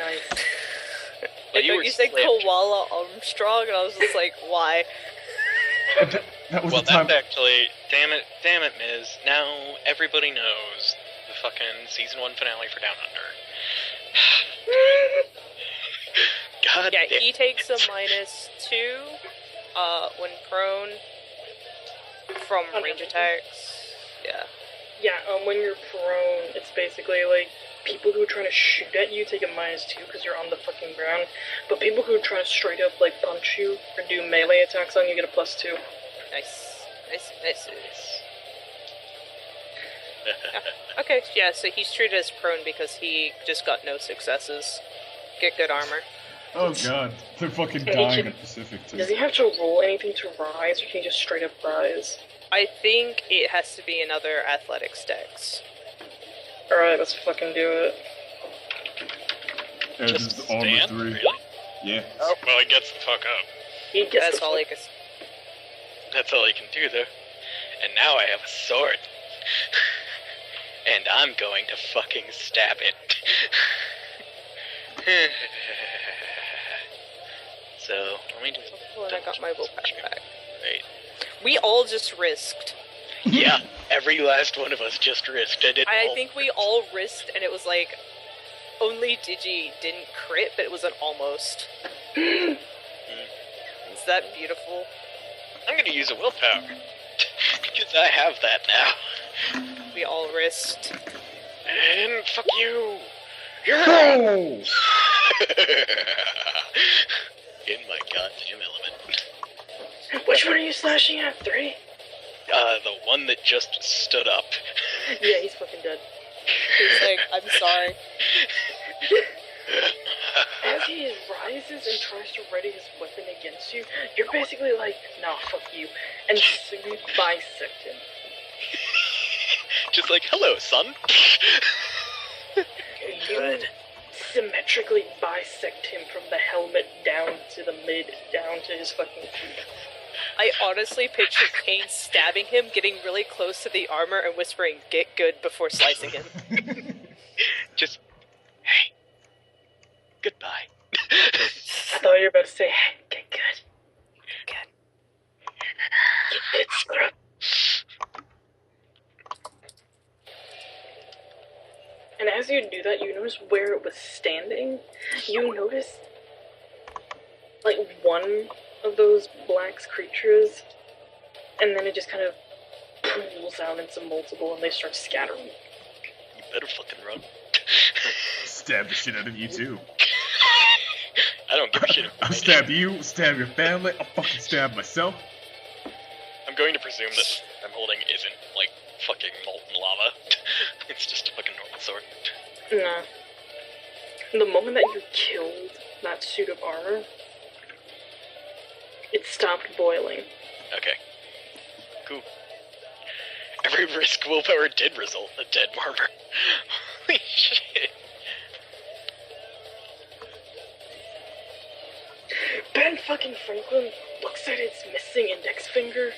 Nice. But you I were thought you said slipped. Koala Armstrong, and I was just like, why? That was Well, the time. that's actually, damn it, Miz. Now everybody knows the fucking season 1 finale for Down Under. God Yeah, damn he it. takes a -2 when prone from On range everything? attacks. Yeah. Yeah, when you're prone, it's basically like people who are trying to shoot at you take a -2 because you're on the fucking ground, but people who are trying to straight up like punch you or do melee attacks on you get a +2. Nice. Okay, yeah, so he's treated as prone because he just got no successes. Get good armor. Oh god, they're fucking Yeah, he dying can- in Pacific too. Does he have to roll anything to rise, or can he just straight up rise? I think it has to be another athletics dex. Alright, let's fucking do it. There's Just this armor stand? 3. Really? Yeah. Oh, well, he gets the fuck up. He gets That's the all fuck- he can. That's all he can do, though. And now I have a sword. And I'm going to fucking stab it. So, let me just... Oh, and I got my willpower back. Wait. We all just risked. Yeah, every last one of us just risked it. I think we all risked, and it was like only Digi didn't crit, but it was an almost. Is that beautiful? I'm gonna use a willpower. Because I have that now. We all risked. And fuck you! You're Oh! in my goddamn element. Which one are you slashing at? 3? The one that just stood up. Yeah, he's fucking dead. He's like, I'm sorry. As he rises and tries to ready his weapon against you, you're basically like, nah, fuck you. And so you bisect him. Just like, hello, son. You symmetrically bisect him from the helmet down to the mid, down to his fucking feet. I honestly pictured Kane stabbing him, getting really close to the armor, and whispering, "Get good," before slicing him. Just, hey, goodbye. I thought you were about to say, hey, get good. Good. Get good, scrub. And as you do that, you notice where it was standing. You notice, like, one of those black creatures, and then it just kind of pools out into multiple, and they start scattering. You better fucking run. Stab the shit out of you too. I don't give a shit. I'll stab you, stab your family, I'll fucking stab myself. I'm going to presume that I'm holding isn't, like, fucking molten lava. It's just a fucking normal sword. Nah. The moment that you killed that suit of armor, it stopped boiling. Okay. Cool. Every risk willpower did result in a dead armor. Holy shit. Ben fucking Franklin looks at its missing index finger,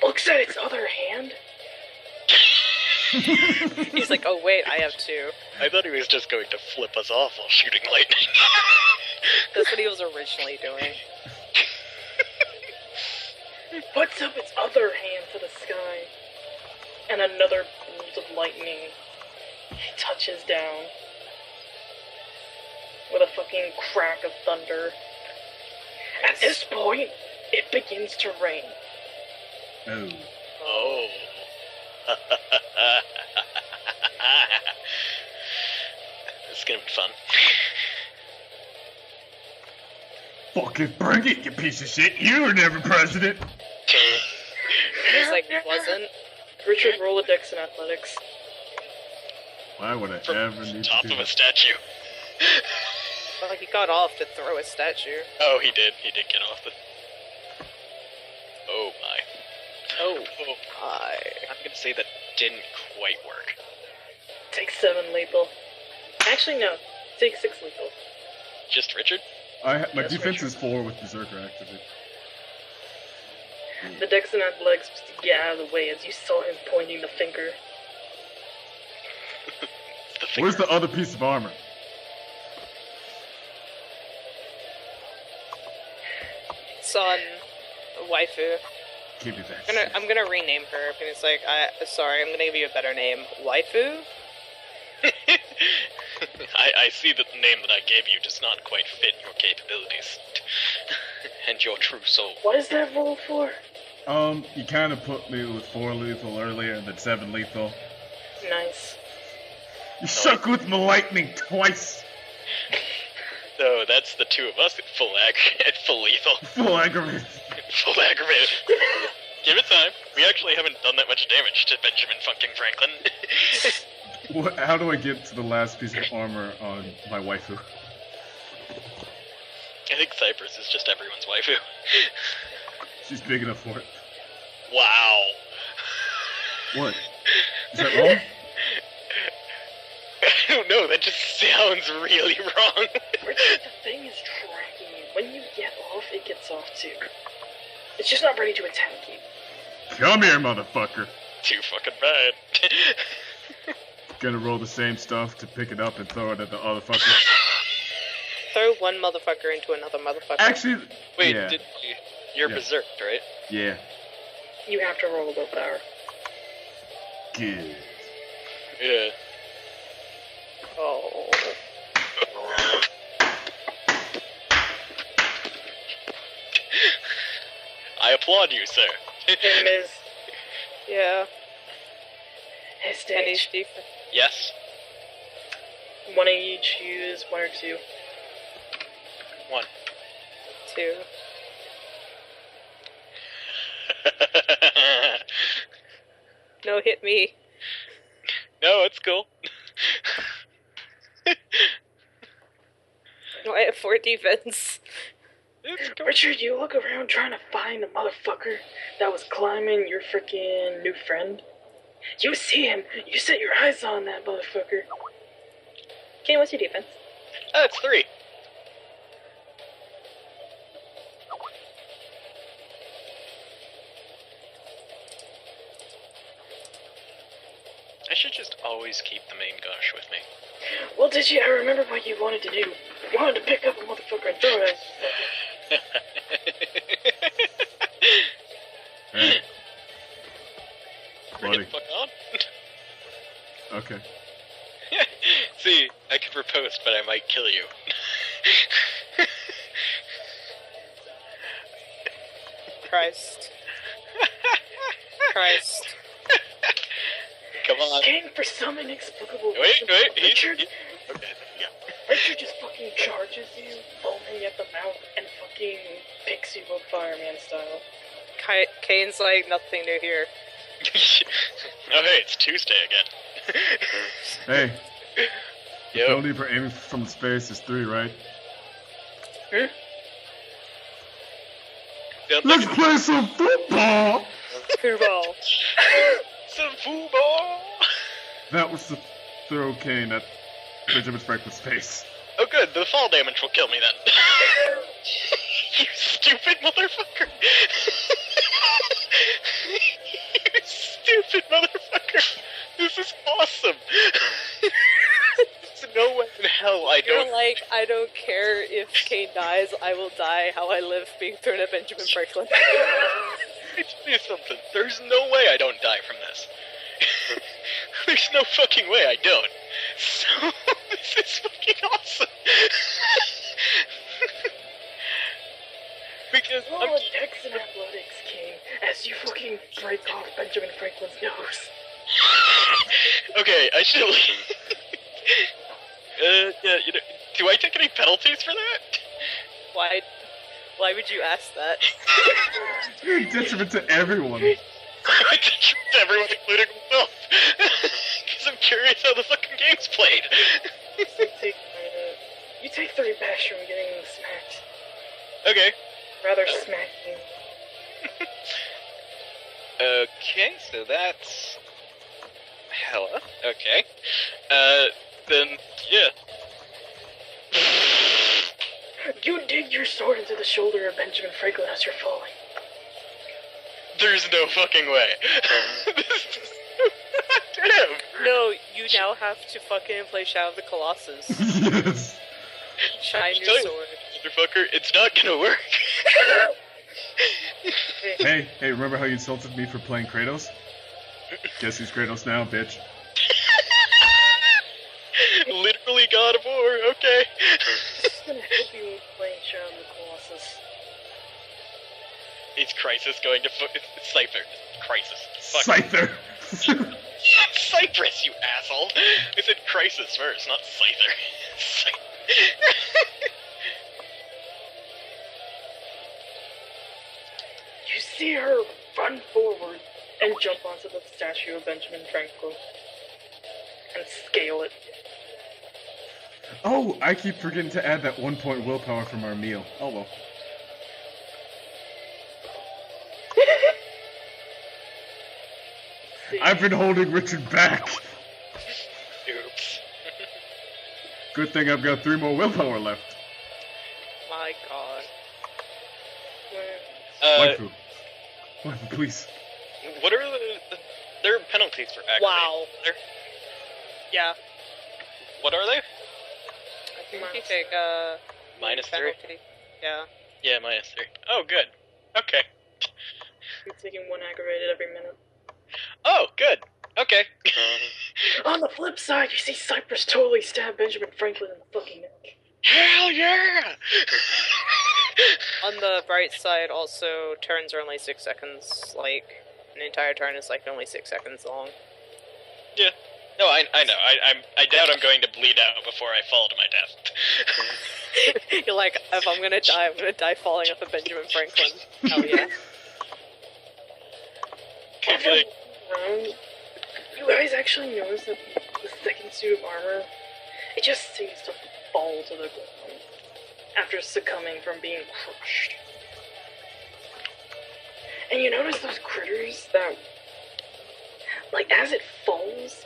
looks at its other hand. He's like, "Oh wait, I have 2." I thought he was just going to flip us off while shooting lightning. That's what he was originally doing. Puts up its other hand to the sky, and another bolt of lightning touches down. with a fucking crack of thunder. At this point, it begins to rain. Oh. Oh. This is gonna be fun. Fucking bring it, you piece of shit. You were never president. He's like, wasn't. Richard, roll a dex in athletics. Why would I From ever need top to do of a that? statue. Well, he got off to throw a statue. Oh, he did. He did get off the... Oh, my. Oh, Oh, my. I'm gonna say that didn't quite work. Take 7 lethal. Actually, no. Take 6 lethal. Just Richard? My Yes, defense Richard. is 4 with Berserker activated. The dex in athletics was to get out of the way as you saw him pointing the finger. The finger. Where's the other piece of armor? Son, waifu. Give me that. I'm gonna rename her. And it's like, sorry, I'm gonna give you a better name. Waifu? I see that the name that I gave you does not quite fit your capabilities. And your true soul. What is that roll for? You kind of put me with 4 lethal earlier and then 7 lethal. Nice. You shook with my lightning twice. So that's the two of us at full full lethal. Full aggravated. Full aggravated. Give it time. We actually haven't done that much damage to Benjamin fucking Franklin. How do I get to the last piece of armor on my waifu? I think Cypress is just everyone's waifu. She's big enough for it. Wow. What? Is that wrong? I don't know, that just sounds really wrong. Richard, the thing is tracking you. When you get off, it gets off too. It's just not ready to attack you. Come here, motherfucker. Too fucking bad. Gonna roll the same stuff to pick it up and throw it at the other fucker. Throw one motherfucker into another motherfucker. Actually, Wait, yeah. You're Yeah. berserked, right? Yeah. You have to roll willpower. Good. Yeah. Oh. I applaud you, sir. Him is Yeah. his And he's stage. defense. Yes? One of you choose 1 or 2. 1. 2. No, hit me. No, it's cool. No, I have 4 defense. It's cool. Richard, you look around trying to find the motherfucker that was climbing your freaking new friend. You see him. You set your eyes on that motherfucker. Okay, what's your defense? Oh, it's 3. I should just always keep the main gush with me. Well, did you? I remember what you wanted to do. You wanted to pick up a motherfucker and throw it at Hey, Bring buddy. it the fuck on. Okay. See, I could riposte, but I might kill you. Christ. Christ. Come on. And for some inexplicable Wait, reason, Richard, Okay, yeah. Richard just fucking charges you, foaming at the mouth, and fucking picks you up fireman style. Kane's like, nothing new here. Oh, hey, it's Tuesday again. Hey, the Yo, penalty for aiming from space is 3, right? sounds Let's like play some football! Football. some football. That was the throw cane at Benjamin Franklin's face. Oh, good. The fall damage will kill me then. You stupid motherfucker. You stupid motherfucker. This is awesome. There's no way in hell I You're don't. like, I don't care if Kane dies, I will die how I live being thrown at Benjamin Franklin. Let me tell you something. There's no way I don't die from this. There's no fucking way I don't. So, this is fucking awesome. Because Roll a Dex and Athletics, King, as you fucking break off Benjamin Franklin's nose. Okay, I should. Yeah, you know, do I take any penalties for that? Why would you ask that? You're a detriment to everyone. I think to everyone, including myself. Because I'm curious how the fucking game's played. You take 3 bash from getting smacked. Okay. Rather smacking. Okay, so that's hella. Okay. Then yeah. You dig your sword into the shoulder of Benjamin Franklin as you're falling. There's no fucking way. Damn. No, you now have to fucking play Shadow of the Colossus. Yes. Shine Tell your you, sword. motherfucker, it's not gonna work. Hey, remember how you insulted me for playing Kratos? Guess who's Kratos now, bitch? Literally God of War, okay. This is gonna help you with playing Shadow of the Colossus. Is Crisis going to it's Scyther. Crisis. Fuck. Scyther! Cypress, you asshole. I said Crisis first, not Scyther. You see her run forward and jump onto the statue of Benjamin Franklin and scale it. Oh, I keep forgetting to add that 1 point willpower from our meal. Oh well. I've been holding Richard back. Oops. Good thing I've got 3 more willpower left. My god. Waifu. Waifu, please. What are there are penalties for activating? Wow. There? Yeah. What are they? I think you take -3? penalty. Yeah. Yeah, -3. Oh, good. Okay. You're taking 1 aggravated every minute. Oh, good. Okay. On the flip side, you see Cypress totally stab Benjamin Franklin in the fucking neck. Hell yeah! On the bright side, also, turns are only 6 seconds. Like, an entire turn is like only 6 seconds long. Yeah. No, I know. I doubt I'm going to bleed out before I fall to my death. You're like, if I'm gonna die falling off of Benjamin Franklin. Hell yeah. Like, You guys actually notice that the second suit of armor, it just seems to fall to the ground after succumbing from being crushed. And you notice those critters that, like, as it falls,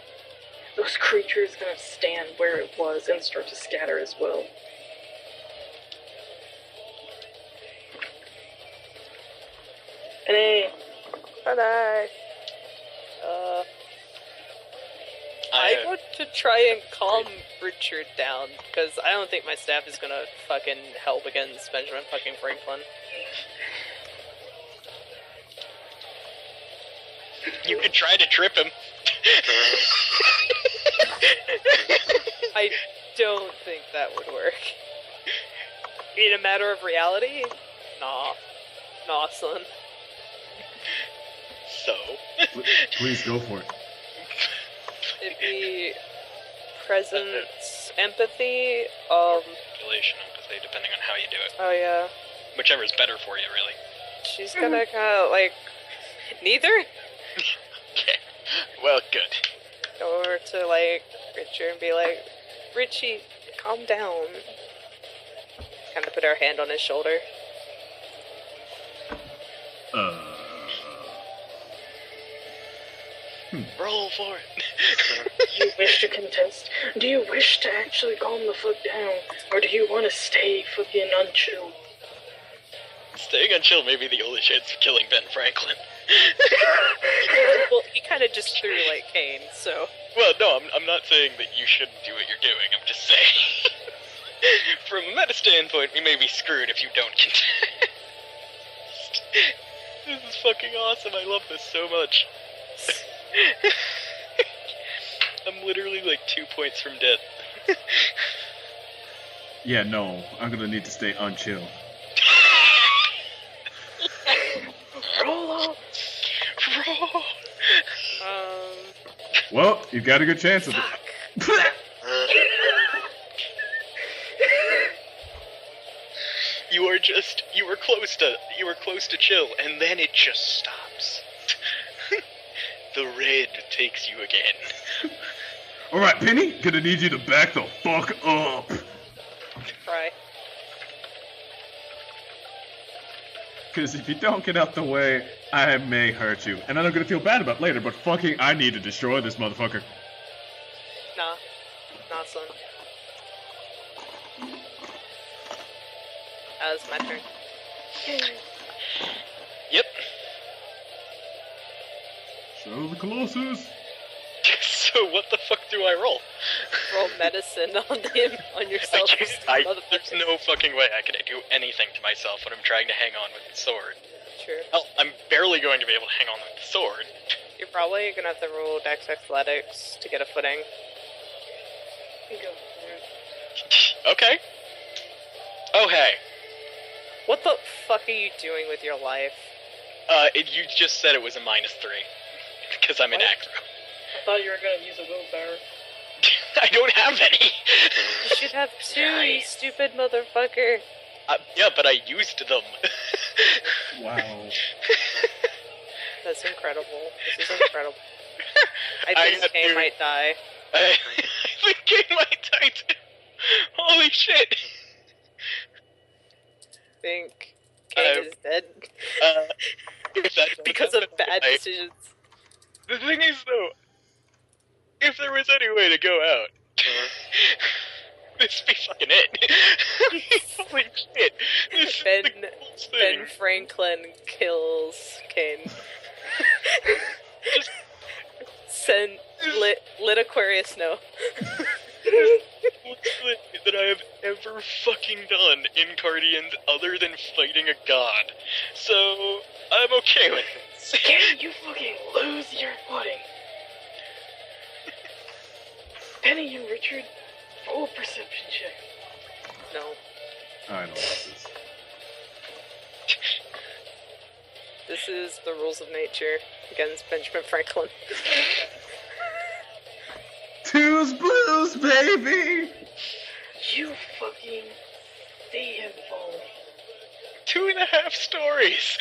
those creatures kind of stand where it was and start to scatter as well. And hey, Bye-bye. I want to try and calm Richard down, because I don't think my staff is gonna fucking help against Benjamin fucking Franklin. you could try to trip him. I don't think that would work. In a matter of reality? Nah. Nah, son. So. Please go for it. It'd be presence, empathy, Manipulation, empathy, depending on how you do it. oh yeah. Whichever is better for you, really. She's gonna kinda, like, neither? Okay. Well, good. Go over to, like, Richard and be like, Richie, calm down. Kinda put her hand on his shoulder. Roll for it. do you wish to contest? Do you wish to actually calm the fuck down? Or do you want to stay fucking unchilled? Staying unchilled may be the only chance of killing Ben Franklin. Well, he kinda just threw, like, Kane, so... Well, no, I'm not saying that you shouldn't do what you're doing. I'm just saying, from a meta standpoint, we may be screwed if you don't contest. This is fucking awesome. I love this so much. I'm literally like 2 points from death. Yeah, no, I'm gonna need to stay unchill. Roll. Bro. Well, you got a good chance of it. You were close to chill, and then it just stops. The red takes you again. Alright, Penny, gonna need you to back the fuck up. Cry. Because if you don't get out the way, I may hurt you. And then I'm gonna feel bad about it later, but fucking I need to destroy this motherfucker. Nah. Nah, son. That was my turn. Yep. Show the Colossus. So what the fuck do I roll? Roll medicine on him, on yourself. There's no fucking way I could do anything to myself when I'm trying to hang on with the sword. True. Hell, I'm barely going to be able to hang on with the sword. You're probably gonna have to roll Dex Athletics to get a footing. Okay. Oh, hey. What the fuck are you doing with your life? You just said it was a -3. Because I'm an What? acro. I thought you were gonna use a willpower. I don't have any. You should have 2, you stupid motherfucker. Yeah, but I used them. Wow. That's incredible. This is incredible. I think got Kay two. might die. I think Kay might die too. Holy shit. I think Kay is dead. If that Because of doesn't bad happen, decisions. The thing is, though, if there was any way to go out, this would be fucking it. Holy shit. This is Ben, the coolest thing. Ben Franklin kills Kane. Just- Send lit Aquarius know. What's the that I have ever fucking done in Guardians other than fighting a god. So, I'm okay with it. Can you fucking lose your footing? Penny and Richard, roll a perception check. No. I know what this is. This is the rules of nature against Benjamin Franklin. Two's blues, baby! You fucking see him fall. 2.5 stories.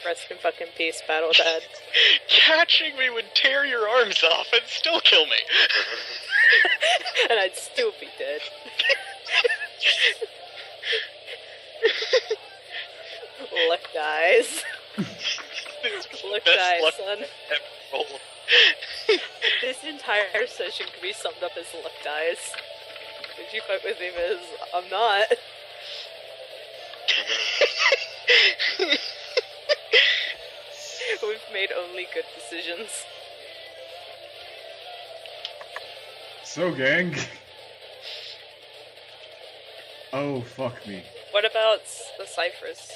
Rest in fucking peace, Battle Dad. Catching me would tear your arms off and still kill me. And I'd still be dead. Luck dies. Luck Best dies, luck son. ever rolled. This entire session could be summed up as luck dies. If you fuck with him as I'm not. We've made only good decisions. So, gang. Oh, fuck me. What about the Cypress?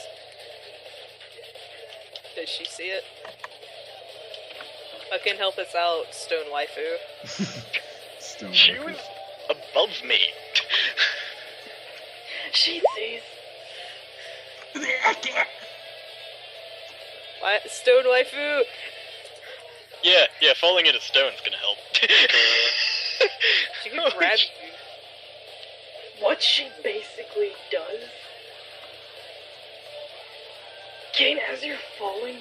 Did she see it? Fucking help us out, Stone Waifu. Stone She Waifu. was above me. She sees. What? Stone Waifu! Yeah, falling into stone's gonna help. She can grab you. What she basically does, Kane, as you're falling,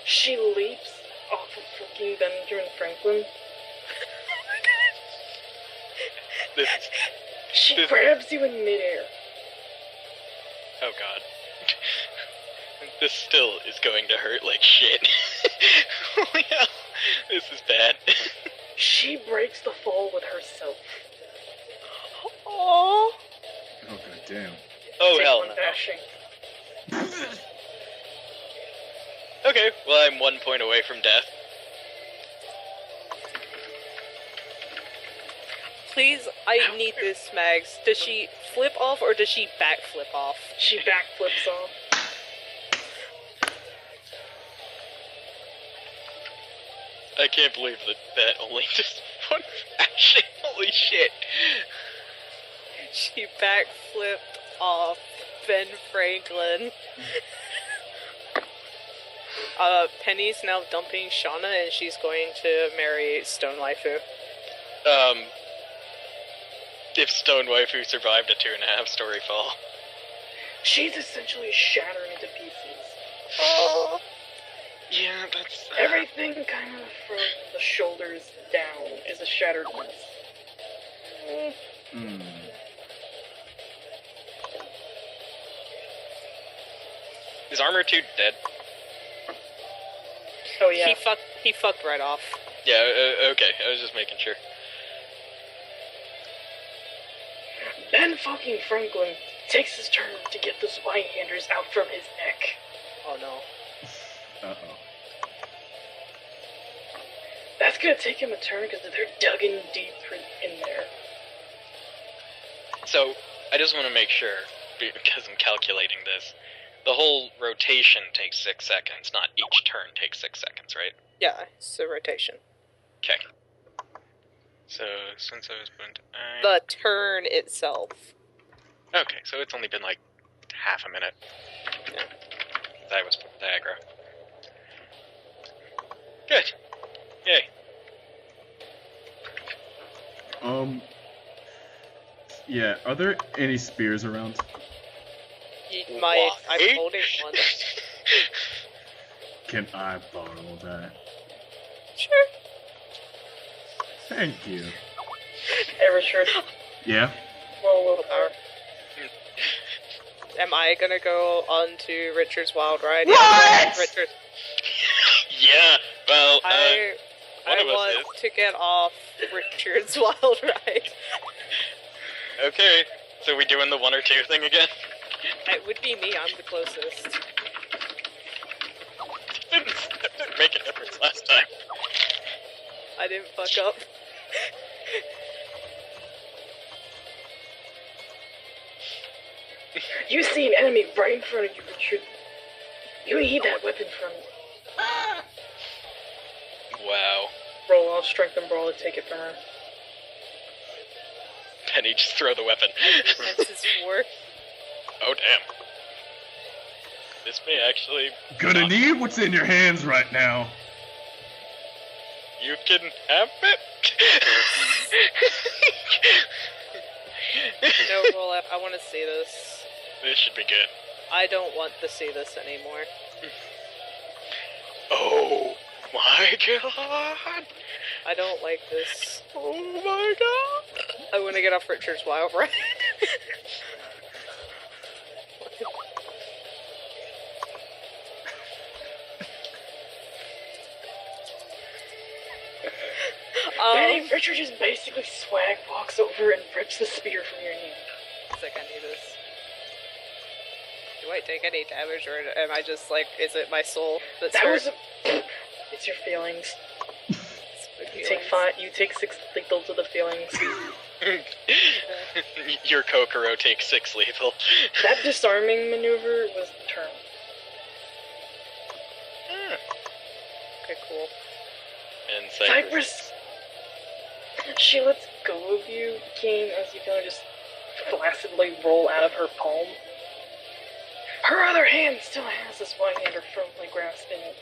she leaps off of fucking Benjamin Franklin. This, She This- grabs you in midair. oh god. This still is going to hurt like shit. Holy hell. This is bad. She breaks the fall with herself. Aww. Oh, god damn. Oh Take hell one no. bashing. Okay, well I'm 1 point away from death. Please, I need this, Mags. Does she flip off or does she backflip off? She backflips off. I can't believe that only just one action. Holy shit. She backflipped off Ben Franklin. Penny's now dumping Shauna, and she's going to marry Stone Waifu. If Stone Waifu survived a 2.5-story fall. She's essentially shattering into pieces. Oh. Yeah, that's... Everything kind of from the shoulders down is a shattered mess. Hmm. Is Armor 2 dead? Oh yeah. He fucked right off. Yeah, okay, I was just making sure. Ben fucking Franklin takes his turn to get those White-handers out from his neck. Oh no. Uh-oh. That's gonna take him a turn because they're dug in deep in there. So, I just want to make sure, because I'm calculating this, the whole rotation takes 6 seconds, not each turn takes 6 seconds, right? Yeah, it's a rotation. Okay. So, since I was put into... The turn itself. Okay, so it's only been like half a minute. Yeah. That was aggro. Good. Yay. Yeah, are there any spears around? I'm Why? holding one. Can I borrow that? Sure. Thank you. Hey, Richard. Yeah? Roll a little power. Am I gonna go on to Richard's wild ride? What? Richard. Yeah, well, I one of us want to get off Richard's wild ride. Okay, so we doing the 1 or 2 thing again? It would be me, I'm the closest. Didn't make a difference last time. I didn't fuck up. You see an enemy right in front of you, Richard. You need that weapon from me. Wow. Roll off strength and brawl to take it from her. Penny, just throw the weapon. Defenses 4. Oh, damn. This may actually... Gonna need what's in your hands right now. You can have it? No, roll up. I want to see this. This should be good. I don't want to see this anymore. Oh my god! I don't like this. Oh my god! I want to get off Richard's wild ride. Benny, Richard just basically swag walks over and rips the spear from your hand. It's like, I need this. Do I take any damage, or am I just like, is it my soul that's That hurt? was a... It's your feelings. You take 6 lethal to the feelings. Your Kokoro takes 6 lethal. That disarming maneuver was the turn. Okay, cool. And Cypress, she lets go of you, King, as you kind of just flaccidly roll out of her palm. Her other hand still has this one-hander firmly grasping it.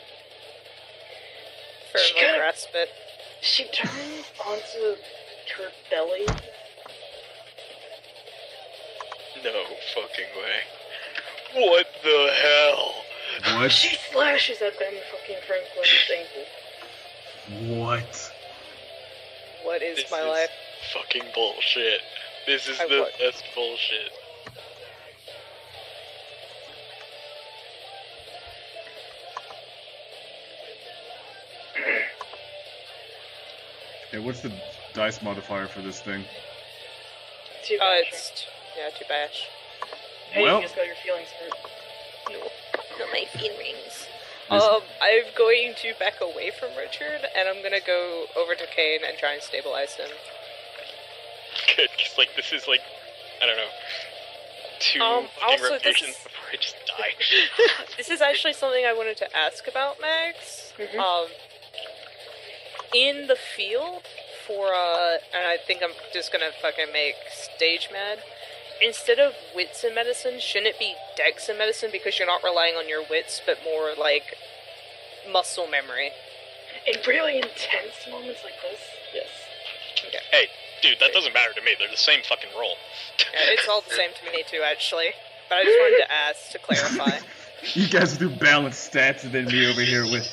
She Firmly kinda- grasp it. She turns onto her belly. no fucking way. What the hell? What? She slashes at Ben fucking Franklin's ankle. What? What is This my is life? fucking bullshit. This is I the would. best bullshit. Hey, what's the dice modifier for this thing? Too bad. It's... Yeah, too bash. Hey, well- you just got your feelings hurt. Not my feelings. This- I'm going to back away from Richard, and I'm gonna go over to Kane and try and stabilize him. Good, because, like, this is, like, I don't know, 2 Also, fucking this rotations is- before I just die. This is actually something I wanted to ask about, Max. Mhm. in the field for, and I think I'm just gonna fucking make Stage mad. Instead of wits and medicine, shouldn't it be dex and medicine because you're not relying on your wits, but more like muscle memory? In really intense moments like this, yes. Okay. Hey, dude, that doesn't matter to me. They're the same fucking roll. Yeah, it's all the same to me too, actually. But I just wanted to ask to clarify. You guys do balanced stats and then me over here with...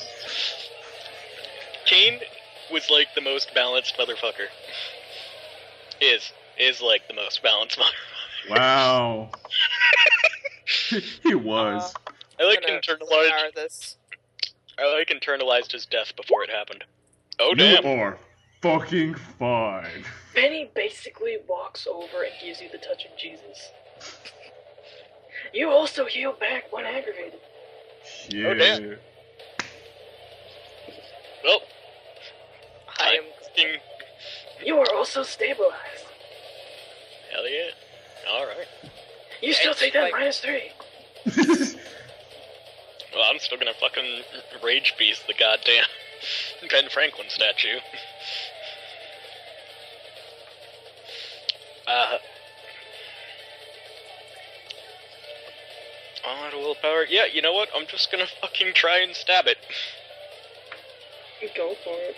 Kane was like the most balanced motherfucker. Is like the most balanced motherfucker. Wow. He was. I like I'm gonna power internalized. this. I like internalized his death before it happened. Oh You damn! are fucking fine. Benny basically walks over and gives you the touch of Jesus. You also heal back when aggravated. Yeah. Oh, damn. Well, I am. fucking You are also stabilized. hell yeah! All right. You still It's take that like- -3. Well, I'm still gonna fucking rage beast the goddamn Ben Franklin statue. All out of willpower. Yeah, you know what? I'm just gonna fucking try and stab it. Go for it.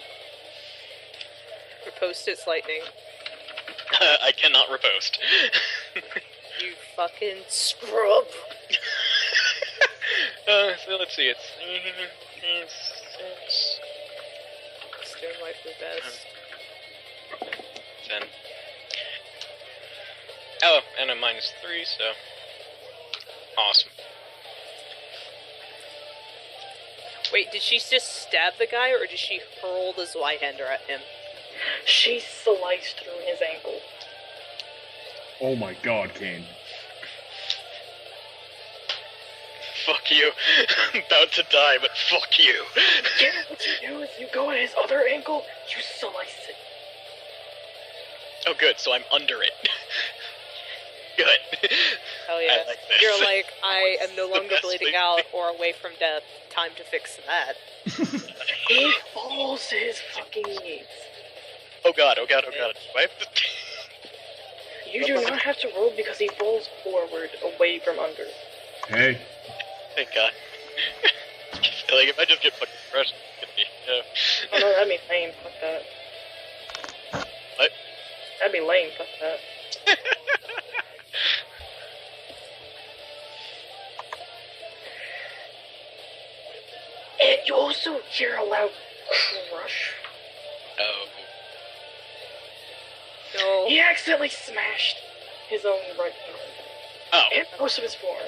Riposte its lightning. I cannot riposte. You fucking scrub. So let's see. It's 6, Still like the best. 10. Oh, and a -3, so awesome. Wait, did she just stab the guy, or did she hurl the Zweihander at him? She sliced through his ankle. Oh my god, Kane. Fuck you. I'm about to die, but fuck you. Yeah, what you do is you go at his other ankle, you slice it. Oh, good. So I'm under it. Good. Hell yeah. I like this. You're like, I am no The longer best bleeding thing. out or away from death. Time to fix that. He falls to his fucking knees. Oh god. Oh god. Oh god. Do I have to... You do not have to roll because he falls forward, away from under. Hey. Thank god. Like if I just get fucking crushed, it's gonna be. Oh no, that'd be lame. Fuck that. What? That'd be lame. Fuck that. And you also hear a loud crush. Oh. No. He accidentally smashed his own right arm Oh. and most of his forearm.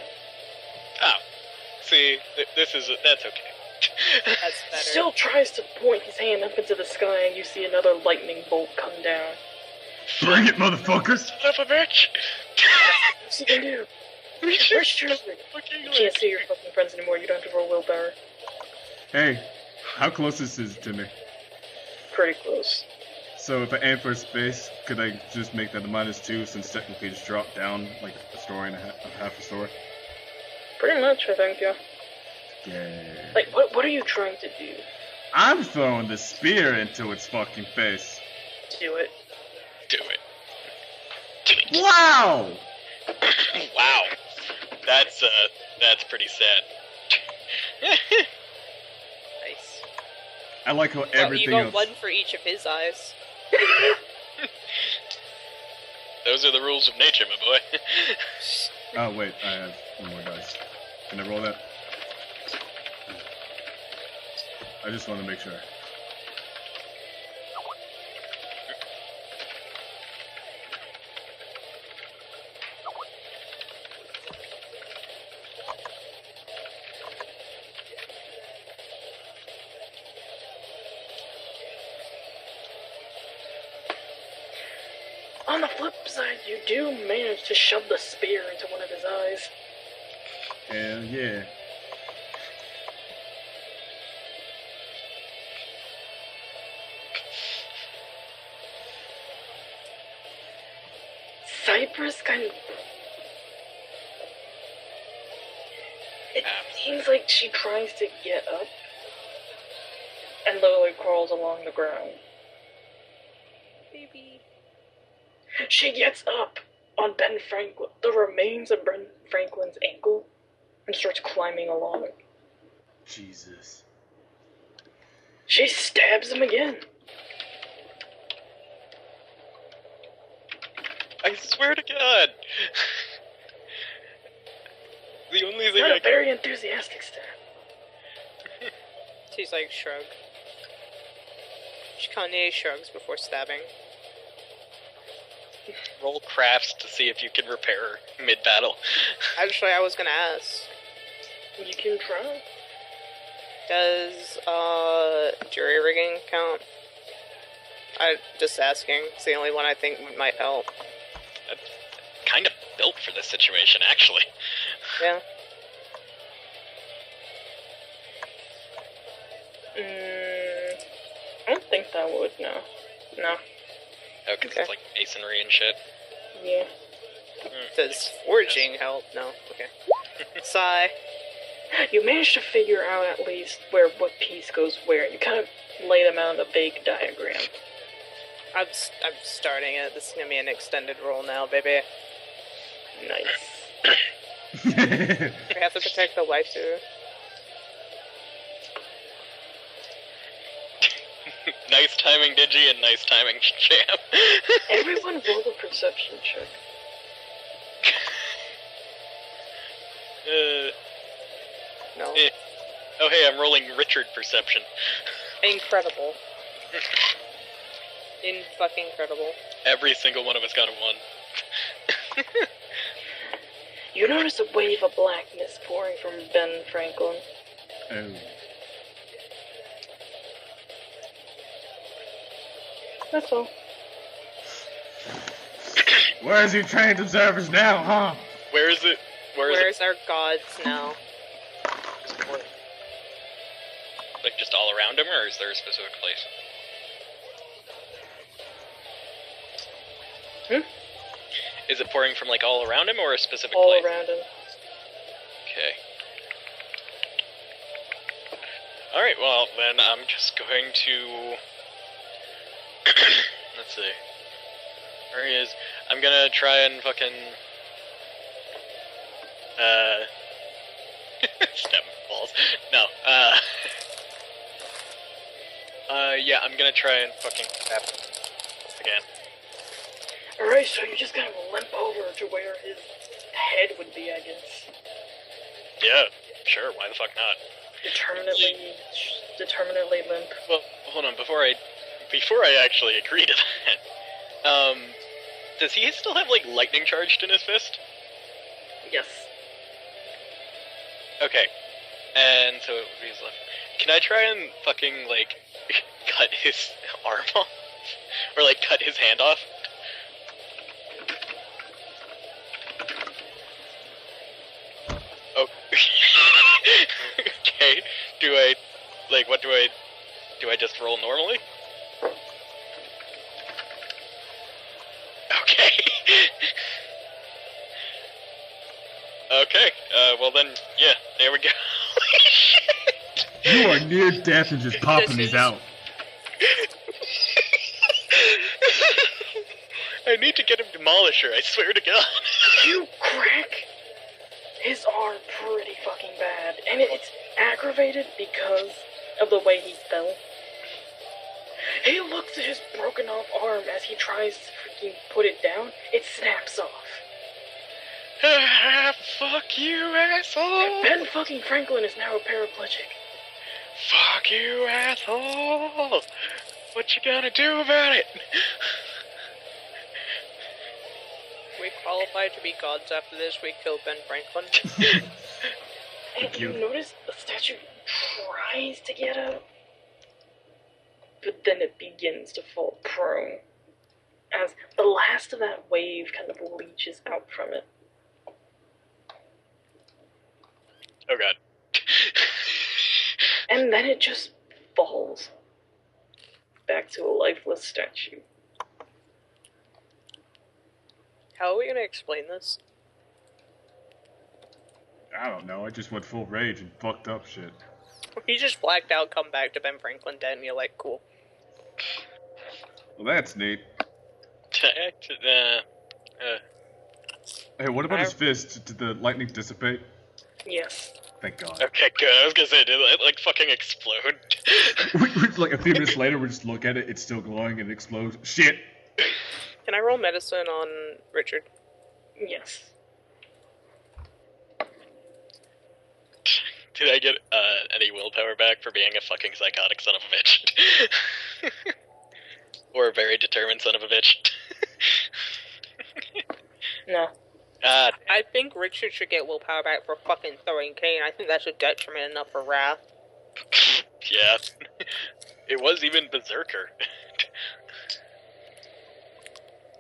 Oh. See, that's okay. That's better. Still tries to point his hand up into the sky, and you see another lightning bolt come down. Bring it, motherfuckers! Son of a bitch! What's he gonna do? We Where's just Trevor? fucking You can't see your fucking friends anymore. You don't have to roll willpower. Hey, how close is this to me? Pretty close. So if I aim for space, could I just make that a -2 since technically just drop down like a story and half a story? Pretty much, I think, yeah. Yeah. Like, what are you trying to do? I'm throwing the spear into its fucking face. Do it. do it. Wow! Wow. That's pretty sad. Nice. I like how Well, everything you got else. one for each of his eyes. Those are the rules of nature, my boy. Oh wait, I have one more dice. Can I roll that? I just want to make sure. On the flip side, you do manage to shove the spear into one of his eyes. Hell yeah. Cypress kind of... It seems like she tries to get up, and literally crawls along the ground. Baby. She gets up on Ben Franklin, the remains of Ben Franklin's ankle, and starts climbing along. Jesus. She stabs him again. I swear to God. The only thing Not I a very enthusiastic stab. She's like, shrug. She Kanye shrugs before stabbing. roll crafts to see if you can repair mid-battle. Actually, I was gonna ask. You can try. Does, jury rigging count? I'm just asking. It's the only one I think might help. Kind of built for this situation, actually. Yeah. I don't think that would, no. No. Oh, because Okay. it's like masonry and shit. Yeah. Does forging help? No. Okay. Sigh. You managed to figure out at least what piece goes where. You kind of lay them out in a big diagram. I'm starting it. This is gonna be an extended roll now, baby. Nice. We have to protect the waifu. Nice timing, Digi, and nice timing, Jam. Everyone roll a perception check. No. Eh. Oh, hey, I'm rolling Richard perception. Incredible. In-fucking credible. Every single one of us got a 1. You notice a wave of blackness pouring from Ben Franklin. Oh. That's all. Where's your trained observers now, huh? Where is it? Where's our gods now? Like, just all around him, or is there a specific place? Is it pouring from, like, all around him, or a specific All place? around him. Okay. Alright, well, then I'm just going to... Let's see. Where he is. I'm gonna try and fucking... Step balls. No, yeah, I'm gonna try and fucking tap again. Alright, so you just kind of limp over to where his head would be, I guess. Yeah, sure, why the fuck not? Determinately limp. Well, hold on, before I actually agree to that, does he still have, like, lightning charged in his fist? Yes. Okay, and so it would be his left. Can I try and fucking, like, cut his arm off? Or, like, cut his hand off? Oh. Okay, do I just roll normally? Okay. Okay, well then, yeah, there we go. You are near death and just popping these out. I need to get him Demolisher, I swear to God. You crack his arm pretty fucking bad. And it's aggravated because of the way he fell. He looks at his broken off arm as he tries to freaking put it down. It snaps off. Fuck you, asshole! Ben fucking Franklin is now a paraplegic. Fuck you, asshole! What you gonna do about it? We qualify to be gods after this. We kill Ben Franklin. And you notice the statue tries to get up, but then it begins to fall prone as the last of that wave kind of leaches out from it. Oh god. And then it just falls back to a lifeless statue. How are we gonna explain this? I don't know, I just went full rage and fucked up shit. You just blacked out, come back to Ben Franklin dead, and you're like, cool. Well, that's neat. Hey, what about his fist? Did the lightning dissipate? Yes. Thank God. Okay, good. I was gonna say, did it like fucking explode? Like a few minutes later, we just look at it. It's still glowing and it explodes. Shit. Can I roll medicine on Richard? Yes. Did I get any willpower back for being a fucking psychotic son of a bitch? Or a very determined son of a bitch? No. I think Richard should get willpower back for fucking throwing Kane. I think that's a detriment enough for Wrath. Yeah. It was even Berserker.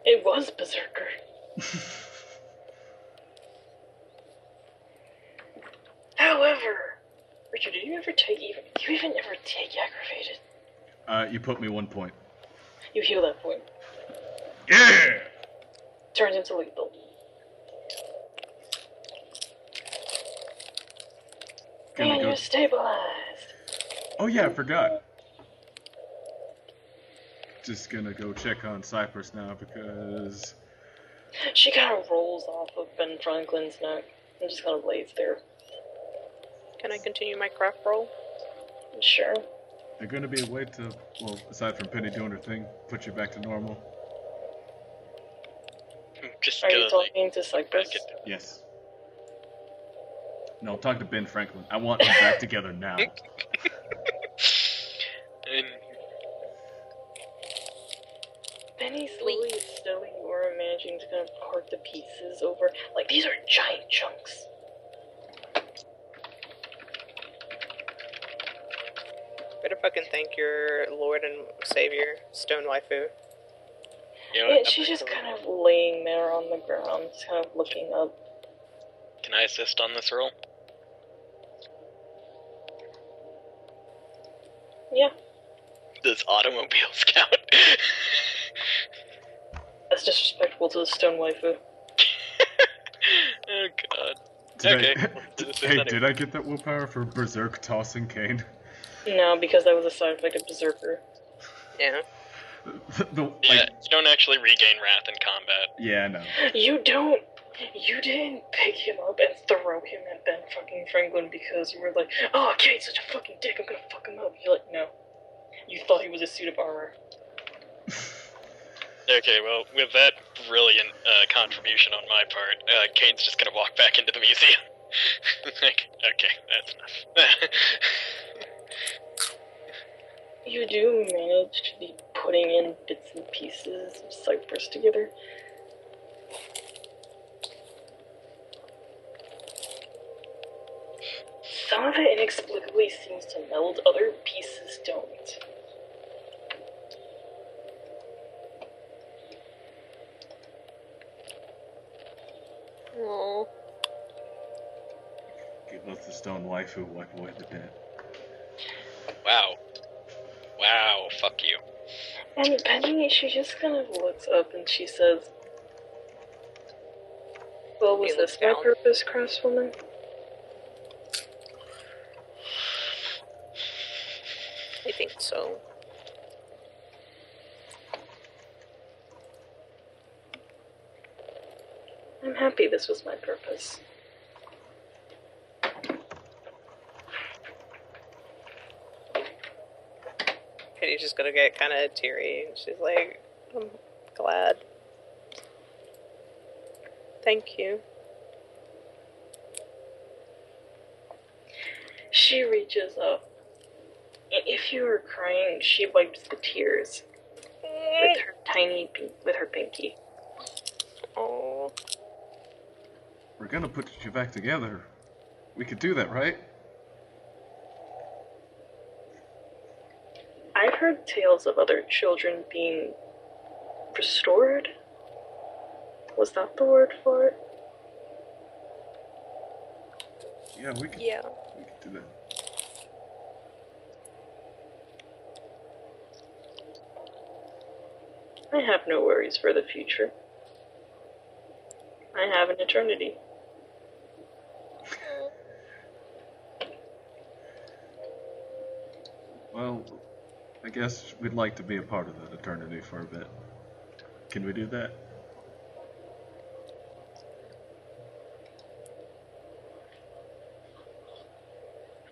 It was Berserker. However, Richard, did you ever take aggravated? You put me 1 point. You heal that point. Yeah! Turns into lethal. And you're stabilized. Oh yeah, I forgot. Just gonna go check on Cypress now because... She kind of rolls off of Ben Franklin's neck and just kind of lays there. Can I continue my craft roll? Sure. There's gonna be a way to, well, aside from Penny doing her thing, put you back to normal. Just Are you gonna, talking to Cypress? Yes. No, I'm talking to Ben Franklin. I want them back together now. And Penny slowly we're managing to kind of part the pieces over. Like, these are giant chunks. Better fucking thank your Lord and Savior, Stone Waifu. you know Yeah, what? she's just kind of laying there on the ground, just kind of looking up. Can I assist on this roll? Yeah, Does automobiles count? that's disrespectful to the stone waifu. Oh god. Did Okay. did I get that willpower for Berserk tossing Kane? No, because that was a side effect of Berserker. Yeah. Yeah, you don't actually regain wrath in combat. Yeah, no. You didn't pick him up and throw him at Ben fucking Franklin because you were like, oh, Kane's such a fucking dick, I'm gonna fuck him up. You're like, no. You thought he was a suit of armor. Okay, well, with that brilliant contribution on my part, Kane's just gonna walk back into the museum. Like, okay, that's enough. You do manage to be putting in bits and pieces of Cypress together. Some of it inexplicably seems to meld, other pieces don't. Aww. Let the stone waifu wipe away the debt. Wow. Wow, fuck you. And Penny, she just kind of looks up and she says, well, was He this looks my down. purpose, craftswoman? I think so. I'm happy this was my purpose. Penny's just gonna get kind of teary. She's like, I'm glad. Thank you. She reaches up, and if you were crying, she wipes the tears with her with her pinky. Oh. We're gonna put you back together. We could do that, right? I've heard tales of other children being restored. Was that the word for it? Yeah, we could. Yeah. We could do that. I have no worries for the future. I have an eternity. Well, I guess we'd like to be a part of that eternity for a bit. Can we do that?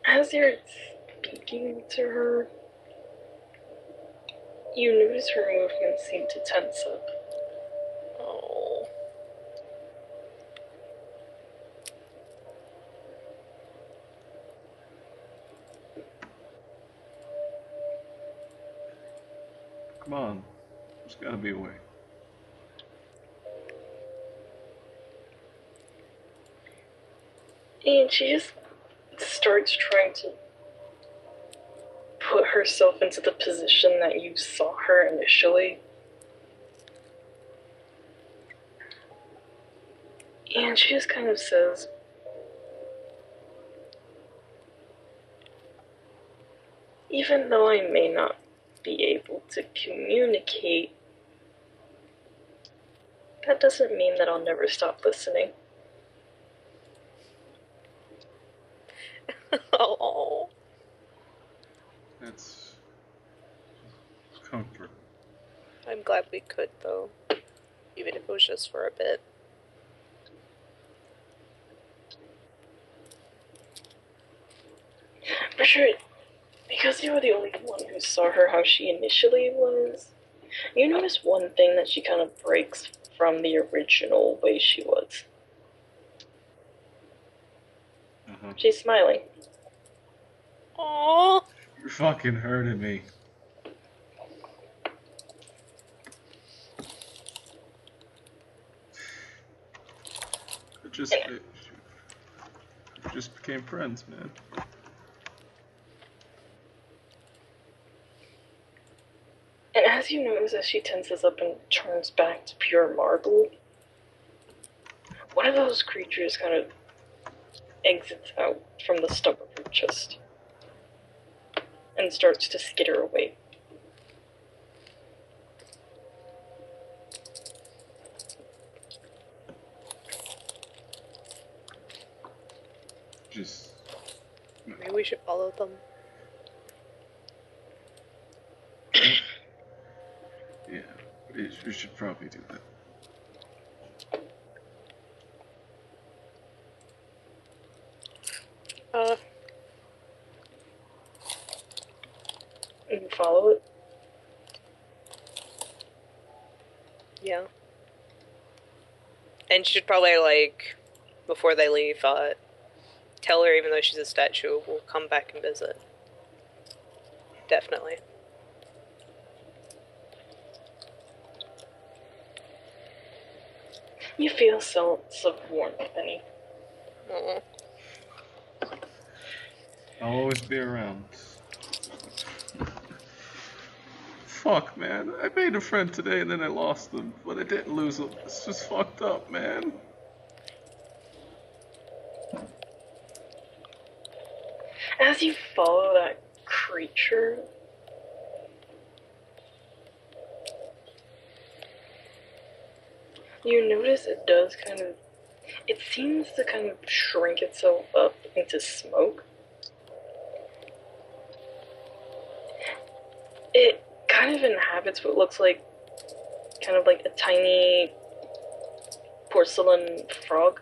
As you're speaking to her, you notice her movements seem to tense up. Oh. Come on. There's gotta be a way. And she just starts trying to put herself into the position that you saw her initially. And she just kind of says, even though I may not be able to communicate, that doesn't mean that I'll never stop listening. Oh. That's comfort. I'm glad we could, though. Even if it was just for a bit. For sure, because you were the only one who saw her how she initially was, you notice one thing that she kind of breaks from the original way she was. Uh-huh. She's smiling. Aww. You're fucking hurting me. It just became friends, man. And as you notice, as she tenses up and turns back to pure marble, one of those creatures kind of exits out from the stump of her chest and starts to skitter away. Just Maybe we should follow them. yeah, we should probably do that. And you follow it. Yeah. And should probably, like, before they leave, tell her, even though she's a statue, we'll come back and visit. Definitely. You feel sense of warmth, Penny. Aww. I'll always be around. Fuck, man. I made a friend today and then I lost them, but I didn't lose them. It's just fucked up, man. As you follow that creature, you notice it does kind of, it seems to kind of shrink itself up into smoke. It kind of inhabits what looks like kind of like a tiny porcelain frog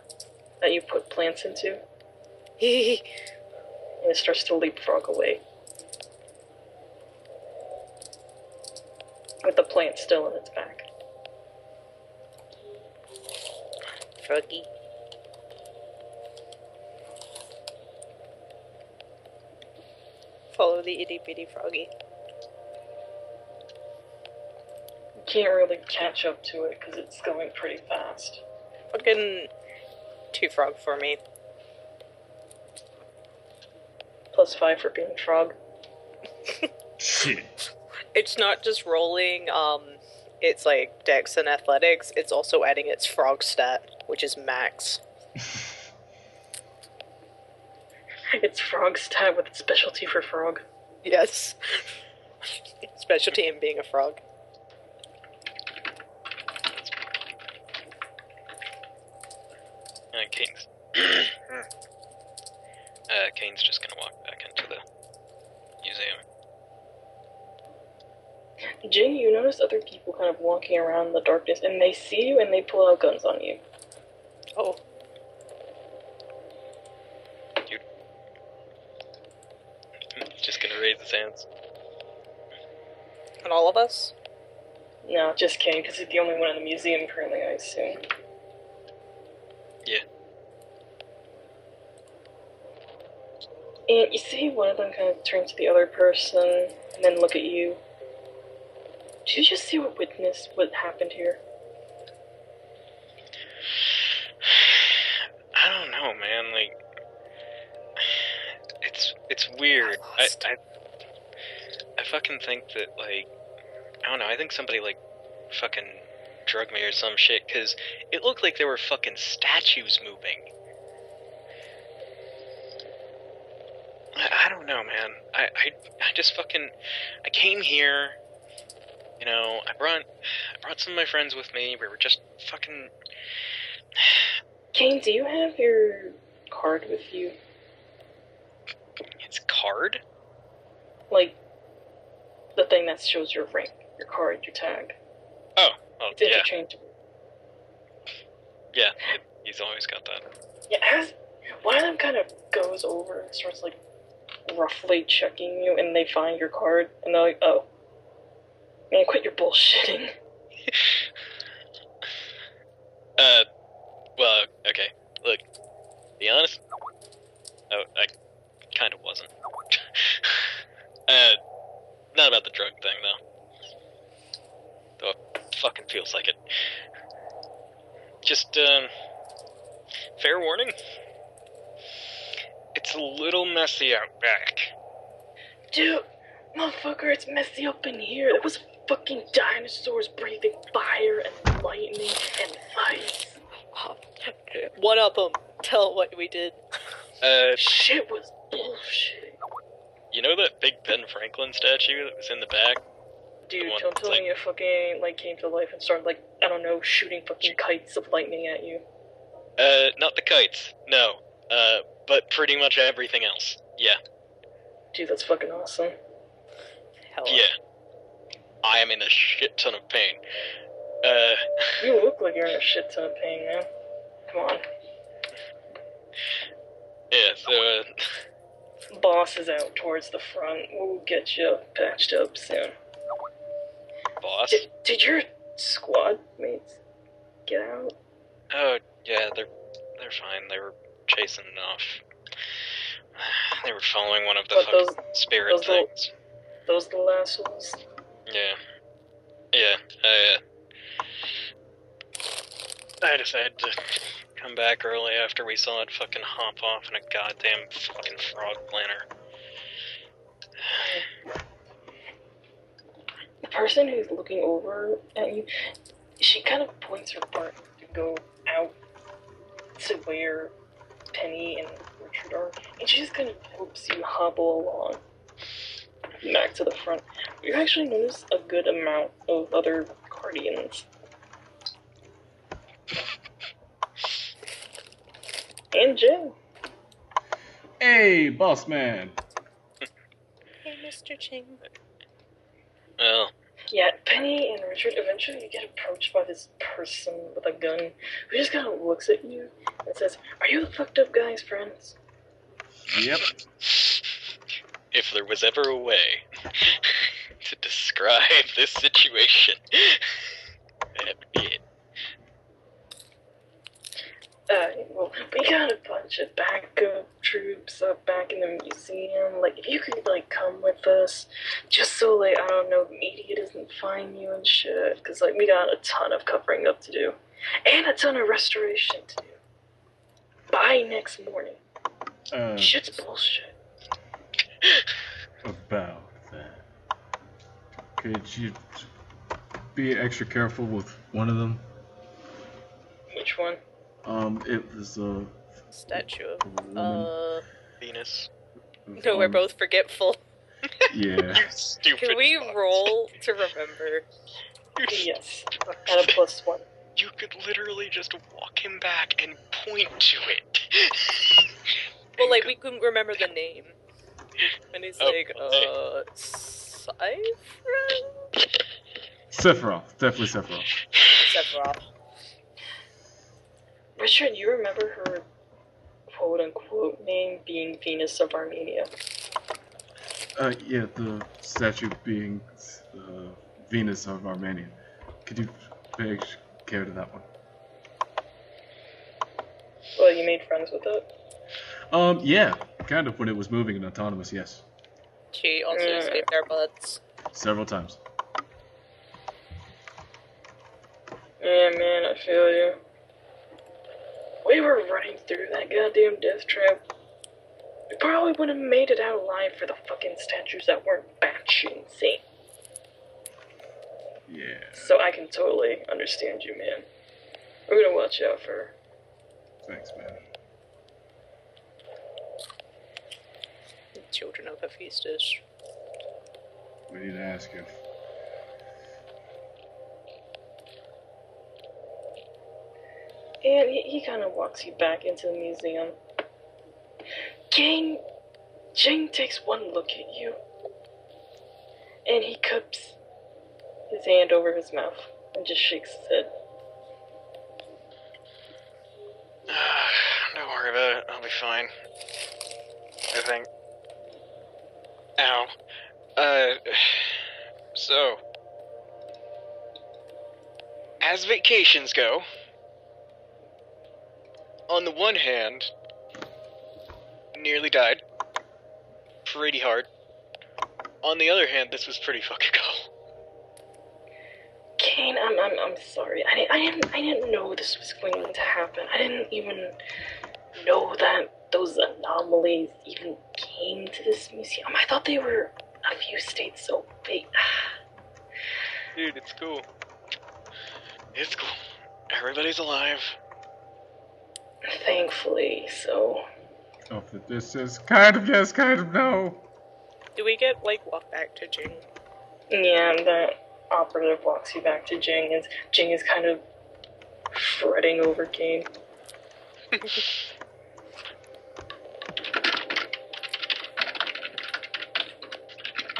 that you put plants into. And it starts to leapfrog away, with the plant still in its back. Froggy. Follow the itty bitty froggy. You can't really catch up to it because it's going pretty fast. Fucking 2 frog for me. +5 for being frog. Shit. It's not just rolling, it's like dex and athletics, it's also adding its frog stat, which is max. It's frog stat with specialty for frog. Yes. Specialty in being a frog. Kane's. Kane's just gonna walk back into the museum. Jin, you notice other people kind of walking around in the darkness, and they see you and they pull out guns on you. Oh. He's just gonna raise his hands. And all of us? No, just kidding, because he's the only one in the museum currently, I assume. Yeah. And you see one of them kind of turn to the other person, and then look at you. Did you just see or witness what happened here? I don't know, man. Like, it's weird. I fucking think that, like, I don't know. I think somebody like fucking drugged me or some shit, because it looked like there were fucking statues moving. I don't know, man. I just fucking, I came here, you know, I brought some of my friends with me. We were just fucking. Kane, do you have your card with you? It's card? Like, the thing that shows your rank, your card, your tag. Oh, It's yeah. interchangeable. Yeah, he's always got that. Yeah, as one of them kind of goes over and starts, like, roughly checking you, and they find your card, and they're like, oh. Man, quit your bullshitting. Well, okay. Look, be honest. Oh, I kind of wasn't. Not about the drug thing, though. Though it fucking feels like it. Just, fair warning. It's a little messy out back. Dude, motherfucker, it's messy up in here. There was fucking dinosaurs breathing fire and lightning and ice. One of them. Tell what we did. Shit was bullshit. You know that big Ben Franklin statue that was in the back? Dude, one don't that's tell like- me it fucking, like, came to life and started, like, I don't know, shooting fucking kites of lightning at you. Not the kites, no. But pretty much everything else. Yeah. Dude, that's fucking awesome. Hell Yeah. I am in a shit ton of pain. You look like you're in a shit ton of pain, man. Come on. Yeah, so, Boss is out towards the front. We'll get you patched up soon. boss? Did your squad mates get out? Oh, yeah, they're fine. They were chasing off. They were following one of the What, fucking spirit those little- things. Those little assholes? Yeah. Yeah, I decided to come back early after we saw it fucking hop off in a goddamn fucking frog planter. The person who's looking over at you, she kind of points her part to go out to where Penny and Richard are, and she just kind of helps you hobble along back to the front. You actually notice a good amount of other Guardians. And Jim. Hey, boss man. Hey, Mr. Ching. Well, Yeah, Penny and Richard, eventually you get approached by this person with a gun who just kind of looks at you and says, "Are you the fucked up guy's friends?" Yep. if there was ever a way to describe this situation, that would be it. Well, we got a bunch of backup troops up back in the museum. Like, if you could, like, come with us, just so, like, I don't know, the media doesn't find you and shit. Because, like, we got a ton of covering up to do. And a ton of restoration to do. By next morning. Shit's bullshit. About that. Could you be extra careful with one of them? Which one? It was a Statue woman. of, Venus. no, we're both forgetful. Yeah. You stupid Can we fuck. roll to remember? Yes. At a +1. You could literally just walk him back and point to it. Well, like, we couldn't remember the name. And he's Oh, like, Cypher? Sephiroth, definitely Sephiroth. Sephiroth. Richard, you remember her quote-unquote name being Venus of Armenia? Yeah, the statue being Venus of Armenia. Could you pay care to that one? Well, you made friends with it? Yeah, kind of when it was moving and autonomous, yes. She also escaped their butts. Several times. Yeah, man, I feel you. We were running through that goddamn death trap. We probably wouldn't have made it out alive for the fucking statues that weren't batshit insane. Yeah. So I can totally understand you, man. We're gonna watch out for her. Thanks, man. Children of Hephaestus. We need to ask if... And he kind of walks you back into the museum. Jing takes one look at you. And he cups his hand over his mouth and just shakes his head. Don't worry about it. I'll be fine. I think. Ow. So. As vacations go, on the one hand, nearly died. Pretty hard. On the other hand, this was pretty fucking cool. Kane, I'm sorry. I didn't know this was going to happen. I didn't even know that those anomalies even came to this museum. I thought they were a few states away. Dude, it's cool. It's cool. Everybody's alive. Thankfully, so. Oh, this is kind of yes, kind of no. Do we get, walk back to Jing? Yeah, the operative walks you back to Jing, and Jing is kind of fretting over Kane.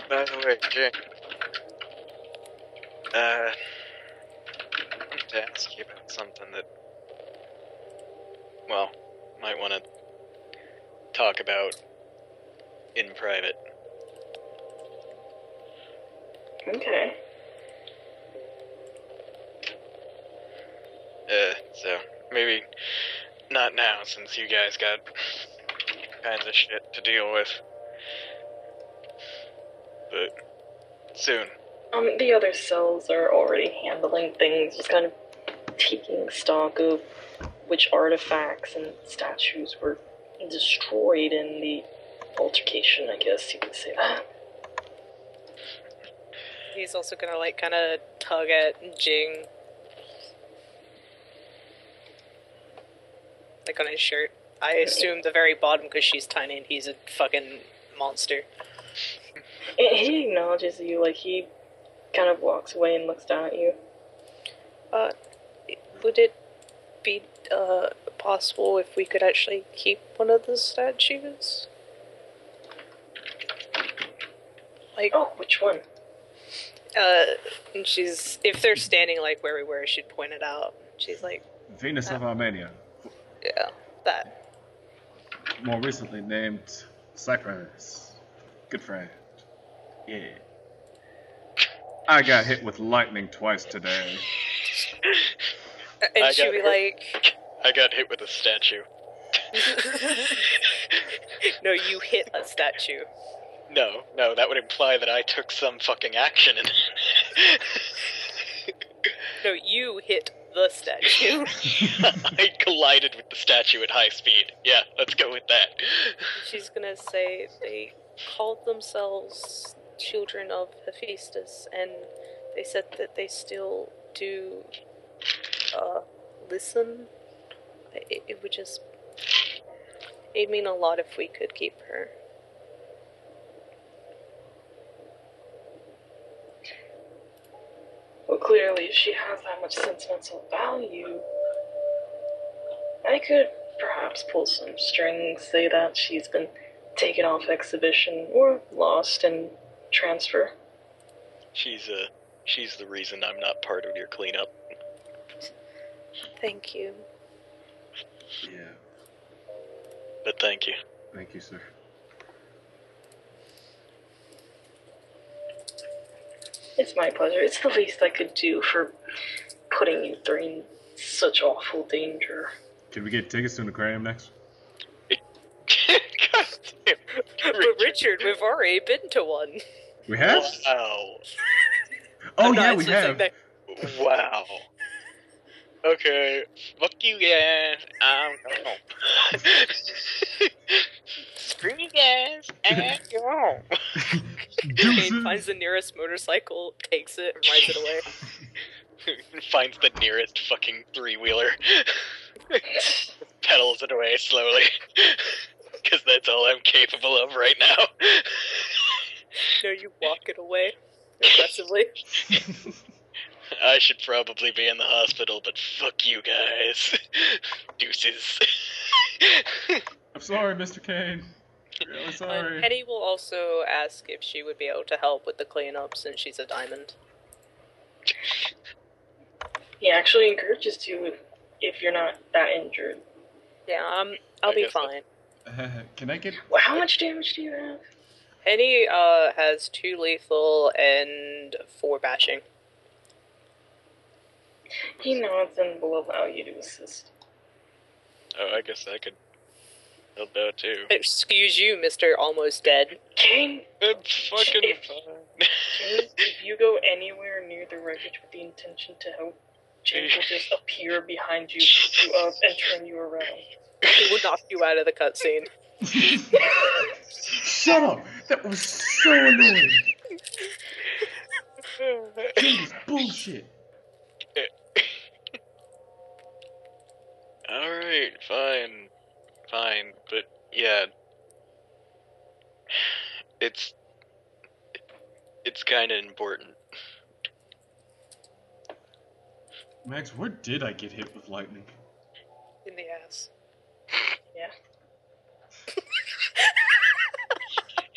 By the way, Jay. I wanted to ask you about something that, well, might want to talk about in private. Okay. So, maybe not now, since you guys got kinds of shit to deal with. But, soon. The other cells are already handling things, just kind of taking stock of which artifacts and statues were destroyed in the altercation, I guess you could say that. He's also gonna, kind of tug at Jing. On his shirt. I assume the very bottom because she's tiny and he's a fucking monster. And he acknowledges you, he kind of walks away and looks down at you. Would it be, possible if we could actually keep one of the statues? Oh, which one? And if they're standing, where we were, she'd point it out. She's like... Venus of Armenia. Yeah, that. More recently named Cypress. Good friend. Yeah. I got hit with lightning twice today. And she'd be like... I got hit with a statue. No, you hit a statue. No, that would imply that I took some fucking action in No, you hit the statue. I collided with the statue at high speed. Yeah, let's go with that. She's gonna say they called themselves children of Hephaestus, and they said that they still do, listen. It would just... It'd mean a lot if we could keep her. Well, clearly, if she has that much sentimental value, I could perhaps pull some strings, say that she's been taken off exhibition or lost and transfer. She's She's the reason I'm not part of your cleanup. Thank you. Yeah. But thank you. Thank you, sir. It's my pleasure. It's the least I could do for putting you three in such awful danger. Can we get tickets to an aquarium next? God damn. But Richard, we've already been to one. We have? Wow. Oh, I'm yeah, not we insisting have. that- Wow. Okay. Fuck you guys. I'm gone. Screw you guys. I'm gone. Kane finds the nearest motorcycle, takes it, and rides it away. Finds the nearest fucking three-wheeler. Pedals it away slowly. Because that's all I'm capable of right now. No, you walk it away aggressively. I should probably be in the hospital, but fuck you guys. Deuces. I'm sorry, Mr. Kane. Really sorry. Penny will also ask if she would be able to help with the cleanup since she's a diamond. He actually encourages to if you're not that injured. Yeah, I'll I be guess fine. Can I get... Well, how much damage do you have? Penny has 2 lethal and 4 bashing. He nods and will allow you to assist. Oh, I guess I could help out too. Excuse you, Mr. Almost Dead. Kane, It's fucking If- fine. if you go anywhere near the wreckage with the intention to help, James will just appear behind you, pick you up, and turn you around. He will knock you out of the cutscene. Shut up! That was so annoying! That was bullshit! Alright, fine, but yeah. It's kinda important. Max, where did I get hit with lightning? In the ass. Yeah.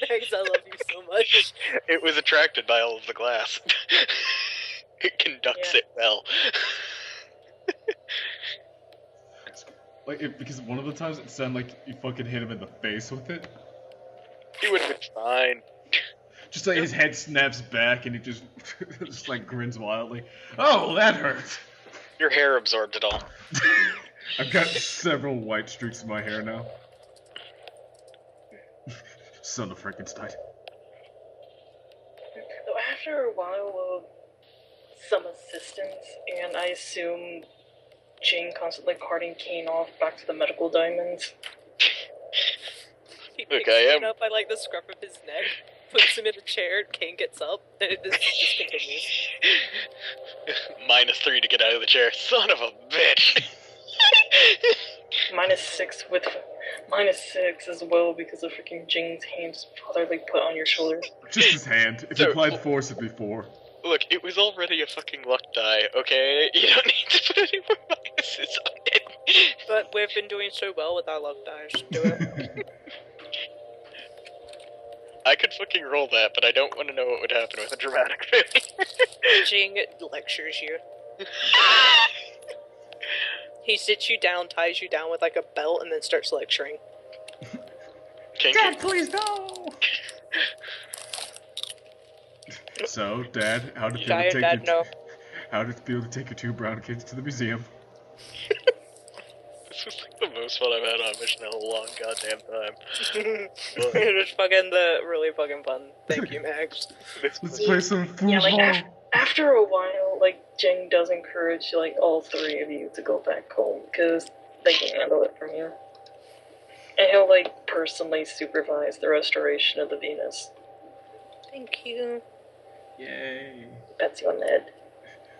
Max, I love you so much. It was attracted by all of the glass. It conducts Yeah. it well. Like, because one of the times it sounded like you fucking hit him in the face with it. He would have been fine. Just like his head snaps back and he just, just like grins wildly. Oh, that hurt! Your hair absorbed it all. I've got several white streaks in my hair now. Son of Frankenstein. So after a while of some assistance, and I assume Jane constantly carting Kane off back to the medical diamonds. He Look, picks I Kane am- up by like the scruff of his neck, puts him in a chair, Kane gets up, and it just continues. -3 to get out of the chair. Son of a bitch. -6 as well because of freaking Jane's hands fatherly put on your shoulder. Just his hand. If he applied force, it'd be 4. Look, it was already a fucking luck die, okay? You don't need to put any more minuses on it. But we've been doing so well with our luck dice. Do it. I could fucking roll that, but I don't want to know what would happen with a dramatic failure. Jing lectures you. He sits you down, ties you down with like a belt, and then starts lecturing. Kinky. Dad, please no! So, Dad, how did it feel to Giant take dad, your no. How did it feel to take your 2 brown kids to the museum? This was like the most fun I've had on a mission in a long goddamn time. It was really fucking fun. Thank you, Max. Let's play some foosball. Yeah, like after a while, like Jane does encourage like all 3 of you to go back home because they can handle it from here. And he'll like personally supervise the restoration of the Venus. Thank you. Yay. Pats you on the head.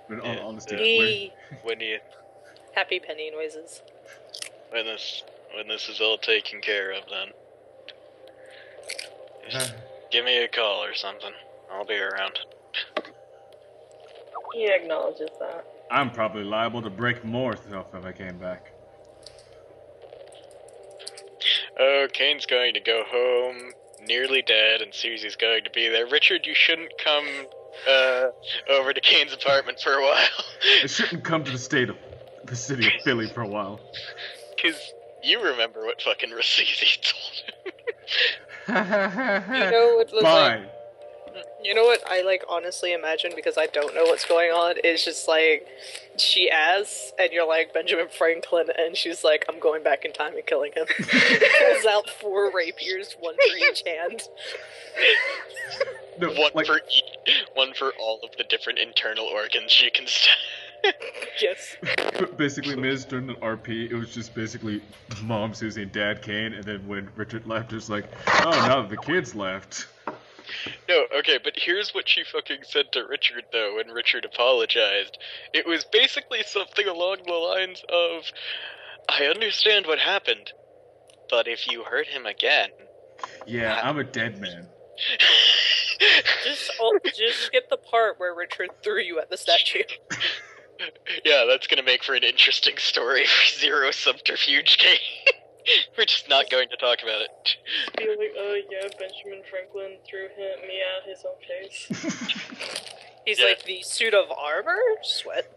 But in all Yeah. honesty, Yay. When Happy penny noises. this is all taken care of, then just give me a call or something. I'll be around. He acknowledges that. I'm probably liable to break more stuff if I came back. Oh, Kane's going to go home, nearly dead, and Susie's going to be there. Richard, you shouldn't come over to Kane's apartment for a while. I shouldn't come to the city of Philly for a while. Because you remember what fucking receipts he told him. You know what was Bye. like? You know what I like honestly imagine, because I don't know what's going on, is just like she asks and you're like Benjamin Franklin and she's like, I'm going back in time and killing him. Pulls out 4 rapiers, 1 for each hand. No, One like, for one for all of the different internal organs she can stab. Yes. basically, Miz during the RP, it was just basically Mom Susie and Dad Kane, and then when Richard left, it was like, oh, now that the kids left. No, okay, but here's what she fucking said to Richard, though, when Richard apologized. It was basically something along the lines of, I understand what happened, but if you hurt him again... Yeah, I'm a dead man. Just skip the part where Richard threw you at the statue. Yeah, that's gonna make for an interesting story for Zero Subterfuge Kane. We're just not going to talk about it. Be like, yeah, Benjamin Franklin threw me at his own face. He's Yeah. like, the suit of armor? Sweat.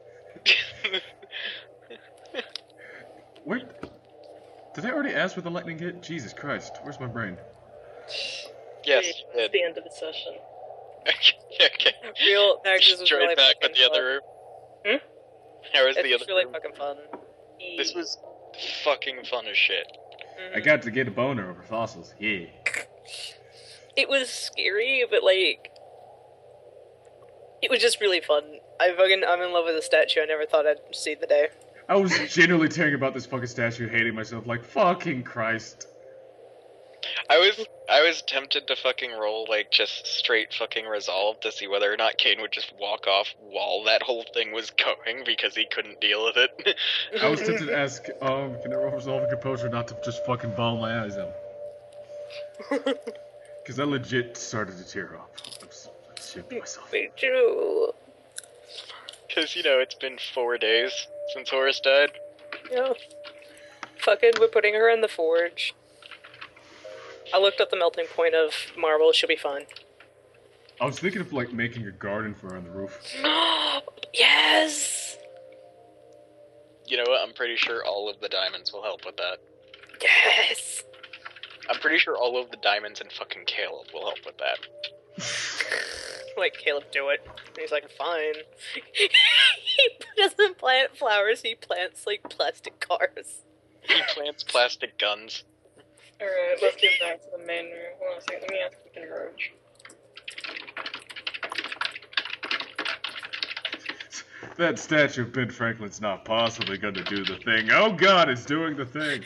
Where? Did I already ask where the lightning hit? Jesus Christ, where's my brain? Yes, It's you did. the end of the session. Okay. Real, Max, this was Straight really back fucking with the other fun. room. Hmm? How was the It's other really room? fucking fun. This was fucking fun as shit. I got to get a boner over fossils. Yeah. It was scary, but like, it was just really fun. I'm in love with the statue. I never thought I'd see the day. I was genuinely tearing about this fucking statue, hating myself like fucking Christ. I was tempted to fucking roll like just straight fucking resolve to see whether or not Kane would just walk off while that whole thing was going because he couldn't deal with it. I was tempted to ask, can I roll resolve and composure not to just fucking bawl my eyes out? Because I legit started to tear up. I'm shit myself. Me too. Because, you know, it's been 4 days since Horace died. Yeah. Fucking, we're putting her in the forge. I looked up the melting point of marble. She'll be fine. I was thinking of like making a garden for her on the roof. Yes! You know what? I'm pretty sure all of the diamonds will help with that. Yes! I'm pretty sure all of the diamonds in fucking Caleb will help with that. Like, Caleb, do it. And he's like, fine. He doesn't plant flowers, he plants, like, plastic cars. He plants plastic guns. Alright, let's get back to the main room. Hold on a second, let me ask if we can merge. That statue of Ben Franklin's not possibly going to do the thing. Oh God, it's doing the thing.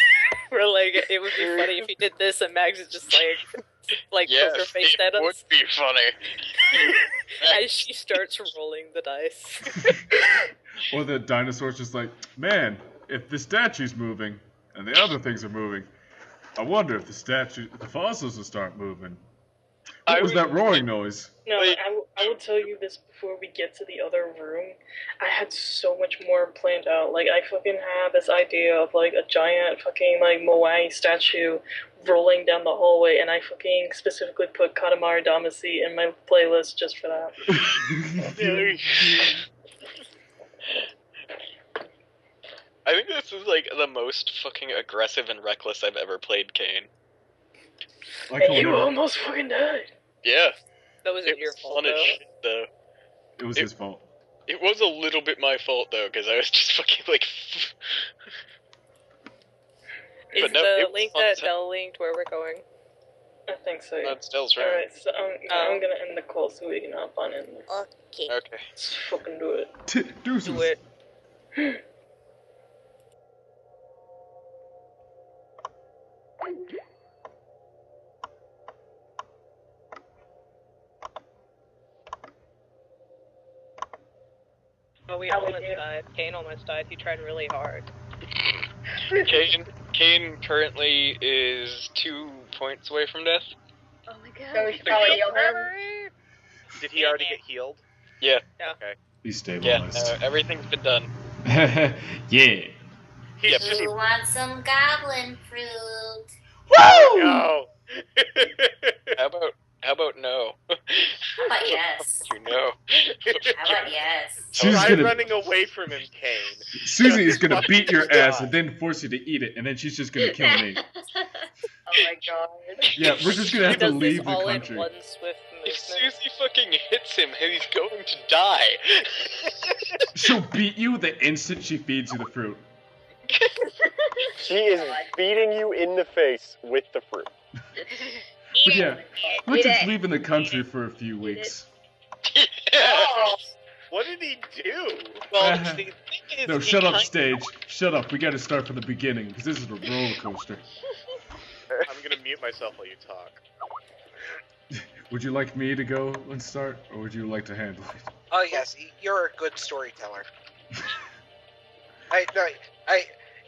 We're like, it would be funny if he did this and Max is just like Yes, poker faced it at us. would be funny. As she starts rolling the dice. Or the dinosaur's just like, man, if the statue's moving and the other things are moving, I wonder if the fossils will start moving. What was that roaring noise? No, Wait. I will tell you this before we get to the other room. I had so much more planned out. Like, I fucking had this idea of, like, a giant fucking, like, Moai statue rolling down the hallway, and I fucking specifically put Katamari Damacy in my playlist just for that. I think this is like the most fucking aggressive and reckless I've ever played Kane. Like And you whenever- almost fucking died. Yeah, That wasn't it your was fault, fun as though. shit, though. It was his fault. It was a little bit my fault, though, because I was just fucking like... Is But no, the it was link fun that as hell. Dell linked where we're going? I think so, yeah. That's Dell's right. Alright, so I'm gonna end the call so we can hop on in. Okay. Okay. Let's fucking do it. Deuces. Do it. Oh, we almost died. Kane almost died. He tried really hard. Kane currently is 2 points away from death. Oh my god. So we should probably yell him. Did he already get healed? Yeah, He's yeah, stabilized. everything's been done. Yeah. Yep. Who wants some goblin fruit? No! How about no? How about yes? You know. How about yes? She's Try gonna- running away from him, Kane. Susie is gonna beat your Fucking ass God. and then force you to eat it, and then she's just gonna kill me. Oh my god. Yeah, we're just gonna have to Does this leave the all country. in one swift If movement. Susie fucking hits him, he's going to die. She'll beat you the instant she feeds you the fruit. She is beating you in the face with the fruit. But yeah, we're just leaving the country for a few weeks. Oh, what did he do? Well, the thing is, No, he shut up, kind- stage. Shut up. We gotta start from the beginning, because this is a roller coaster. I'm gonna mute myself while you talk. Would you like me to go and start, or would you like to handle it? Oh yes, you're a good storyteller.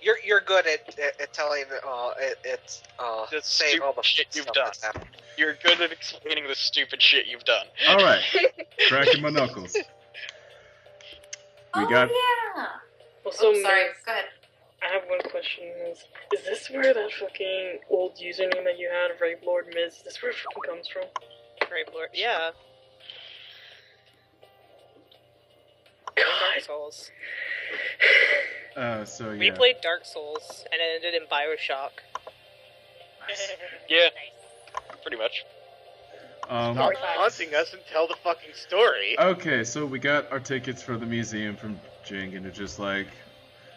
You're good at telling Just saying all the stupid shit you've stuff done. that's happened. You're good at explaining the stupid shit you've done. Alright, cracking my knuckles. We got. Yeah. Well, so Oh, sorry. Go ahead. I have one question. Is this where that fucking old username that you had, Rape Lord Miz, is this where it fucking comes from? Rape Lord. Yeah. Dark God. Souls. So We yeah. played Dark Souls and it ended in Bioshock. Yeah, pretty much. Stop haunting us and tell the fucking story. Okay, so we got our tickets for the museum from Jing, and it's just like,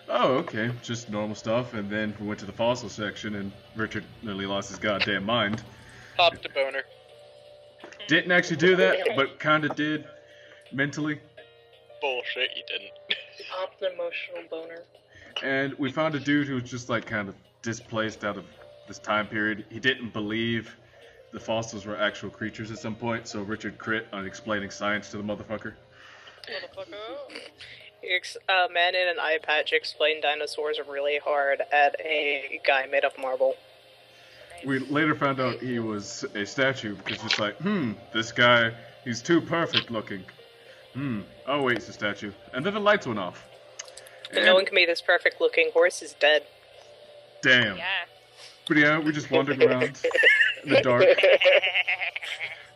oh, okay, just normal stuff. And then we went to the fossil section, and Richard nearly lost his goddamn mind. Popped a boner. Didn't actually do that, but kinda did, mentally. Bullshit, you didn't. Popped an emotional boner. And we found a dude who was just like kind of displaced out of this time period. He didn't believe the fossils were actual creatures at some point, so Richard crit on explaining science to the motherfucker. A man in an eye patch explained dinosaurs really hard at a guy made of marble. We later found out he was a statue because it's like, this guy, he's too perfect looking. Oh wait, it's a statue. And then the lights went off. But no one can be this perfect looking. Horse is dead. Damn. Yeah. But yeah, we just wandered around in the dark.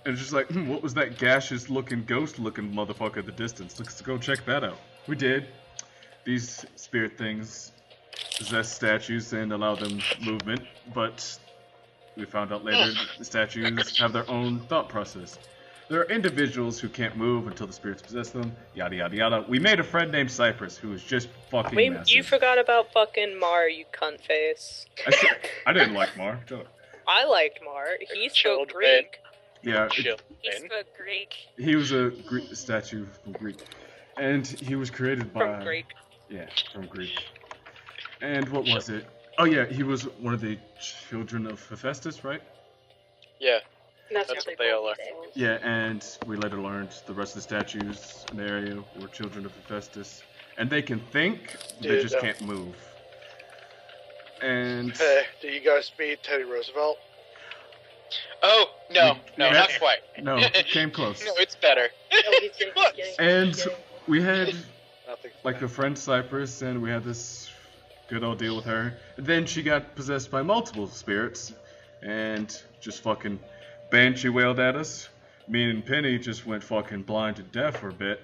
And it's just like, what was that gaseous looking, ghost looking motherfucker at the distance? Let's go check that out. We did. These spirit things possess statues and allow them movement, but we found out later the statues have their own thought process. There are individuals who can't move until the spirits possess them, yada yada yada. We made a friend named Cypress who was just fucking Wait, massive. you forgot about fucking Mar, you cunt face. I didn't like Mar. Shut up. I liked Mar. He spoke Children. Greek. Yeah, Chill. He spoke Greek. he was a Greek statue from Greek, and he was created by From Greek. Yeah, from Greek. And what was it? Oh yeah, he was one of the children of Hephaestus, right? Yeah. That's That's what what they all call are. themselves. Yeah, and we later learned the rest of the statues in the area were children of Hephaestus, and they can think, they Dude, just can't move. And Hey, do you guys meet Teddy Roosevelt? Oh, no, We- no, we not had- quite. no, it came close. No, it's better. Oh, he's getting And we had Nothing. like a friend Cypress, and we had this good old deal with her. And then she got possessed by multiple spirits, and just fucking banshee wailed at us. Me and Penny just went fucking blind and deaf for a bit.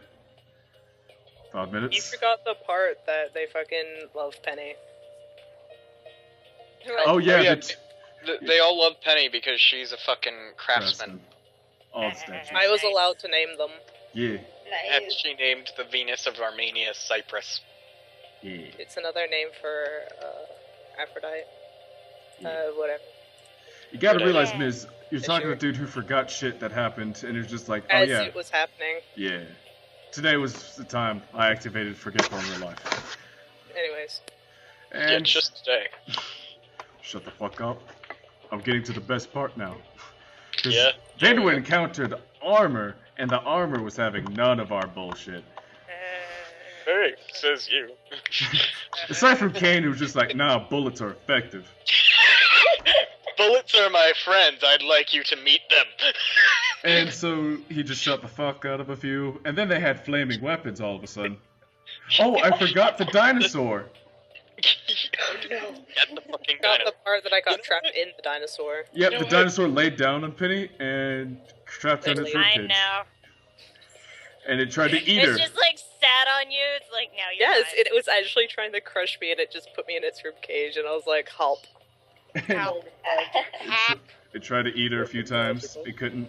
5 You minutes. forgot the part that they fucking love Penny. Oh yeah, Oh, yeah. the They all love Penny because she's a fucking craftsman. All the statues. I was allowed to name them. Yeah, And she named the Venus of Armenia Cyprus. yeah. It's another name for Aphrodite. Whatever. You gotta Yeah. realize, Miz, you're Yeah, talking sure. to a dude who forgot shit that happened, and it's just like, oh As yeah, it was happening. yeah. Today was the time I activated Forgetful in real life. Anyways. Yeah, And just today. shut the fuck up. I'm getting to the best part now. 'Cause Yeah. Then we encountered armor, and the armor was having none of our bullshit. Hey, says you. Aside from Kane, who was just like, nah, bullets are effective. Bullets are my friends. I'd like you to meet them. And so he just shut the fuck out of a few, and then they had flaming weapons all of a sudden. Oh, I forgot the dinosaur. Get the fucking Got the dinosaur. part that I You got know trapped what? in the dinosaur. Yep, You know the what? dinosaur laid down on Penny and strapped on its I ribcage. know. And it tried to eat It's her. just like sat on you. It's like now you're Yes, fine. it was actually trying to crush me, and it just put me in its rib cage, and I was like, "Help!" It tried to eat her a few times. It couldn't.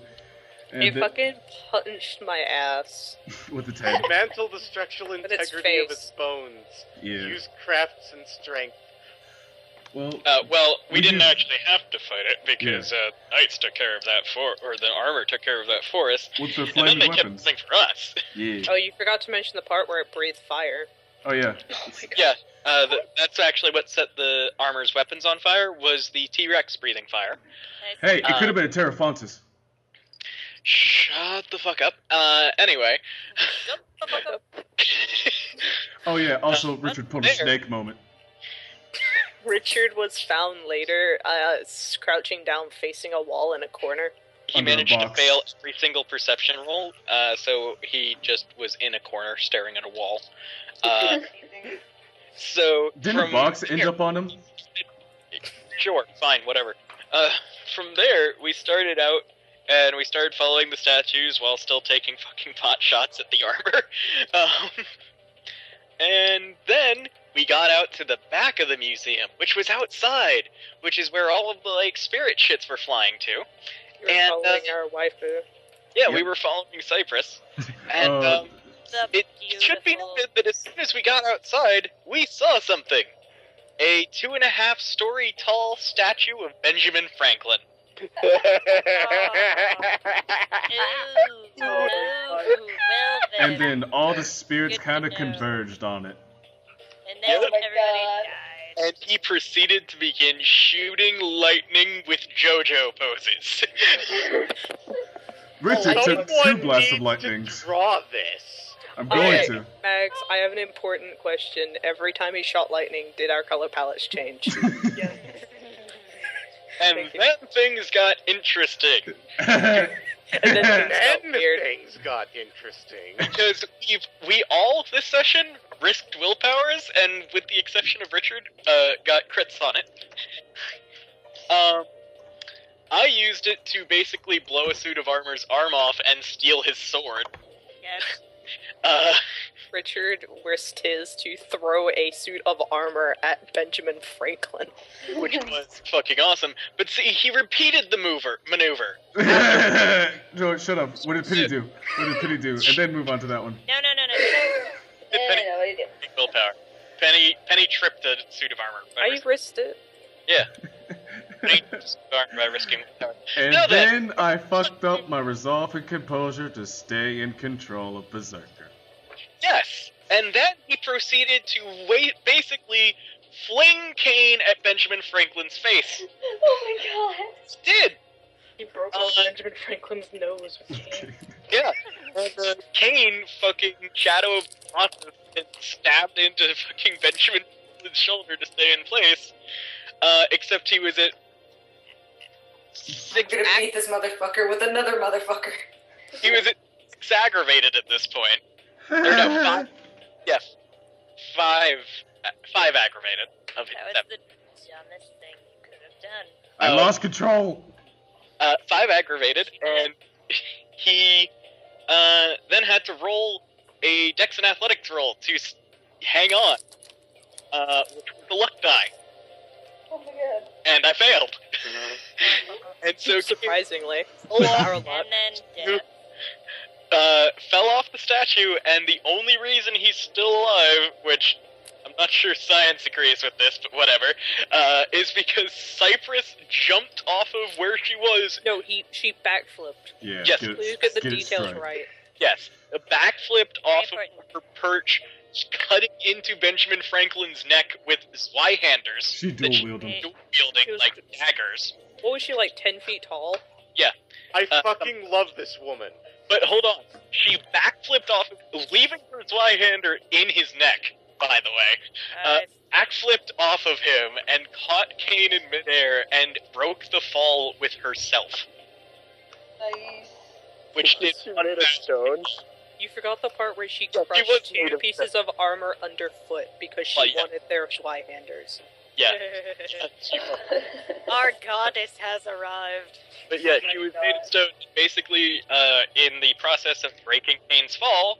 And It fucking punched my ass. with its head. Dismantle the structural its integrity of face. its bones. Yeah. Use crafts and strength. Well, Well, we We didn't do- actually have to fight it because knights took care of that or the armor took care of that for us, with the and then flaming they weapons. kept something for us. Yeah. Oh, you forgot to mention the part where it breathed fire. Oh yeah. Yeah, that's actually what set the armor's weapons on fire. Was the T-Rex breathing fire? Hey, it could have been a Terrafontis. Shut the fuck up. Anyway. Shut the fuck up. Oh yeah. Also, Richard pulled a there. snake moment. Richard was found later, crouching down, facing a wall in a corner. He Under a managed to box. fail every single perception roll, so he just was in a corner staring at a wall. So Didn't from a box end here- up on him? Sure, fine, whatever. From there, we started out, and we started following the statues while still taking fucking pot shots at the armor. And then we got out to the back of the museum, which was outside, which is where all of the, like, spirit shits were flying to. You were And, following our waifu. Yeah, Yep. we were following Cypress. And, The it should be beautiful- noted that as soon as we got outside, we saw something. A 2.5-story tall statue of Benjamin Franklin. Ooh, well then. And then all the spirits Good to kind of know. converged on it. And then Oh my everybody died. And he proceeded to begin shooting lightning with JoJo poses. Richard took Someone 2 blasts of needs lightnings. to draw this. I'm going Okay. to. Max, I have an important question. Every time he shot lightning, did our color palettes change? And Thank you. then things got interesting. And then things got And weird. things got interesting. Because we all, this session, risked willpowers, and with the exception of Richard, got crits on it. I used it to basically blow a suit of armor's arm off and steal his sword. Yes. Richard risked his to throw a suit of armor at Benjamin Franklin. Which was fucking awesome. But see, he repeated the maneuver. No, shut up. What did Penny do? What did Penny do? And then move on to that one. No. Penny, what do you do? willpower. Penny tripped the suit of armor. I risked it. Yeah. Penny tripped the suit of armor by risking willpower. And Now then I fucked up my resolve and composure to stay in control of Berserker. Yes, and then he proceeded to basically fling Kane at Benjamin Franklin's face. Oh my god. He did. He broke off Benjamin Franklin's nose with cane. Yeah. Kane fucking shadow of Colossus and stabbed into fucking Benjamin Franklin's shoulder to stay in place. Except he was at I'm gonna beat this motherfucker with another motherfucker. he was at 6 aggravated at this point. Or no, 5. Yeah, 5 aggravated of his That was 7. the dumbest thing you could have done. I lost control. 5 aggravated, and he then had to roll a Dex and Athletics roll to hang on, which was the luck die, Oh my god. and I failed. And so Surprisingly. Kane Our luck. And then death. fell off the statue, and the only reason he's still alive, which I'm not sure science agrees with this, but whatever, is because Cypress jumped off of where she was. No, she backflipped. Yeah. Yes. Get it- Please get the get it details straight. right. Yes, backflipped Very off of important. her perch, cutting into Benjamin Franklin's neck with Zweihanders. She that dual she wielded. was dual wielding She was- like daggers. What was she, like 10 feet tall? I fucking love this woman. But hold on, she backflipped off, leaving her Zweihander in his neck. By the way, backflipped off of him and caught Kane in midair and broke the fall with herself, Nice. which did She made of stone. You forgot the part where she was crushed made two of pieces of armor underfoot because she Oh, yeah. wanted their Schweihanders. Yeah. Our goddess has arrived. But yeah, she was made of stone. Basically, in the process of breaking Kane's fall,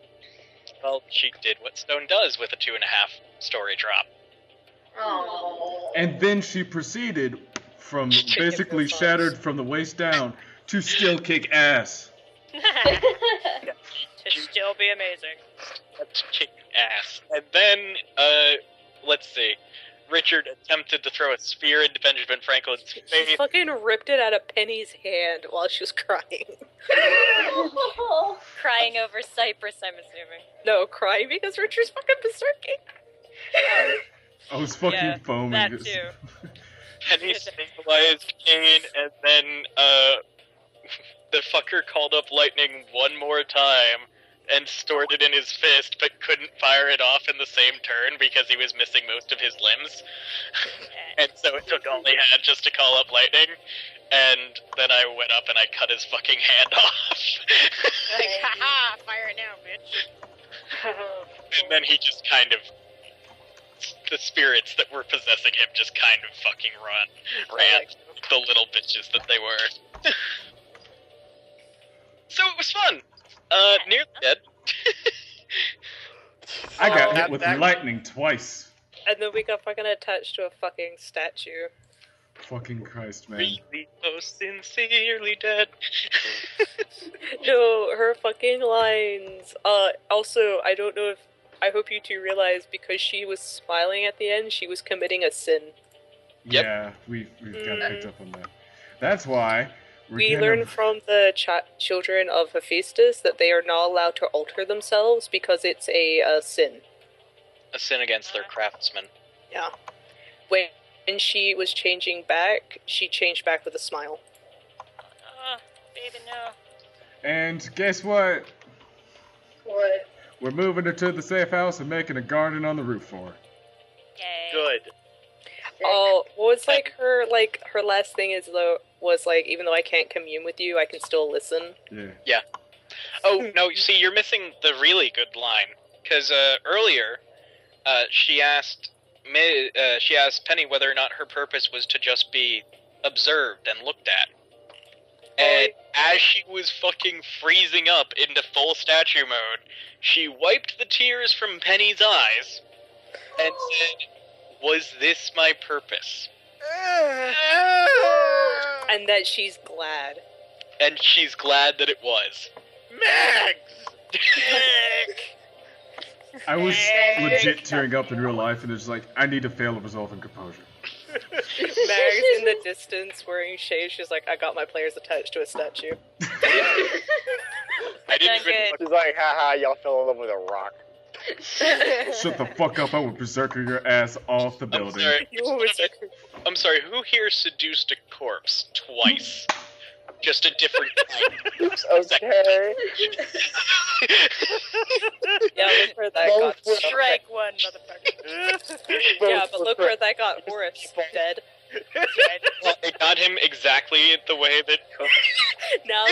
well, she did what stone does with a 2.5-story drop. Oh. And then she proceeded from Chicken basically massage. shattered from the waist down to still kick ass. To still be amazing. That's kicking ass. And then, let's see. Richard attempted to throw a spear into Benjamin Franklin's She face. fucking ripped it out of Penny's hand while she was crying. Crying over Cypress, I'm assuming. No, crying because Richard's fucking berserking. I was fucking Yeah, foaming. that It's- too. Penny stabilized Kane, and then, the fucker called up lightning one more time and stored it in his fist, but couldn't fire it off in the same turn because he was missing most of his limbs. And so it took all he had just to call up lightning. And then I went up and I cut his fucking hand off. Like, haha, fire it now, bitch. And then he just kind of... The spirits that were possessing him just kind of fucking ran. The little bitches that they were. So it was fun. Nearly dead. I got hit that- with that- lightning twice. And then we got fucking attached to a fucking statue. Fucking Christ, man. Really most sincerely dead. No, her fucking lines. Also, I don't know if... I hope you two realize, because she was smiling at the end, she was committing a sin. Yep. Yeah, we've kind of picked up on that. That's why We gonna- learn from the children of Hephaestus that they are not allowed to alter themselves because it's a sin. A sin against their craftsmen. Yeah. When she was changing back, she changed back with a smile. Baby, no. And guess what? What? We're moving her to the safe house and making a garden on the roof for her. Yay. Good. Oh, what was her last thing was even though I can't commune with you, I can still listen. Yeah. Oh, no, see, you're missing the really good line. Because earlier, she asked Penny whether or not her purpose was to just be observed and looked at. And as she was fucking freezing up into full statue mode, she wiped the tears from Penny's eyes and said, "Was this my purpose?" And that she's glad. And she's glad that it was. Mags! I was legit tearing up in real life, and it's like, I need to fail at resolving composure. Mary's in the distance wearing shades. She's like, I got my players attached to a statue. I didn't even. She's like, haha, y'all fell in love with a rock. Shut the fuck up, I will berserker your ass off the I'm building. sorry. You always I'm sorry, who here seduced a corpse twice? Just a different kind. Okay. Yeah, look where that got. Strike one, motherfucker. Yeah, but look where that got Horace dead. Well, it got him exactly the way that Now,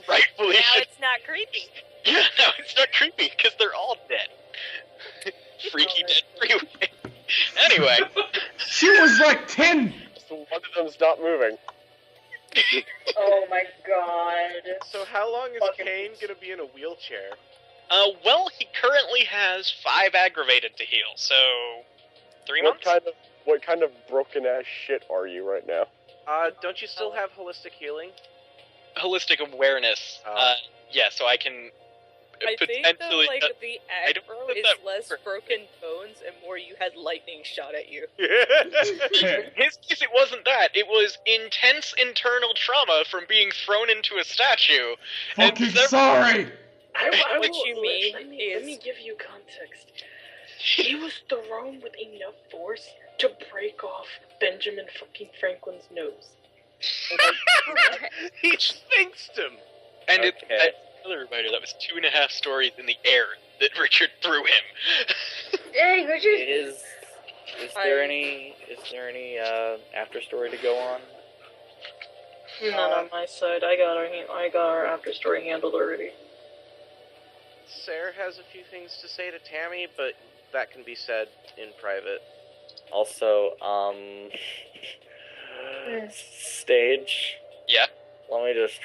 rightfully Now should. it's not creepy. Yeah, no, it's not creepy because they're all dead. Freaky dead freeway. Anyway, She was like 10! So one of them stopped moving. Oh my god. So how long is Fucking- Kane gonna be in a wheelchair? well, he currently has 5 aggravated to heal, so 3 What months. what kind of broken ass shit are you right now? Don't you still have holistic healing? Holistic awareness. Oh. Yeah, so I can I think potentially. that the I don't aggro know if is that less works. broken bones and more you had lightning shot at you. In his case, it wasn't that. It was intense internal trauma from being thrown into a statue. Fucking And several- sorry! What you mean let me is- give you context. He was thrown with enough force to break off Benjamin fucking Franklin's nose. He sphinxed him. And Okay. another reminder, that was 2.5 stories in the air that Richard threw him. Dang, Richard. Is there any after story to go on? None on my side. I got our after story handled already. Sarah has a few things to say to Tammy, but that can be said in private. Also, stage. Yeah. Let me just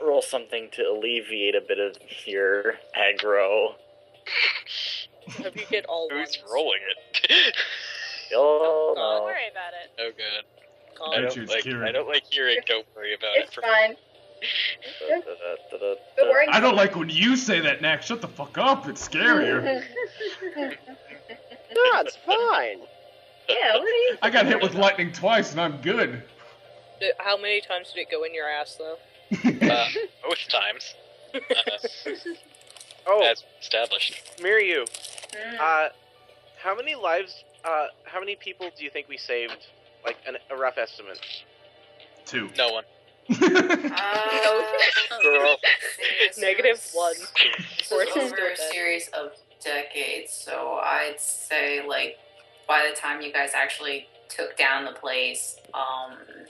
roll something to alleviate a bit of your aggro. Hope you get all Who's ones. rolling it? Oh, Don't no. worry about it. Oh god. God. I Richard's don't Kieran. like hearing don't worry about It's it. fine. Da-da-da-da-da. But we're I don't like when you say that, Nax. Shut the fuck up. It's scarier. No, it's fine. Yeah, what are you? I got hit with lightning twice and I'm good. How many times did it go in your ass, though? Both times. Oh, As established. Miryu, Mm. how many lives, how many people do you think we saved? Like, a rough estimate. 2. No one. Girl. -1. This was over a series of decades, so I'd say, like, by the time you guys actually took down the place, and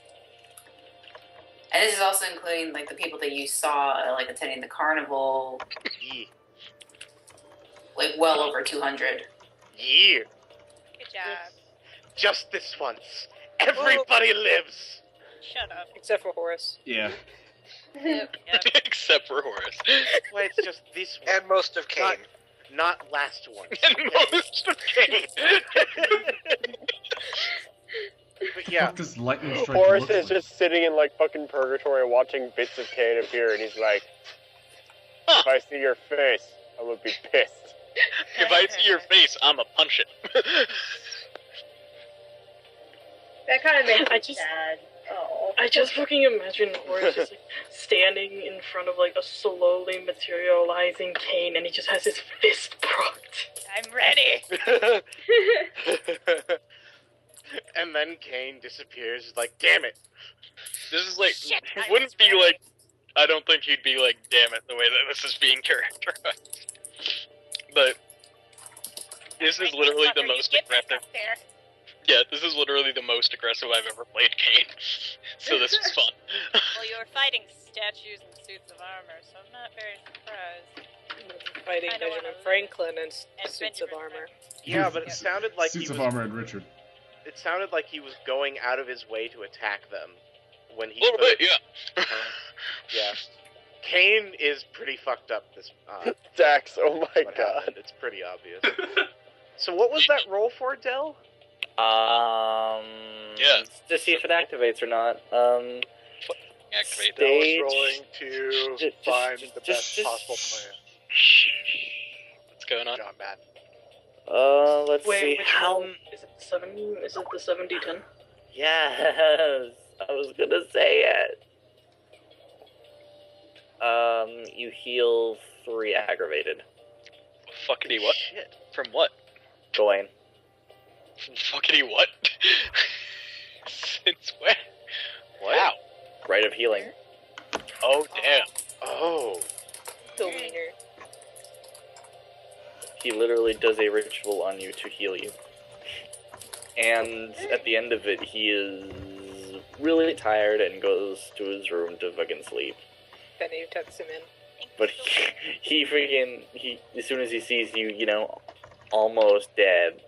this is also including, like, the people that you saw, like, attending the carnival, Yeah. like, well over 200. Yeah. Good job. Just this once. Everybody lives. Shut up. Except for Horace. Yeah. Yep. Except for Horace. Why, it's just this one. And most of Kane. Not last one. And most of Kane. But yeah. What does lightning strike Horace look is like? just sitting in like fucking purgatory watching bits of Kane appear, and he's like, Huh. if I see your face, I would be pissed. If I see your face, I'ma punch it. That kind of makes I me just- sad. Oh. I just fucking imagine Horace just like standing in front of like a slowly materializing Kane, and he just has his fist propped. I'm ready. And then Kane disappears. He's like, damn it. This is like, Shit, it I wouldn't was be ready. like, I don't think he'd be like, damn it, the way that this is being characterized. But this is literally the most aggressive. There. Yeah, this is literally the most aggressive I've ever played Kane. So this was fun. Well, you were fighting statues in suits of armor, so I'm not very surprised. Fighting I don't Benjamin wanna- Franklin and And suits of Benjamin armor. Yeah, but it sounded like Suits he of was. armor and Richard. It sounded like he was going out of his way to attack them when he. A little bit, yeah. Yeah. Kane is pretty fucked up. This. Dax, oh my what god. happened. It's pretty obvious. So what was that roll for, Del? Yeah. To see if it activates or not. Activate Stage- that. Rolling to Just- find just- the just- best possible plan. What's going on? John, Matt. Let's Wait, see which how. one? Is it the 7? Is it the 7d10? Yes, I was gonna say it. You heal 3 aggravated. Fuckity what? Shit. From what? Join. Fuckity what? Since when? Wow. Rite of healing. Oh, damn. Oh. The wiener. He literally does a ritual on you to heal you. And at the end of it, he is really tired and goes to his room to fucking sleep. Benny tucks him in. But he freaking, as soon as he sees you, you know, almost dead,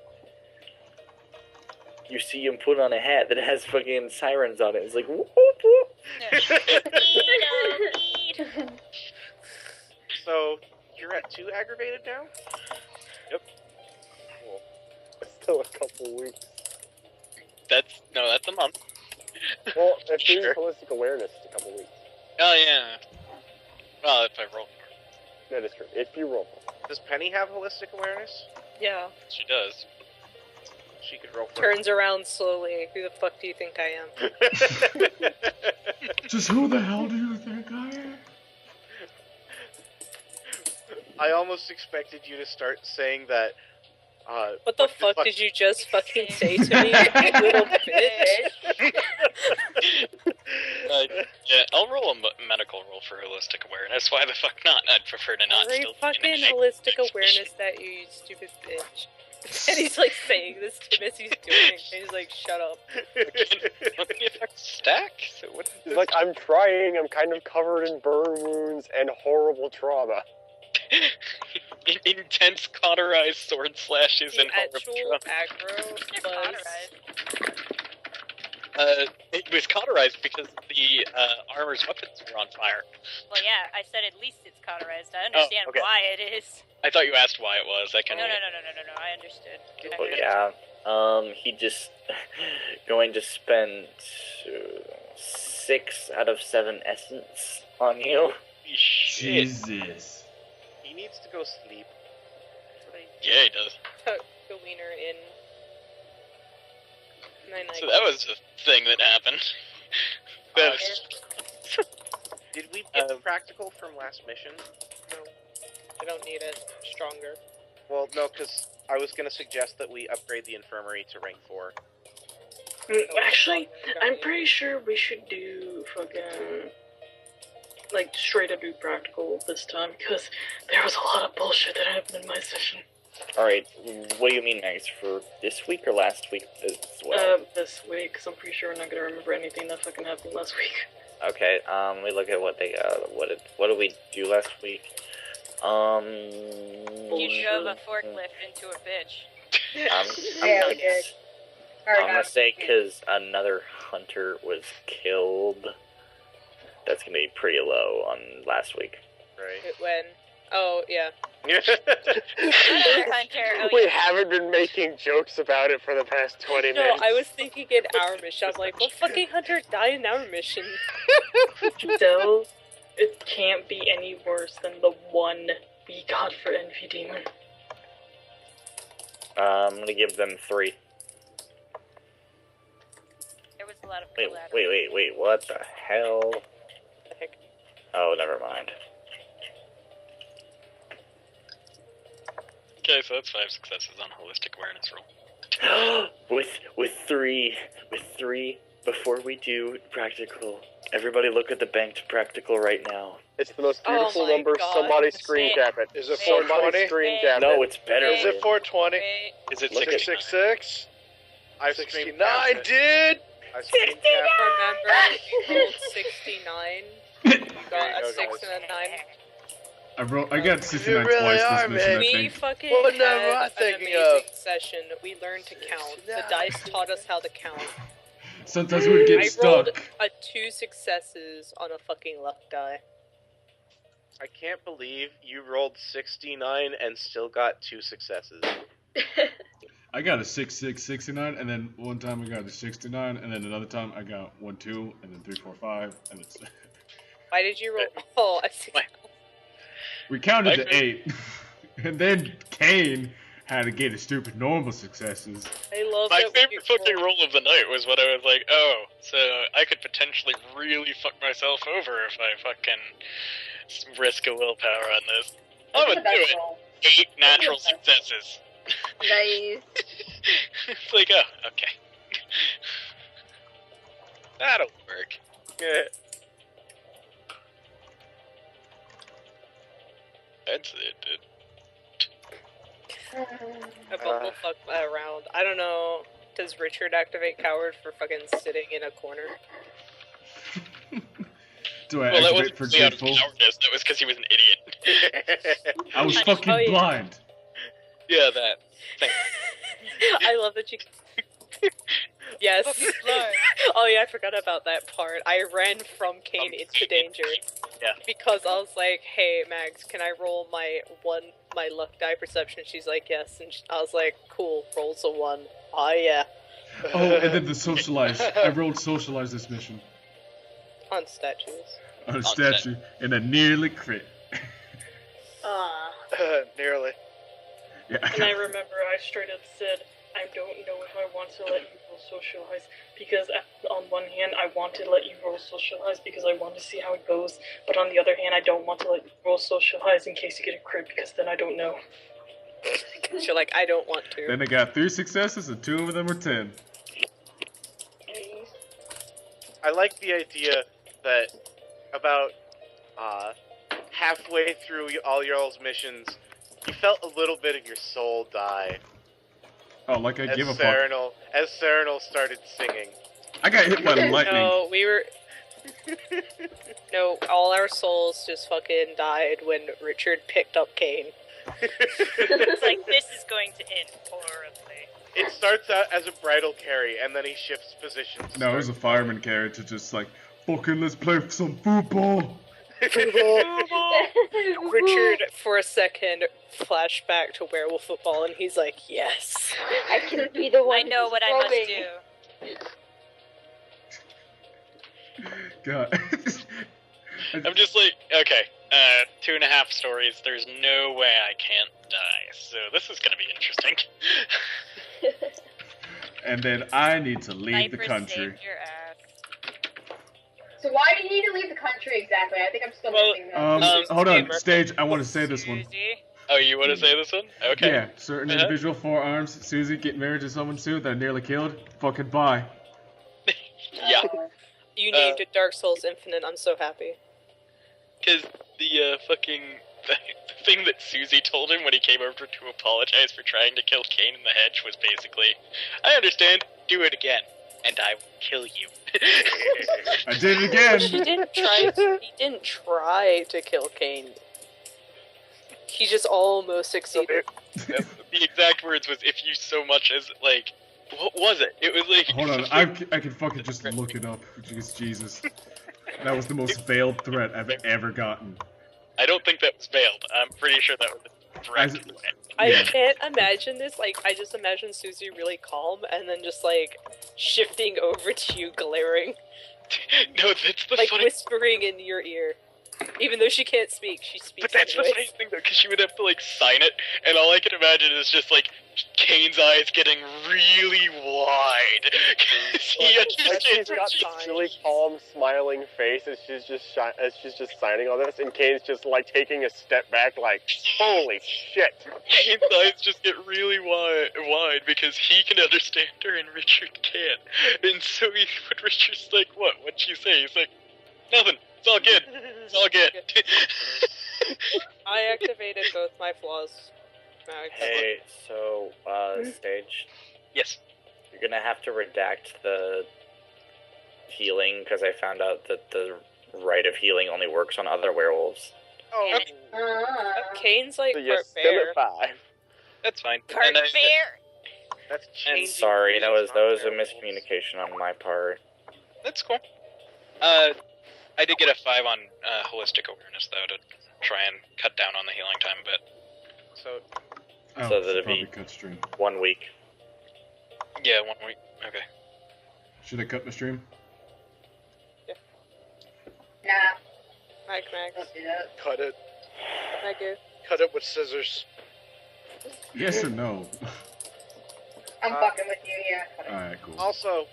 you see him put on a hat that has fucking sirens on it. It's like, whoop, whoop, whoop. So you're at 2 aggravated now? Cool. Still a couple weeks. That's a month. Well, if you Sure. use holistic awareness, it's a couple weeks. Oh, yeah. Well, if I roll. That is true. If you roll. Does Penny have holistic awareness? Yeah. She does. She could roll for Turns around slowly. Who the fuck do you think I am? Just who the hell do you think I am? I almost expected you to start saying that. What the fuck did you just fucking say to me, you little bitch? Yeah, I'll roll a medical roll for holistic awareness. Why the fuck not? I'd prefer to not Every still. fucking holistic awareness that you stupid bitch. And he's like saying this to him as he's doing it, and he's like, shut up. What the effect stack? So what? He's like, I'm trying, I'm kind of covered in burn wounds and horrible trauma. intense cauterized sword slashes The and horror actual drum. aggro was... It was cauterized because the armor's weapons were on fire. Well, yeah, I said at least it's cauterized. I understand okay. why it is. I thought you asked why it was. I can. No, I understood. Oh yeah. He just going to spend 6 out of 7 essence on you. Jesus. He needs to go sleep. Yeah, he does. Tuck the wiener in. So that was a thing that happened. Did we get practical from last mission? No. I don't need it. Stronger. Well, no, because I was going to suggest that we upgrade the infirmary to rank 4. Actually, I'm pretty sure we should do fucking, like, straight up do practical this time, because there was a lot of bullshit that happened in my session. Alright, what do you mean, Max? For this week or last week as well? This week, because I'm pretty sure we're not going to remember anything that fucking happened last week. Okay, we look at what they what did we do last week? You drove a forklift into a bitch. I'm gonna say because another hunter was killed. That's gonna be pretty low on last week. Right. When? Oh, yeah. Another hunter. Oh, We yeah. haven't been making jokes about it for the past 20 No, minutes. I was thinking in our mission. I was like, what fucking hunter died in our mission? Still, it can't be any worse than the one we got for Envy Demon. I'm gonna give them 3. There was a lot of Wait, what the hell? Oh, never mind. Okay, so that's 5 successes on holistic awareness roll. with three before we do practical. Everybody look at the banked practical right now. It's the most beautiful Oh my number. God. Somebody screen cap it. Is it Somebody 420? screen cap it. No, it's better. Is it 420? Is it Look at 666? I screen 69, capped it. dude! I screen capped Remember, you rolled 69. You got a 6 and a 9. I got 69 really twice are, this mission, I We think. fucking What number am I had an thinking amazing of? session. We learned to count. The dice taught us how to count. Sometimes we would get I stuck. rolled 2 successes on a fucking luck die. I can't believe you rolled 69 and still got 2 successes. I got a 69, and then one time I got a 69, and then another time I got 1, 2, and then 3, 4, 5, and it's... Why did you roll? Oh, I see. We counted to 8, and then Kane had to get his stupid normal successes. I love My that favorite fucking roll of the night was when I was like, oh, so I could potentially really fuck myself over if I fucking risk a willpower on this. I'm gonna do it. 8 natural successes. Nice. It's like, oh, okay. That'll work. Yeah. That's it, dude. I bumblefuck around. I don't know. Does Richard activate coward for fucking sitting in a corner? Do I Well, that activate wasn't really out of forgetful? cowardice, that was because he was an idiot. I was fucking Oh, yeah. blind. Yeah, that. Thanks. I love that you. Yes. Oh yeah, I forgot about that part. I ran from Kane into danger. Yeah. Because I was like, "Hey Mags, can I roll my luck die perception?" She's like, "Yes," and I was like, "Cool, rolls a 1." Oh yeah. Oh, and then the socialize. I rolled socialize this mission On statues. on a statue, and I nearly crit. Nearly. Yeah. And I remember I straight up said, I don't know if I want to let you roll socialize, because on one hand, I want to let you roll socialize because I want to see how it goes, but on the other hand, I don't want to let you roll socialize in case you get a crit, because then I don't know. Because you're like, I don't want to. Then I got 3 successes, and 2 of them were 10. I like the idea that about halfway through all y'all's missions, you felt a little bit of your soul die. Oh, like I give a fuck. As Serenal started singing. I got hit by lightning. No, we were. No, all our souls just fucking died when Richard picked up Kane. It's like, this is going to end horribly. It starts out as a bridal carry, and then he shifts positions. No, it was a fireman carry to just like, fucking let's play some football. Richard, for a second, flashback to werewolf football, and he's like, yes. I can be the one. I know what I must do. God. I'm just like, okay, 2.5 stories, there's no way I can't die, so this is gonna be interesting. And then I need to leave the Cypress country. saved your ass. So why do you need to leave the country exactly? I think I'm still missing this. Hold on, Stage, I want to say this one. Oh, you want to say this one? Okay. Yeah, certain individual forearms, Susie, get married to someone soon that I nearly killed. Fucking bye. Yeah. You named it Dark Souls Infinite, I'm so happy. Because the the thing that Susie told him when he came over to apologize for trying to kill Kane in the hedge was basically, I understand, do it again, and I will kill you. I did it again! He didn't try to kill Kane. He just almost succeeded. The exact words was, if you so much as, like, what was it? It was like... Hold on, I can fucking just look it up. Jesus. That was the most veiled threat I've ever gotten. I don't think that was veiled. I'm pretty sure that was direct. I can't imagine this. Like, I just imagine Susie really calm and then just, like, shifting over to you, glaring. No, that's the like, funny... whispering in your ear. Even though she can't speak, she speaks. But that's the funny thing, though, because she would have to, like, sign it, and all I can imagine is just, like, Kane's eyes getting really wide. He understands She's what got she's this really calm, smiling face as she's just signing all this, and Kane's just like taking a step back, like, holy shit. Kane's eyes just get really wide because he can understand her and Richard can't. And so when Richard's like, what'd you say? He's like, nothing. It's all good. It's all good. I activated both my flaws. Hey, so, Stage? Yes. You're gonna have to redact the healing, because I found out that the rite of healing only works on other werewolves. Oh. Kane's like So you're part still bear. at 5. That's fine. Part bear? That's And changing. sorry, that was a miscommunication on my part. That's cool. I did get a 5 on holistic awareness, though, to try and cut down on the healing time a bit. Oh, So that'd probably be cut stream. 1 week. Yeah, 1 week. Okay. Should I cut my stream? Nah. Max. Don't do that. Cut it. Mega. Cut it with scissors. Yes or no? I'm fucking with you, yeah. Alright, cool. Also,